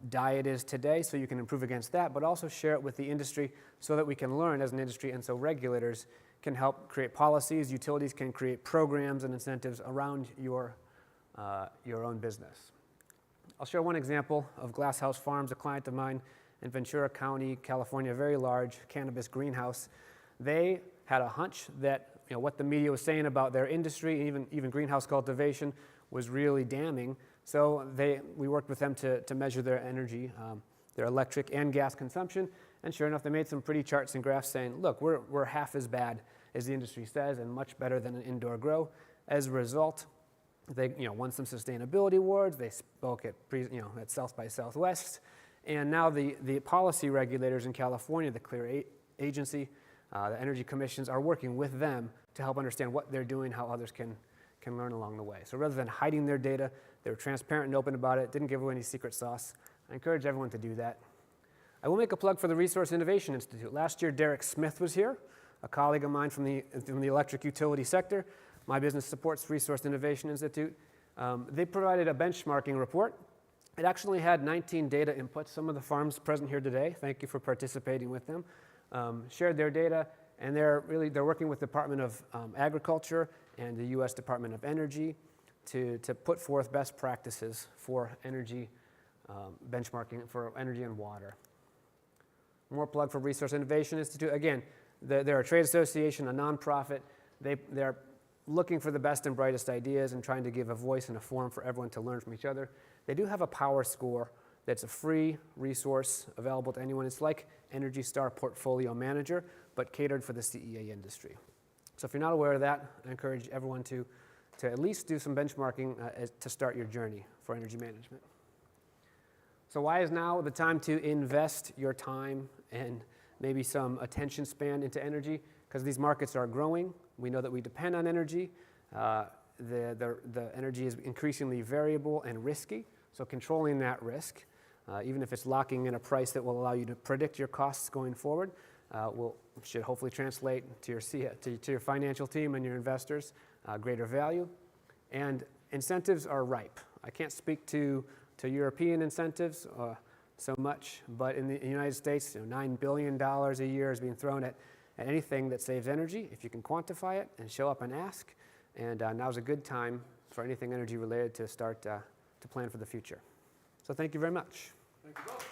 diet is today so you can improve against that, but also share it with the industry so that we can learn as an industry and so regulators can help create policies, utilities can create programs and incentives around your own business. I'll share one example of Glasshouse Farms, a client of mine in Ventura County, California, a very large cannabis greenhouse. They had a hunch that what the media was saying about their industry, even greenhouse cultivation, was really damning. So we worked with them to measure their energy, their electric and gas consumption. And sure enough, they made some pretty charts and graphs saying, look, we're half as bad as the industry says and much better than an indoor grow. As a result, they won some sustainability awards. They spoke at South by Southwest. And now the policy regulators in California, the Clear Agency, the energy commissions, are working with them to help understand what they're doing, how others can learn along the way. So rather than hiding their data, they were transparent and open about it, didn't give away any secret sauce. I encourage everyone to do that. I will make a plug for the Resource Innovation Institute. Last year, Derek Smith was here, a colleague of mine from the electric utility sector. My business supports Resource Innovation Institute. They provided a benchmarking report. It actually had 19 data inputs. Some of the farms present here today, thank you for participating with them, shared their data, and they're working with the Department of Agriculture and the U.S. Department of Energy to put forth best practices for energy benchmarking for energy and water. More plug for Resource Innovation Institute. Again, they're a trade association, a nonprofit. They're looking for the best and brightest ideas and trying to give a voice and a forum for everyone to learn from each other. They do have a power score that's a free resource available to anyone. It's like Energy Star Portfolio Manager, but catered for the CEA industry. So if you're not aware of that, I encourage everyone to at least do some benchmarking to start your journey for energy management. So why is now the time to invest your time and maybe some attention span into energy? Because these markets are growing. We know that we depend on energy. The energy is increasingly variable and risky. So controlling that risk, even if it's locking in a price that will allow you to predict your costs going forward, should hopefully translate to your financial team and your investors greater value. And incentives are ripe. I can't speak to European incentives so much, but in the United States, $9 billion a year is being thrown at anything that saves energy, if you can quantify it and show up and ask. And now's a good time for anything energy related to start to plan for the future. So thank you very much. Thank you both.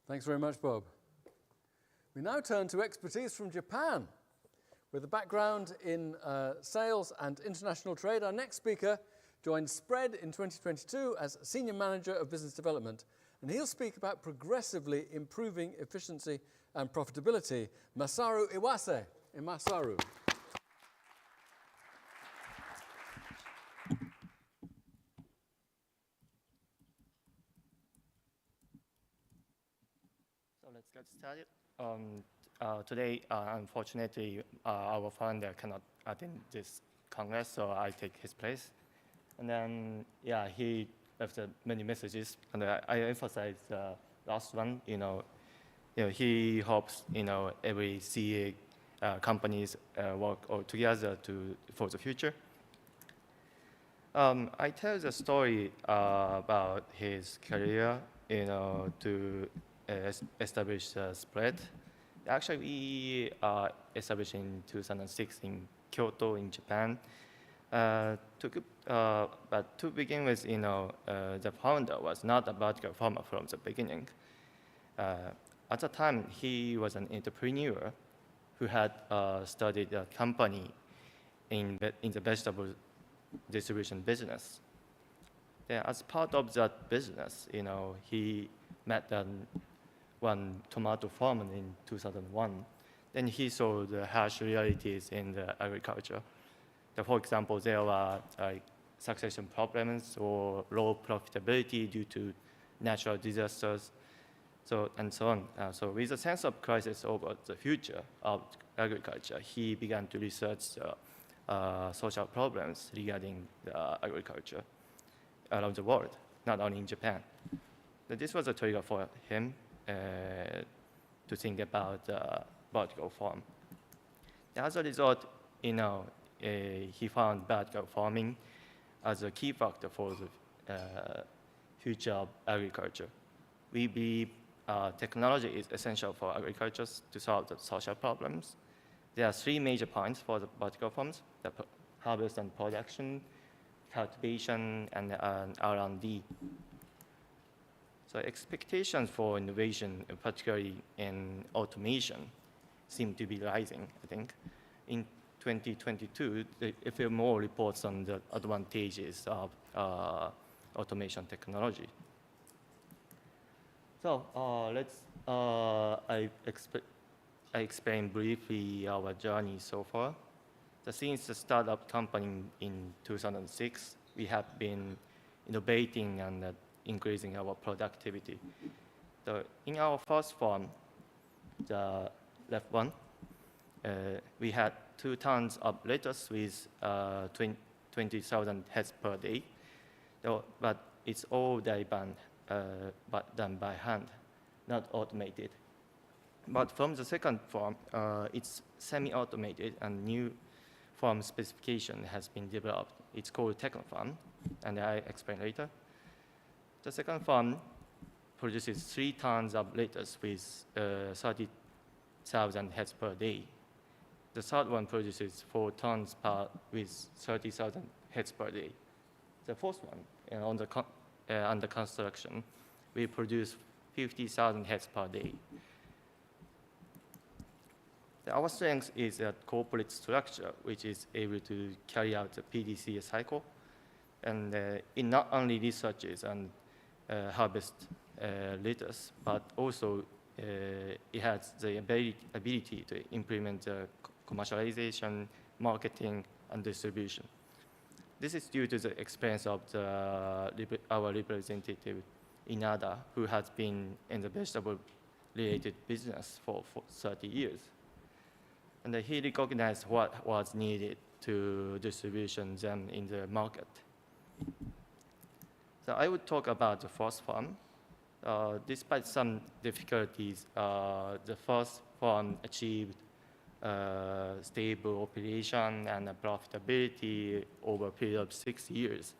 Thanks very much, Bob. We now turn to expertise from Japan. With a background in sales and international trade, our next speaker joined Spread in 2022 as Senior Manager of Business Development, and he'll speak about progressively improving efficiency and profitability. Masaru Iwase. Masaru. So let's get started. today, unfortunately, our founder cannot attend this Congress, so I take his place. And then, yeah, he left many messages, and I emphasize the last one. He hopes every CA companies work all together for the future. I tell the story about his career, to establish the spread. Actually, we established in 2006 in Kyoto, in Japan. But to begin with, the founder was not a vertical farmer from the beginning. At the time, he was an entrepreneur who had started a company in the vegetable distribution business. Then, as part of that business, he met one tomato farmer in 2001. Then he saw the harsh realities in the agriculture. For example, there were succession problems or low profitability due to natural disasters, and so on. So with a sense of crisis over the future of agriculture, he began to research social problems regarding agriculture around the world, not only in Japan. This was a trigger for him to think about vertical farm. As a result, he found vertical farming as a key factor for the future of agriculture. We believe technology is essential for agriculture to solve the social problems. There are three major points for the vertical farms: the harvest and production, cultivation, and R&D. So expectations for innovation, particularly in automation, seem to be rising, I think. In 2022, the FMO reports on the advantages of automation technology. So I explain briefly our journey so far. Since the startup company in 2006, we have been innovating and increasing our productivity. In our first farm, the left one, we had 2 tons of lettuce with 20,000 heads per day, but it's all dry band, but done by hand, not automated. But from the second farm, it's semi-automated, and new farm specification has been developed. It's called Techno Farm, and I explain later. The second farm produces 3 tons of lettuce with 30,000 heads per day. The third one produces 4 tons with 30,000 heads per day. The fourth one, under construction, we produce 50,000 heads per day. Our strength is a corporate structure, which is able to carry out the PDCA cycle. And it not only researches and harvest lettuce, but also it has the ability to implement commercialization, marketing, and distribution. This is due to the experience of our representative, Inada, who has been in the vegetable-related business for 30 years. And he recognized what was needed to distribution them in the market. So I would talk about the first farm. Despite some difficulties, the first farm achieved stable operation and profitability over a period of 6 years.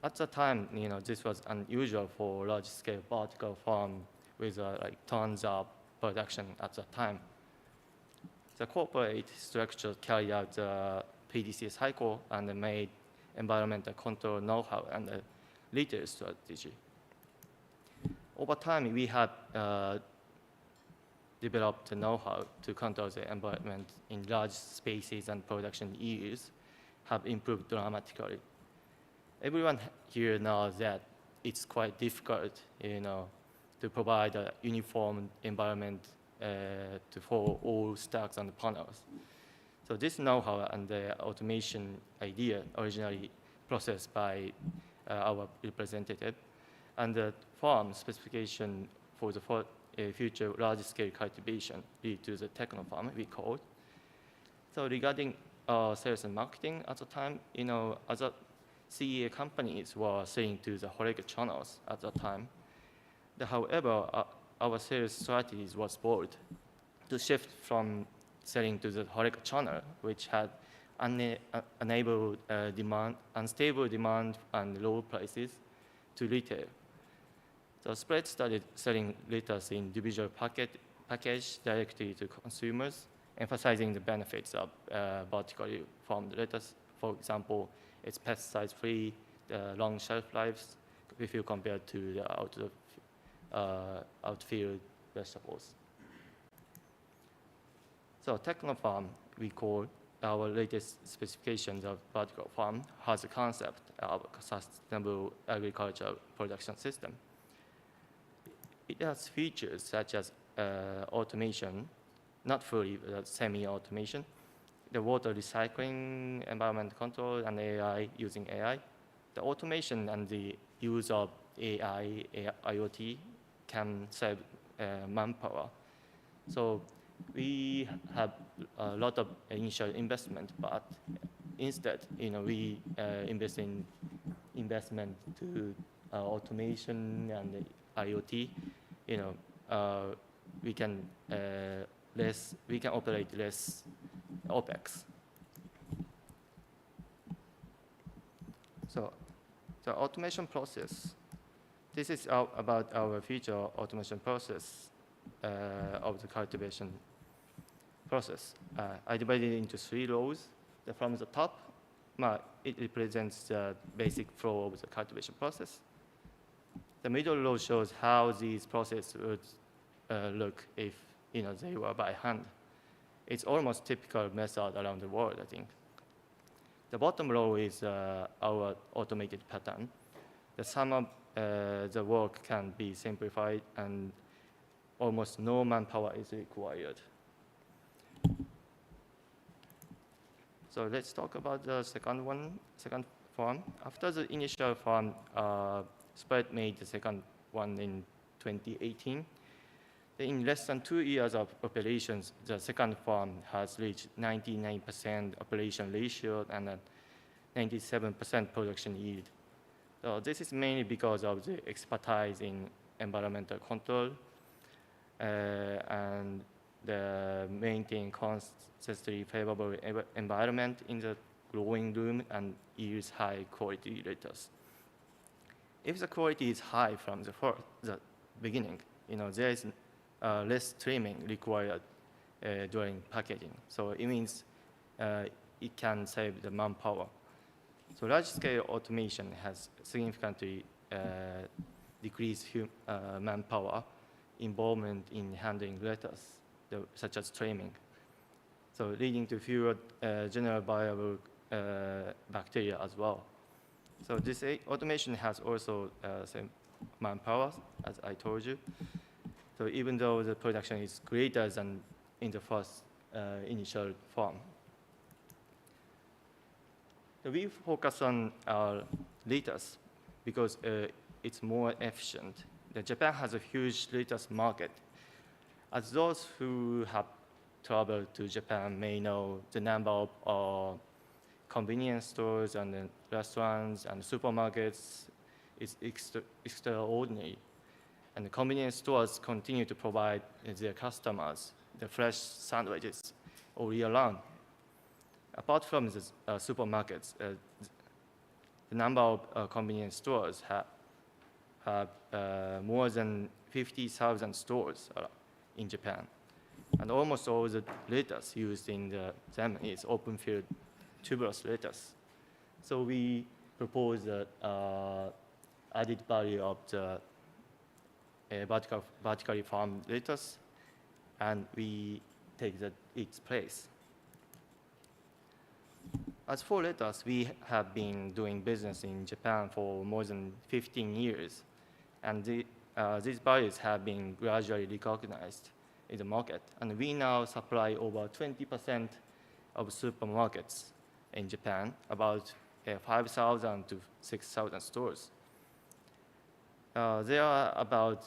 At the time, this was unusual for large-scale vertical farm with tons of production at the time. The corporate structure carried out the PDCA cycle and made environmental control know-how and retail strategy. Over time, we have developed the know-how to control the environment in large spaces, and production yields have improved dramatically. Everyone here knows that it's quite difficult, to provide a uniform environment for all stacks and panels. So this know-how and the automation idea originally processed by our representative, and the farm specification for the a future large-scale cultivation lead to the techno farm, we called. So regarding sales and marketing at the time, other CEA companies were selling to the HoReCa channels at the time. However, our sales strategies was bold to shift from selling to the HoReCa channel, which had unstable demand and low prices, to retail. So Spread started selling lettuce in individual package directly to consumers, emphasizing the benefits of vertically farmed lettuce. For example, it's pesticide-free, the long shelf lives, if you compare to the outfield vegetables. So Techno Farm, we call our latest specifications of vertical farm, has a concept of a sustainable agricultural production system. It has features such as automation, not fully, semi-automation, the water recycling, environment control, and AI using AI. The automation and the use of AI, IoT can save manpower. So we have a lot of initial investment, but instead, we invest in investment to automation and the IoT. We can operate less OPEX. So the automation process. This is about our future automation process of the cultivation process. I divided it into 3 rows. From the top, it represents the basic flow of the cultivation process. The middle row shows how these processes would look if they were by hand. It's almost typical method around the world, I think. The bottom row is our automated pattern. The sum of the work can be simplified and almost no manpower is required. So let's talk about the second farm. After the initial farm, Spread made the second one in 2018. In less than 2 years of operations, the second farm has reached 99% operation ratio and a 97% production yield. So this is mainly because of the expertise in environmental control and the maintain constantly favorable environment in the growing room and use high quality lettuce. If the quality is high from the beginning, there is less trimming required during packaging. So it means it can save the manpower. So large-scale automation has significantly decreased manpower involvement in handling lettuce, such as trimming. So leading to fewer general viable bacteria as well. So this automation has also same manpower, as I told you. So even though the production is greater than in the first initial farm. So we focus on lettuce because it's more efficient. Japan has a huge lettuce market. As those who have traveled to Japan may know, the number of convenience stores and restaurants and supermarkets is extraordinary. And the convenience stores continue to provide their customers the fresh sandwiches all year long. Apart from the supermarkets, the number of convenience stores have more than 50,000 stores in Japan. And almost all the lettuce used in them is open field tuberous lettuce. So we propose the added value of the vertically farmed lettuce, and we take its place. As for lettuce, we have been doing business in Japan for more than 15 years, and these values have been gradually recognized in the market. And we now supply over 20% of supermarkets in Japan, about 5,000 to 6,000 stores. There are about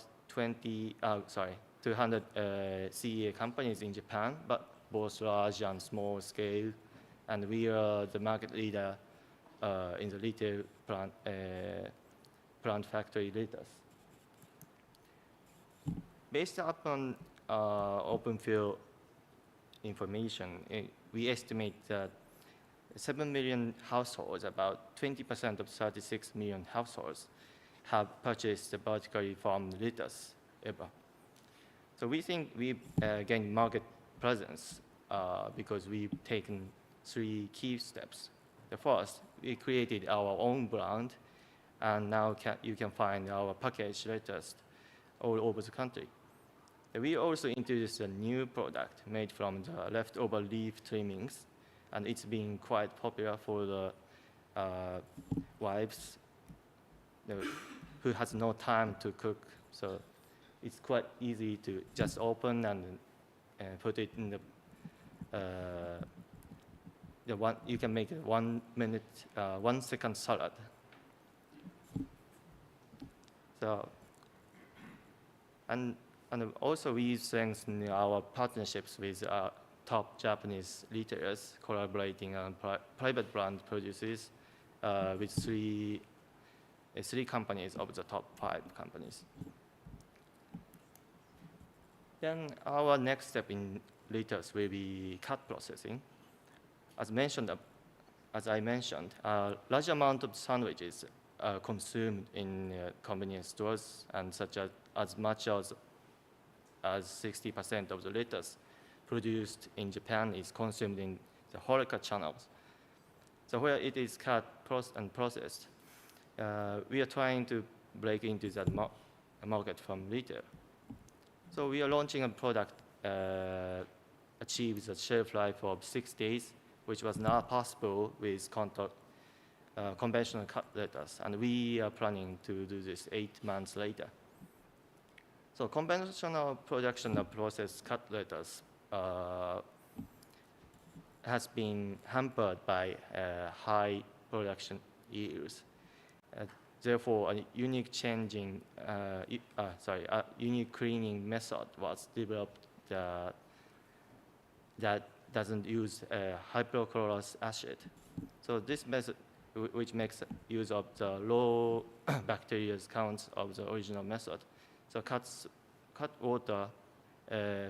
200 CEA companies in Japan, but both large and small scale, and we are the market leader in the retail plant factory leaders. Based upon open field information, we estimate that 7 million households, about 20% of 36 million households, have purchased vertically farmed litters ever. So we think we gained market presence because we've taken 3 key steps. The first, we created our own brand, and now you can find our packaged litters all over the country. We also introduced a new product made from the leftover leaf trimmings, and it's been quite popular for the wives who has no time to cook. So it's quite easy to just open and put it in the one. You can make a 1 minute, 1 second salad. So and also we strengthen our partnerships with top Japanese retailers, collaborating on private brand producers with three companies of the top 5 companies. Then our next step in litters will be cut processing. As I mentioned, a large amount of sandwiches are consumed in convenience stores, and as much as 60% of the litters produced in Japan is consumed in the HoReCa channels. So where it is cut and processed, we are trying to break into that market from retail. So we are launching a product achieves a shelf life of 6 days, which was not possible with conventional cut letters, and we are planning to do this 8 months later. So conventional production of processed cut letters has been hampered by high production yields. Therefore, a unique unique cleaning method was developed that doesn't use hypochlorous acid. So this method, which makes use of the low bacterial counts of the original method, so cut water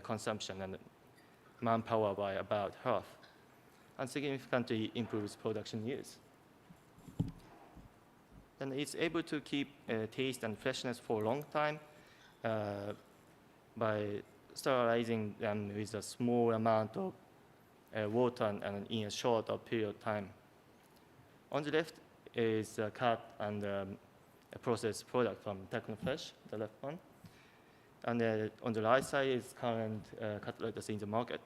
consumption and manpower by about half, and significantly improves production yields. And it's able to keep taste and freshness for a long time by sterilizing them with a small amount of water and in a short period of time. On the left is a cut and a processed product from Technofresh, the left one. And on the right side is current cut letters in the market.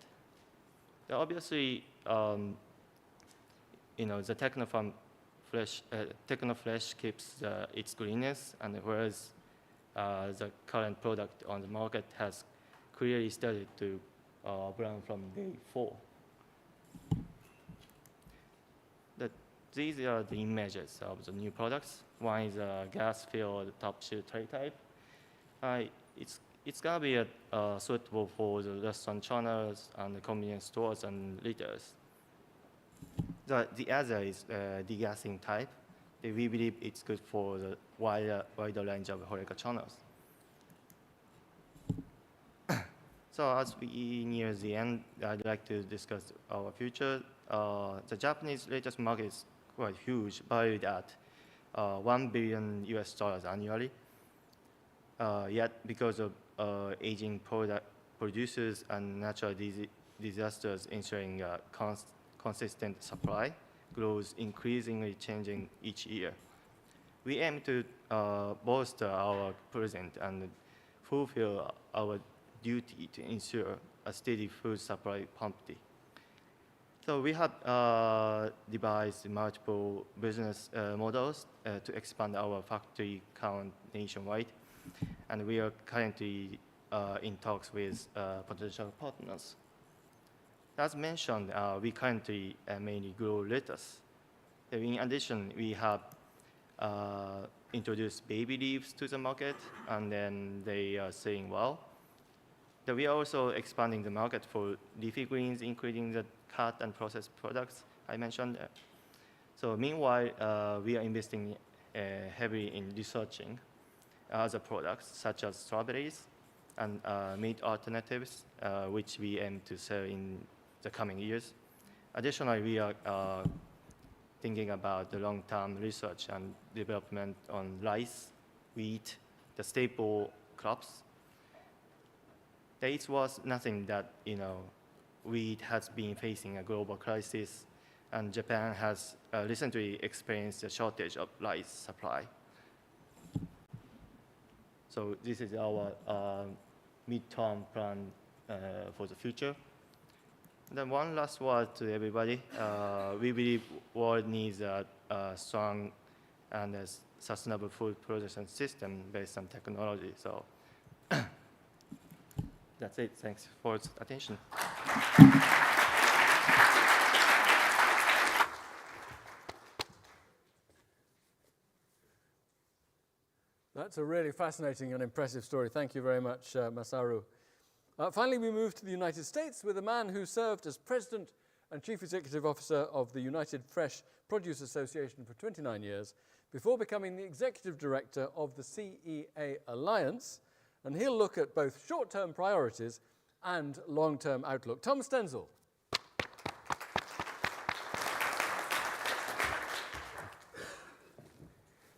Obviously, the Technofresh keeps its greenness, and whereas the current product on the market has clearly started to brown from day 4. These are the images of the new products. One is a gas-filled top shield tray type. It's gonna be suitable for the restaurant channels and the convenience stores and retailers. The other is degassing type. We believe it's good for the wider range of HoReCa channels. So as we near the end, I'd like to discuss our future. The Japanese latest market is quite huge, valued at $1 billion annually. Yet, because of aging producers and natural disasters ensuring consistent supply, grows increasingly changing each year. We aim to bolster our present and fulfill our duty to ensure a steady food supply promptly. So we have devised multiple business models to expand our factory count nationwide, and we are currently in talks with potential partners. As mentioned, we currently mainly grow lettuce. In addition, we have introduced baby leaves to the market, and then they are selling well. We are also expanding the market for leafy greens, including the cut and processed products I mentioned. So meanwhile, we are investing heavily in researching other products such as strawberries and meat alternatives, which we aim to sell in the coming years. Additionally, we are thinking about the long-term research and development on rice, wheat, the staple crops. It was nothing that, wheat has been facing a global crisis, and Japan has recently experienced a shortage of rice supply. So this is our midterm plan for the future. Then one last word to everybody. We believe world needs a strong and a sustainable food production system based on technology. So that's it. Thanks for your attention. That's a really fascinating and impressive story. Thank you very much, Masaru. Finally, we move to the United States with a man who served as President and Chief Executive Officer of the United Fresh Produce Association for 29 years, before becoming the Executive Director of the CEA Alliance. And he'll look at both short-term priorities and long-term outlook. Tom Stenzel.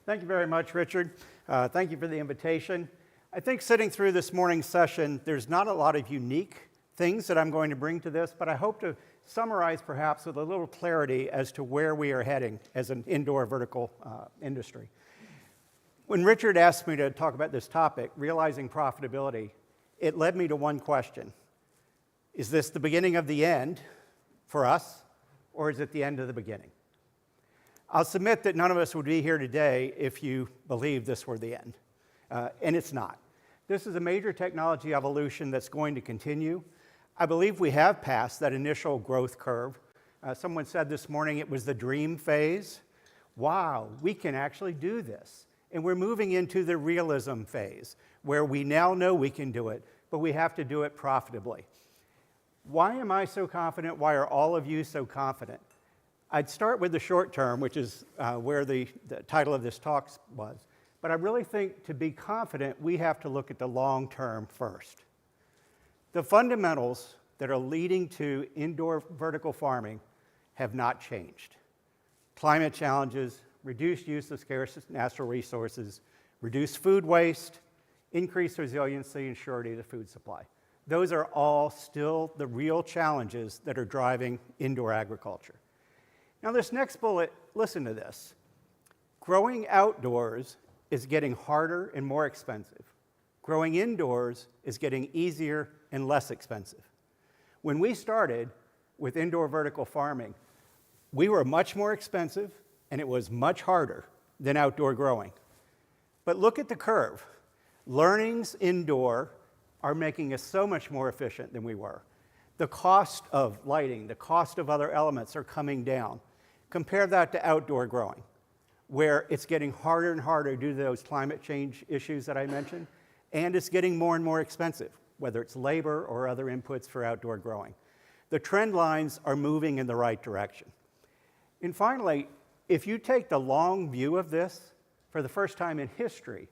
Thank you very much, Richard. Thank you for the invitation. I think sitting through this morning's session, there's not a lot of unique things that I'm going to bring to this, but I hope to summarize perhaps with a little clarity as to where we are heading as an indoor vertical industry. When Richard asked me to talk about this topic, realizing profitability, it led me to one question. Is this the beginning of the end for us, or is it the end of the beginning? I'll submit that none of us would be here today if you believed this were the end, and it's not. This is a major technology evolution that's going to continue. I believe we have passed that initial growth curve. Someone said this morning it was the dream phase. Wow, we can actually do this. And we're moving into the realism phase, where we now know we can do it, but we have to do it profitably. Why am I so confident? Why are all of you so confident? I'd start with the short term, which is where the title of this talk was. But I really think to be confident, we have to look at the long term first. The fundamentals that are leading to indoor vertical farming have not changed. Climate challenges, reduced use of scarce natural resources, reduced food waste, increased resiliency and surety of the food supply. Those are all still the real challenges that are driving indoor agriculture. Now this next bullet, listen to this. Growing outdoors is getting harder and more expensive. Growing indoors is getting easier and less expensive. When we started with indoor vertical farming, we were much more expensive and it was much harder than outdoor growing. But look at the curve. Learnings indoor are making us so much more efficient than we were. The cost of lighting, the cost of other elements are coming down. Compare that to outdoor growing, where it's getting harder and harder due to those climate change issues that I mentioned, and it's getting more and more expensive, whether it's labor or other inputs for outdoor growing. The trend lines are moving in the right direction. And finally, if you take the long view of this, for the first time in history,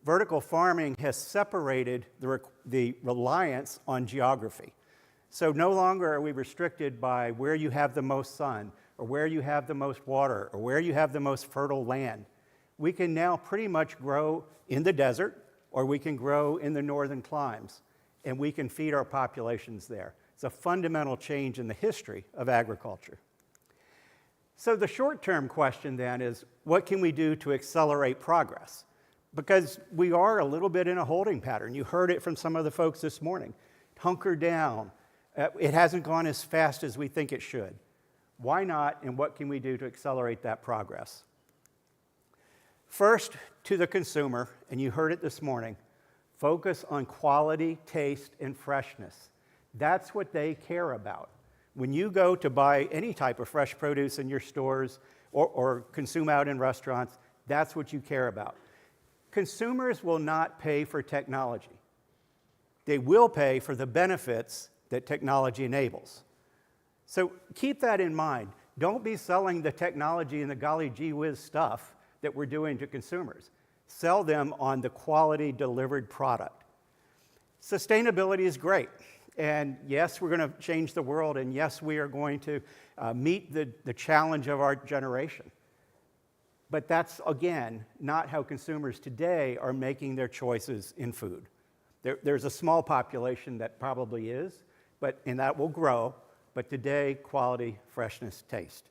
vertical farming has separated the reliance on geography. So no longer are we restricted by where you have the most sun, or where you have the most water, or where you have the most fertile land. We can now pretty much grow in the desert, or we can grow in the northern climes, and we can feed our populations there. It's a fundamental change in the history of agriculture. So the short-term question then is, what can we do to accelerate progress? Because we are a little bit in a holding pattern. You heard it from some of the folks this morning. Hunker down. It hasn't gone as fast as we think it should. Why not, and what can we do to accelerate that progress? First, to the consumer, and you heard it this morning, focus on quality, taste, and freshness. That's what they care about. When you go to buy any type of fresh produce in your stores or consume out in restaurants, that's what you care about. Consumers will not pay for technology. They will pay for the benefits that technology enables. So keep that in mind. Don't be selling the technology and the golly gee whiz stuff that we're doing to consumers. Sell them on the quality delivered product. Sustainability is great. And yes, we're going to change the world. And yes, we are going to meet the challenge of our generation. But that's, again, not how consumers today are making their choices in food. There's a small population that probably is, and that will grow. But today, quality, freshness, taste.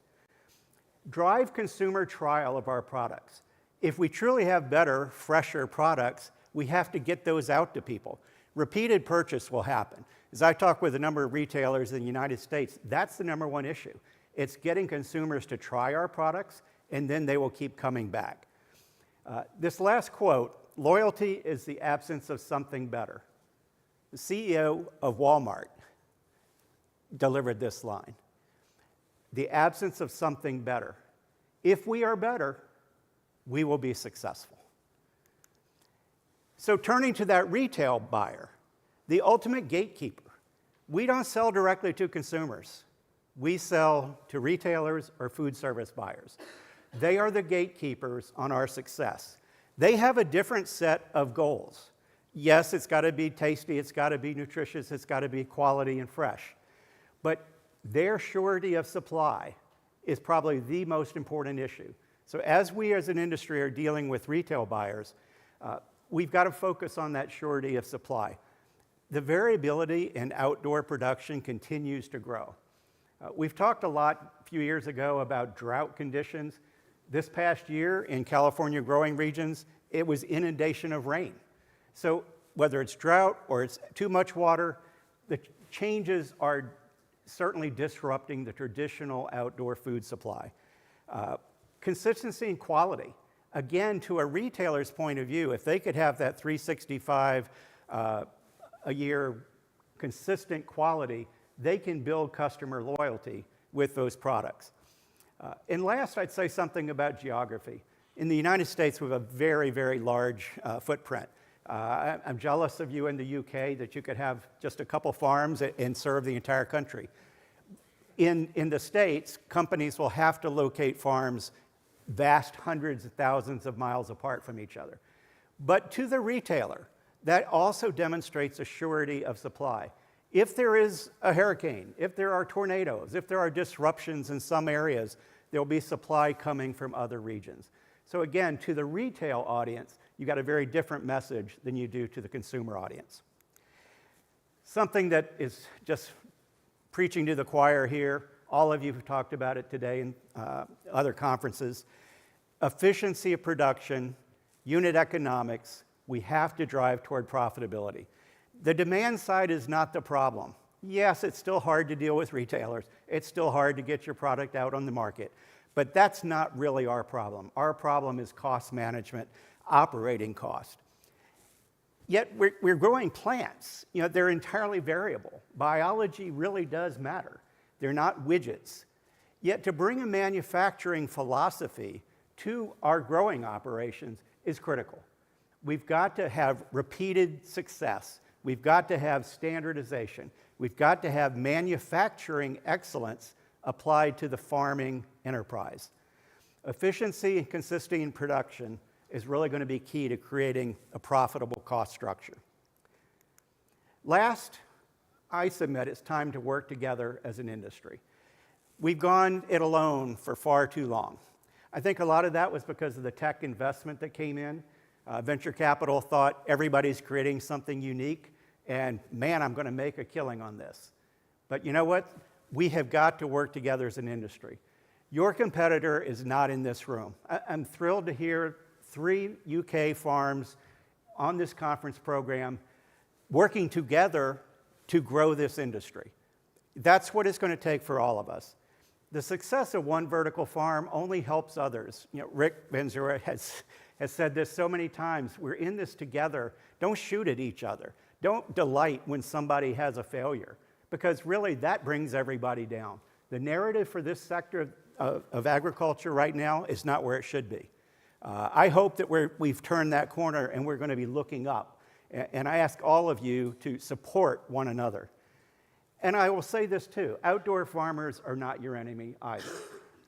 Drive consumer trial of our products. If we truly have better, fresher products, we have to get those out to people. Repeated purchase will happen. As I talk with a number of retailers in the United States, that's the number one issue. It's getting consumers to try our products, and then they will keep coming back. This last quote, loyalty is the absence of something better. The CEO of Walmart delivered this line. The absence of something better. If we are better, we will be successful. So turning to that retail buyer, the ultimate gatekeeper, we don't sell directly to consumers. We sell to retailers or food service buyers. They are the gatekeepers on our success. They have a different set of goals. Yes, it's got to be tasty, it's got to be nutritious, it's got to be quality and fresh. But their surety of supply is probably the most important issue. So as we as an industry are dealing with retail buyers, we've got to focus on that surety of supply. The variability in outdoor production continues to grow. We've talked a lot a few years ago about drought conditions. This past year in California growing regions, it was inundation of rain. So whether it's drought or it's too much water, the changes are certainly disrupting the traditional outdoor food supply. Consistency and quality. Again, to a retailer's point of view, if they could have that 365 a year consistent quality, they can build customer loyalty with those products. And last, I'd say something about geography. In the United States, we have a very, very large footprint. I'm jealous of you in the UK that you could have just a couple farms and serve the entire country. In the States, companies will have to locate farms vast hundreds of thousands of miles apart from each other. But to the retailer, that also demonstrates a surety of supply. If there is a hurricane, if there are tornadoes, if there are disruptions in some areas, there will be supply coming from other regions. So again, to the retail audience, you got a very different message than you do to the consumer audience. Something that is just preaching to the choir here, all of you have talked about it today in other conferences, efficiency of production, unit economics, we have to drive toward profitability. The demand side is not the problem. Yes, it's still hard to deal with retailers. It's still hard to get your product out on the market. But that's not really our problem. Our problem is cost management, operating cost. Yet we're growing plants. You know, they're entirely variable. Biology really does matter. They're not widgets. Yet to bring a manufacturing philosophy to our growing operations is critical. We've got to have repeated success. We've got to have standardization. We've got to have manufacturing excellence applied to the farming enterprise. Efficiency and consistency in production is really going to be key to creating a profitable cost structure. Last, I submit it's time to work together as an industry. We've gone it alone for far too long. I think a lot of that was because of the tech investment that came in. Venture capital thought everybody's creating something unique, and man, I'm going to make a killing on this. But you know what? We have got to work together as an industry. Your competitor is not in this room. I'm thrilled to hear 3 UK farms on this conference program working together to grow this industry. That's what it's going to take for all of us. The success of one vertical farm only helps others. You know, Rick Benzura has said this so many times. We're in this together. Don't shoot at each other. Don't delight when somebody has a failure, because really that brings everybody down. The narrative for this sector of agriculture right now is not where it should be. I hope that we've turned that corner and we're going to be looking up And I ask all of you to support one another. And I will say this too, outdoor farmers are not your enemy either.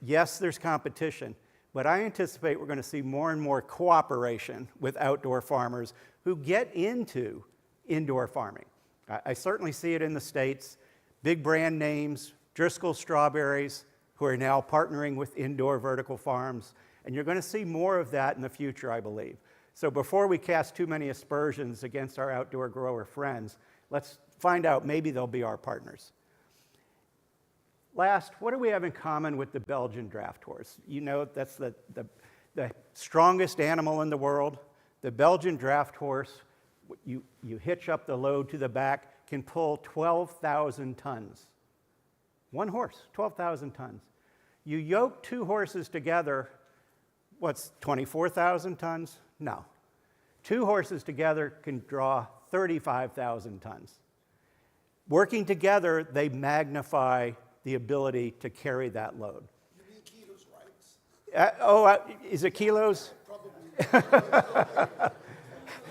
Yes, there's competition, but I anticipate we're going to see more and more cooperation with outdoor farmers who get into indoor farming. I certainly see it in the States. Big brand names, Driscoll Strawberries, who are now partnering with indoor vertical farms. And you're going to see more of that in the future, I believe. So before we cast too many aspersions against our outdoor grower friends, let's find out maybe they'll be our partners. Last, what do we have in common with the Belgian draft horse? You know that's the strongest animal in the world. The Belgian draft horse, you hitch up the load to the back, can pull 12,000 tons. One horse, 12,000 tons. You yoke two horses together, what's 24,000 tons? No. Two horses together can draw 35,000 tons. Working together, they magnify the ability to carry that load. You mean kilos, right? Is it kilos? Probably.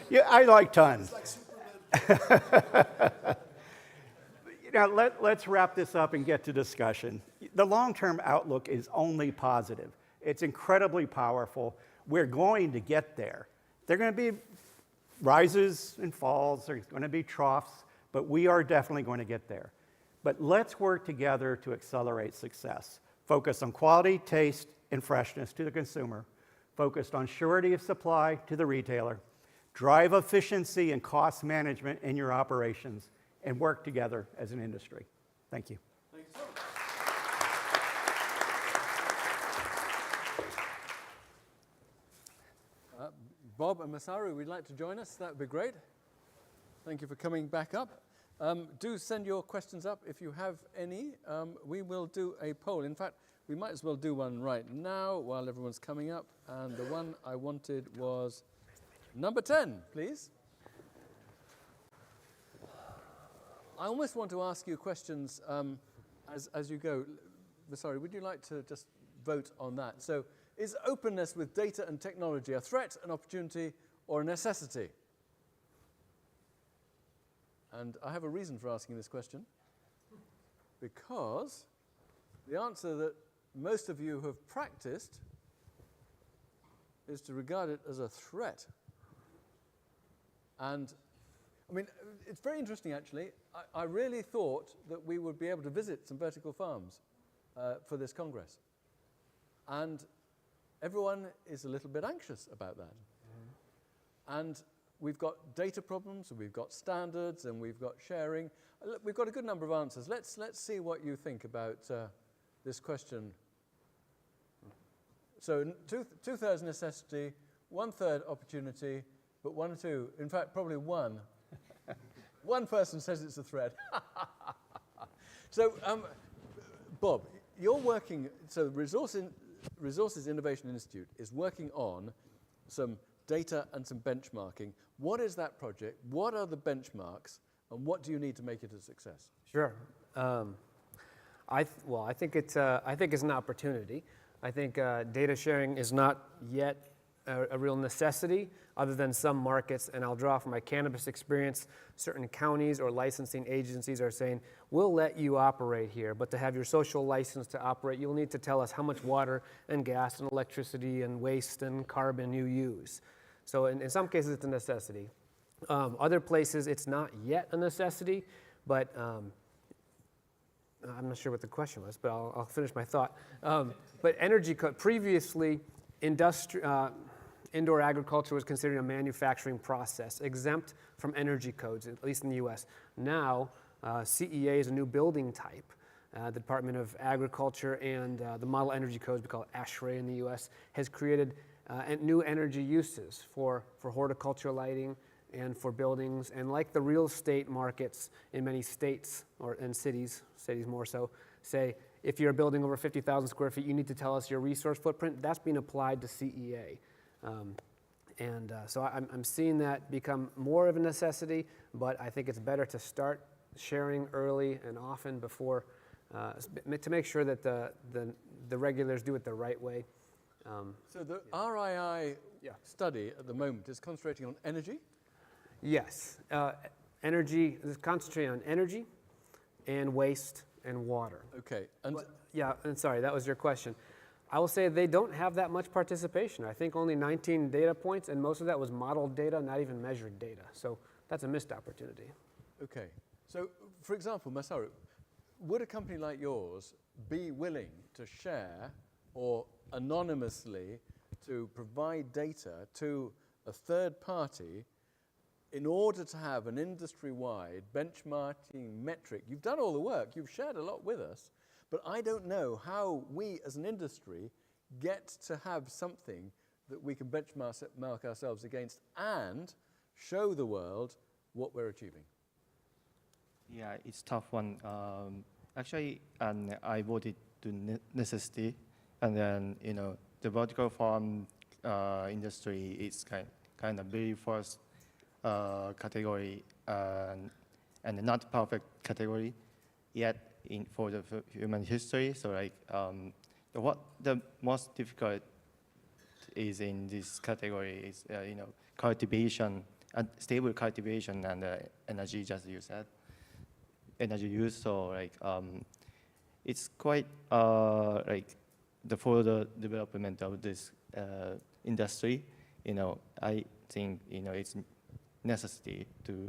Yeah, I like tons. It's like Superman. Let's wrap this up and get to discussion. The long-term outlook is only positive. It's incredibly powerful. We're going to get there. There are going to be rises and falls. There's going to be troughs, but we are definitely going to get there. But let's work together to accelerate success. Focus on quality, taste, and freshness to the consumer. Focused on surety of supply to the retailer. Drive efficiency and cost management in your operations, and work together as an industry. Thank you. Thank you so much. Bob and Masaru, we'd like to join us. That would be great. Thank you for coming back up. Do send your questions up if you have any. We will do a poll. In fact, we might as well do one right now while everyone's coming up. And the one I wanted was number 10, please. I almost want to ask you questions as you go. Sorry, would you like to just vote on that? So, is openness with data and technology a threat, an opportunity, or a necessity? And I have a reason for asking this question. Because the answer that most of you have practiced is to regard it as a threat. And I mean, it's very interesting, actually. I really thought that we would be able to visit some vertical farms for this Congress. And everyone is a little bit anxious about that. Mm-hmm. And we've got data problems, and we've got standards, and we've got sharing. We've got a good number of answers. Let's see what you think about this question. So two-thirds necessity, one-third opportunity, but 1 or 2, in fact, probably 1. One person says it's a threat. So, Bob, you're working, so Resources Innovation Institute is working on some data and some benchmarking. What is that project? What are the benchmarks? And what do you need to make it a success? Sure. I think it's an opportunity. I think data sharing is not yet a real necessity other than some markets, and I'll draw from my cannabis experience. Certain counties or licensing agencies are saying, we'll let you operate here, but to have your social license to operate, you'll need to tell us how much water and gas and electricity and waste and carbon you use. So in some cases, it's a necessity. Other places, it's not yet a necessity, but I'm not sure what the question was, but I'll finish my thought. But energy code, previously, indoor agriculture was considered a manufacturing process, exempt from energy codes, at least in the US. Now, CEA is a new building type. The Department of Agriculture and the model energy codes, we call it ASHRAE in the US, has created new energy uses for horticulture lighting and for buildings. And like the real estate markets in many states and cities more so, say, if you're building over 50,000 square feet, you need to tell us your resource footprint. That's being applied to CEA. So I'm seeing that become more of a necessity, but I think it's better to start sharing early and often before, to make sure that the regulators do it the right way. So the RII study at the moment is concentrating on energy? Yes. Energy, concentrate on energy and waste and water. Okay. And yeah, and sorry, that was your question. I will say they don't have that much participation. I think only 19 data points, and most of that was modeled data, not even measured data. So that's a missed opportunity. okay. So, for example, Masaru, would a company like yours be willing to share or anonymously to provide data to a third party in order to have an industry-wide benchmarking metric? You've done all the work, you've shared a lot with us, but I don't know how we as an industry get to have something that we can benchmark ourselves against and show the world what we're achieving. Yeah, it's a tough one. Actually, I voted to necessity, and then the vertical farm industry is kind of very first category and not perfect category yet for the human history. So what the most difficult is in this category is cultivation, stable cultivation and energy, just you said, energy use. So it's quite the further development of this industry. I think it's necessity to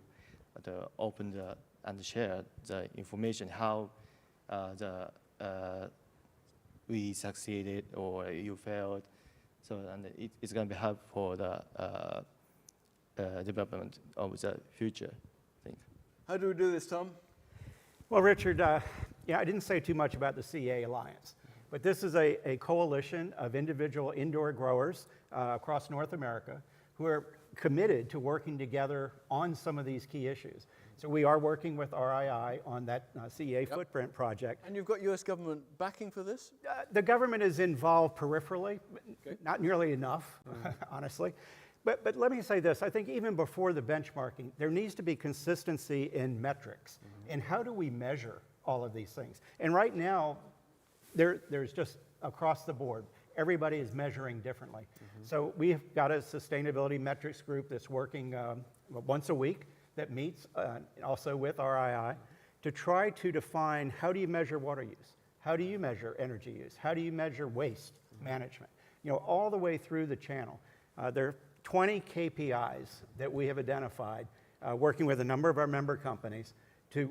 open and share the information how we succeeded or you failed. So and it's going to be helpful for the development of the future, I think. How do we do this, Tom? Well, Richard, yeah, I didn't say too much about the CA Alliance, but this is a coalition of individual indoor growers across North America who are committed to working together on some of these key issues. So we are working with RII on that CEA footprint project. And you've got US government backing for this? The government is involved peripherally, not nearly enough, honestly. But let me say this, I think even before the benchmarking, there needs to be consistency in metrics. And how do we measure all of these things? And right now, there's just across the board, everybody is measuring differently. So we've got a sustainability metrics group that's working once a week that meets also with RII to try to define how do you measure water use? How do you measure energy use? How do you measure waste management? All the way through the channel. There are 20 KPIs that we have identified working with a number of our member companies to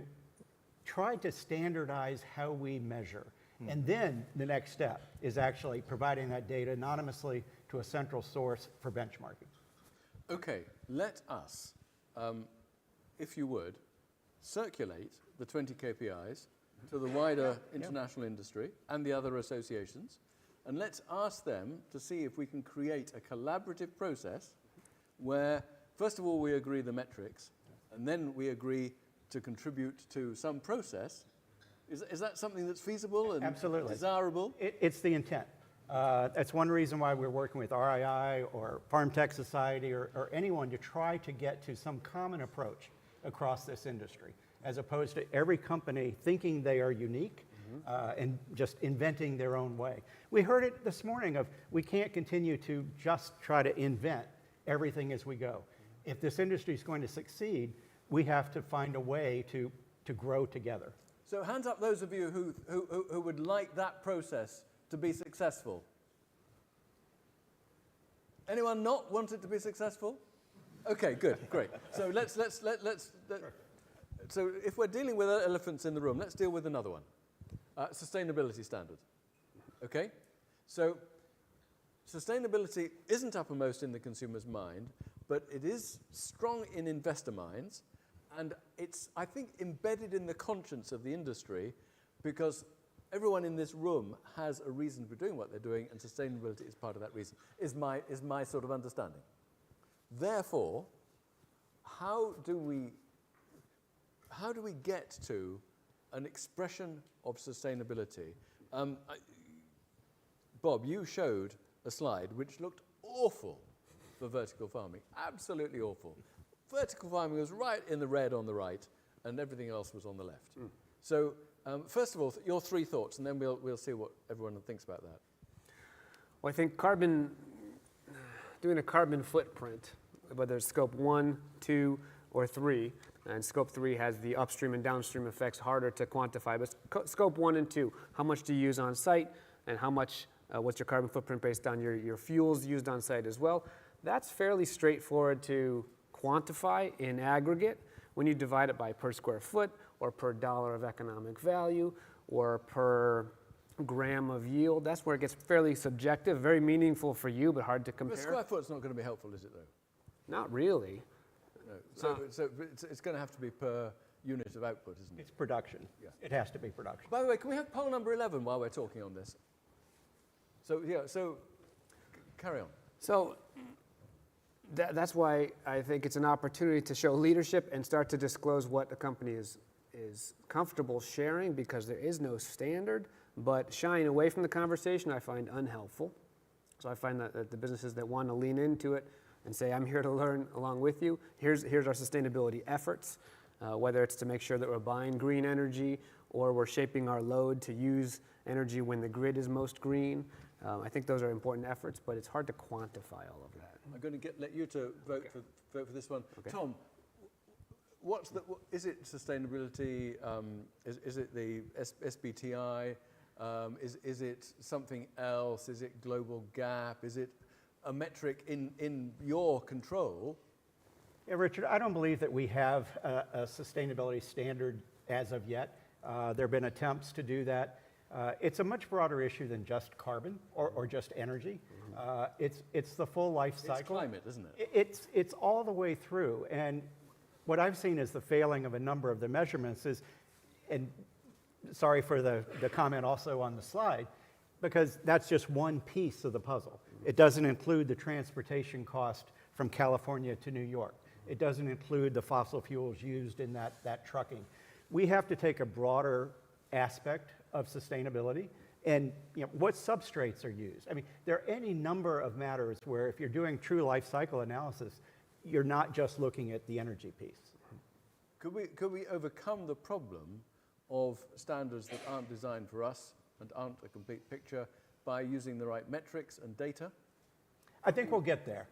try to standardize how we measure. And then the next step is actually providing that data anonymously to a central source for benchmarking. Okay, let us, if you would, circulate the 20 KPIs to the wider international industry and the other associations, and let's ask them to see if we can create a collaborative process where, first of all, we agree the metrics, and then we agree to contribute to some process. Is that something that's feasible and desirable? It's the intent. That's one reason why we're working with RII or Farm Tech Society or anyone to try to get to some common approach across this industry, as opposed to every company thinking they are unique and just inventing their own way. We heard it this morning of we can't continue to just try to invent everything as we go. If this industry is going to succeed, we have to find a way to grow together. So hands up those of you who would like that process to be successful. Anyone not want it to be successful? Okay, good, great. So so if we're dealing with elephants in the room, let's deal with another one. Sustainability standard. Okay? So sustainability isn't uppermost in the consumer's mind, but it is strong in investor minds. And it's, I think, embedded in the conscience of the industry because everyone in this room has a reason for doing what they're doing, and sustainability is part of that reason, is my sort of understanding. Therefore, how do we get to an expression of sustainability? Bob, you showed a slide which looked awful for vertical farming, absolutely awful. Vertical farming was right in the red on the right, and everything else was on the left. So, first of all, your three thoughts, and then we'll see what everyone thinks about that. Well, I think doing a carbon footprint whether it's scope 1, 2, or 3. And scope 3 has the upstream and downstream effects harder to quantify. But scope 1 and 2, how much do you use on site, and how much, what's your carbon footprint based on your fuels used on site as well? That's fairly straightforward to quantify in aggregate when you divide it by per square foot, or per dollar of economic value, or per gram of yield. That's where it gets fairly subjective, very meaningful for you, but hard to compare. But square foot's not going to be helpful, is it, though? Not really. No. So it's going to have to be per unit of output, isn't it? It's production. Yeah. It has to be production. By the way, can we have poll number 11 while we're talking on this? So, yeah, so carry on. So that's why I think it's an opportunity to show leadership and start to disclose what the company is comfortable sharing, because there is no standard. But shying away from the conversation I find unhelpful. So I find that the businesses that want to lean into it and say, I'm here to learn along with you, here's our sustainability efforts, whether it's to make sure that we're buying green energy or we're shaping our load to use energy when the grid is most green. I think those are important efforts, but it's hard to quantify all of that. I'm going to let you to vote for this one. Okay. Tom, is it sustainability? Is it the SBTI? Is it something else? Is it global gap? Is it a metric in your control? Yeah, Richard, I don't believe that we have a sustainability standard as of yet. There have been attempts to do that. It's a much broader issue than just carbon or just energy. It's the full life cycle. It's climate, isn't it? It's all the way through. And what I've seen is the failing of a number of the measurements is, and sorry for the comment also on the slide, because that's just one piece of the puzzle. It doesn't include the transportation cost from California to New York. It doesn't include the fossil fuels used in that trucking. We have to take a broader aspect of sustainability, and what substrates are used. I mean, there are any number of matters where if you're doing true life cycle analysis, you're not just looking at the energy piece. Could we overcome the problem of standards that aren't designed for us and aren't a complete picture by using the right metrics and data? I think we'll get there.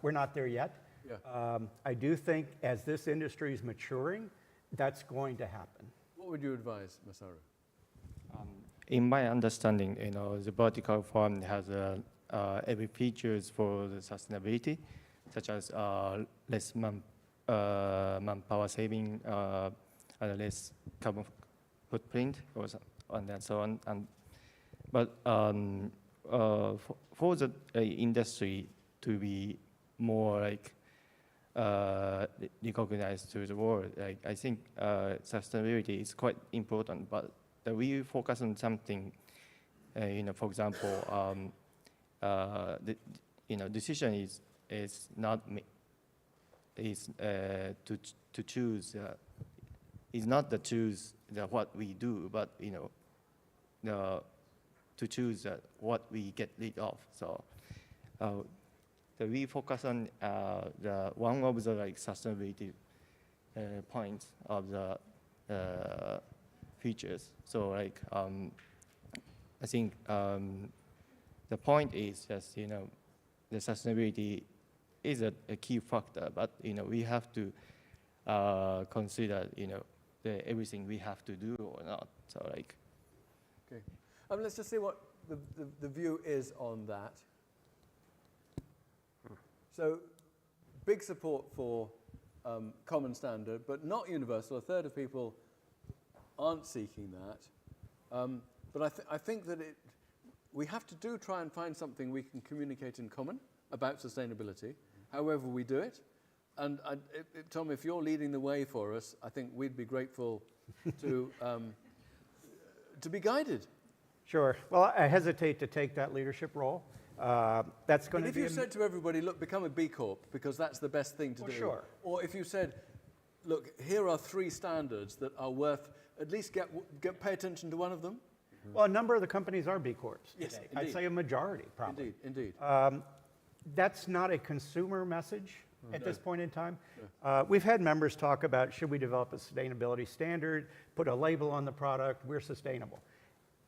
We're not there yet. Yeah. I do think as this industry is maturing, that's going to happen. What would you advise, Masaru? In my understanding, the vertical farm has every features for the sustainability, such as less manpower saving, less carbon footprint, and so on. But for the industry to be more like recognized to the world, I think sustainability is quite important. But we focus on something, for example, decision is not to choose. Is not to choose what we do, but to choose what we get rid of. So we focus on the one of the sustainability points of the features. So I think the point is just the sustainability is a key factor, but we have to consider everything we have to do or not. So okay, let's just see what the view is on that. So big support for common standard, but not universal. A third of people aren't seeking that. But I think that we have to try and find something we can communicate in common about sustainability, however we do it. And Tom, if you're leading the way for us, I think we'd be grateful to be guided. Sure. Well, I hesitate to take that leadership role. That's going to If be. you said to everybody, look, become a B Corp because that's the best thing to do. Sure. Or if you said, look, here are 3 standards that are worth at least pay attention to one of them. Well, a number of the companies are B Corps today. Yes, I'd say a majority, probably. Indeed. That's not a consumer message at this point in time. We've had members talk about, should we develop a sustainability standard, put a label on the product, we're sustainable.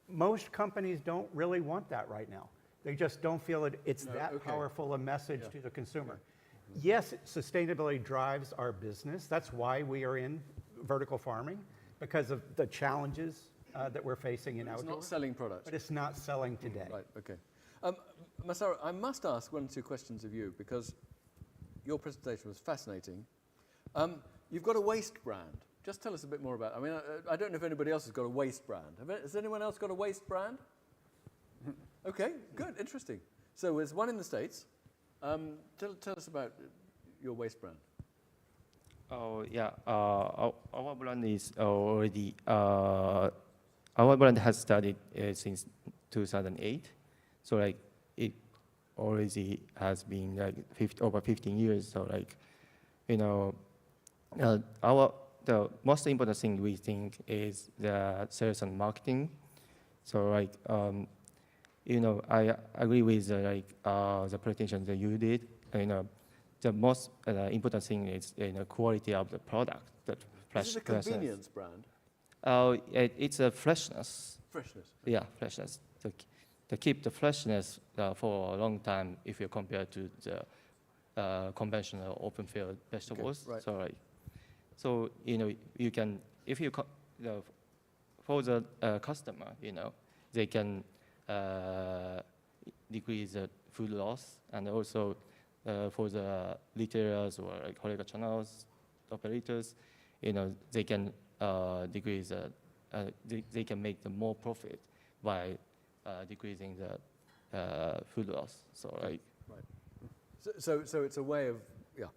Most companies don't really want that right now. They just don't feel it's that powerful a message to the consumer. Yes, sustainability drives our business. That's why we are in vertical farming, because of the challenges that we're facing in outdoors. It's not selling products. But it's not selling today. Right, okay. Masaru, I must ask 1 or 2 questions of you, because your presentation was fascinating. You've got a waste brand. Just tell us a bit more about it. I mean, I don't know if anybody else has got a waste brand. Has anyone else got a waste brand? Okay, good, interesting. So there's one in the States. Tell us about your waste brand. Oh, yeah. Our brand is already, our brand has started since 2008. So like it already has been like over 15 years. So like, you know, the most important thing we think is the sales and marketing. So like, you know, I agree with the presentation that you did. You know, the most important thing is quality of the product. Is it a convenience brand? It's a freshness. Freshness. Yeah, freshness. To keep the freshness for a long time, if you compare to the conventional open field vegetables. Okay, right. So like, so you know, you can, if you for the customer, you know, they can decrease the food loss, and also for the retailers or like HoReCa channels operators, you know, they can decrease they can make the more profit by decreasing the food loss. So like, right. So it's a way of, yeah.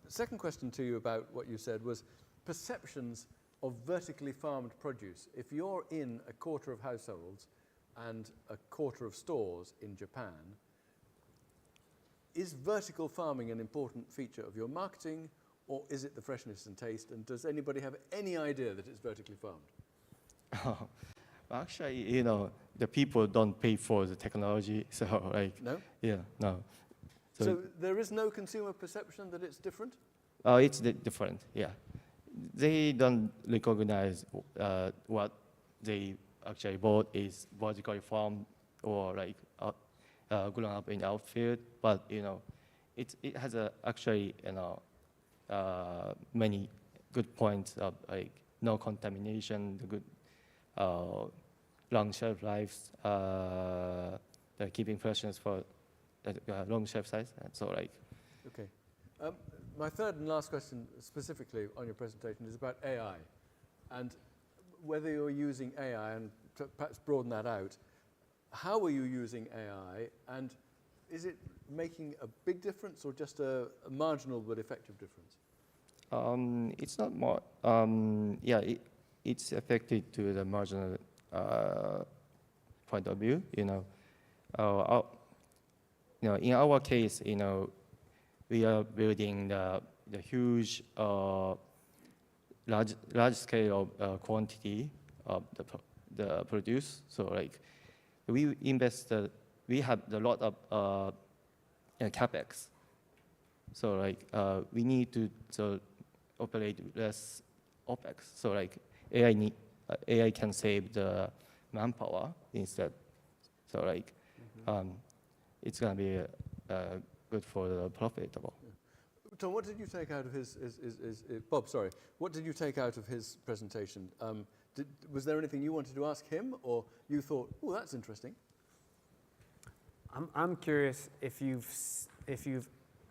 Second question to you about what you said was perceptions of vertically farmed produce. If you're in a quarter of households and a quarter of stores in Japan, is vertical farming an important feature of your marketing, or is it the freshness and taste? And does anybody have any idea that it's vertically farmed? Actually, you know, the people don't pay for the technology, so like, no? Yeah, no. So there is no consumer perception that it's different? It's different, yeah. They don't recognize what they actually bought is vertically farmed or like grown up in outfield, but you know, it has actually, you know, many good points of like no contamination, the good long shelf lives, the keeping freshness for long shelf life, and so like. Okay. My third and last question specifically on your presentation is about AI, and whether you're using AI, and perhaps broaden that out. How are you using AI, and is it making a big difference or just a marginal but effective difference? It's not more, yeah, it's affected to the marginal point of view, you know. You know, in our case, you know, we are building the huge, large scale of quantity of the produce. So like, we invested, we had a lot of capex. So like, we need to operate less OpEx. So like, AI can save the manpower instead. So like, it's gonna be good for the profitable. Tom, what did you take out of his Bob, sorry. What did you take out of his presentation? Was there anything you wanted to ask him, or you thought, oh, that's interesting? I'm curious if you've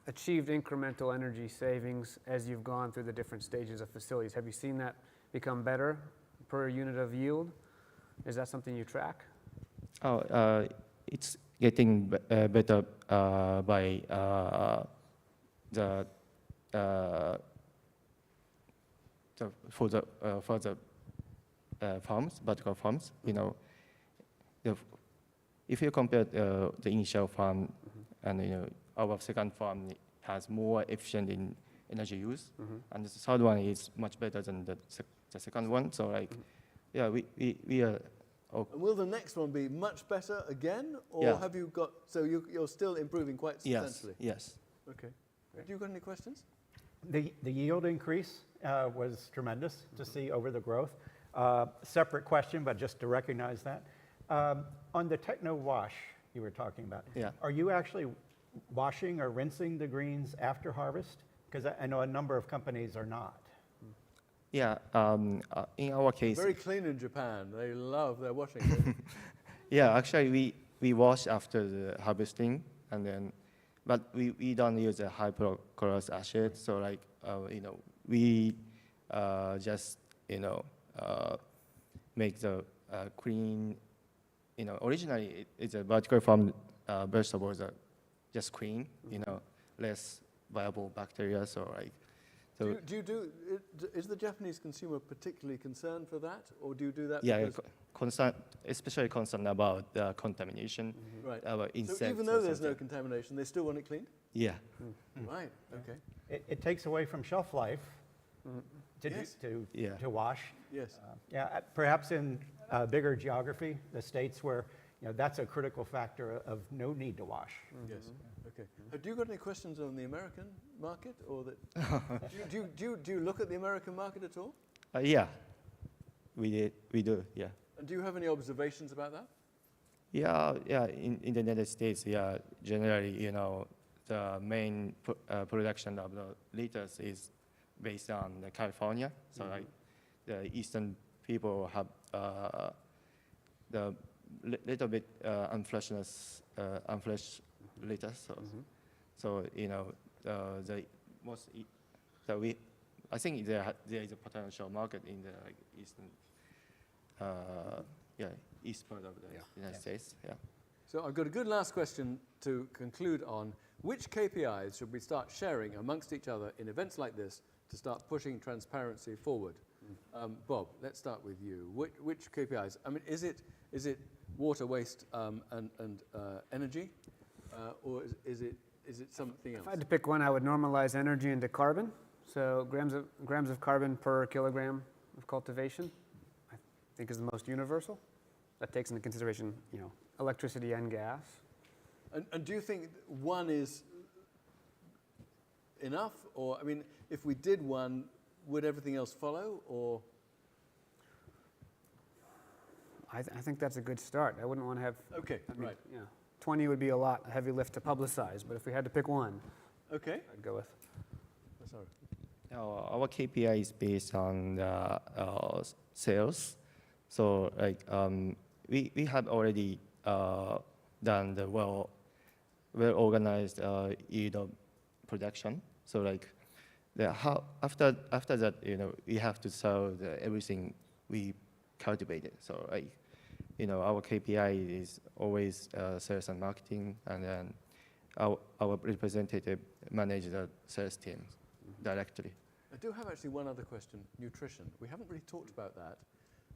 achieved incremental energy savings as you've gone through the different stages of facilities. Have you seen that become better per unit of yield? Is that something you track? Oh, it's getting better by for the farms, vertical farms. You know, if you compare the initial farm and, you know, our second farm has more efficient in energy use, and the third one is much better than the second one. So like, yeah, we are. And will the next one be much better again, or have you got? So you're still improving quite substantially. Yes. Okay. Have you got any questions? The yield increase was tremendous to see over the growth. Separate question, but just to recognize that. On the techno wash you were talking about, are you actually washing or rinsing the greens after harvest? Because I know a number of companies are not. Yeah, in our case, Very clean in Japan. They love their washing. yeah, actually we wash after the harvesting, and then, but we don't use a hypochlorous acid. So like we just make the clean. Originally it's a vertical farm vegetables are just clean. Less viable bacteria. So like. So is the Japanese consumer particularly concerned for that, or do you do that? Yeah, especially concerned about contamination. Right. About insects. So even though there's no contamination, they still want it cleaned? Yeah. Right, okay. It takes away from shelf life Yes. to wash. Yes. Perhaps in bigger geography, the states where that's a critical factor of no need to wash. Yes. Okay. Have you got any questions on the American market, or that? do you look at the American market at all? Yeah, we do. Yeah. And do you have any observations about that? Yeah. In the United States, yeah, generally, the main production of the liters is based on California. So like the eastern people have the little bit unfleshed liters. So the most I think there is a potential market in the eastern east part of the United States. Yeah. So I've got a good last question to conclude on. Which KPIs should we start sharing amongst each other in events like this to start pushing transparency forward? Bob, let's start with you. Which KPIs? I mean, is it water, waste, and energy, or is it something else? If I had to pick one, I would normalize energy into carbon. So grams of carbon per kilogram of cultivation, I think, is the most universal. That takes into consideration, electricity and gas. And do you think one is enough, or I mean, if we did one, would everything else follow, or? I think that's a good start. I wouldn't want to have. Okay, right. 20 would be a lot, a heavy lift to publicize, but if we had to pick one, okay, I'd go with. Sorry. Our KPI is based on sales. So like we have already done the well organized yield of production. So like after that, we have to sell everything we cultivated. So like our KPI is always sales and marketing, and then our representative manage the sales team directly. I do have actually one other question, nutrition. We haven't really talked about that.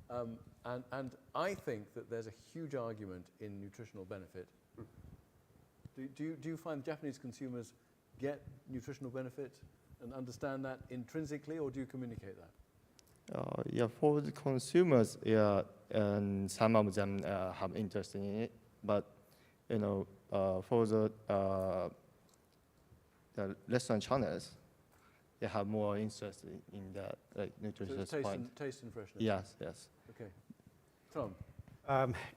And I think that there's a huge argument in nutritional benefit. Do you find Japanese consumers get nutritional benefit and understand that intrinsically, or do you communicate that? Yeah, for the consumers, yeah, and some of them have interest in it, but for the restaurant channels, they have more interest in that, like nutrition point. Taste and freshness. Yes. Okay, Tom.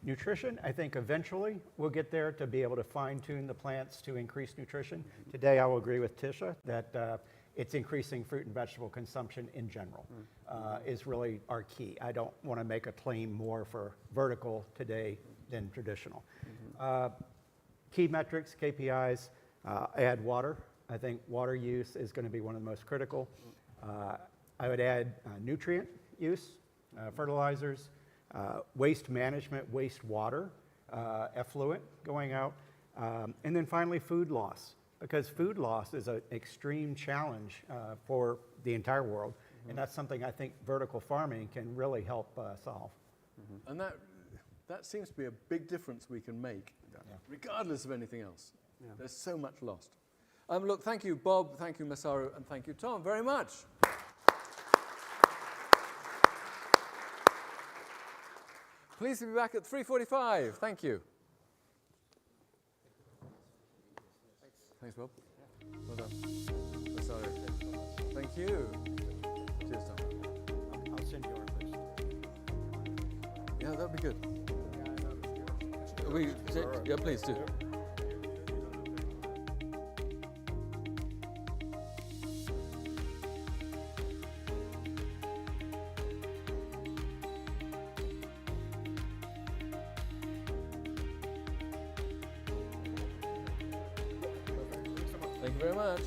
Nutrition, I think eventually we'll get there to be able to fine-tune the plants to increase nutrition. Today I will agree with Tisha that it's increasing fruit and vegetable consumption in general is really our key. I don't want to make a claim more for vertical today than traditional. Key metrics, KPIs, add water. I think water use is going to be one of the most critical. I would add nutrient use, fertilizers, waste management, wastewater, effluent going out, and then finally food loss, because food loss is an extreme challenge for the entire world, and that's something I think vertical farming can really help solve. And that seems to be a big difference we can make, regardless of anything else. Yeah. There's so much lost. Look, thank you, Bob, thank you, Masaru, and thank you, Tom, very much. Please be back at 3:45. Thank you. Thanks, Bob. Well done. Masaru. Thank you. Cheers, Tom. I'll send you our list. Yeah, that'd be good. Yeah, please do. you very much.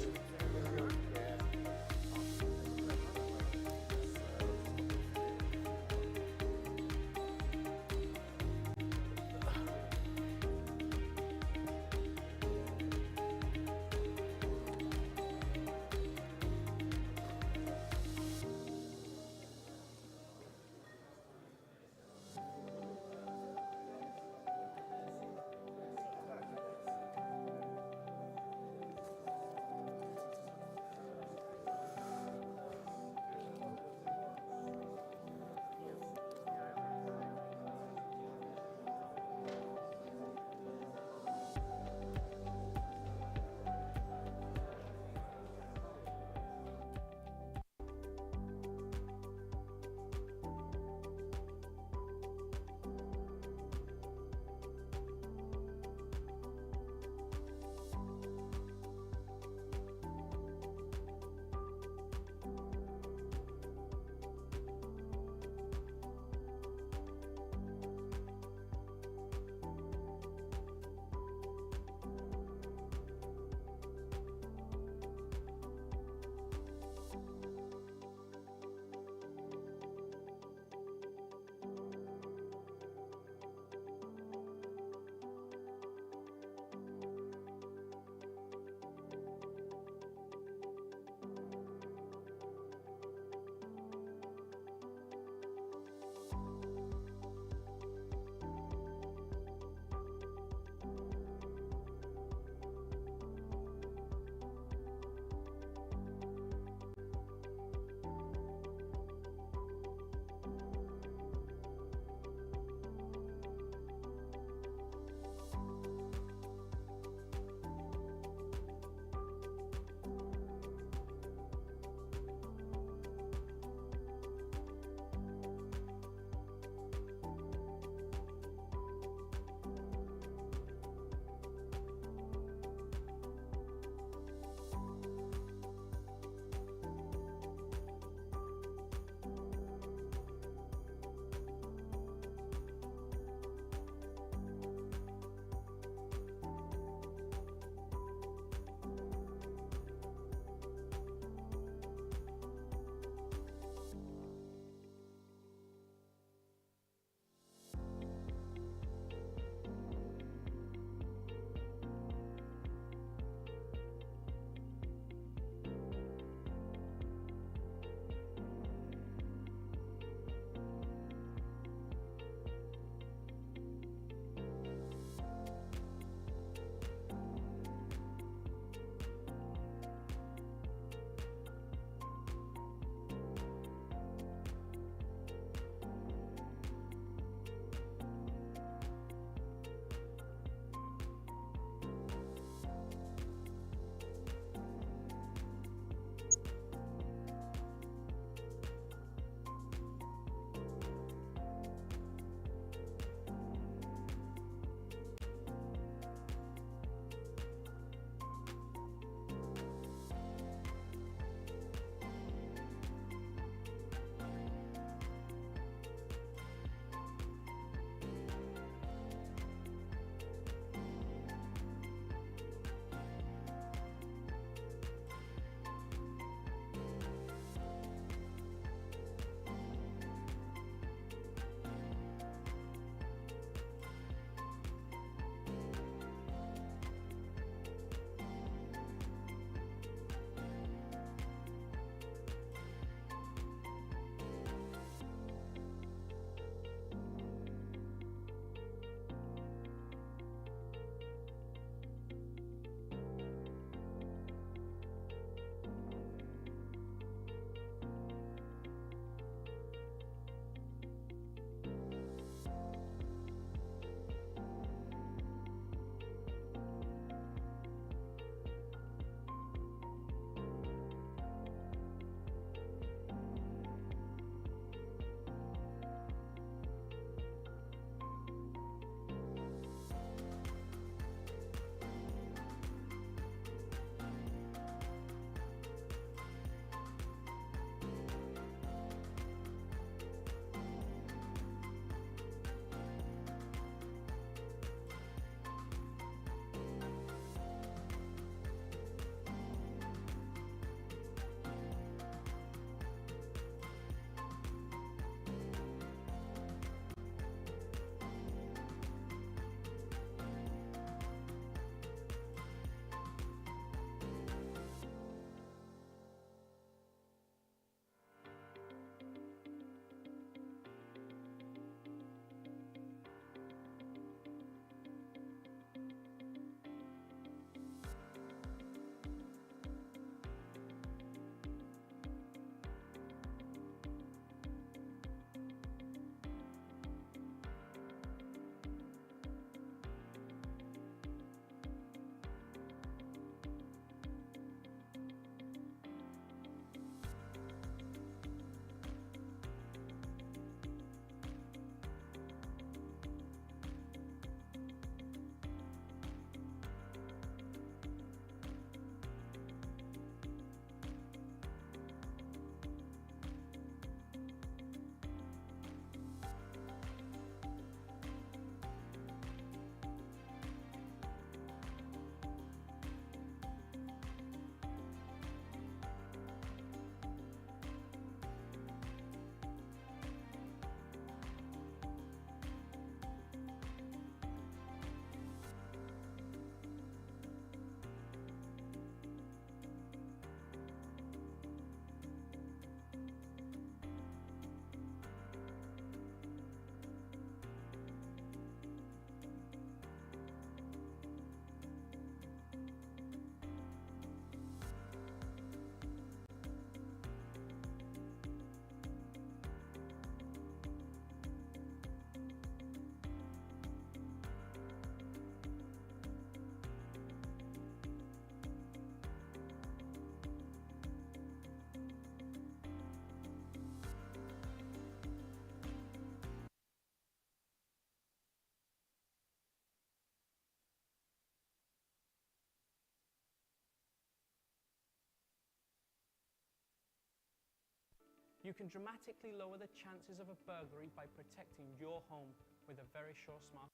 You can dramatically lower the chances of a burglary by protecting your home with a very sure smart.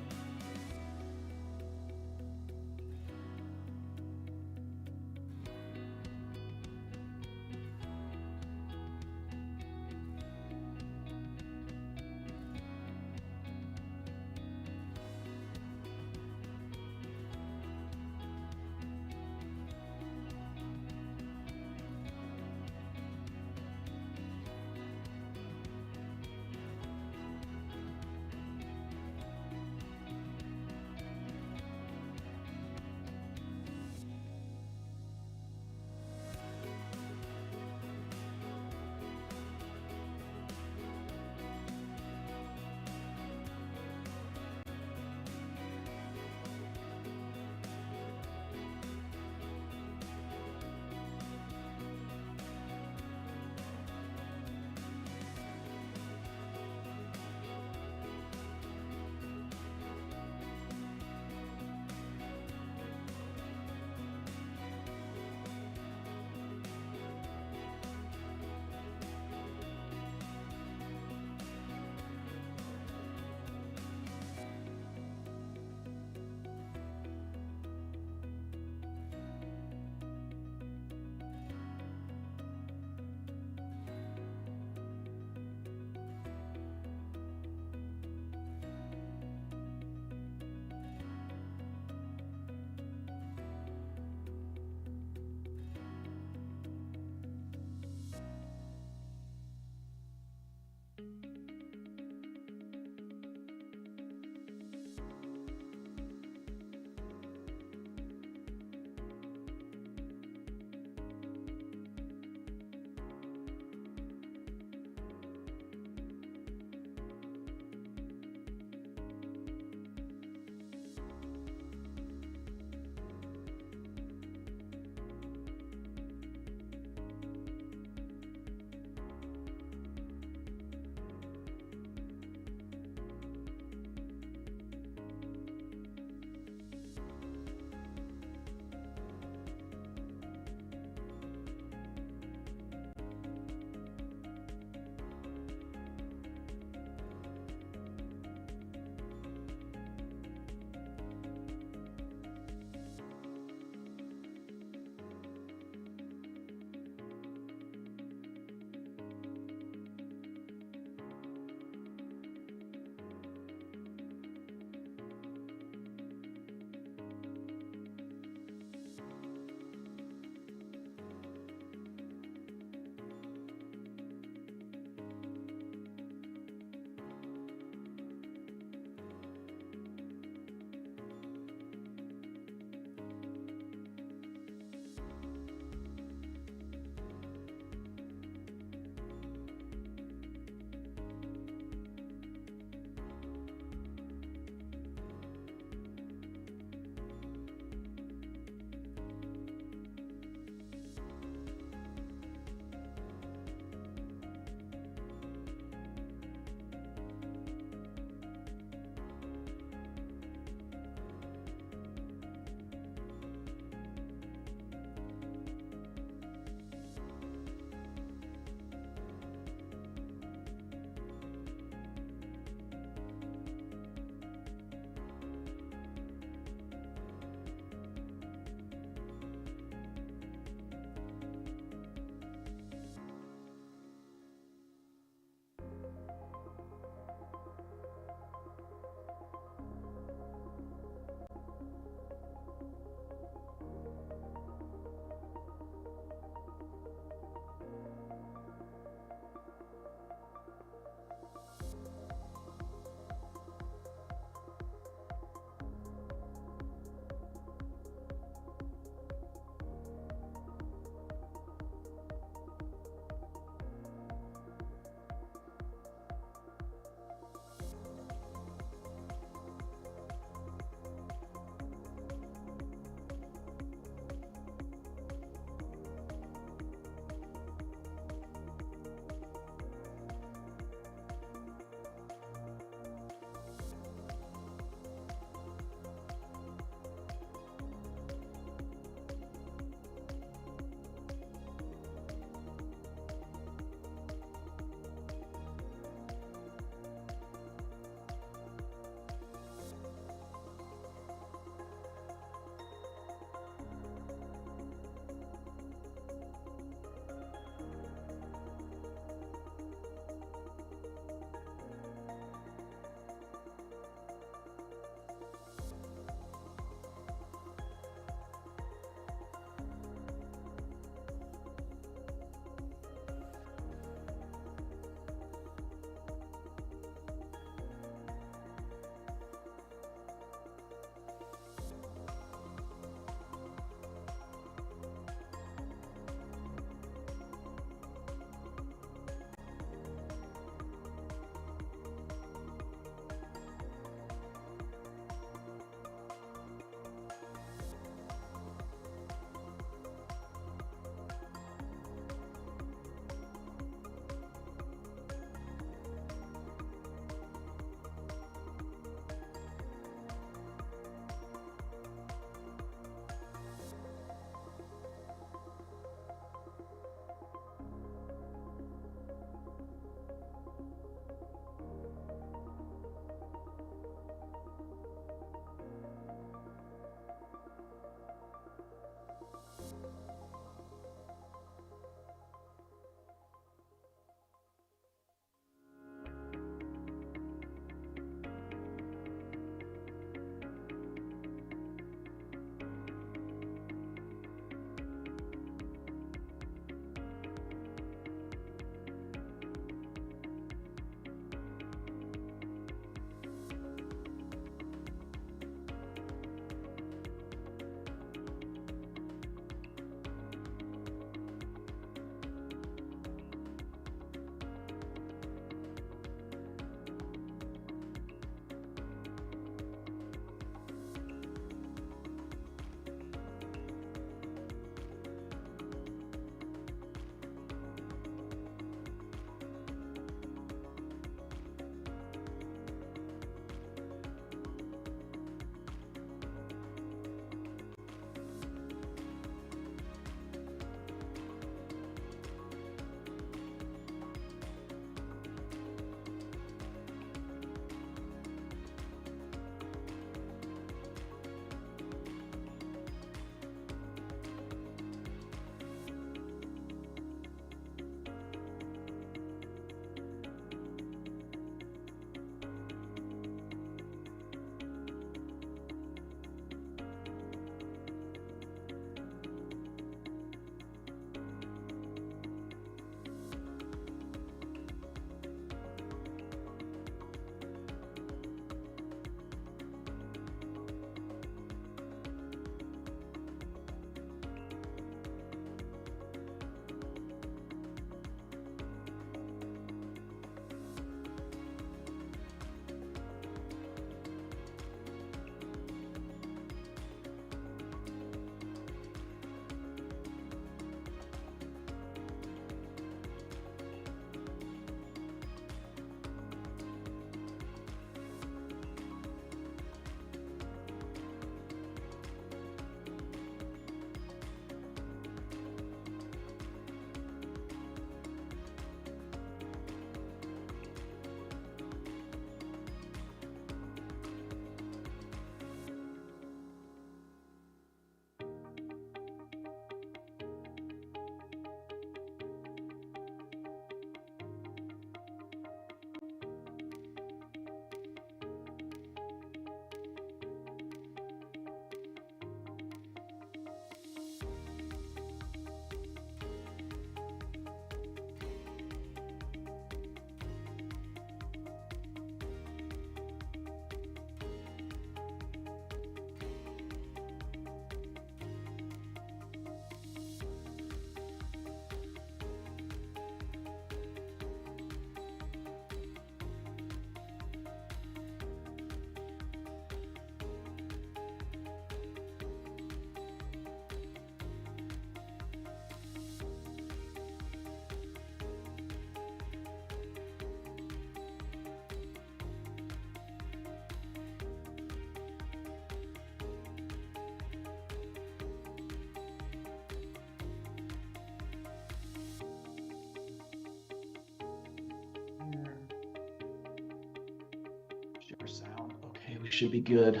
should be good.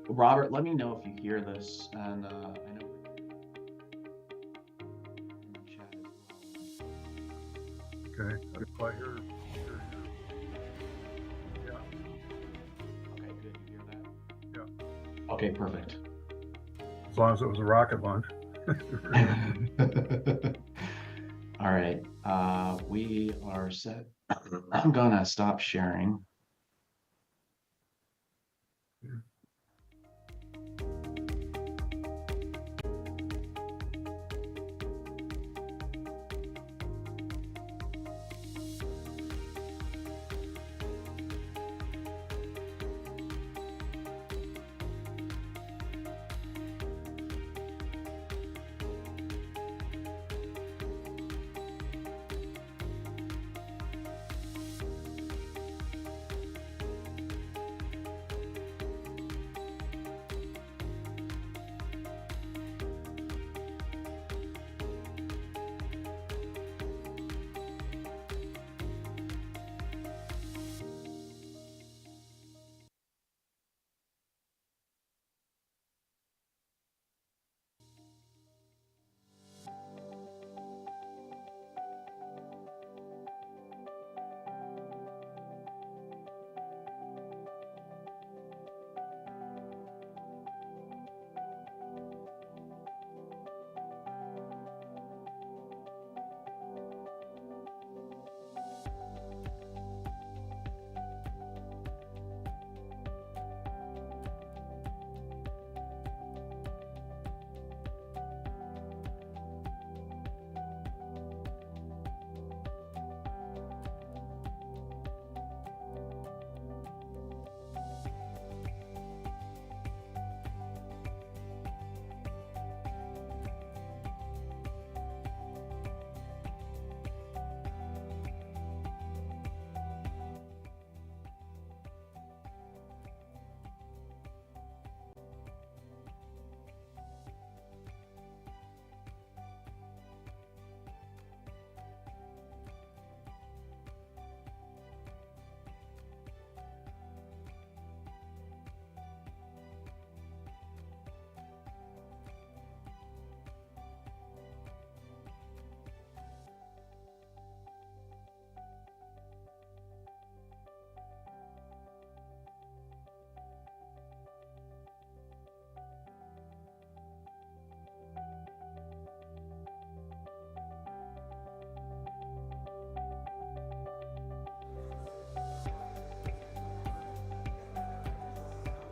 Robert, let me know if you hear this, and I know in the chat as well. Okay, if I hear yeah. Okay, good. You hear that? Yeah. Okay, perfect. As long as it was a rocket launch. All right, we are set. I'm gonna stop sharing.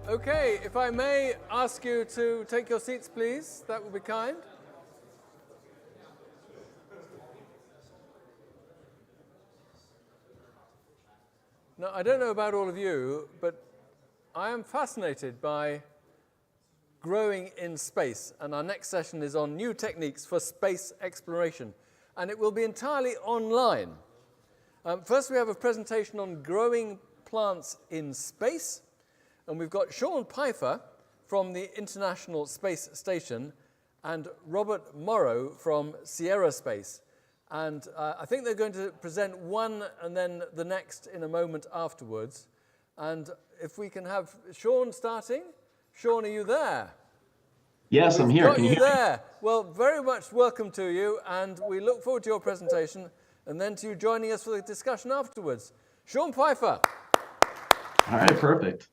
Okay, if I may ask you to take your seats, please, that would be kind. Now, I don't know about all of you, but I am fascinated by growing in space, and our next session is on new techniques for space exploration, and it will be entirely online. First, we have a presentation on growing plants in space, and we've got Sean Pfeiffer from the International Space Station and Robert Morrow from Sierra Space. And I think they're going to present one and then the next in a moment afterwards. And if we can have Sean starting. Sean, are you there? Yes, I'm here. Can you hear me? There. Well, very much welcome to you, and we look forward to your presentation and then to you joining us for the discussion afterwards. Sean Pfeiffer. All right, perfect.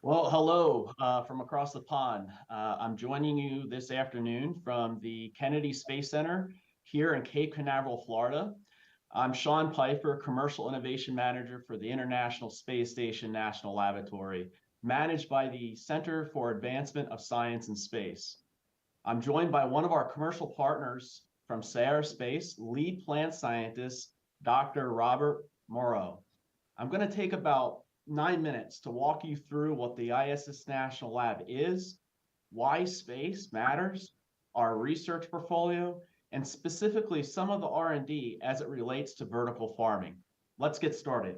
Well, hello from across the pond. I'm joining you this afternoon from the Kennedy Space Center here in Cape Canaveral, Florida. I'm Sean Pfeiffer, Commercial Innovation Manager for the International Space Station National Laboratory, managed by the Center for Advancement of Science in Space. I'm joined by one of our commercial partners from Sierra Space, lead plant scientist, Dr. Robert Morrow. I'm going to take about 9 minutes to walk you through what the ISS National Lab is, why space matters, our research portfolio, and specifically some of the R&D as it relates to vertical farming. Let's get started.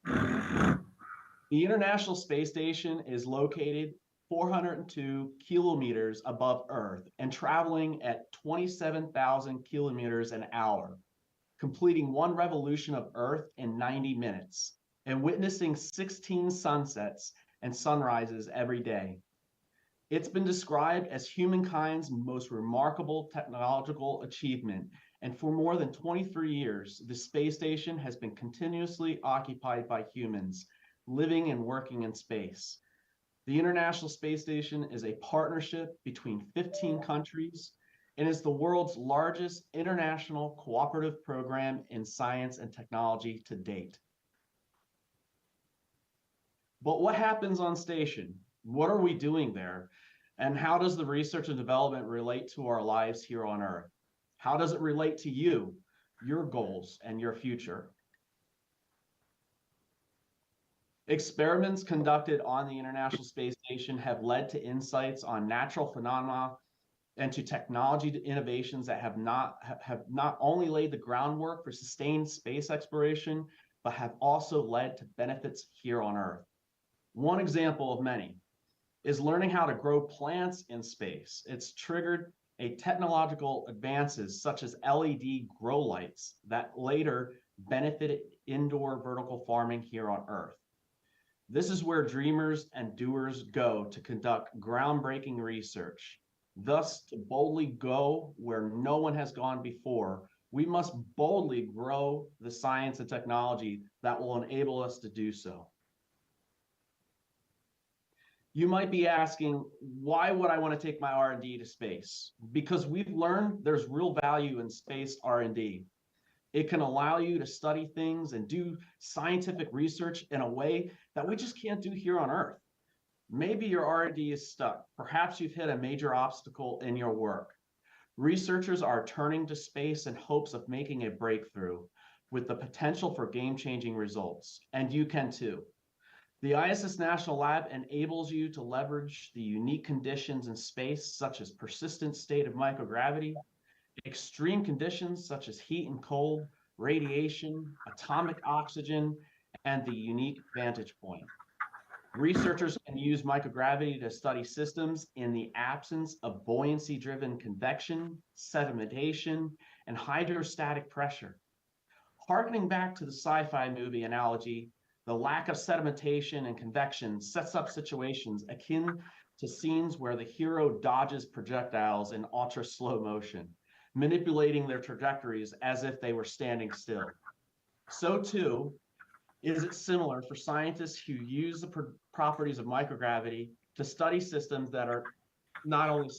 The International Space Station is located 402 kilometers above Earth and traveling at 27,000 kilometers an hour, completing one revolution of Earth in 90 minutes and witnessing 16 sunsets and sunrises every day. It's been described as humankind's most remarkable technological achievement, and for more than 23 years, the space station has been continuously occupied by humans living and working in space. The International Space Station is a partnership between 15 countries and is the world's largest international cooperative program in science and technology to date. But what happens on station? What are we doing there? And how does the research and development relate to our lives here on Earth? How does it relate to you, your goals, and your future? Experiments conducted on the International Space Station have led to insights on natural phenomena and to technology innovations that have not only laid the groundwork for sustained space exploration, but have also led to benefits here on Earth. One example of many is learning how to grow plants in space. It's triggered a technological advances such as LED grow lights that later benefited indoor vertical farming here on Earth. This is where dreamers and doers go to conduct groundbreaking research. Thus, to boldly go where no one has gone before, we must boldly grow the science and technology that will enable us to do so. You might be asking, why would I want to take my R&D to space? Because we've learned there's real value in space R&D. It can allow you to study things and do scientific research in a way that we just can't do here on Earth. Maybe your R&D is stuck. Perhaps you've hit a major obstacle in your work. Researchers are turning to space in hopes of making a breakthrough with the potential for game-changing results, and you can too. The ISS National Lab enables you to leverage the unique conditions in space, such as persistent state of microgravity, extreme conditions such as heat and cold, radiation, atomic oxygen, and the unique vantage point. Researchers can use microgravity to study systems in the absence of buoyancy-driven convection, sedimentation, and hydrostatic pressure. Harkening back to the sci-fi movie analogy, the lack of sedimentation and convection sets up situations akin to scenes where the hero dodges projectiles in ultra slow motion, manipulating their trajectories as if they were standing still. So too, is it similar for scientists who use the properties of microgravity to study systems that are not only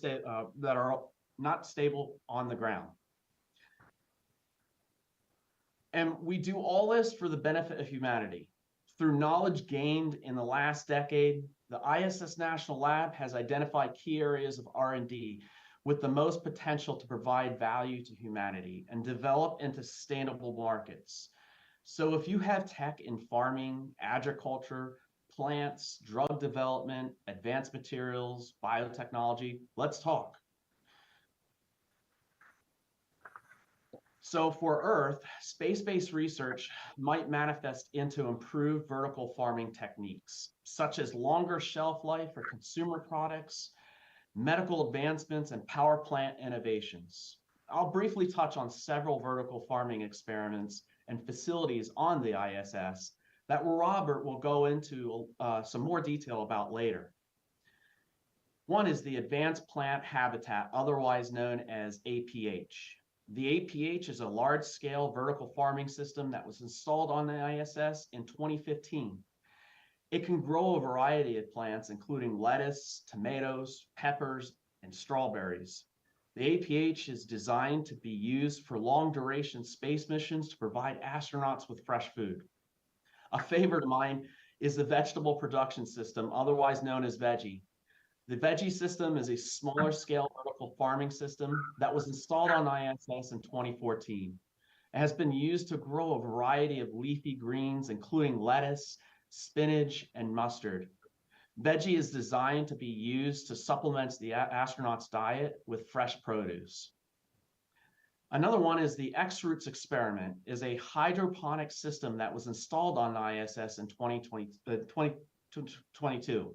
not stable on the ground. And we do all this for the benefit of humanity. Through knowledge gained in the last decade, the ISS National Lab has identified key areas of R&D with the most potential to provide value to humanity and develop into sustainable markets. So if you have tech in farming, agriculture, plants, drug development, advanced materials, biotechnology, let's talk. So for Earth, space-based research might manifest into improved vertical farming techniques, such as longer shelf life for consumer products, medical advancements, and power plant innovations. I'll briefly touch on several vertical farming experiments and facilities on the ISS that Robert will go into some more detail about later. One is the Advanced Plant Habitat, otherwise known as APH. The APH is a large-scale vertical farming system that was installed on the ISS in 2015. It can grow a variety of plants, including lettuce, tomatoes, peppers, and strawberries. The APH is designed to be used for long-duration space missions to provide astronauts with fresh food. A favorite of mine is the Vegetable Production System, otherwise known as VEGgie. The VEGgie system is a smaller scale vertical farming system that was installed on ISS in 2014. It has been used to grow a variety of leafy greens, including lettuce, spinach, and mustard. Veggie is designed to be used to supplement the astronaut's diet with fresh produce. Another one is the X-Roots experiment, is a hydroponic system that was installed on the ISS in 2022.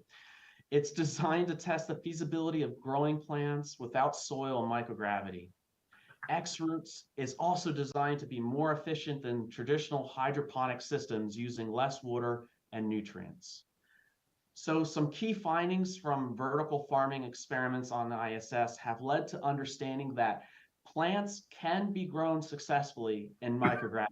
It's designed to test the feasibility of growing plants without soil and microgravity. X-Roots is also designed to be more efficient than traditional hydroponic systems using less water and nutrients. So some key findings from vertical farming experiments on the ISS have led to understanding that plants can be grown successfully in microgravity.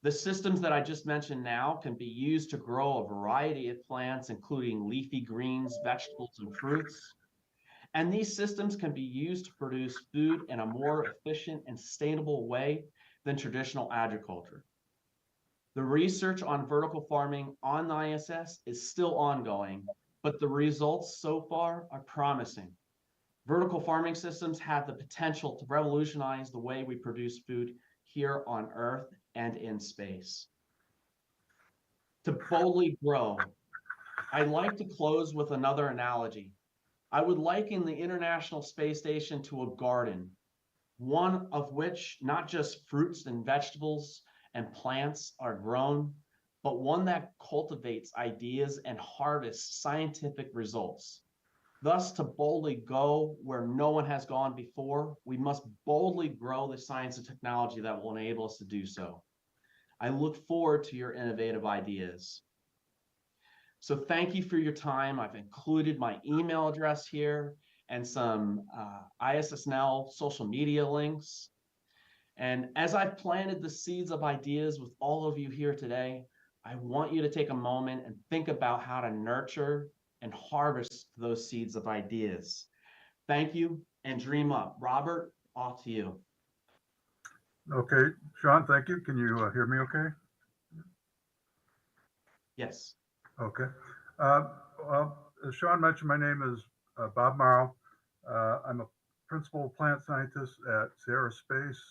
The systems that I just mentioned now can be used to grow a variety of plants, including leafy greens, vegetables, and fruits. And these systems can be used to produce food in a more efficient and sustainable way than traditional agriculture. The research on vertical farming on the ISS is still ongoing, but the results so far are promising. Vertical farming systems have the potential to revolutionize the way we produce food here on Earth and in space. To boldly grow, I'd like to close with another analogy. I would liken the International Space Station to a garden, one of which not just fruits and vegetables and plants are grown, but one that cultivates ideas and harvests scientific results. Thus, to boldly go where no one has gone before, we must boldly grow the science and technology that will enable us to do so. I look forward to your innovative ideas. So thank you for your time. I've included my email address here and some ISSNL social media links. And as I've planted the seeds of ideas with all of you here today, I want you to take a moment and think about how to nurture and harvest those seeds of ideas. Thank you and dream up. Robert, off to you. Okay, Sean, thank you. Can you hear me okay? Yes. Okay. Well, as Sean mentioned, my name is Bob Morrow. I'm a principal plant scientist at Sierra Space.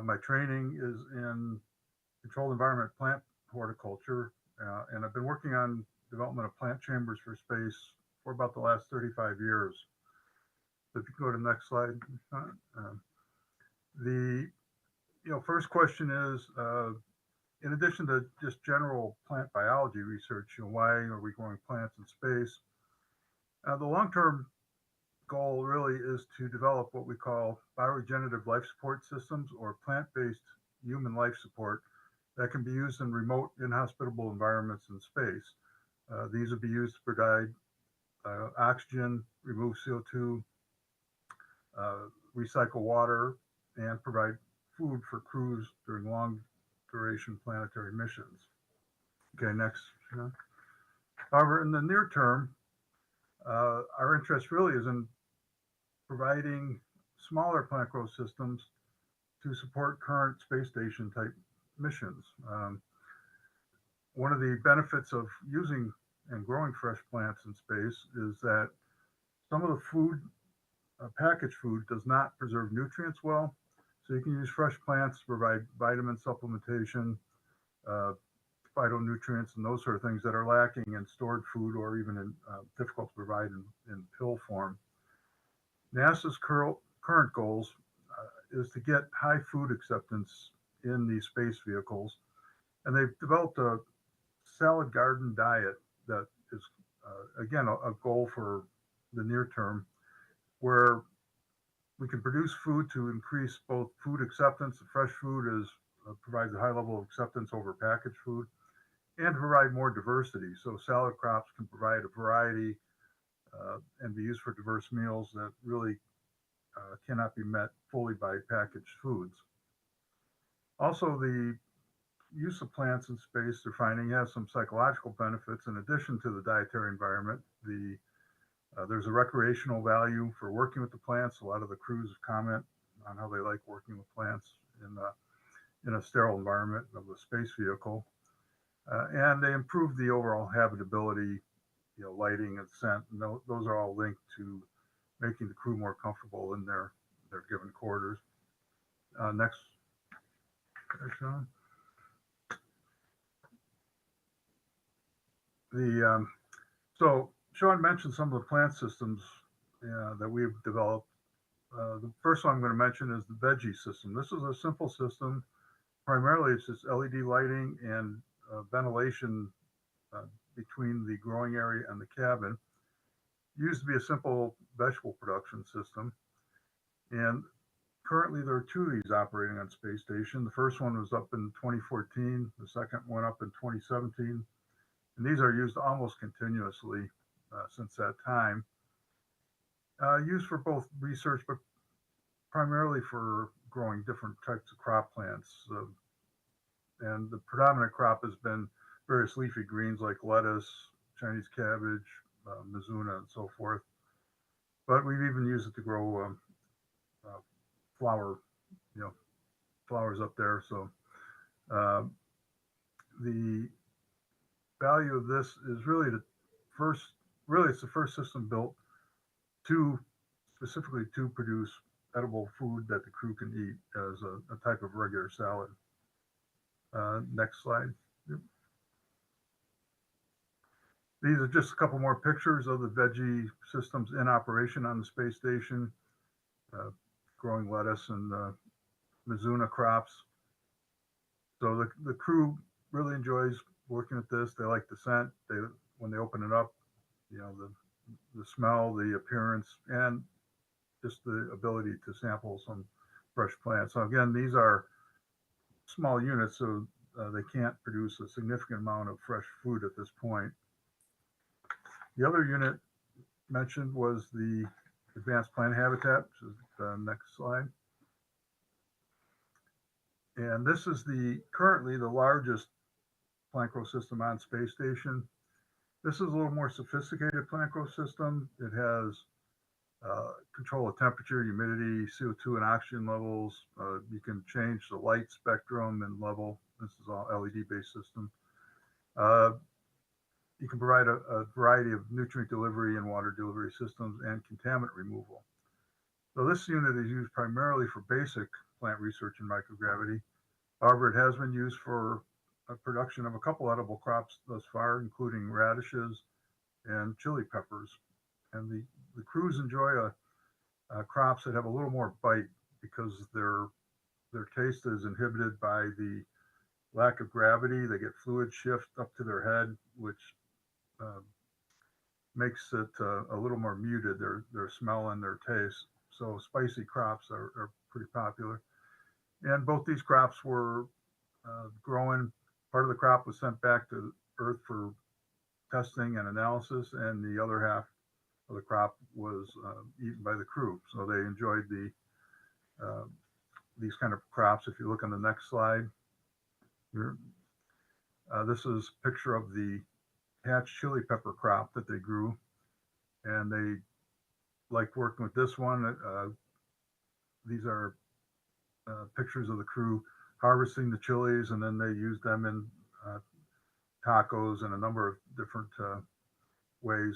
My training is in controlled environment plant horticulture, and I've been working on development of plant chambers for space for about the last 35 years. So if you go to the next slide. The first question is, in addition to just general plant biology research, why are we growing plants in space? The long-term goal really is to develop what we call bioregenerative life support systems, or plant-based human life support, that can be used in remote, inhospitable environments in space. These would be used to provide oxygen, remove CO2, recycle water, and provide food for crews during long duration planetary missions. Okay, next. However, in the near term, our interest really is in providing smaller plant growth systems to support current space station type missions. One of the benefits of using and growing fresh plants in space is that some of the food, packaged food, does not preserve nutrients well. So you can use fresh plants to provide vitamin supplementation, phytonutrients, and those sort of things that are lacking in stored food, or even in difficult to provide in pill form. NASA's current goals is to get high food acceptance in these space vehicles, and they've developed a salad garden diet that is, again, a goal for the near term, where we can produce food to increase both food acceptance. Fresh food provides a high level of acceptance over packaged food, and provide more diversity. So salad crops can provide a variety and be used for diverse meals that really cannot be met fully by packaged foods. Also, the use of plants in space, they're finding, has some psychological benefits in addition to the dietary environment. There's a recreational value for working with the plants. A lot of the crews comment on how they like working with plants in a sterile environment of a space vehicle. And they improve the overall habitability, lighting and scent. And those are all linked to making the crew more comfortable in their given quarters. Next Okay, Sean. So Sean mentioned some of the plant systems that we've developed. The first one I'm going to mention is the veggie system. This is a simple system. Primarily, it's just LED lighting and ventilation between the growing area and the cabin. Used to be a simple vegetable production system. And currently, there are two of these operating on Space Station. The first one was up in 2014. The second went up in 2017. And these are used almost continuously since that time. Used for both research, but primarily for growing different types of crop plants. And the predominant crop has been various leafy greens like lettuce, Chinese cabbage, mizuna, and so forth. But we've even used it to grow flowers up there. So the value of this is really it's the first system built specifically to produce edible food that the crew can eat as a type of regular salad. Next slide. Yep. These are just a couple more pictures of the veggie systems in operation on the space station, growing lettuce and mizuna crops. So the crew really enjoys working at this. They like the scent. When they open it up, the smell, the appearance, and just the ability to sample some fresh plants. So again, these are small units, so they can't produce a significant amount of fresh food at this point. The other unit mentioned was the advanced plant habitat, which is the next slide. And this is currently the largest plant growth system on Space Station. This is a little more sophisticated plant growth system. It has control of temperature, humidity, CO2 and oxygen levels. You can change the light spectrum and level. This is all LED-based system. You can provide a variety of nutrient delivery and water delivery systems and contaminant removal. So this unit is used primarily for basic plant research in microgravity. However, it has been used for production of a couple edible crops thus far, including radishes and chili peppers. And the crews enjoy crops that have a little more bite because their taste is inhibited by the lack of gravity. They get fluid shift up to their head, which makes it a little more muted, their smell and their taste. So spicy crops are pretty popular. And both these crops were growing. Part of the crop was sent back to Earth for testing and analysis, and the other half of the crop was eaten by the crew. So they enjoyed these kind of crops. If you look on the next slide here, this is a picture of the hatch chili pepper crop that they grew, and they liked working with this one. These are pictures of the crew harvesting the chilies, and then they used them in tacos and a number of different ways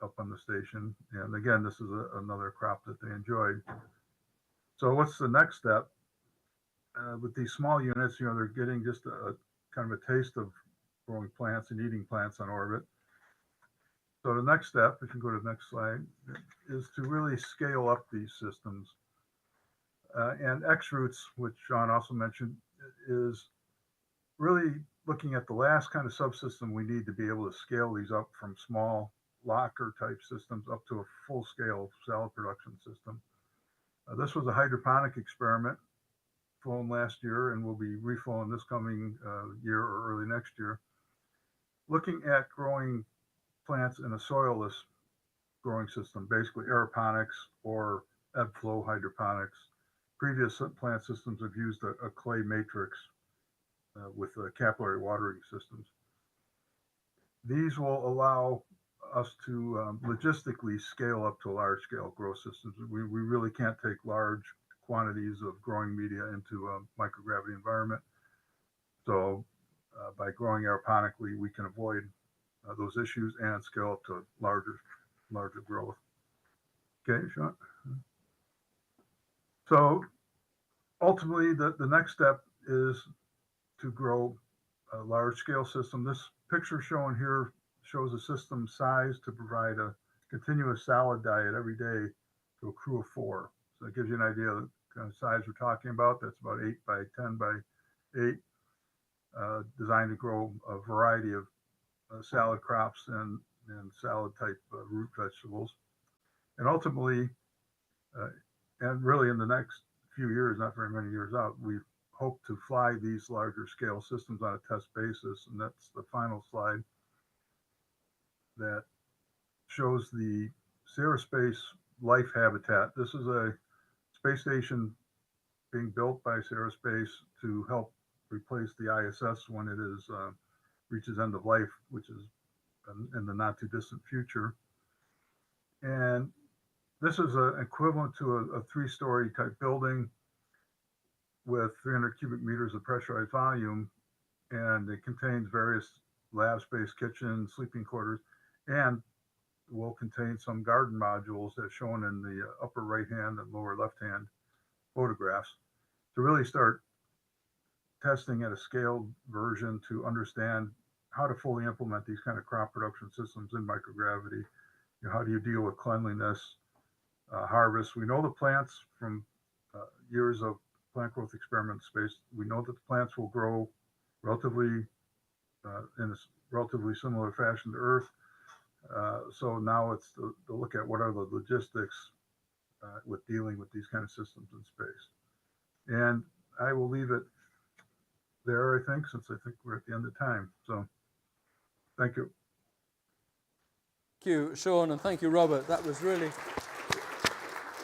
up on the station. And again, this is another crop that they enjoyed. So what's the next step? With these small units, they're getting just a kind of a taste of growing plants and eating plants on orbit. So the next step, if you go to the next slide, is to really scale up these systems. And X-Roots, which Sean also mentioned, is really looking at the last kind of subsystem we need to be able to scale these up from small locker type systems up to a full scale salad production system. This was a hydroponic experiment flown last year and will be reflown this coming year or early next year, looking at growing plants in a soilless growing system, basically aeroponics or ebb flow hydroponics. Previous plant systems have used a clay matrix with capillary watering systems. These will allow us to logistically scale up to large scale growth systems. We really can't take large quantities of growing media into a microgravity environment. So by growing aeroponically, we can avoid those issues and scale up to larger growth. Okay, Sean. So ultimately, the next step is to grow a large-scale system. This picture shown here shows a system size to provide a continuous salad diet every day to a crew of 4. So it gives you an idea of the kind of size we're talking about. That's about 8 by 10 by 8, designed to grow a variety of salad crops and salad type root vegetables. And ultimately, and really in the next few years, not very many years out, we hope to fly these larger scale systems on a test basis. And that's the final slide that shows the Sierra Space Life Habitat. This is a space station being built by Sierra Space to help replace the ISS when it is reaches end of life, which is in the not too distant future. And this is equivalent to a 3-story type building with 300 cubic meters of pressurized volume, and it contains various lab space, kitchen, sleeping quarters, and will contain some garden modules as shown in the upper right hand and lower left hand photographs to really start testing at a scaled version to understand how to fully implement these kind of crop production systems in microgravity. You know, how do you deal with cleanliness, harvest? We know the plants from years of plant growth experiment space. We know that the plants will grow relatively in a relatively similar fashion to Earth. So now it's to look at what are the logistics with dealing with these kind of systems in space. And I will leave it there, I think, since I think we're at the end of time. So thank you. Thank you, Sean, and thank you, Robert. That was really,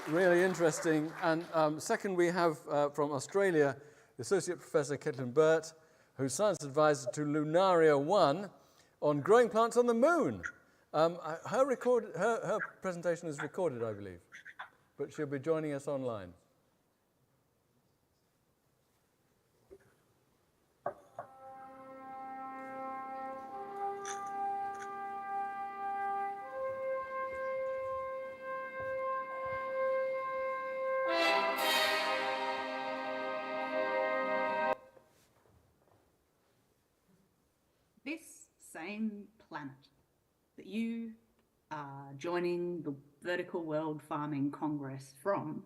really interesting. And second, we have from Australia, the Associate Professor Caitlin Burt, who's Science Advisor to Lunaria 1 on growing plants on the moon. Her presentation is recorded, I believe, but she'll be joining us online. This same planet that you are joining the Vertical World Farming Congress from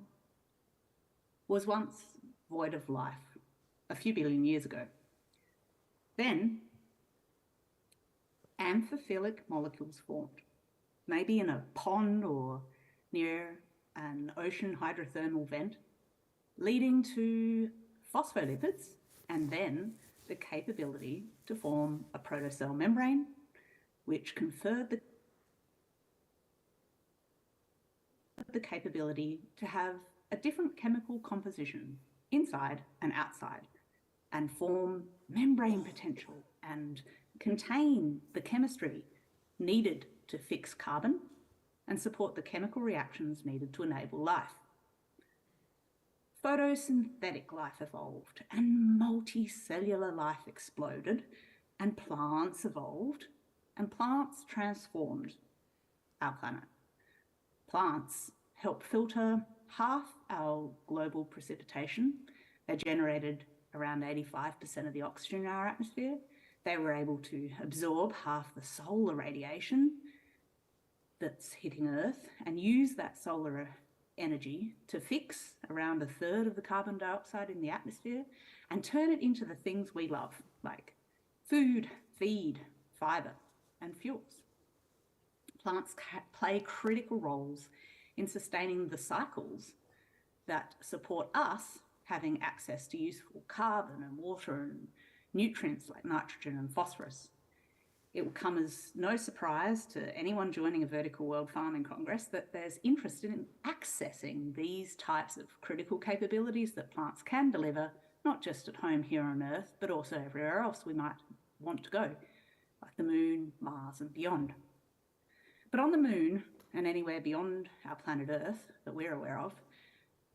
was once void of life a few billion years ago. Then amphiphilic molecules formed, maybe in a pond or near an ocean hydrothermal vent, leading to phospholipids and then the capability to form a protocell membrane, which conferred the capability to have a different chemical composition inside and outside, and form membrane potential and contain the chemistry needed to fix carbon and support the chemical reactions needed to enable life. Photosynthetic life evolved and multicellular life exploded, and plants evolved and plants transformed our planet. Plants help filter half our global precipitation. They generated around 85% of the oxygen in our atmosphere. They were able to absorb half the solar radiation that's hitting Earth and use that solar energy to fix around a third of the carbon dioxide in the atmosphere and turn it into the things we love, like food, feed, fiber, and fuels. Plants play critical roles in sustaining the cycles that support us having access to useful carbon and water and nutrients like nitrogen and phosphorus. It will come as no surprise to anyone joining a Vertical World Farming Congress that there's interest in accessing these types of critical capabilities that plants can deliver, not just at home here on Earth, but also everywhere else we might want to go, like the moon, Mars, and beyond. But on the moon, and anywhere beyond our planet Earth that we're aware of,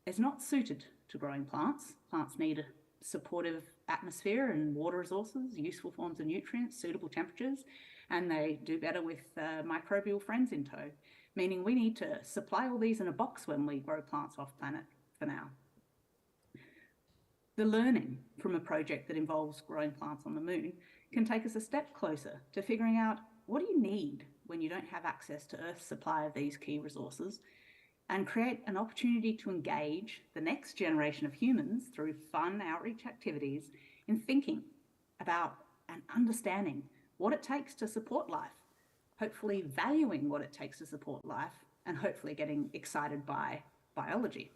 is not suited to growing plants. Plants need a supportive atmosphere and water resources, useful forms of nutrients, suitable temperatures, and they do better with microbial friends in tow, meaning we need to supply all these in a box when we grow plants off planet for now. The learning from a project that involves growing plants on the moon can take us a step closer to figuring out what do you need when you don't have access to Earth's supply of these key resources, and create an opportunity to engage the next generation of humans through fun outreach activities in thinking about and understanding what it takes to support life, hopefully valuing what it takes to support life, and hopefully getting excited by biology.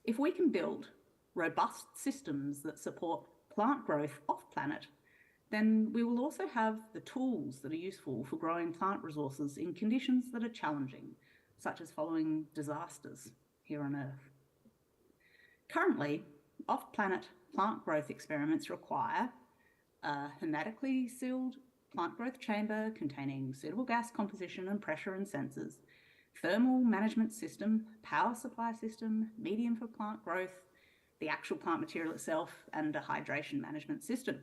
If we can build robust systems that support plant growth off-planet, then we will also have the tools that are useful for growing plant resources in conditions that are challenging, such as following disasters here on Earth. Currently, off-planet plant growth experiments require a hermetically sealed plant growth chamber containing suitable gas composition and pressure and sensors, thermal management system, power supply system, medium for plant growth, the actual plant material itself, and a hydration management system.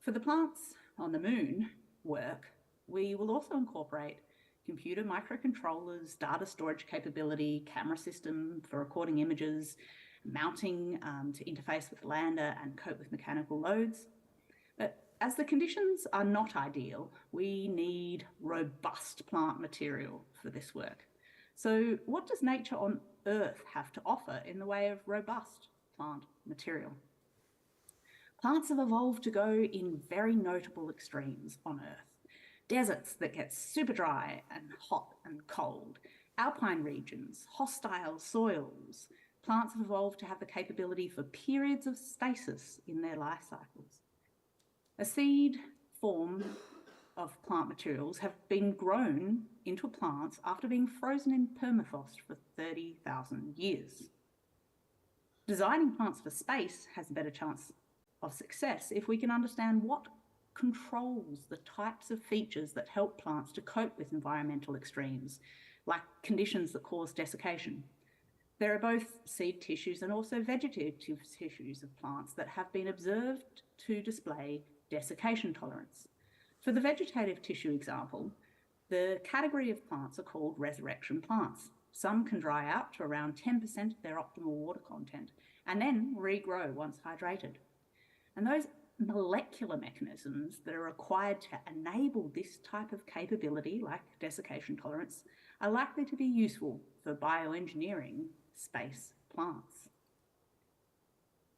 For the plants on the moon work, we will also incorporate computer microcontrollers, data storage capability, camera system for recording images, mounting to interface with the lander and cope with mechanical loads. But as the conditions are not ideal, we need robust plant material for this work. So what does nature on Earth have to offer in the way of robust plant material? Plants have evolved to go in very notable extremes on Earth. Deserts that get super dry and hot and cold, alpine regions, hostile soils. Plants have evolved to have the capability for periods of stasis in their life cycles. A seed form of plant materials have been grown into plants after being frozen in permafrost for 30,000 years. Designing plants for space has a better chance of success if we can understand what controls the types of features that help plants to cope with environmental extremes, like conditions that cause desiccation. There are both seed tissues and also vegetative tissues of plants that have been observed to display desiccation tolerance. For the vegetative tissue example, the category of plants are called resurrection plants. Some can dry out to around 10% of their optimal water content and then regrow once hydrated. And those molecular mechanisms that are required to enable this type of capability, like desiccation tolerance, are likely to be useful for bioengineering space plants.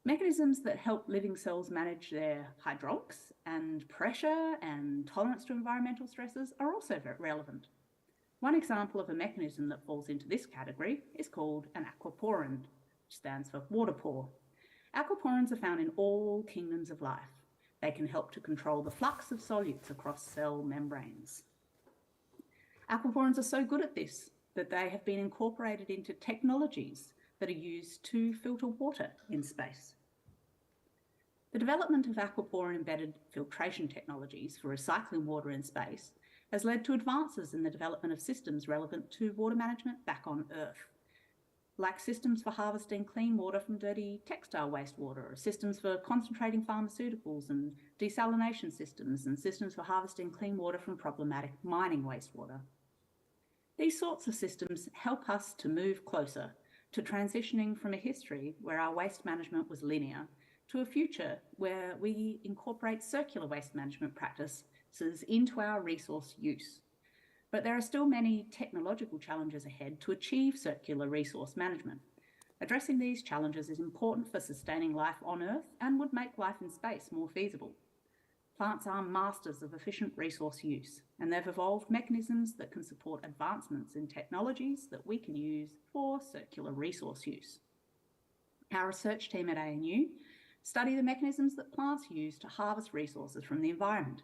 Mechanisms that help living cells manage their hydraulics and pressure and tolerance to environmental stresses are also very relevant. One example of a mechanism that falls into this category is called an aquaporin, which stands for water pore. Aquaporins are found in all kingdoms of life. They can help to control the flux of solutes across cell membranes. Aquaporins are so good at this that they have been incorporated into technologies that are used to filter water in space. The development of aquaporin-embedded filtration technologies for recycling water in space has led to advances in the development of systems relevant to water management back on Earth, like systems for harvesting clean water from dirty textile wastewater, or systems for concentrating pharmaceuticals and desalination systems, and systems for harvesting clean water from problematic mining wastewater. These sorts of systems help us to move closer to transitioning from a history where our waste management was linear to a future where we incorporate circular waste management practices into our resource use. But there are still many technological challenges ahead to achieve circular resource management. Addressing these challenges is important for sustaining life on Earth and would make life in space more feasible. Plants are masters of efficient resource use, and they've evolved mechanisms that can support advancements in technologies that we can use for circular resource use. Our research team at ANU study the mechanisms that plants use to harvest resources from the environment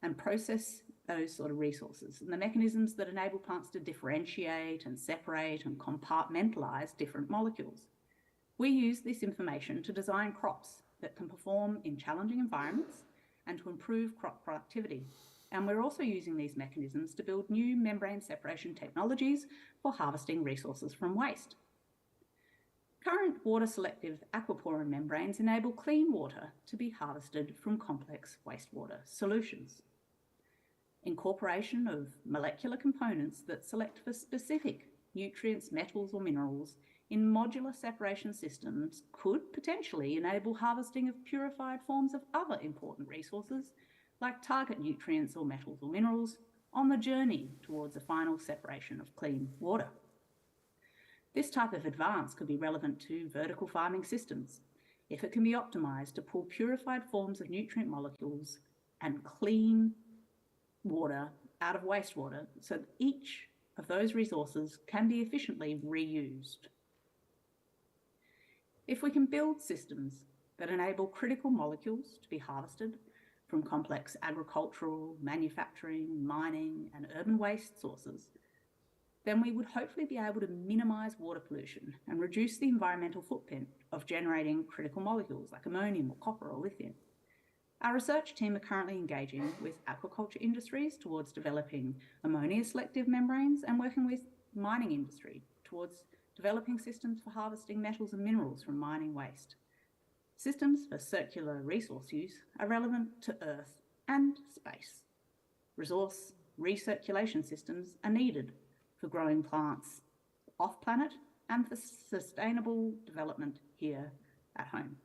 and process those sort of resources, and the mechanisms that enable plants to differentiate and separate and compartmentalize different molecules. We use this information to design crops that can perform in challenging environments and to improve crop productivity. And we're also using these mechanisms to build new membrane separation technologies for harvesting resources from waste. Current water-selective aquaporin membranes enable clean water to be harvested from complex wastewater solutions. Incorporation of molecular components that select for specific nutrients, metals, or minerals in modular separation systems could potentially enable harvesting of purified forms of other important resources, like target nutrients or metals or minerals, on the journey towards a final separation of clean water. This type of advance could be relevant to vertical farming systems if it can be optimized to pull purified forms of nutrient molecules and clean water out of wastewater so that each of those resources can be efficiently reused. If we can build systems that enable critical molecules to be harvested from complex agricultural, manufacturing, mining, and urban waste sources, then we would hopefully be able to minimize water pollution and reduce the environmental footprint of generating critical molecules like ammonium or copper or lithium. Our research team are currently engaging with aquaculture industries towards developing ammonia-selective membranes and working with mining industry towards developing systems for harvesting metals and minerals from mining waste. Systems for circular resource use are relevant to Earth and space. Resource recirculation systems are needed for growing plants off-planet and for sustainable development here at home.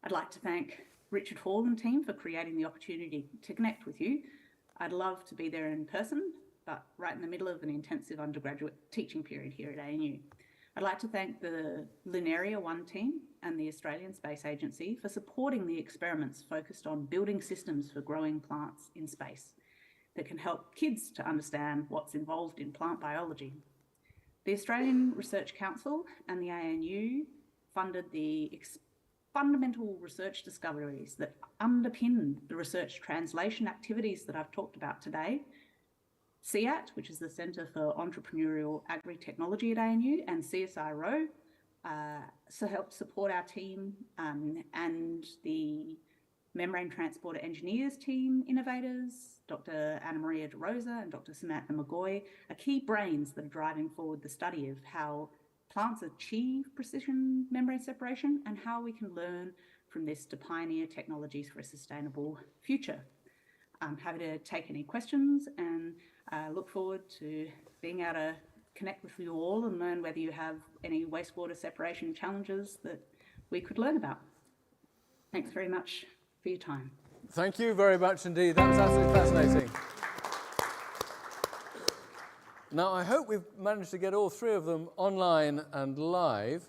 I'd like to thank Richard Hall and team for creating the opportunity to connect with you. I'd love to be there in person, but right in the middle of an intensive undergraduate teaching period here at ANU. I'd like to thank the Lunaria 1 team and the Australian Space Agency for supporting the experiments focused on building systems for growing plants in space that can help kids to understand what's involved in plant biology. The Australian Research Council and the ANU funded the fundamental research discoveries that underpin the research translation activities that I've talked about today. CEAT, which is the Centre for Entrepreneurial Agri-Technology at ANU, and CSIRO help support our team and the Membrane Transporter Engineers team innovators, Dr. Anna Maria De Rosa and Dr. Samantha McGoy, are key brains that are driving forward the study of how plants achieve precision membrane separation and how we can learn from this to pioneer technologies for a sustainable future. I'm happy to take any questions and look forward to being able to connect with you all and learn whether you have any wastewater separation challenges that we could learn about. Thanks very much for your time. Thank you very much indeed. That was absolutely fascinating. Now, I hope we've managed to get all three of them online and live,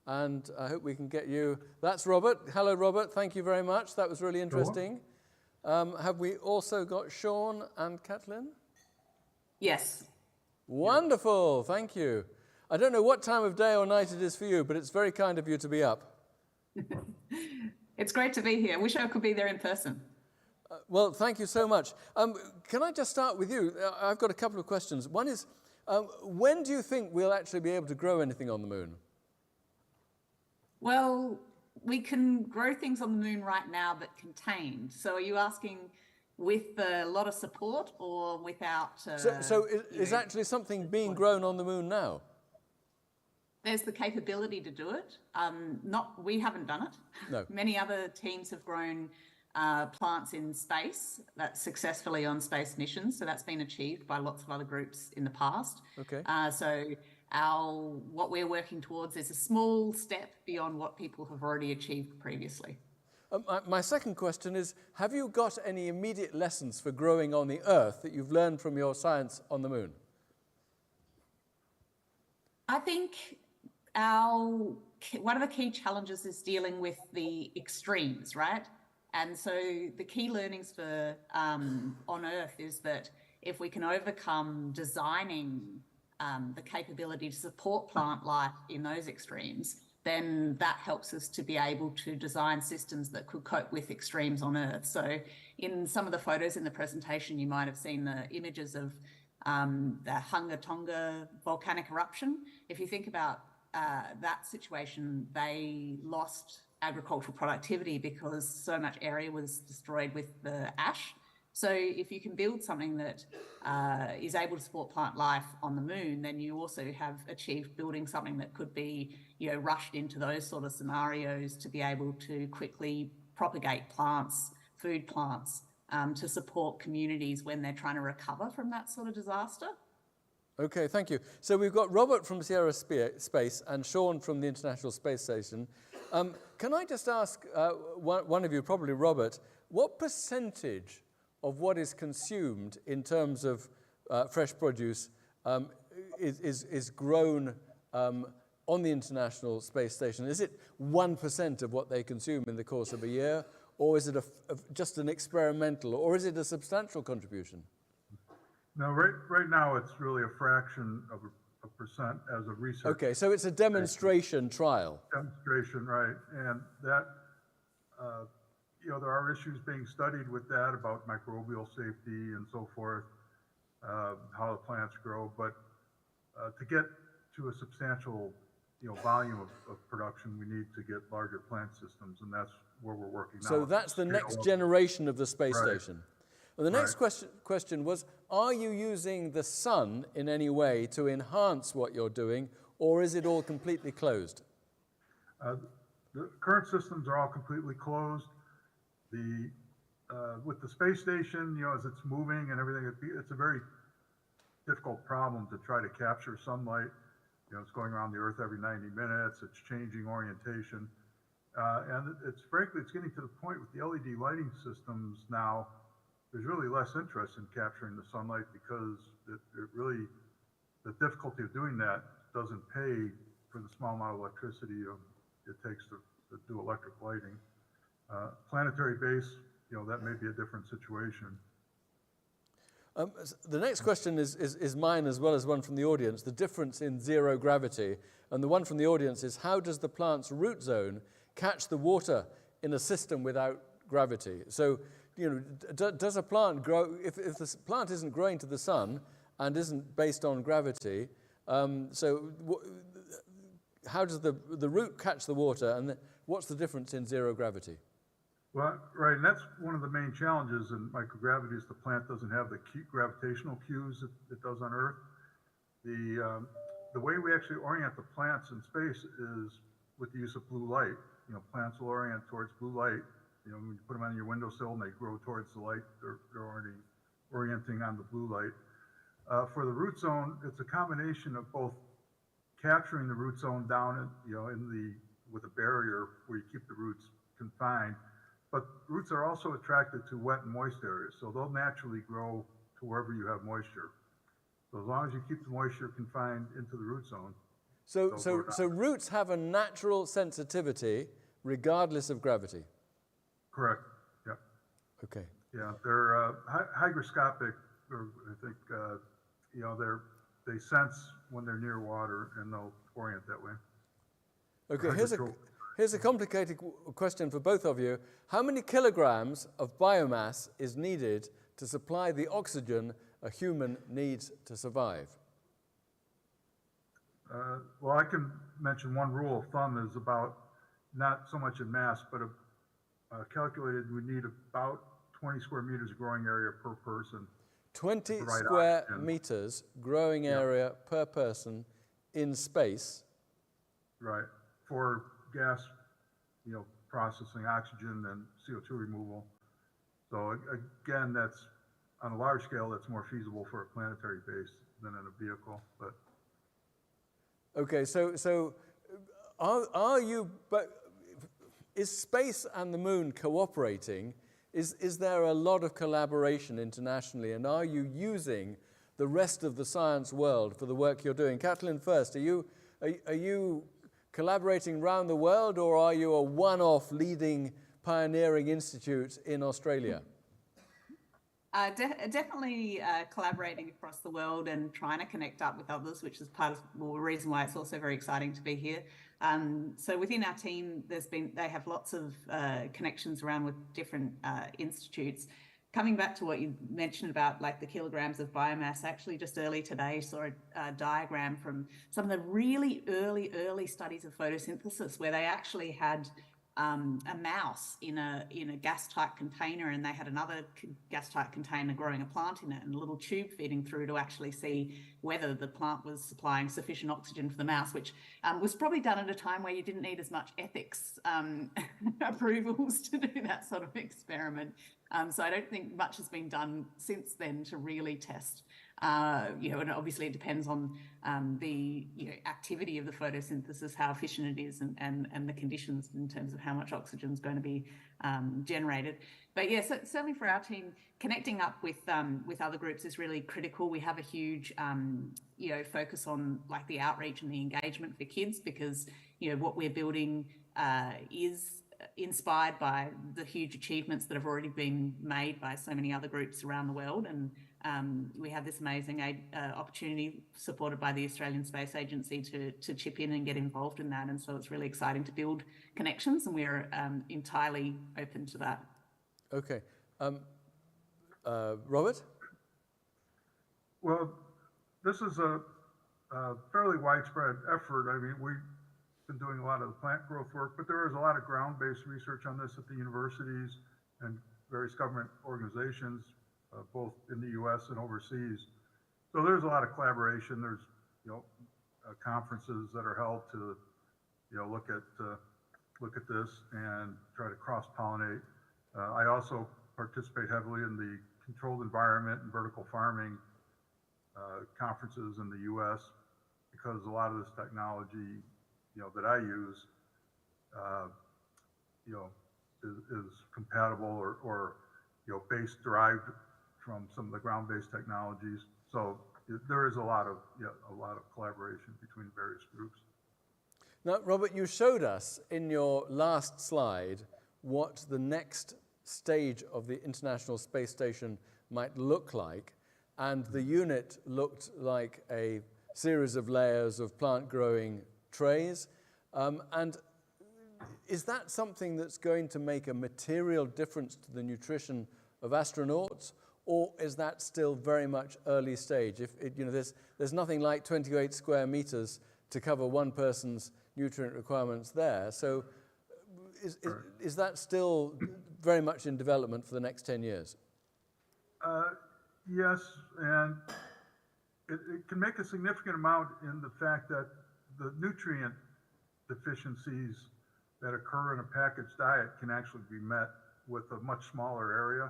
and I hope we can get you. That's Robert. Hello, Robert. Thank you very much. That was really interesting. Have we also got Sean and Kathleen? Yes. Wonderful. Thank you. I don't know what time of day or night it is for you, but it's very kind of you to be up. It's great to be here. Wish I could be there in person. Well, thank you so much. Can I just start with you? I've got a couple of questions. One is, when do you think we'll actually be able to grow anything on the moon? Well, we can grow things on the moon right now, but contained. So are you asking with a lot of support or without? So is actually something being grown on the moon now? There's the capability to do it. We haven't done it. No. Many other teams have grown plants in space that's successfully on space missions. So that's been achieved by lots of other groups in the past. Okay. What we're working towards is a small step beyond what people have already achieved previously. My second question is, have you got any immediate lessons for growing on the Earth that you've learned from your science on the moon? I think one of the key challenges is dealing with the extremes, right? And so the key learnings for on Earth is that if we can overcome designing the capability to support plant life in those extremes, then that helps us to be able to design systems that could cope with extremes on Earth. So in some of the photos in the presentation, you might have seen the images of the Hunga Tonga volcanic eruption. If you think about that situation, they lost agricultural productivity because so much area was destroyed with the ash. So if you can build something that is able to support plant life on the moon, then you also have achieved building something that could be, rushed into those sort of scenarios to be able to quickly propagate plants, food plants, to support communities when they're trying to recover from that sort of disaster. Okay, thank you. So we've got Robert from Sierra Space and Sean from the International Space Station. Can I just ask one of you, probably Robert, what percentage of what is consumed in terms of fresh produce is grown on the International Space Station? Is it 1% of what they consume in the course of a year, or is it just an experimental, or is it a substantial contribution? No, right now it's really a fraction of a percent as a research. Okay, so it's a demonstration trial. Demonstration, right. And that, there are issues being studied with that about microbial safety and so forth, how the plants grow. But to get to a substantial, volume of production, we need to get larger plant systems, and that's where we're working now. So that's the next generation of the space station. Well, the next question was, are you using the sun in any way to enhance what you're doing, or is it all completely closed? The current systems are all completely closed. With the space station, as it's moving and everything, it's a very difficult problem to try to capture sunlight. It's going around the Earth every 90 minutes. It's changing orientation. And frankly, it's getting to the point with the LED lighting systems now, there's really less interest in capturing the sunlight because the difficulty of doing that doesn't pay for the small amount of electricity it takes to do electric lighting. Planetary base, that may be a different situation. The next question is mine as well as one from the audience, the difference in zero gravity. And the one from the audience is, how does the plant's root zone catch the water in a system without gravity? So, does a plant grow, if the plant isn't growing to the sun and isn't based on gravity, how does the root catch the water, and what's the difference in zero gravity? Well, right, and that's one of the main challenges in microgravity is the plant doesn't have the gravitational cues it does on Earth. The way we actually orient the plants in space is with the use of blue light. Plants will orient towards blue light. When you put them on your windowsill and they grow towards the light, they're already orienting on the blue light. For the root zone, it's a combination of both capturing the root zone down, with a barrier where you keep the roots confined, but roots are also attracted to wet and moist areas, so they'll naturally grow to wherever you have moisture. So as long as you keep the moisture confined into the root zone. So roots have a natural sensitivity regardless of gravity. Correct. Yep. Okay. Yeah, they're hygroscopic, or I think they sense when they're near water and they'll orient that way. Okay. Here's a complicated question for both of you. How many kilograms of biomass is needed to supply the oxygen a human needs to survive? Well, I can mention one rule of thumb is about not so much in mass, but calculated we need about 20 square meters growing area per person. 20 square meters growing area per person in space. Right, for gas, processing, oxygen and CO2 removal. So again, that's on a large scale, that's more feasible for a planetary base than in a vehicle. But okay, so is space and the moon cooperating? Is there a lot of collaboration internationally, and are you using the rest of the science world for the work you're doing? Kathleen, first, are you collaborating around the world, or are you a one-off leading pioneering institute in Australia? Definitely collaborating across the world and trying to connect up with others, which is part of the reason why it's also very exciting to be here. So within our team, they have lots of connections around with different institutes. Coming back to what you mentioned about like the kilograms of biomass, actually just early today saw a diagram from some of the really early studies of photosynthesis where they actually had a mouse in a gas-tight container, and they had another gas-tight container growing a plant in it and a little tube feeding through to actually see whether the plant was supplying sufficient oxygen for the mouse, which was probably done at a time where you didn't need as much ethics approvals to do that sort of experiment. So I don't think much has been done since then to really test. And obviously it depends on the activity of the photosynthesis, how efficient it is, and the conditions in terms of how much oxygen is going to be generated. But yeah, so certainly for our team, connecting up with other groups is really critical. We have a huge focus on like the outreach and the engagement for kids, because what we're building is inspired by the huge achievements that have already been made by so many other groups around the world. And we have this amazing opportunity supported by the Australian Space Agency to chip in and get involved in that. And so it's really exciting to build connections, and we're entirely open to that. Okay. Robert? Well, this is a fairly widespread effort. I mean, we've been doing a lot of the plant growth work, but there is a lot of ground-based research on this at the universities and various government organizations, both in the U.S. and overseas. So there's a lot of collaboration. There's conferences that are held to look at this and try to cross-pollinate. I also participate heavily in the controlled environment and vertical farming conferences in the U.S. because a lot of this technology that I use is compatible or base derived from some of the ground-based technologies. So there is a lot of collaboration between various groups. Now, Robert, you showed us in your last slide what the next stage of the International Space Station might look like, and the unit looked like a series of layers of plant-growing trays. And is that something that's going to make a material difference to the nutrition of astronauts, or is that still very much early stage? There's nothing like 28 square meters to cover one person's nutrient requirements there. So is that still very much in development for the next 10 years? Yes, and it can make a significant amount in the fact that the nutrient deficiencies that occur in a packaged diet can actually be met with a much smaller area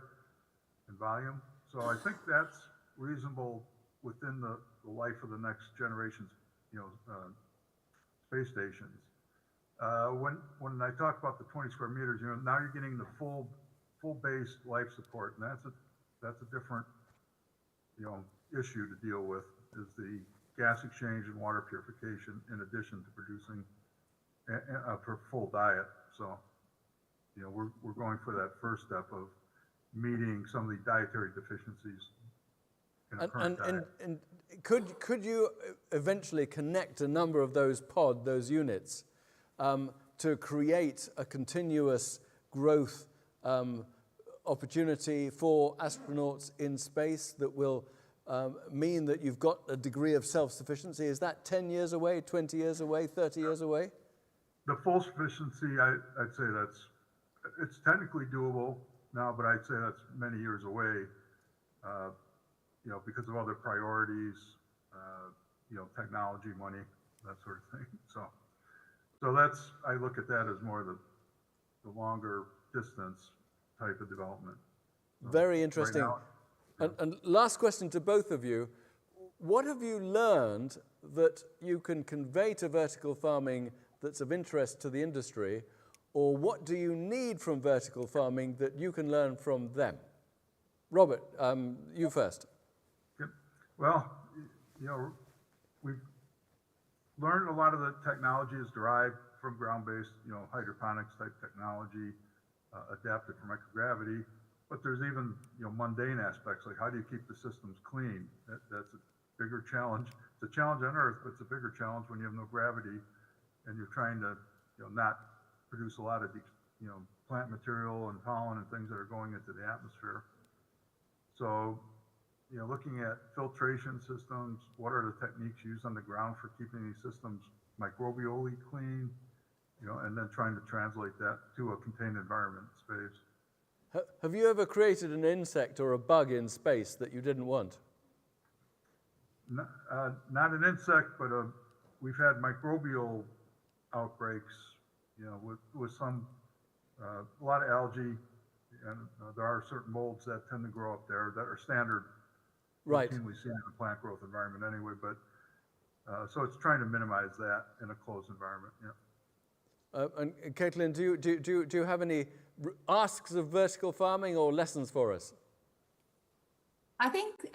and volume. So I think that's reasonable within the life of the next generation's space stations. When I talk about the 20 square meters, now you're getting the full base life support, and that's a different issue to deal with, is the gas exchange and water purification in addition to producing a full diet. So we're going for that first step of meeting some of the dietary deficiencies in a current diet. And could you eventually connect a number of those units to create a continuous growth opportunity for astronauts in space that will mean that you've got a degree of self-sufficiency? Is that 10 years away, 20 years away, 30 years away? The full sufficiency, I'd say it's technically doable now, but I'd say that's many years away, because of other priorities, technology, money, that sort of thing. So I look at that as more the longer distance type of development. Very interesting. Right now, and last question to both of you. What have you learned that you can convey to vertical farming that's of interest to the industry, or what do you need from vertical farming that you can learn from them? Robert, you first. Yep. Well, we've learned a lot of the technology is derived from ground-based, hydroponics type technology, adapted for microgravity. But there's even, mundane aspects, like how do you keep the systems clean? That's a bigger challenge. It's a challenge on Earth, but it's a bigger challenge when you have no gravity and you're trying to, not produce a lot of, plant material and pollen and things that are going into the atmosphere. So, looking at filtration systems, what are the techniques used on the ground for keeping these systems microbially clean, and then trying to translate that to a contained environment in space. Have you ever created an insect or a bug in space that you didn't want? Not an insect, but we've had microbial outbreaks, with some, a lot of algae and there are certain molds that tend to grow up there that are standard, Right. routinely seen in the plant growth environment anyway. But so it's trying to minimize that in a closed environment. Yeah. And Caitlin, do you have any asks of vertical farming or lessons for us? I think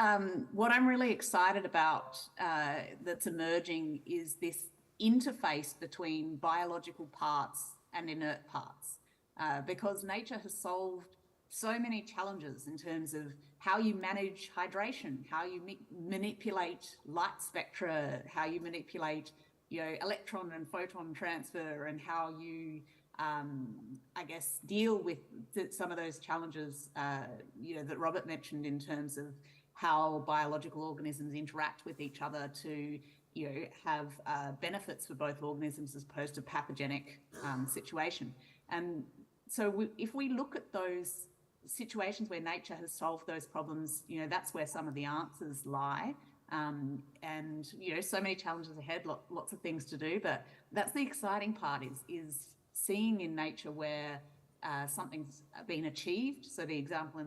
what I'm really excited about that's emerging is this interface between biological parts and inert parts, because nature has solved so many challenges in terms of how you manage hydration, how you manipulate light spectra, how you manipulate, electron and photon transfer, and how you, I guess, deal with some of those challenges, that Robert mentioned in terms of how biological organisms interact with each other to, have benefits for both organisms as opposed to pathogenic situation. And so if we look at those situations where nature has solved those problems, that's where some of the answers lie. And, so many challenges ahead, lots of things to do, but that's the exciting part is seeing in nature where something's been achieved. So the example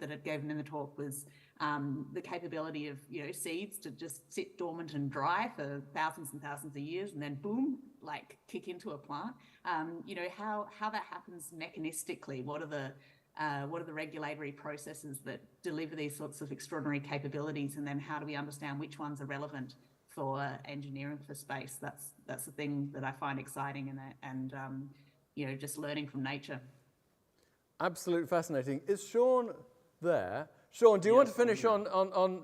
that I'd given in the talk was the capability of seeds to just sit dormant and dry for thousands and thousands of years, and then boom, like kick into a plant. How that happens mechanistically. What are the regulatory processes that deliver these sorts of extraordinary capabilities, and then how do we understand which ones are relevant for engineering for space? That's the thing that I find exciting, and just learning from nature. Absolutely fascinating. Is Sean there? Sean, do you want to finish on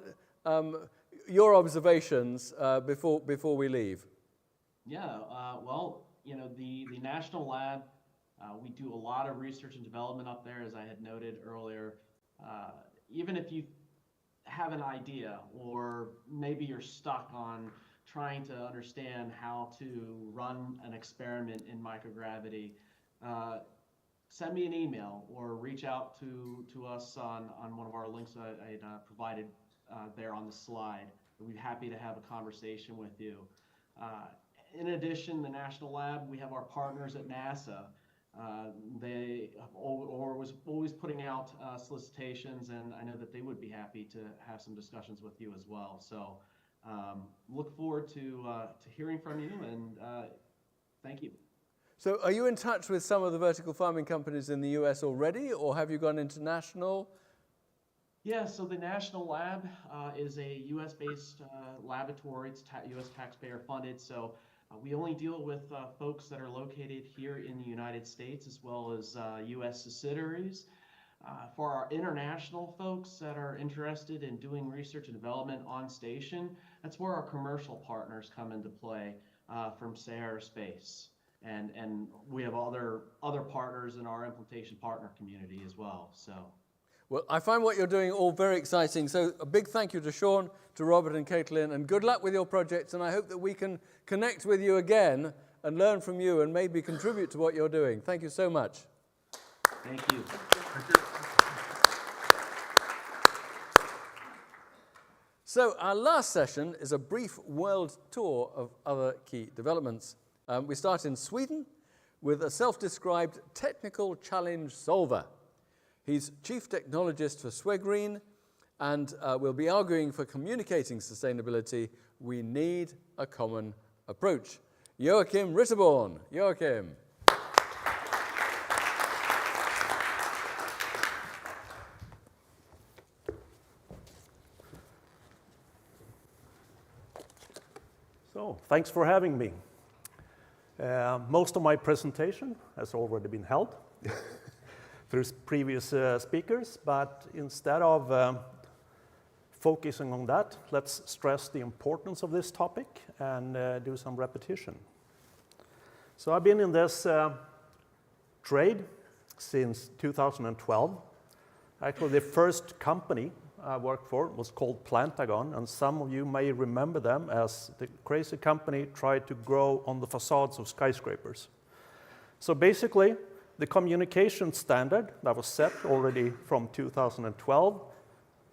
your observations before we leave? Yeah, the National Lab, we do a lot of research and development up there, as I had noted earlier. Even if you have an idea, or maybe you're stuck on trying to understand how to run an experiment in microgravity, send me an email or reach out to us on one of our links I provided there on the slide. We'd be happy to have a conversation with you. In addition, the National Lab, we have our partners at NASA. They was always putting out solicitations, and I know that they would be happy to have some discussions with you as well. So look forward to hearing from you, and thank you. So are you in touch with some of the vertical farming companies in the US already, or have you gone international? Yeah, so the National Lab is a US-based laboratory. It's US taxpayer funded, so we only deal with folks that are located here in the United States, as well as US subsidiaries. For our international folks that are interested in doing research and development on station, that's where our commercial partners come into play from Sahara Space. And we have other partners in our implementation partner community as well. So, well, I find what you're doing all very exciting. So a big thank you to Sean, to Robert and Caitlin, and good luck with your projects. And I hope that we can connect with you again and learn from you and maybe contribute to what you're doing. Thank you so much. Thank you. So our last session is a brief world tour of other key developments. We start in Sweden with a self-described technical challenge solver. He's chief technologist for Swegreen, and we'll be arguing for communicating sustainability. We need a common approach. Joachim Ritterborn. Joachim. So, thanks for having me. Most of my presentation has already been held through previous speakers, but instead of focusing on that, let's stress the importance of this topic and do some repetition. So I've been in this trade since 2012. Actually, the first company I worked for was called Plantagon, and some of you may remember them as the crazy company tried to grow on the facades of skyscrapers. So basically, the communication standard that was set already from 2012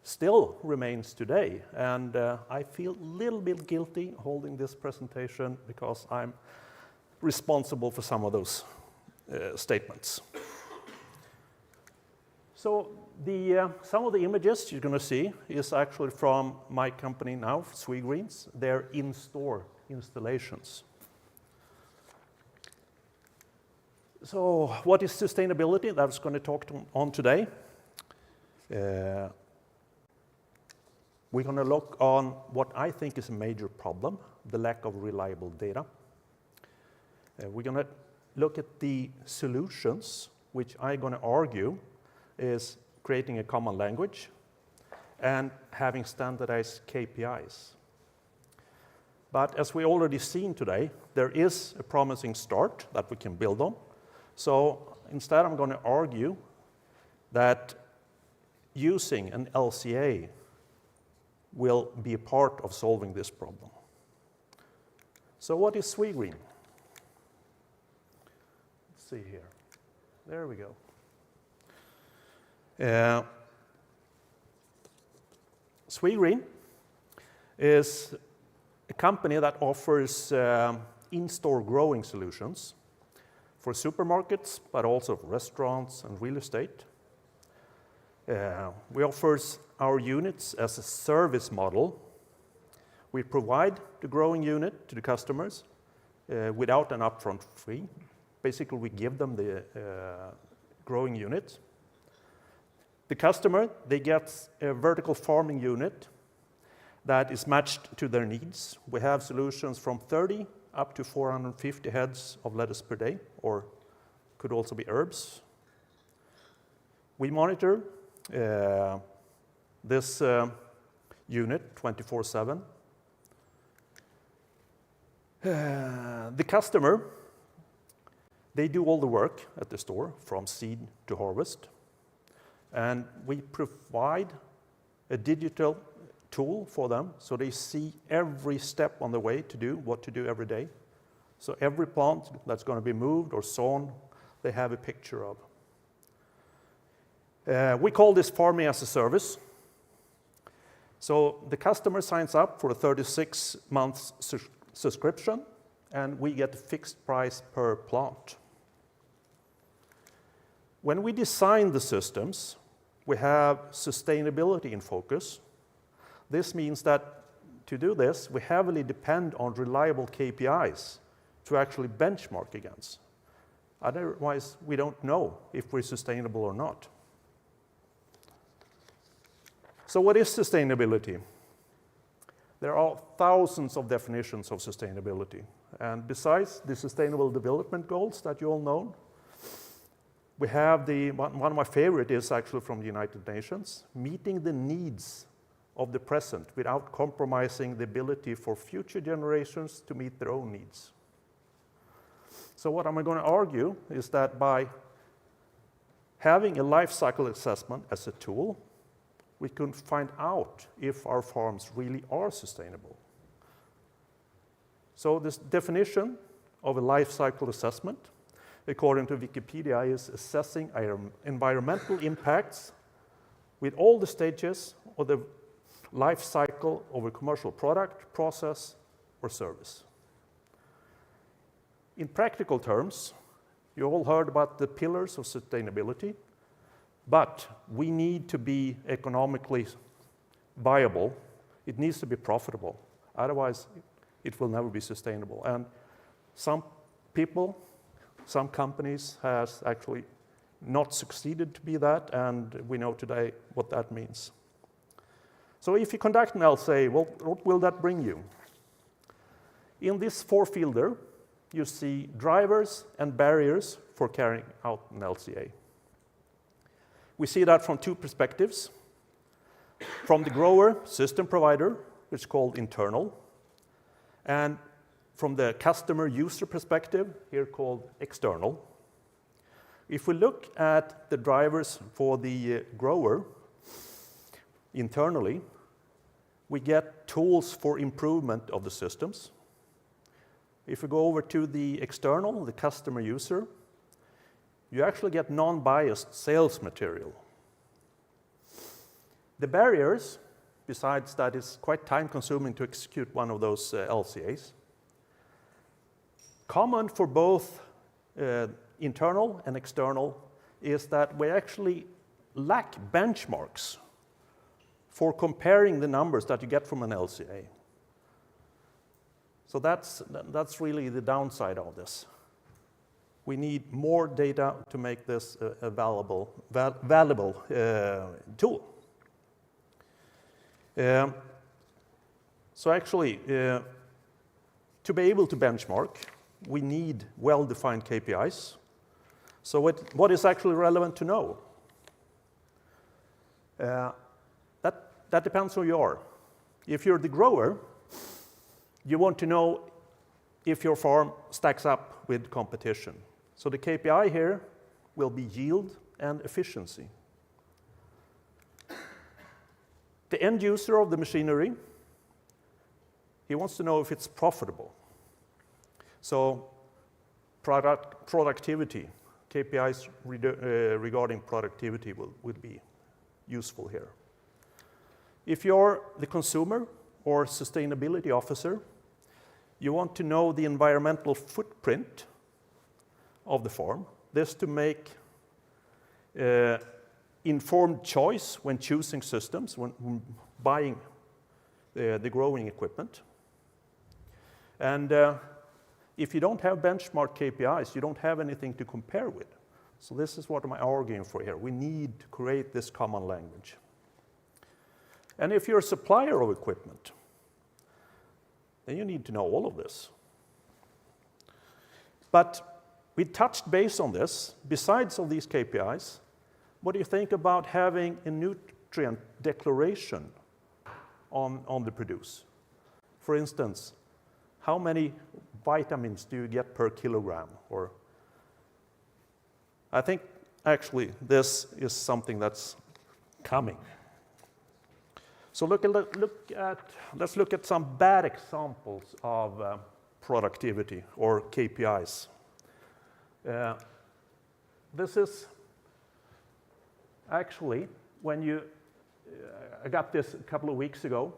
still remains today. And I feel a little bit guilty holding this presentation because I'm responsible for some of those statements. So some of the images you're going to see is actually from my company now, Sweetgreens. They're in-store installations. So what is sustainability? That's going to talk on today. We're going to look on what I think is a major problem, the lack of reliable data. We're going to look at the solutions, which I'm going to argue is creating a common language and having standardized KPIs. But as we already seen today, there is a promising start that we can build on. So instead, I'm going to argue that using an LCA will be a part of solving this problem. So what is Sweetgreen? Let's see here. There we go. Sweetgreen is a company that offers in-store growing solutions for supermarkets, but also for restaurants and real estate. We offer our units as a service model. We provide the growing unit to the customers without an upfront fee. Basically, we give them the growing unit. The customer, they get a vertical farming unit that is matched to their needs. We have solutions from 30 up to 450 heads of lettuce per day, or could also be herbs. We monitor this unit 24/7. The customer, they do all the work at the store from seed to harvest. And we provide a digital tool for them so they see every step on the way to do what to do every day. So every plant that's going to be moved or sown, they have a picture of. We call this farming as a service. So the customer signs up for a 36 months subscription, and we get a fixed price per plant. When we design the systems, we have sustainability in focus. This means that to do this, we heavily depend on reliable KPIs to actually benchmark against. Otherwise, we don't know if we're sustainable or not. So what is sustainability? There are thousands of definitions of sustainability. And besides the Sustainable Development Goals that you all know, we have one of my favorite is actually from the United Nations, meeting the needs of the present without compromising the ability for future generations to meet their own needs. So what am I going to argue is that by having a life cycle assessment as a tool, we can find out if our farms really are sustainable. So this definition of a life cycle assessment, according to Wikipedia, is assessing environmental impacts with all the stages of the life cycle of a commercial product, process, or service. In practical terms, you all heard about the pillars of sustainability, but we need to be economically viable. It needs to be profitable. Otherwise, it will never be sustainable. And some people, some companies has actually not succeeded to be that, and we know today what that means. So if you conduct an LCA, well, what will that bring you? In this four-fielder, you see drivers and barriers for carrying out an LCA. We see that from two perspectives. From the grower system provider, which is called internal, and from the customer user perspective, here called external. If we look at the drivers for the grower internally, we get tools for improvement of the systems. If we go over to the external, the customer user, you actually get non-biased sales material. The barriers, besides that it's quite time-consuming to execute one of those LCAs, common for both internal and external is that we actually lack benchmarks for comparing the numbers that you get from an LCA. So that's really the downside of this. We need more data to make this a valuable tool. So actually, to be able to benchmark, we need well-defined KPIs. So what is actually relevant to know? That depends who you are. If you're the grower, you want to know if your farm stacks up with competition. So the KPI here will be yield and efficiency. The end user of the machinery, he wants to know if it's profitable. So productivity, KPIs regarding productivity will be useful here. If you're the consumer or sustainability officer, you want to know the environmental footprint of the farm. This to make informed choice when choosing systems, when buying the growing equipment. And if you don't have benchmark KPIs, you don't have anything to compare with. So this is what I'm arguing for here. We need to create this common language. And if you're a supplier of equipment, then you need to know all of this. But we touched base on this. Besides all these KPIs, what do you think about having a nutrient declaration on the produce? For instance, how many vitamins do you get per kilogram? Or I think actually this is something that's coming. So let's look at some bad examples of productivity or KPIs. This is actually when I got this a couple of weeks ago.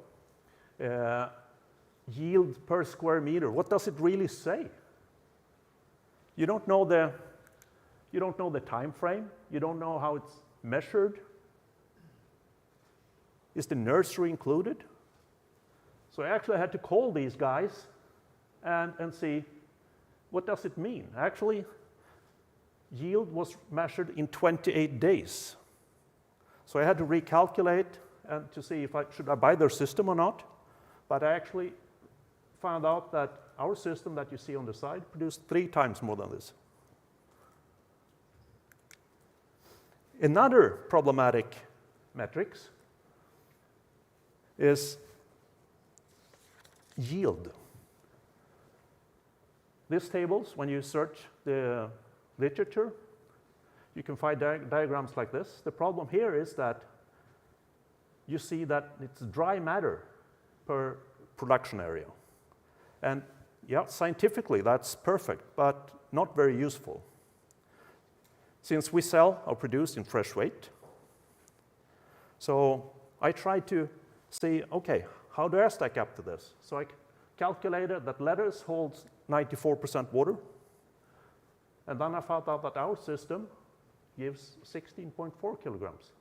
Yield per square meter. What does it really say? You don't know the time frame. You don't know how it's measured. Is the nursery included? So I actually had to call these guys and see what does it mean. Actually, yield was measured in 28 days. So I had to recalculate and to see if should I buy their system or not. But I actually found out that our system that you see on the side produced 3 times more than this. Another problematic metrics is yield. These tables, when you search the literature, you can find diagrams like this. The problem here is that you see that it's dry matter per production area. And yeah, scientifically that's perfect, but not very useful. Since we sell or produce in fresh weight, so I tried to see, okay, how do I stack up to this? So I calculated that lettuce holds 94% water, and then I found out that our system gives 16.4 kilograms.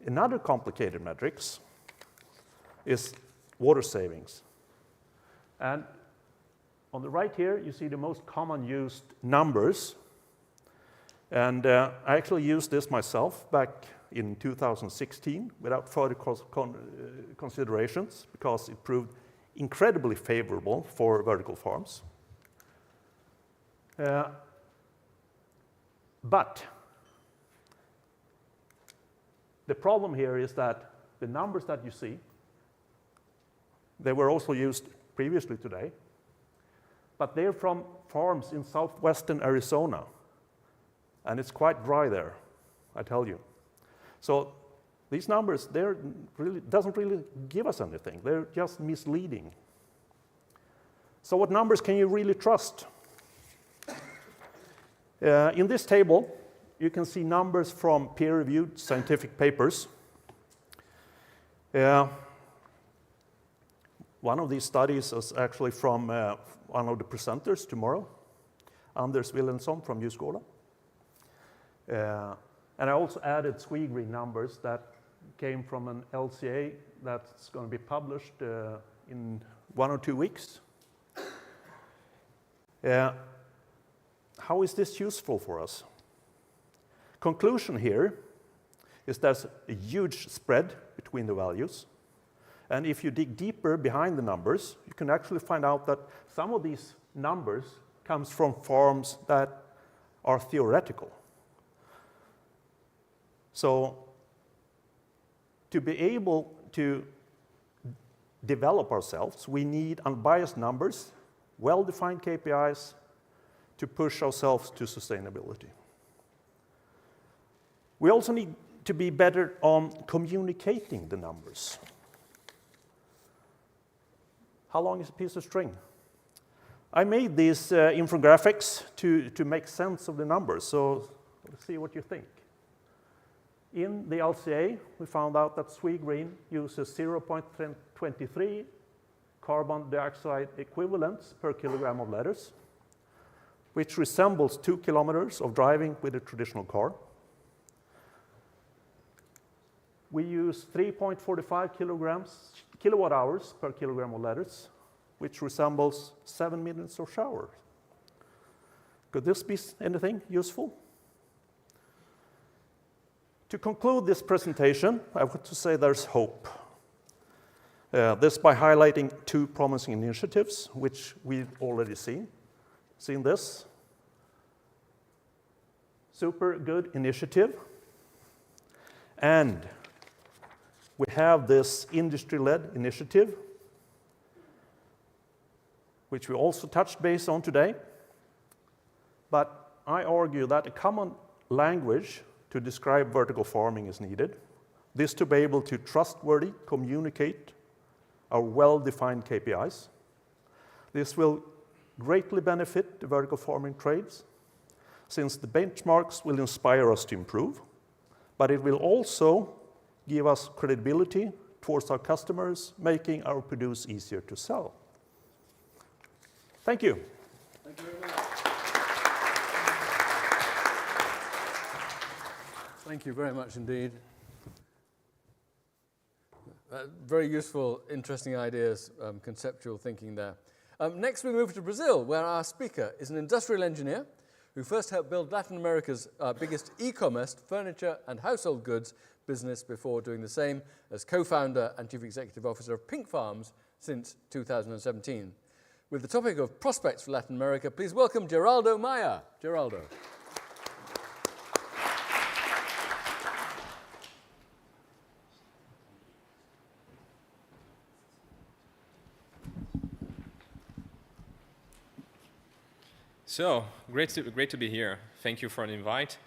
Another complicated metrics is water savings. And on the right here, you see the most common used numbers. And I actually used this myself back in 2016 without further considerations because it proved incredibly favorable for vertical farms. But the problem here is that the numbers that you see, they were also used previously today, but they're from farms in southwestern Arizona, and it's quite dry there, I tell you. So these numbers, doesn't really give us anything. They're just misleading. So what numbers can you really trust? In this table, you can see numbers from peer-reviewed scientific papers. One of these studies is actually from one of the presenters tomorrow, Anders Wilhelmsson from Djurgården. And I also added Swegreen numbers that came from an LCA that's going to be published in 1 or 2 weeks. How is this useful for us? Conclusion here is there's a huge spread between the values. And if you dig deeper behind the numbers, you can actually find out that some of these numbers comes from farms that are theoretical. So to be able to develop ourselves, we need unbiased numbers, well-defined KPIs to push ourselves to sustainability. We also need to be better on communicating the numbers. How long is a piece of string? I made these infographics to make sense of the numbers, so let's see what you think. In the LCA, we found out that Swegreen uses 0.23 carbon dioxide equivalents per kilogram of letters, which resembles 2 kilometers of driving with a traditional car. We use 3.45 kilowatt hours per kilogram of letters, which resembles 7 minutes of shower. Could this be anything useful? To conclude this presentation, I want to say there's hope. This by highlighting 2 promising initiatives, which we've already seen. Seen this? Super good initiative. And we have this industry-led initiative, which we also touched base on today. But I argue that a common language to describe vertical farming is needed. This to be able to trustworthy communicate our well-defined KPIs. This will greatly benefit the vertical farming trades, since the benchmarks will inspire us to improve, but it will also give us credibility towards our customers, making our produce easier to sell. Thank you. Thank you very much. Thank you very much indeed. Very useful, interesting ideas, conceptual thinking there. Next we move to Brazil, where our speaker is an industrial engineer who first helped build Latin America's biggest e-commerce furniture and household goods business before doing the same as co-founder and chief executive officer of Pink Farms since 2017. With the topic of prospects for Latin America, please welcome Geraldo Maia. Geraldo. So, great to be here. Thank you for the invite.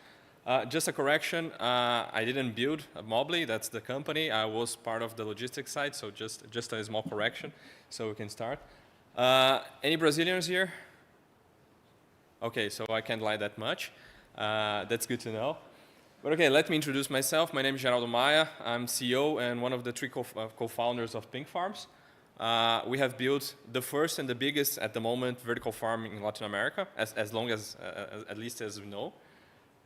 Just a correction, I didn't build Mobley, that's the company. I was part of the logistics side, so just a small correction, so we can start. Any Brazilians here? Okay, so I can't lie that much. That's good to know. But okay, let me introduce myself. My name is Geraldo Maia. I'm CEO and one of the 3 co-founders of Pink Farms. We have built the first and the biggest at the moment vertical farm in Latin America, at least as we know.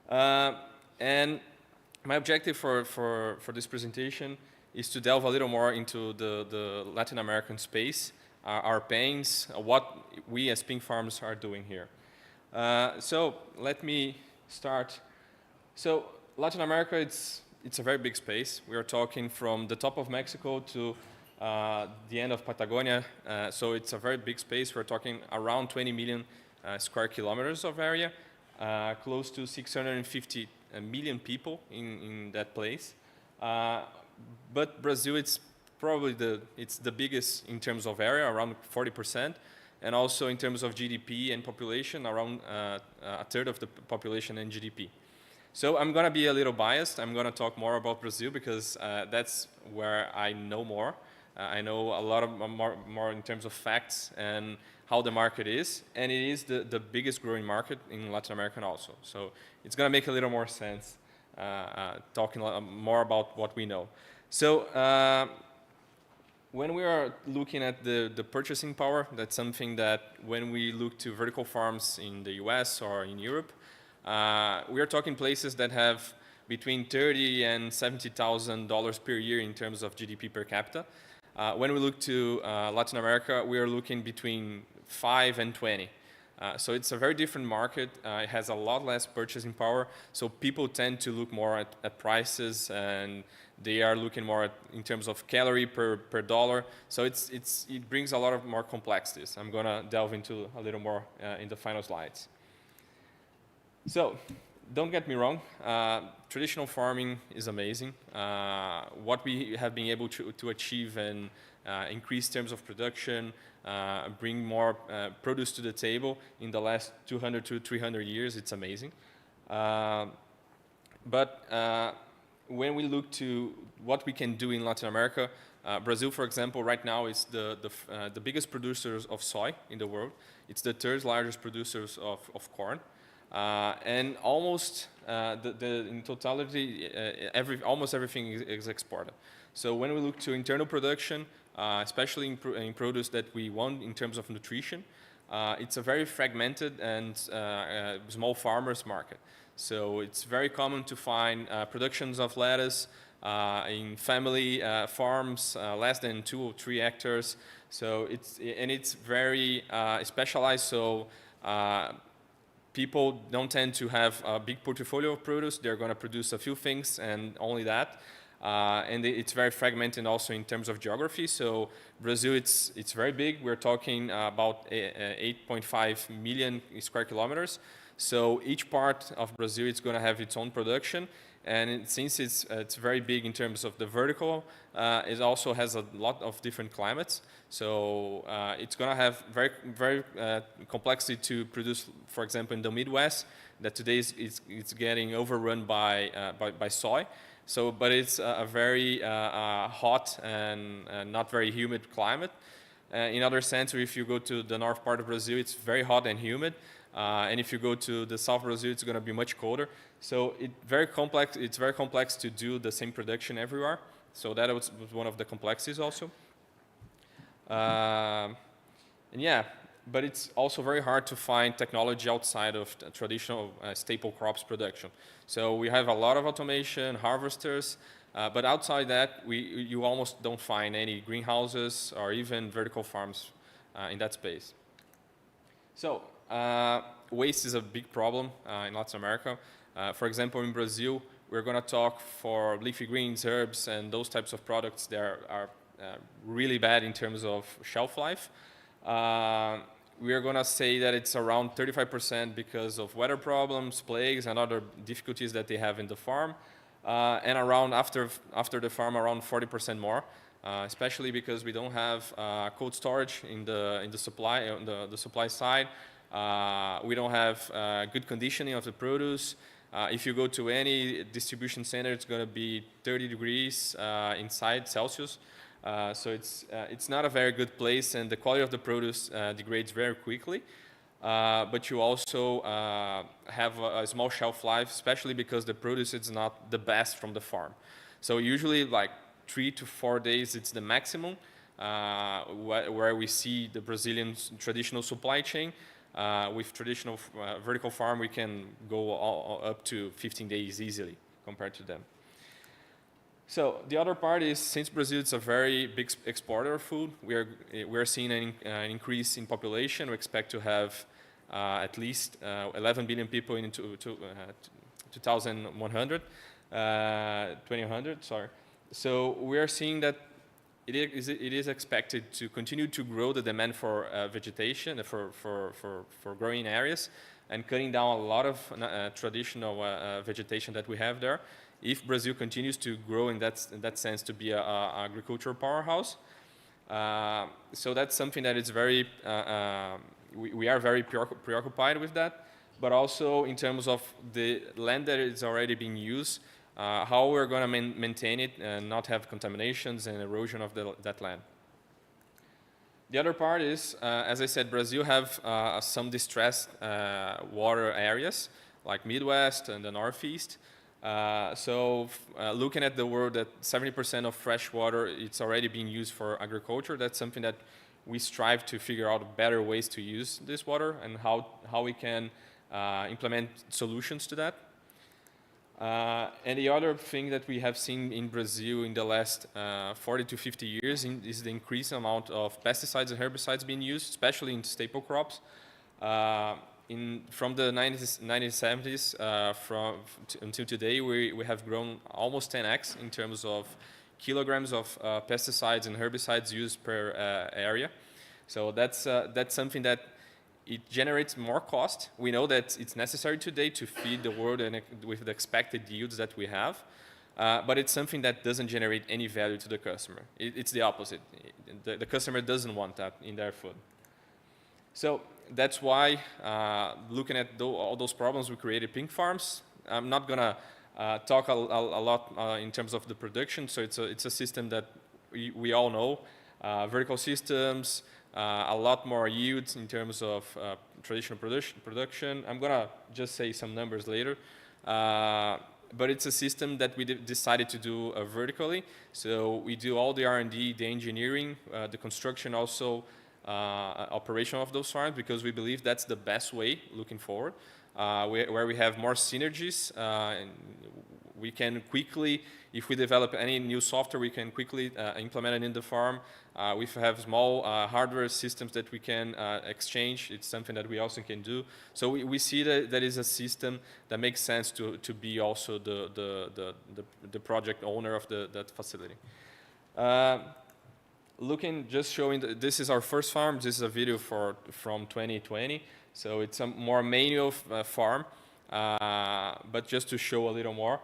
And my objective for this presentation is to delve a little more into the Latin American space, our pains, what we as Pink Farms are doing here. So let me start. So Latin America, it's a very big space. We are talking from the top of Mexico to the end of Patagonia, so it's a very big space. We're talking around 20 million square kilometers of area, close to 650 million people in that place. But Brazil, it's probably the biggest in terms of area, around 40%, and also in terms of GDP and population, around a third of the population and GDP. So I'm gonna be a little biased. I'm gonna talk more about Brazil because that's where I know more. I know a lot of more in terms of facts and how the market is, and it is the biggest growing market in Latin America also. So it's going to make a little more sense talking more about what we know. So when we are looking at the purchasing power, that's something that when we look to vertical farms in the US or in Europe, we are talking places that have between $30,000 and $70,000 per year in terms of GDP per capita. When we look to Latin America, we are looking between 5 and 20. So it's a very different market. It has a lot less purchasing power. So people tend to look more at prices, and they are looking more at, in terms of calorie per dollar. So it brings a lot of more complexities. I'm going to delve into a little more in the final slides. So don't get me wrong, traditional farming is amazing. What we have been able to achieve and increase terms of production, bring more produce to the table in the last 200 to 300 years, it's amazing. But when we look to what we can do in Latin America, Brazil, for example, right now is the biggest producers of soy in the world. It's the third largest producers of corn. And almost in totality, almost everything is exported. So when we look to internal production, especially in produce that we want in terms of nutrition, it's a very fragmented and small farmers market. So it's very common to find productions of lettuce in family farms, less than 2 or 3 hectares. So it's very specialized. So people don't tend to have a big portfolio of produce. They're going to produce a few things and only that. And it's very fragmented also in terms of geography. So Brazil, it's very big. We're talking about 8.5 million square kilometers. So each part of Brazil is going to have its own production. And since it's very big in terms of the vertical, it also has a lot of different climates. So it's going to have very complexity to produce, for example, in the Midwest, that today it's getting overrun by soy. So, but it's a very hot and not very humid climate. In other sense, if you go to the north part of Brazil, it's very hot and humid. And if you go to the south Brazil, it's going to be much colder. So it's very complex to do the same production everywhere. So that was one of the complexities also. And yeah, but it's also very hard to find technology outside of traditional staple crops production. So we have a lot of automation, harvesters, but outside that, you almost don't find any greenhouses or even vertical farms in that space. So waste is a big problem in Latin America. For example, in Brazil, we're going to talk for leafy greens, herbs, and those types of products that are really bad in terms of shelf life. We are going to say that it's around 35% because of weather problems, plagues, and other difficulties that they have in the farm. And around after the farm, around 40% more, especially because we don't have cold storage in the supply on the supply side. We don't have good conditioning of the produce. If you go to any distribution center, it's going to be 30 degrees inside Celsius. So it's not a very good place, and the quality of the produce degrades very quickly. But you also have a small shelf life, especially because the produce is not the best from the farm. So usually like 3 to 4 days, it's the maximum, where we see the Brazilian traditional supply chain. With traditional vertical farm, we can go up to 15 days easily compared to them. So the other part is, since Brazil is a very big exporter of food, we are seeing an increase in population. We expect to have at least 11 billion people in 2100, sorry. So we are seeing that it is expected to continue to grow the demand for vegetation, for growing areas, and cutting down a lot of traditional vegetation that we have there. If Brazil continues to grow in that sense to be an agricultural powerhouse. So that's something that is very, we are very preoccupied with that, but also in terms of the land that is already being used, how we're going to maintain it and not have contaminations and erosion of that land. The other part is, as I said, Brazil have some distressed water areas, like Midwest and the Northeast. So looking at the world, that 70% of fresh water, it's already being used for agriculture. That's something that we strive to figure out better ways to use this water and how we can implement solutions to that. And the other thing that we have seen in Brazil in the last 40 to 50 years is the increased amount of pesticides and herbicides being used, especially in staple crops. From the 1970s until today, we have grown almost 10x in terms of kilograms of pesticides and herbicides used per area. So that's something that it generates more cost. We know that it's necessary today to feed the world and with the expected yields that we have, but it's something that doesn't generate any value to the customer. It's the opposite. The customer doesn't want that in their food. So that's why, looking at all those problems, we created Pink Farms. I'm not gonna talk a lot in terms of the production. So it's a system that we all know, vertical systems. A lot more yields in terms of traditional production. I'm gonna just say some numbers later, but it's a system that we decided to do vertically. So we do all the R&D, the engineering, the construction, also operation of those farms, because we believe that's the best way looking forward, where we have more synergies. And we can quickly, if we develop any new software, we can quickly implement it in the farm. We have small hardware systems that we can exchange. It's something that we also can do. So we see that is a system that makes sense to be also the project owner of that facility. Just showing, this is our first farm. This is a video from 2020. So it's a more manual farm, but just to show a little more.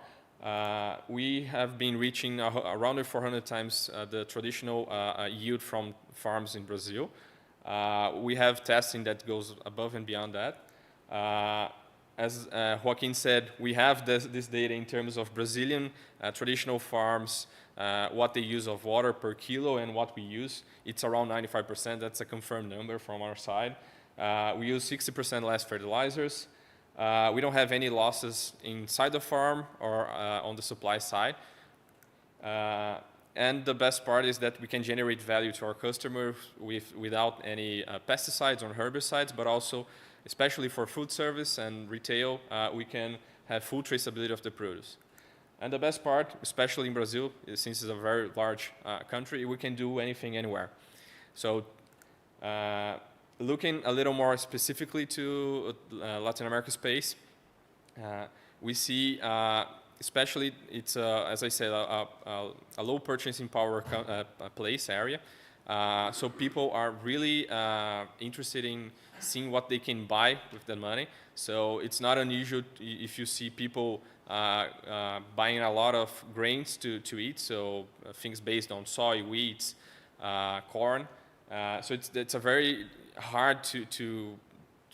We have been reaching around 400 times the traditional yield from farms in Brazil. We have testing that goes above and beyond that. As Joaquin said, we have this data in terms of Brazilian traditional farms, what they use of water per kilo and what we use. It's around 95%. That's a confirmed number from our side. We use 60% less fertilizers. We don't have any losses inside the farm or on the supply side. And the best part is that we can generate value to our customers without any pesticides or herbicides, but also, especially for food service and retail, we can have full traceability of the produce. And the best part, especially in Brazil, since it's a very large country, we can do anything anywhere. So looking a little more specifically to Latin America space, we see, especially it's, as I said, a low purchasing power place area. So people are really interested in seeing what they can buy with that money. So it's not unusual if you see people buying a lot of grains to eat, so things based on soy, wheat, corn. So it's a very hard to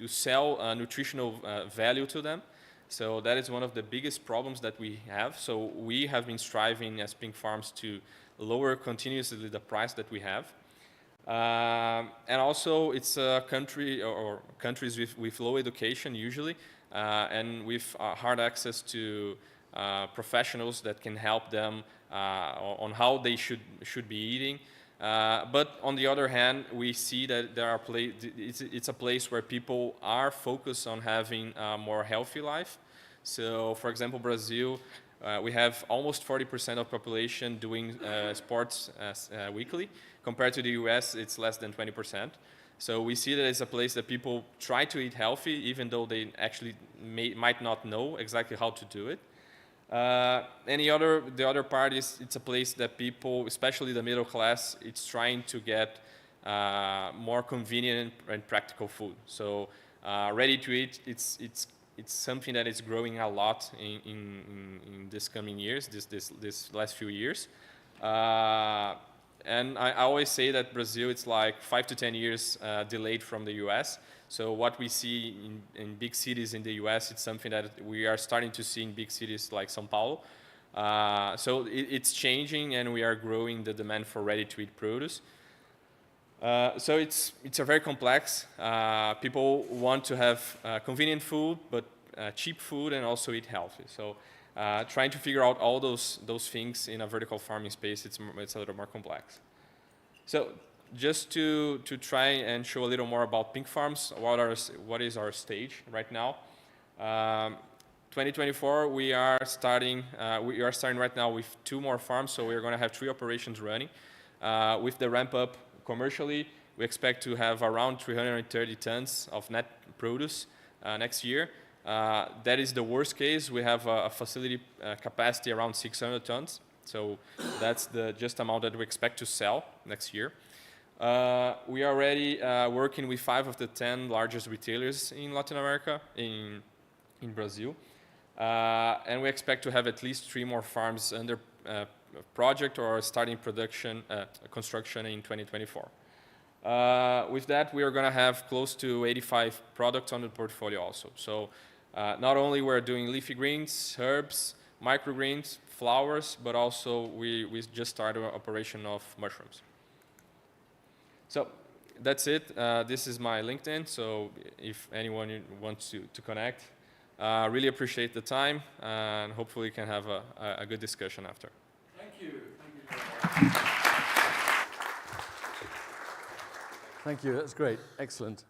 sell nutritional value to them. So that is one of the biggest problems that we have. So we have been striving as Pink Farms to lower continuously the price that we have. And also it's a country or countries with low education usually, and with hard access to professionals that can help them on how they should be eating. But on the other hand, we see that it's a place where people are focused on having a more healthy life. So, for example, Brazil, we have almost 40% of population doing sports weekly. Compared to the US, it's less than 20%. So we see that it's a place that people try to eat healthy, even though they actually might not know exactly how to do it. And the other part is it's a place that people, especially the middle class, it's trying to get more convenient and practical food. So ready to eat, it's something that is growing a lot in this coming years, this last few years. And I always say that Brazil, it's like 5 to 10 years delayed from the US. So what we see in big cities in the US, it's something that we are starting to see in big cities like São Paulo. So it's changing, and we are growing the demand for ready-to-eat produce. So it's a very complex. People want to have convenient food, but cheap food, and also eat healthy. So trying to figure out all those things in a vertical farming space, it's a little more complex. So just to try and show a little more about Pink Farms, what is our stage right now? 2024, we are starting right now with 2 more farms, so we're going to have 3 operations running. With the ramp up commercially, we expect to have around 330 tons of net produce next year. That is the worst case. We have a facility capacity around 600 tons. So that's the just amount that we expect to sell next year. We are already working with 5 of the 10 largest retailers in Latin America, in Brazil. And we expect to have at least 3 more farms under project or starting production, construction in 2024. With that, we are going to have close to 85 products on the portfolio also. So not only we're doing leafy greens, herbs, microgreens, flowers, but also we just started an operation of mushrooms. So that's it. This is my LinkedIn. So if anyone wants to connect, really appreciate the time, and hopefully we can have a good discussion after. Thank you. Thank you. Thank you. That's great. Excellent.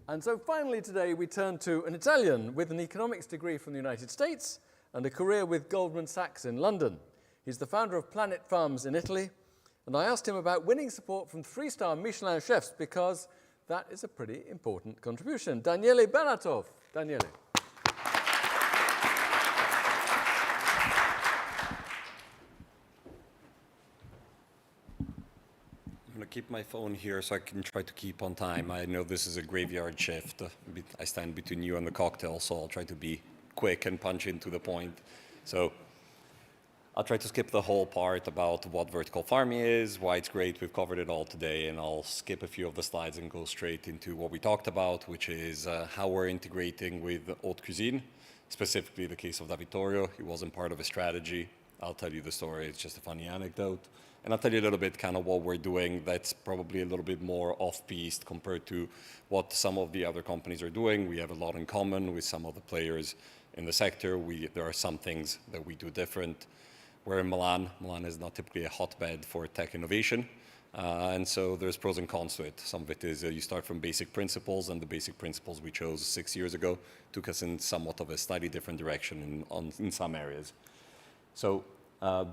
And so finally today we turn to an Italian with an economics degree from the United States and a career with Goldman Sachs in London. He's the founder of Planet Farms in Italy. And I asked him about winning support from 3-star Michelin chefs because that is a pretty important contribution. Daniele Beratov. Daniele. I'm going to keep my phone here so I can try to keep on time. I know this is a graveyard shift. I stand between you and the cocktail, so I'll try to be quick and punch into the point. So I'll try to skip the whole part about what vertical farming is, why it's great. We've covered it all today, and I'll skip a few of the slides and go straight into what we talked about, which is how we're integrating with haute cuisine, specifically the case of Da Vittorio. It wasn't part of a strategy. I'll tell you the story. It's just a funny anecdote. And I'll tell you a little bit kind of what we're doing that's probably a little bit more off-piste compared to what some of the other companies are doing. We have a lot in common with some of the players in the sector. There are some things that we do different. We're in Milan. Milan is not typically a hotbed for tech innovation. And so there's pros and cons to it. Some of it is you start from basic principles, and the basic principles we chose 6 years ago took us in somewhat of a slightly different direction in some areas. So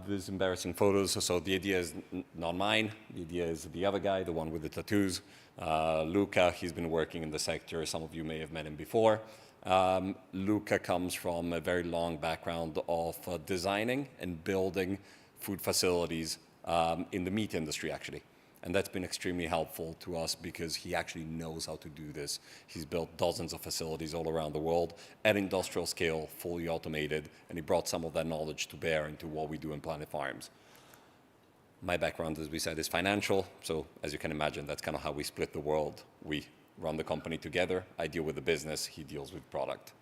these embarrassing photos. So the idea is not mine. The idea is the other guy, the one with the tattoos. Luca, he's been working in the sector. Some of you may have met him before. Luca comes from a very long background of designing and building food facilities in the meat industry, actually. And that's been extremely helpful to us because he actually knows how to do this. He's built dozens of facilities all around the world at industrial scale, fully automated, and he brought some of that knowledge to bear into what we do in Planet Farms. My background, as we said, is financial. So as you can imagine, that's kind of how we split the world. We run the company together. I deal with the business. He deals with product.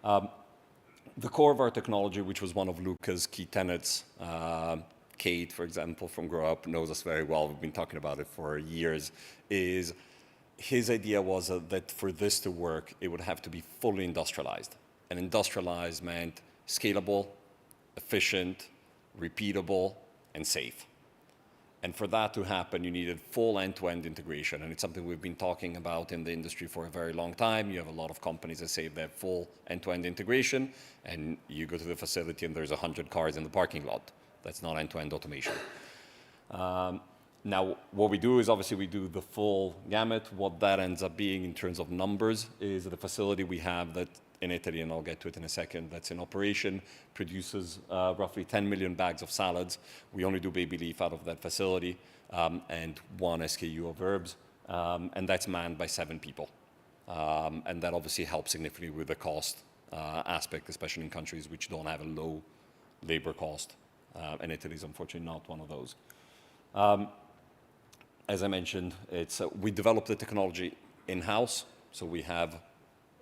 The core of our technology, which was one of Luca's key tenets, Kate, for example, from Grow Up, knows us very well. We've been talking about it for years. Is his idea was that for this to work, it would have to be fully industrialized. And industrialized meant scalable, efficient, repeatable, and safe. And for that to happen, you needed full end-to-end integration. And it's something we've been talking about in the industry for a very long time. You have a lot of companies that say they have full end-to-end integration, and you go to the facility and there's 100 cars in the parking lot. That's not end-to-end automation. Now, what we do is obviously we do the full gamut. What that ends up being in terms of numbers is the facility we have that in Italy, and I'll get to it in a second, that's in operation, produces roughly 10 million bags of salads. We only do baby leaf out of that facility and 1 SKU of herbs, and that's manned by 7 people. And that obviously helps significantly with the cost aspect, especially in countries which don't have a low labor cost. And Italy is unfortunately not one of those. As I mentioned, we developed the technology in-house. So we have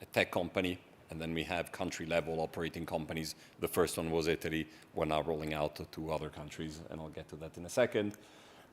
a tech company, and then we have country-level operating companies. The first one was Italy. We're now rolling out to other countries, and I'll get to that in a second.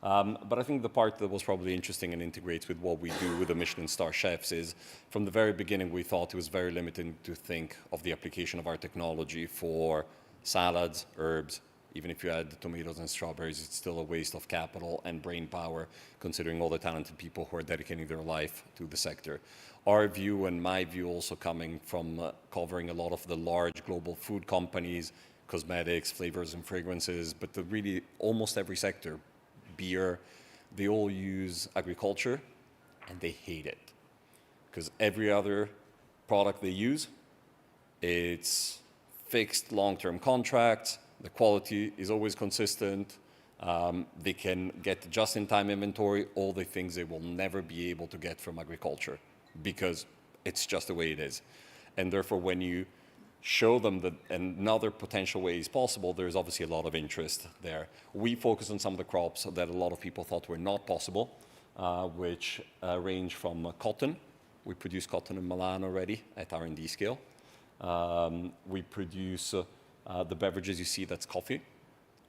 But I think the part that was probably interesting and integrates with what we do with the Michelin star chefs is from the very beginning, we thought it was very limiting to think of the application of our technology for salads, herbs, Even if you add tomatoes and strawberries, it's still a waste of capital and brain power, considering all the talented people who are dedicating their life to the sector. Our view, and my view also coming from covering a lot of the large global food companies, cosmetics, flavors and fragrances, but really almost every sector, beer, they all use agriculture and they hate it. Because every other product they use, it's fixed long-term contracts, the quality is always consistent, they can get just-in-time inventory, all the things they will never be able to get from agriculture because it's just the way it is. And therefore, when you show them that another potential way is possible, there's obviously a lot of interest there. We focus on some of the crops that a lot of people thought were not possible, which range from cotton. We produce cotton in Milan already at R&D scale. We produce the beverages you see, that's coffee.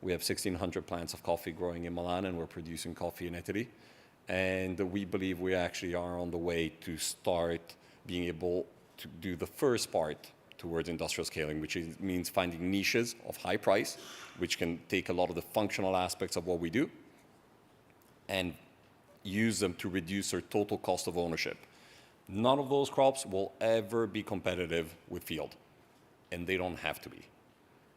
We have 1,600 plants of coffee growing in Milan, and we're producing coffee in Italy. And we believe we actually are on the way to start being able to do the first part towards industrial scaling, which means finding niches of high price, which can take a lot of the functional aspects of what we do and use them to reduce our total cost of ownership. None of those crops will ever be competitive with field, and they don't have to be.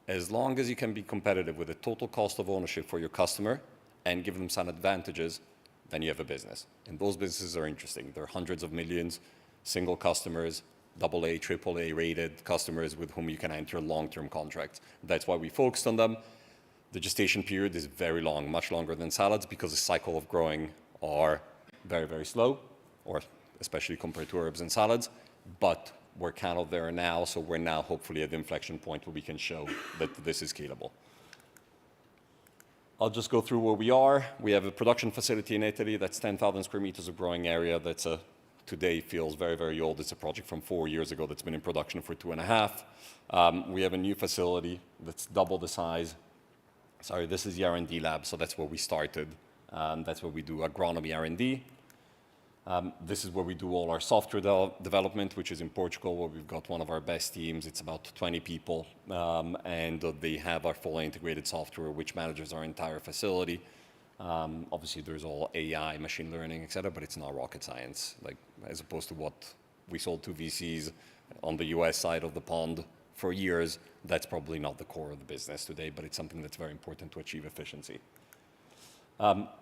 As long as you can be competitive with the total cost of ownership for your customer and give them some advantages, then you have a business. And those businesses are interesting. They're hundreds of millions, single customers, AA, AAA rated customers with whom you can enter long-term contracts. That's why we focused on them. The gestation period is very long, much longer than salads, because the cycle of growing are very, very slow, or especially compared to herbs and salads, but we're kind of there now, so we're now hopefully at the inflection point where we can show that this is scalable. I'll just go through where we are. We have a production facility in Italy that's 10,000 square meters of growing area. That's today feels very, very old. It's a project from 4 years ago that's been in production for 2.5. We have a new facility that's double the size. Sorry, this is the R&D lab, so that's where we started. That's where we do agronomy R&D. This is where we do all our software development, which is in Portugal, where we've got one of our best teams. It's about 20 people, and they have our fully integrated software, which manages our entire facility. Obviously, there's all AI, machine learning, et cetera, but it's not rocket science, like as opposed to what we sold to VCs on the US side of the pond for years. That's probably not the core of the business today, but it's something that's very important to achieve efficiency.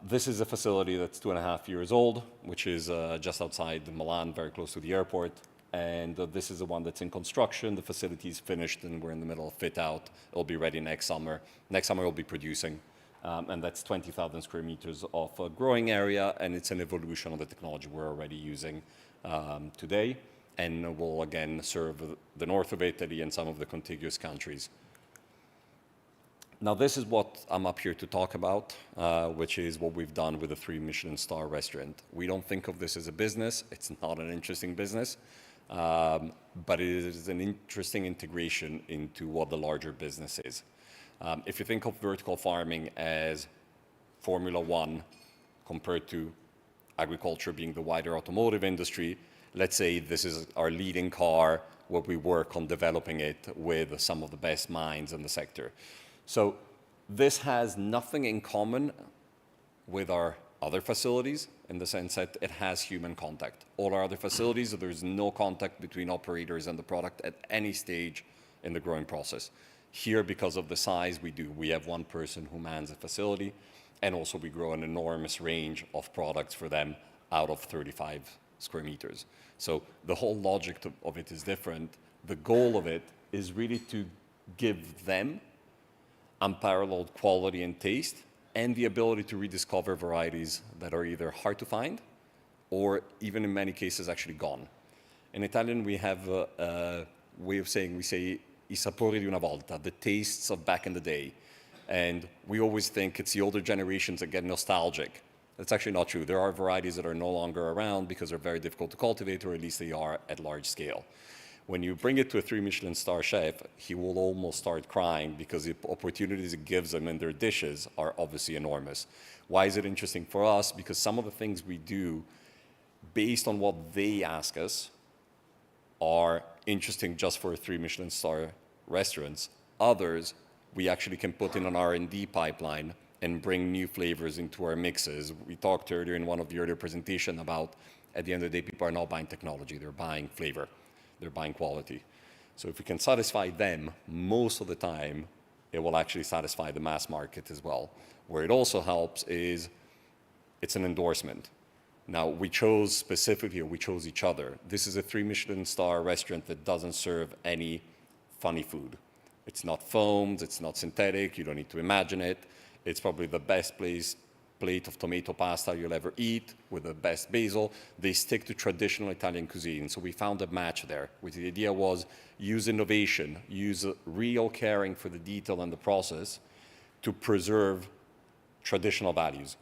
This is a facility that's 2.5 years old, which is just outside Milan, very close to the airport. And this is the one that's in construction. The facility is finished, and we're in the middle of fit out. It'll be ready next summer. Next summer, we'll be producing. And that's 20,000 square meters of growing area, and it's an evolution of the technology we're already using today. And will again serve the north of Italy and some of the contiguous countries. Now, this is what I'm up here to talk about, which is what we've done with a 3 Michelin star restaurant. We don't think of this as a business. It's not an interesting business, but it is an interesting integration into what the larger business is. If you think of vertical farming as Formula One compared to agriculture being the wider automotive industry, let's say this is our leading car, where we work on developing it with some of the best minds in the sector. So this has nothing in common with our other facilities in the sense that it has human contact. All our other facilities, there's no contact between operators and the product at any stage in the growing process. Here, because of the size we do, we have one person who mans the facility, and also we grow an enormous range of products for them out of 35 square meters. So the whole logic of it is different. The goal of it is really to give them unparalleled quality and taste, and the ability to rediscover varieties that are either hard to find or even in many cases actually gone. In Italian, we have a way of saying, we say I sapori di una volta, the tastes of back in the day. And we always think it's the older generations that get nostalgic. That's actually not true. There are varieties that are no longer around because they're very difficult to cultivate, or at least they are at large scale. When you bring it to a 3 Michelin star chef, he will almost start crying because the opportunities it gives them in their dishes are obviously enormous. Why is it interesting for us? Because some of the things we do based on what they ask us are interesting just for 3 Michelin star restaurants. Others we actually can put in an R&D pipeline and bring new flavors into our mixes. We talked earlier in one of the earlier presentations about, at the end of the day, people are not buying technology, they're buying flavor, they're buying quality. So if we can satisfy them, most of the time, it will actually satisfy the mass market as well. Where it also helps is it's an endorsement. Now, we chose specifically, or we chose each other. This is a 3 Michelin star restaurant that doesn't serve any funny food. It's not foamed, it's not synthetic, you don't need to imagine it. It's probably the best plate of tomato pasta you'll ever eat with the best basil. They stick to traditional Italian cuisine. So we found a match there, which the idea was use innovation, use real caring for the detail and the process to preserve traditional values.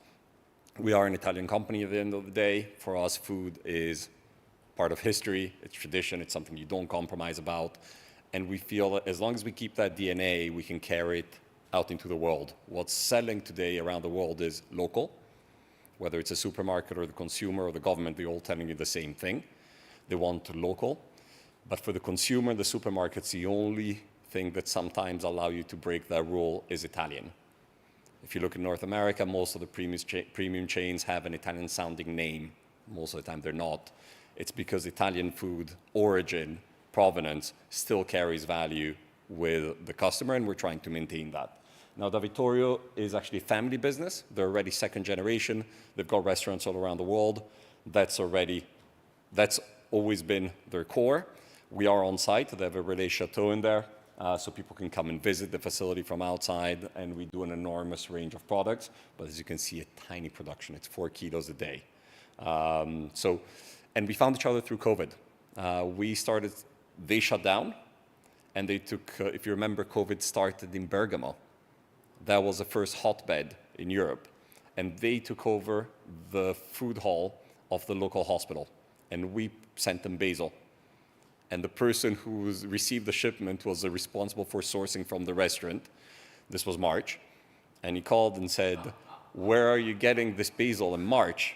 We are an Italian company at the end of the day. For us, food is part of history, it's tradition, it's something you don't compromise about. And we feel that as long as we keep that DNA, we can carry it out into the world. What's selling today around the world is local, whether it's a supermarket or the consumer or the government, they're all telling you the same thing. They want local. But for the consumer, the supermarkets, the only thing that sometimes allow you to break that rule is Italian. If you look in North America, most of the premium chains have an Italian sounding name. Most of the time they're not. It's because Italian food origin, provenance, still carries value with the customer, and we're trying to maintain that. Now, Da Vittorio is actually a family business. They're already second generation. They've got restaurants all around the world. That's always been their core. We are on site. They have a relais chateau in there, so people can come and visit the facility from outside, and we do an enormous range of products. But as you can see, a tiny production. It's 4 kilos a day. And we found each other through COVID. They shut down, and they took, if you remember, COVID started in Bergamo. That was the first hotbed in Europe. And they took over the food hall of the local hospital. And we sent them basil. And the person who received the shipment was responsible for sourcing from the restaurant. This was March. And he called and said, "Where are you getting this basil in March?"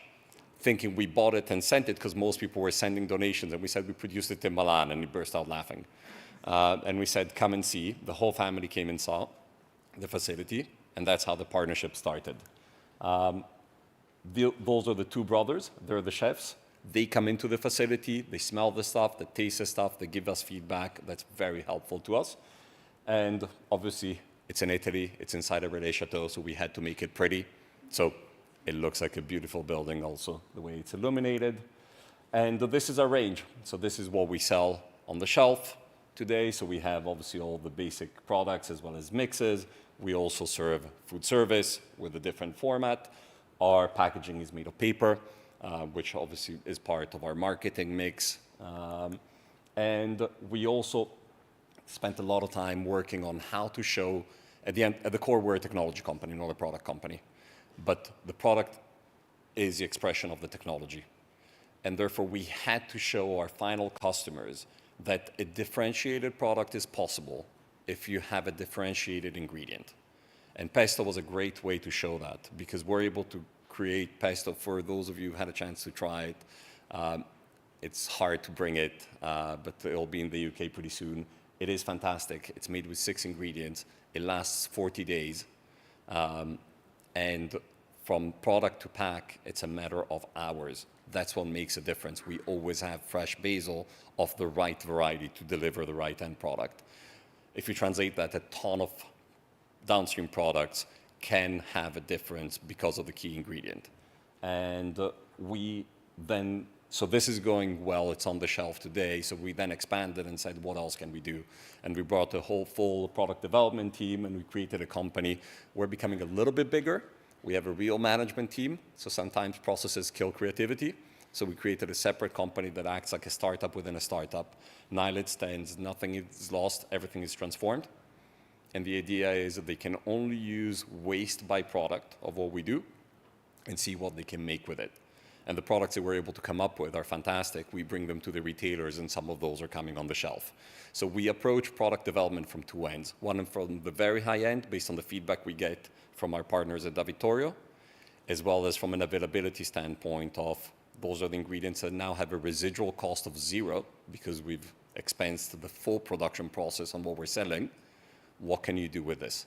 Thinking we bought it and sent it because most people were sending donations. And we said we produced it in Milan, and he burst out laughing. And we said, "Come and see." The whole family came and saw the facility, and that's how the partnership started. Those are the 2 brothers. They're the chefs. They come into the facility, they smell the stuff, they taste the stuff, they give us feedback. That's very helpful to us. And obviously, it's in Italy, it's inside a relais chateau, so we had to make it pretty. So it looks like a beautiful building also, the way it's illuminated. And this is our range. So this is what we sell on the shelf today. So we have obviously all the basic products as well as mixes. We also serve food service with a different format. Our packaging is made of paper, which obviously is part of our marketing mix. And we also spent a lot of time working on how to show, at the core, we're a technology company, not a product company. But the product is the expression of the technology. And therefore, we had to show our final customers that a differentiated product is possible if you have a differentiated ingredient. And pesto was a great way to show that, because we're able to create pesto. For those of you who had a chance to try it, it's hard to bring it, but it'll be in the UK pretty soon. It is fantastic. It's made with 6 ingredients. It lasts 40 days. And from product to pack, it's a matter of hours. That's what makes a difference. We always have fresh basil of the right variety to deliver the right end product. If you translate that, a ton of downstream products can have a difference because of the key ingredient. And so this is going well, it's on the shelf today. So we then expanded and said, what else can we do? And we brought a whole full product development team, and we created a company. We're becoming a little bit bigger. We have a real management team. So sometimes processes kill creativity. So we created a separate company that acts like a startup within a startup. Nihil it stands, nothing is lost, everything is transformed. And the idea is that they can only use waste byproduct of what we do and see what they can make with it. And the products that we're able to come up with are fantastic. We bring them to the retailers, and some of those are coming on the shelf. So we approach product development from 2 ends. One from the very high end, based on the feedback we get from our partners at Da Vittorio, as well as from an availability standpoint of those are the ingredients that now have a residual cost of 0 because we've expensed the full production process on what we're selling. what can you do with this?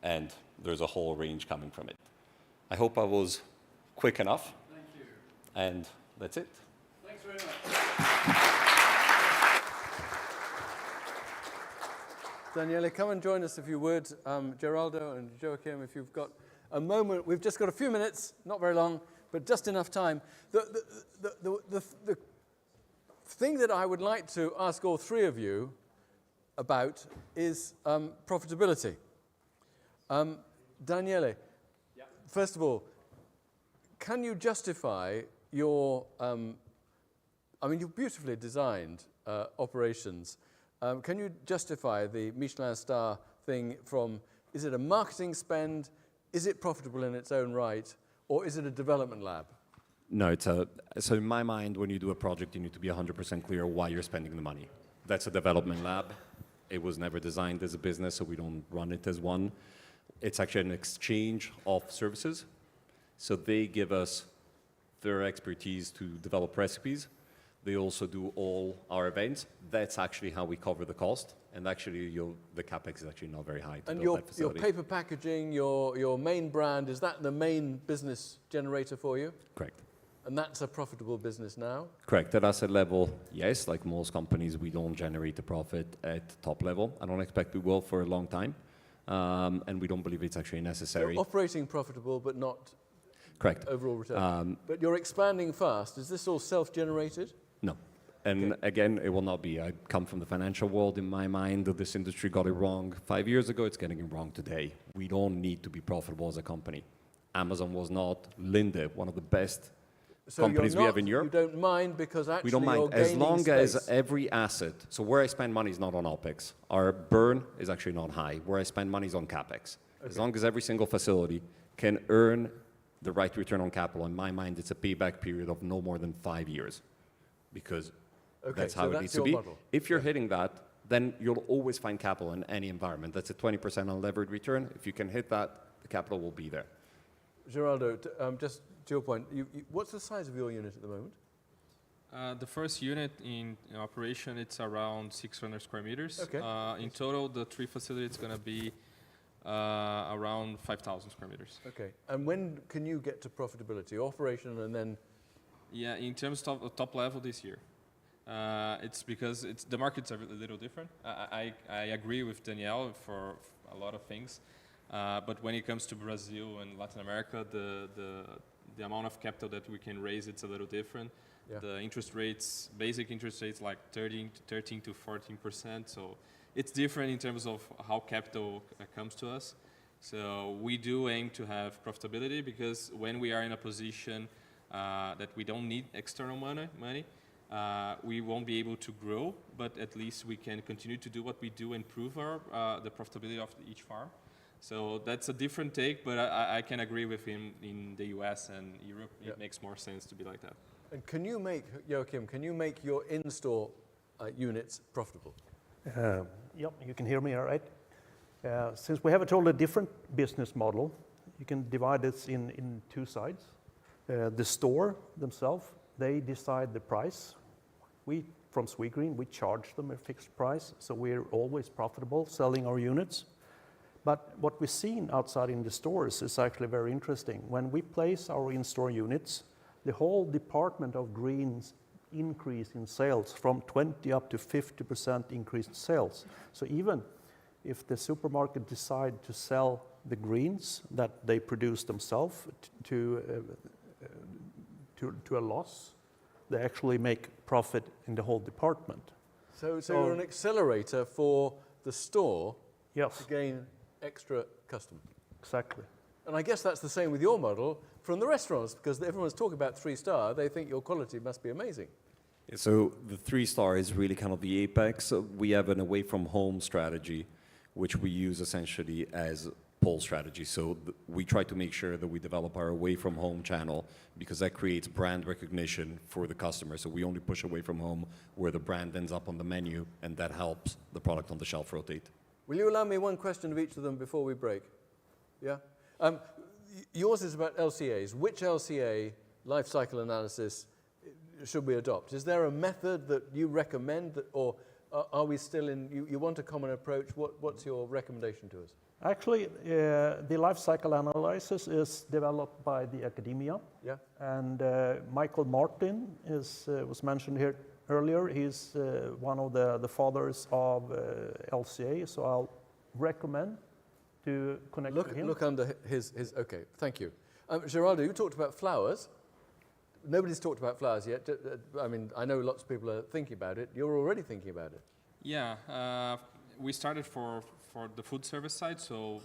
And there's a whole range coming from it. I hope I was quick enough. Thank you. And that's it. Thanks very much. Daniele, come and join us if you would. Geraldo and Joachim, if you've got a moment. We've just got a few minutes, not very long, but just enough time. The thing that I would like to ask all three of you about is profitability. Daniele, first of all, can you justify your, you've beautifully designed operations. Can you justify the Michelin star thing from, is it a marketing spend, is it profitable in its own right, or is it a development lab? No, so in my mind, when you do a project, you need to be 100% clear why you're spending the money. That's a development lab. It was never designed as a business, so we don't run it as one. It's actually an exchange of services. So they give us their expertise to develop recipes. They also do all our events. That's actually how we cover the cost. And actually, the CapEx is actually not very high to and build that your facility. paper packaging, your main brand, is that the main business generator for you? Correct. And that's a profitable business now? Correct. At asset level, yes. Like most companies, we don't generate a profit at top level. I don't expect we will for a long time. And we don't believe it's actually necessary. So operating profitable, but not correct overall return. But you're expanding fast. Is this all self-generated? No. And again, it will not be. I come from the financial world. In my mind, this industry got it wrong 5 years ago. It's getting it wrong today. We don't need to be profitable as a company. Amazon was not. Linde, one of the best companies we have in Europe. You don't mind because actually we don't mind you're as long space. as every asset. So where I spend money is not on OPEX. Our burn is actually not high. Where I spend money is on CapEx. As long as every single facility can earn the right return on capital, in my mind, it's a payback period of no more than 5 years, because that's how it needs to be. Model. If you're hitting that, then you'll always find capital in any environment. That's a 20% unlevered return. If you can hit that, the capital will be there. Geraldo, just to your point, what's the size of your unit at the moment? The first unit in operation, it's around 600 square meters. Okay. In total, the 3 facilities, it's going to be around 5,000 square meters. Okay. And when can you get to profitability? Operation and then? Yeah, in terms of top level this year. It's because the market's a little different. I agree with Danielle for a lot of things. But when it comes to Brazil and Latin America, the amount of capital that we can raise, it's a little different. Yeah. The interest rates, basic interest rates, like 13 to 14%. So it's different in terms of how capital comes to us. So we do aim to have profitability, because when we are in a position that we don't need external money, we won't be able to grow, but at least we can continue to do what we do and improve the profitability of each farm. So that's a different take, but I can agree with him. In the US and Europe, it makes more sense to be like that. And can you make, Joachim, your in-store units profitable? Yep, you can hear me all right. Since we have a totally different business model, you can divide this in 2 sides. The store themselves, they decide the price. We, from Sweetgreen, we charge them a fixed price, so we're always profitable selling our units. But what we've seen outside in the stores is actually very interesting. When we place our in-store units, the whole department of greens increase in sales from 20 up to 50% increased sales. So even if the supermarket decide to sell the greens that they produce themselves to a loss, they actually make profit in the whole department. So you're an accelerator for the store to gain extra customers. Exactly. And I guess that's the same with your model from the restaurants, because everyone's talking about 3-star. They think your quality must be amazing. So the 3-star is really kind of the apex. We have an away-from-home strategy, which we use essentially as pull strategy. So we try to make sure that we develop our away-from-home channel, because that creates brand recognition for the customer. So we only push away from home where the brand ends up on the menu, and that helps the product on the shelf rotate. Will you allow me one question of each of them before we break? Yeah? Yours is about LCAs. Which LCA, life cycle analysis, should we adopt? Is there a method that you recommend, or are we still in, you want a common approach, what's your recommendation to us? Actually, the life cycle analysis is developed by the academia. Yeah. And Michael Martin was mentioned here earlier. He's one of the fathers of LCA, so I'll recommend to connect with him. Look under his okay, thank you. Geraldo, you talked about flowers. Nobody's talked about flowers yet. I mean, I know lots of people are thinking about it. You're already thinking about it. Yeah, we started for the food service side, so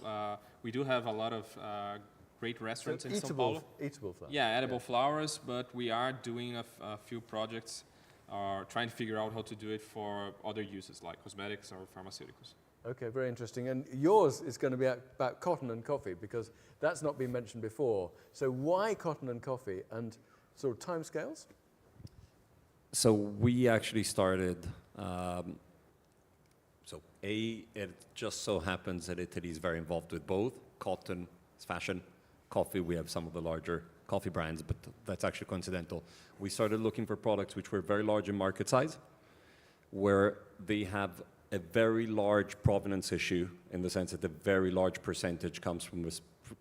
we do have a lot of great restaurants in São Paulo. Eatable flowers. Yeah, edible flowers, but we are doing a few projects, trying to figure out how to do it for other uses like cosmetics or pharmaceuticals. Okay, very interesting. And yours is going to be about cotton and coffee, because that's not been mentioned before. So why cotton and coffee, and sort of timescales? So we actually started, it just so happens that Italy is very involved with both. Cotton is fashion, coffee, we have some of the larger coffee brands, but that's actually coincidental. We started looking for products which were very large in market size, where they have a very large provenance issue, in the sense that a very large percentage comes from a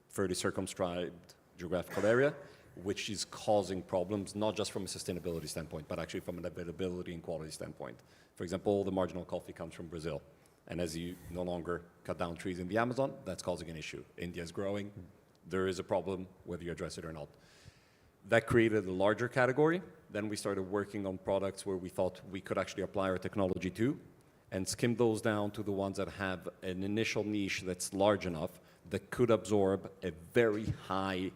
fairly circumscribed geographical area, which is causing problems, not just from a sustainability standpoint, but actually from an availability and quality standpoint. For example, all the marginal coffee comes from Brazil. And as you no longer cut down trees in the Amazon, that's causing an issue. India is growing. There is a problem, whether you address it or not. That created a larger category. Then we started working on products where we thought we could actually apply our technology to, and skim those down to the ones that have an initial niche that's large enough that could absorb a very high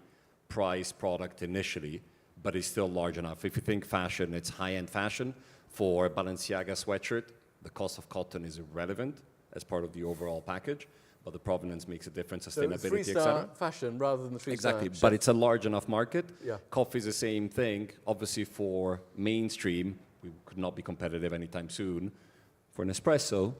price product initially, but is still large enough. If you think fashion, it's high-end fashion. For a Balenciaga sweatshirt, the cost of cotton is irrelevant as part of the overall package, but the provenance makes a difference, sustainability, so etc. fashion rather than the three-star. Exactly, but it's a large enough market. Yeah. Coffee is the same thing. Obviously, for mainstream, we could not be competitive anytime soon. For an espresso,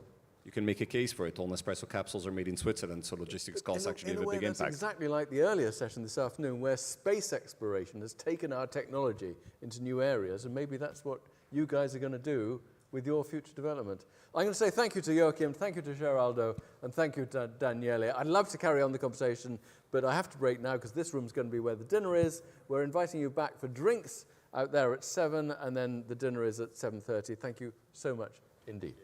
you can make a case for it. All Nespresso capsules are made in Switzerland, so logistics costs actually have a big impact. That's exactly like the earlier session this afternoon, where space exploration has taken our technology into new areas, and maybe that's what you guys are going to do with your future development. I'm going to say thank you to Joachim, thank you to Geraldo, and thank you to Daniele. I'd love to carry on the conversation, but I have to break now because this room's going to be where the dinner is. We're inviting you back for drinks out there at 7, and then the dinner is at 7:30. Thank you so much indeed.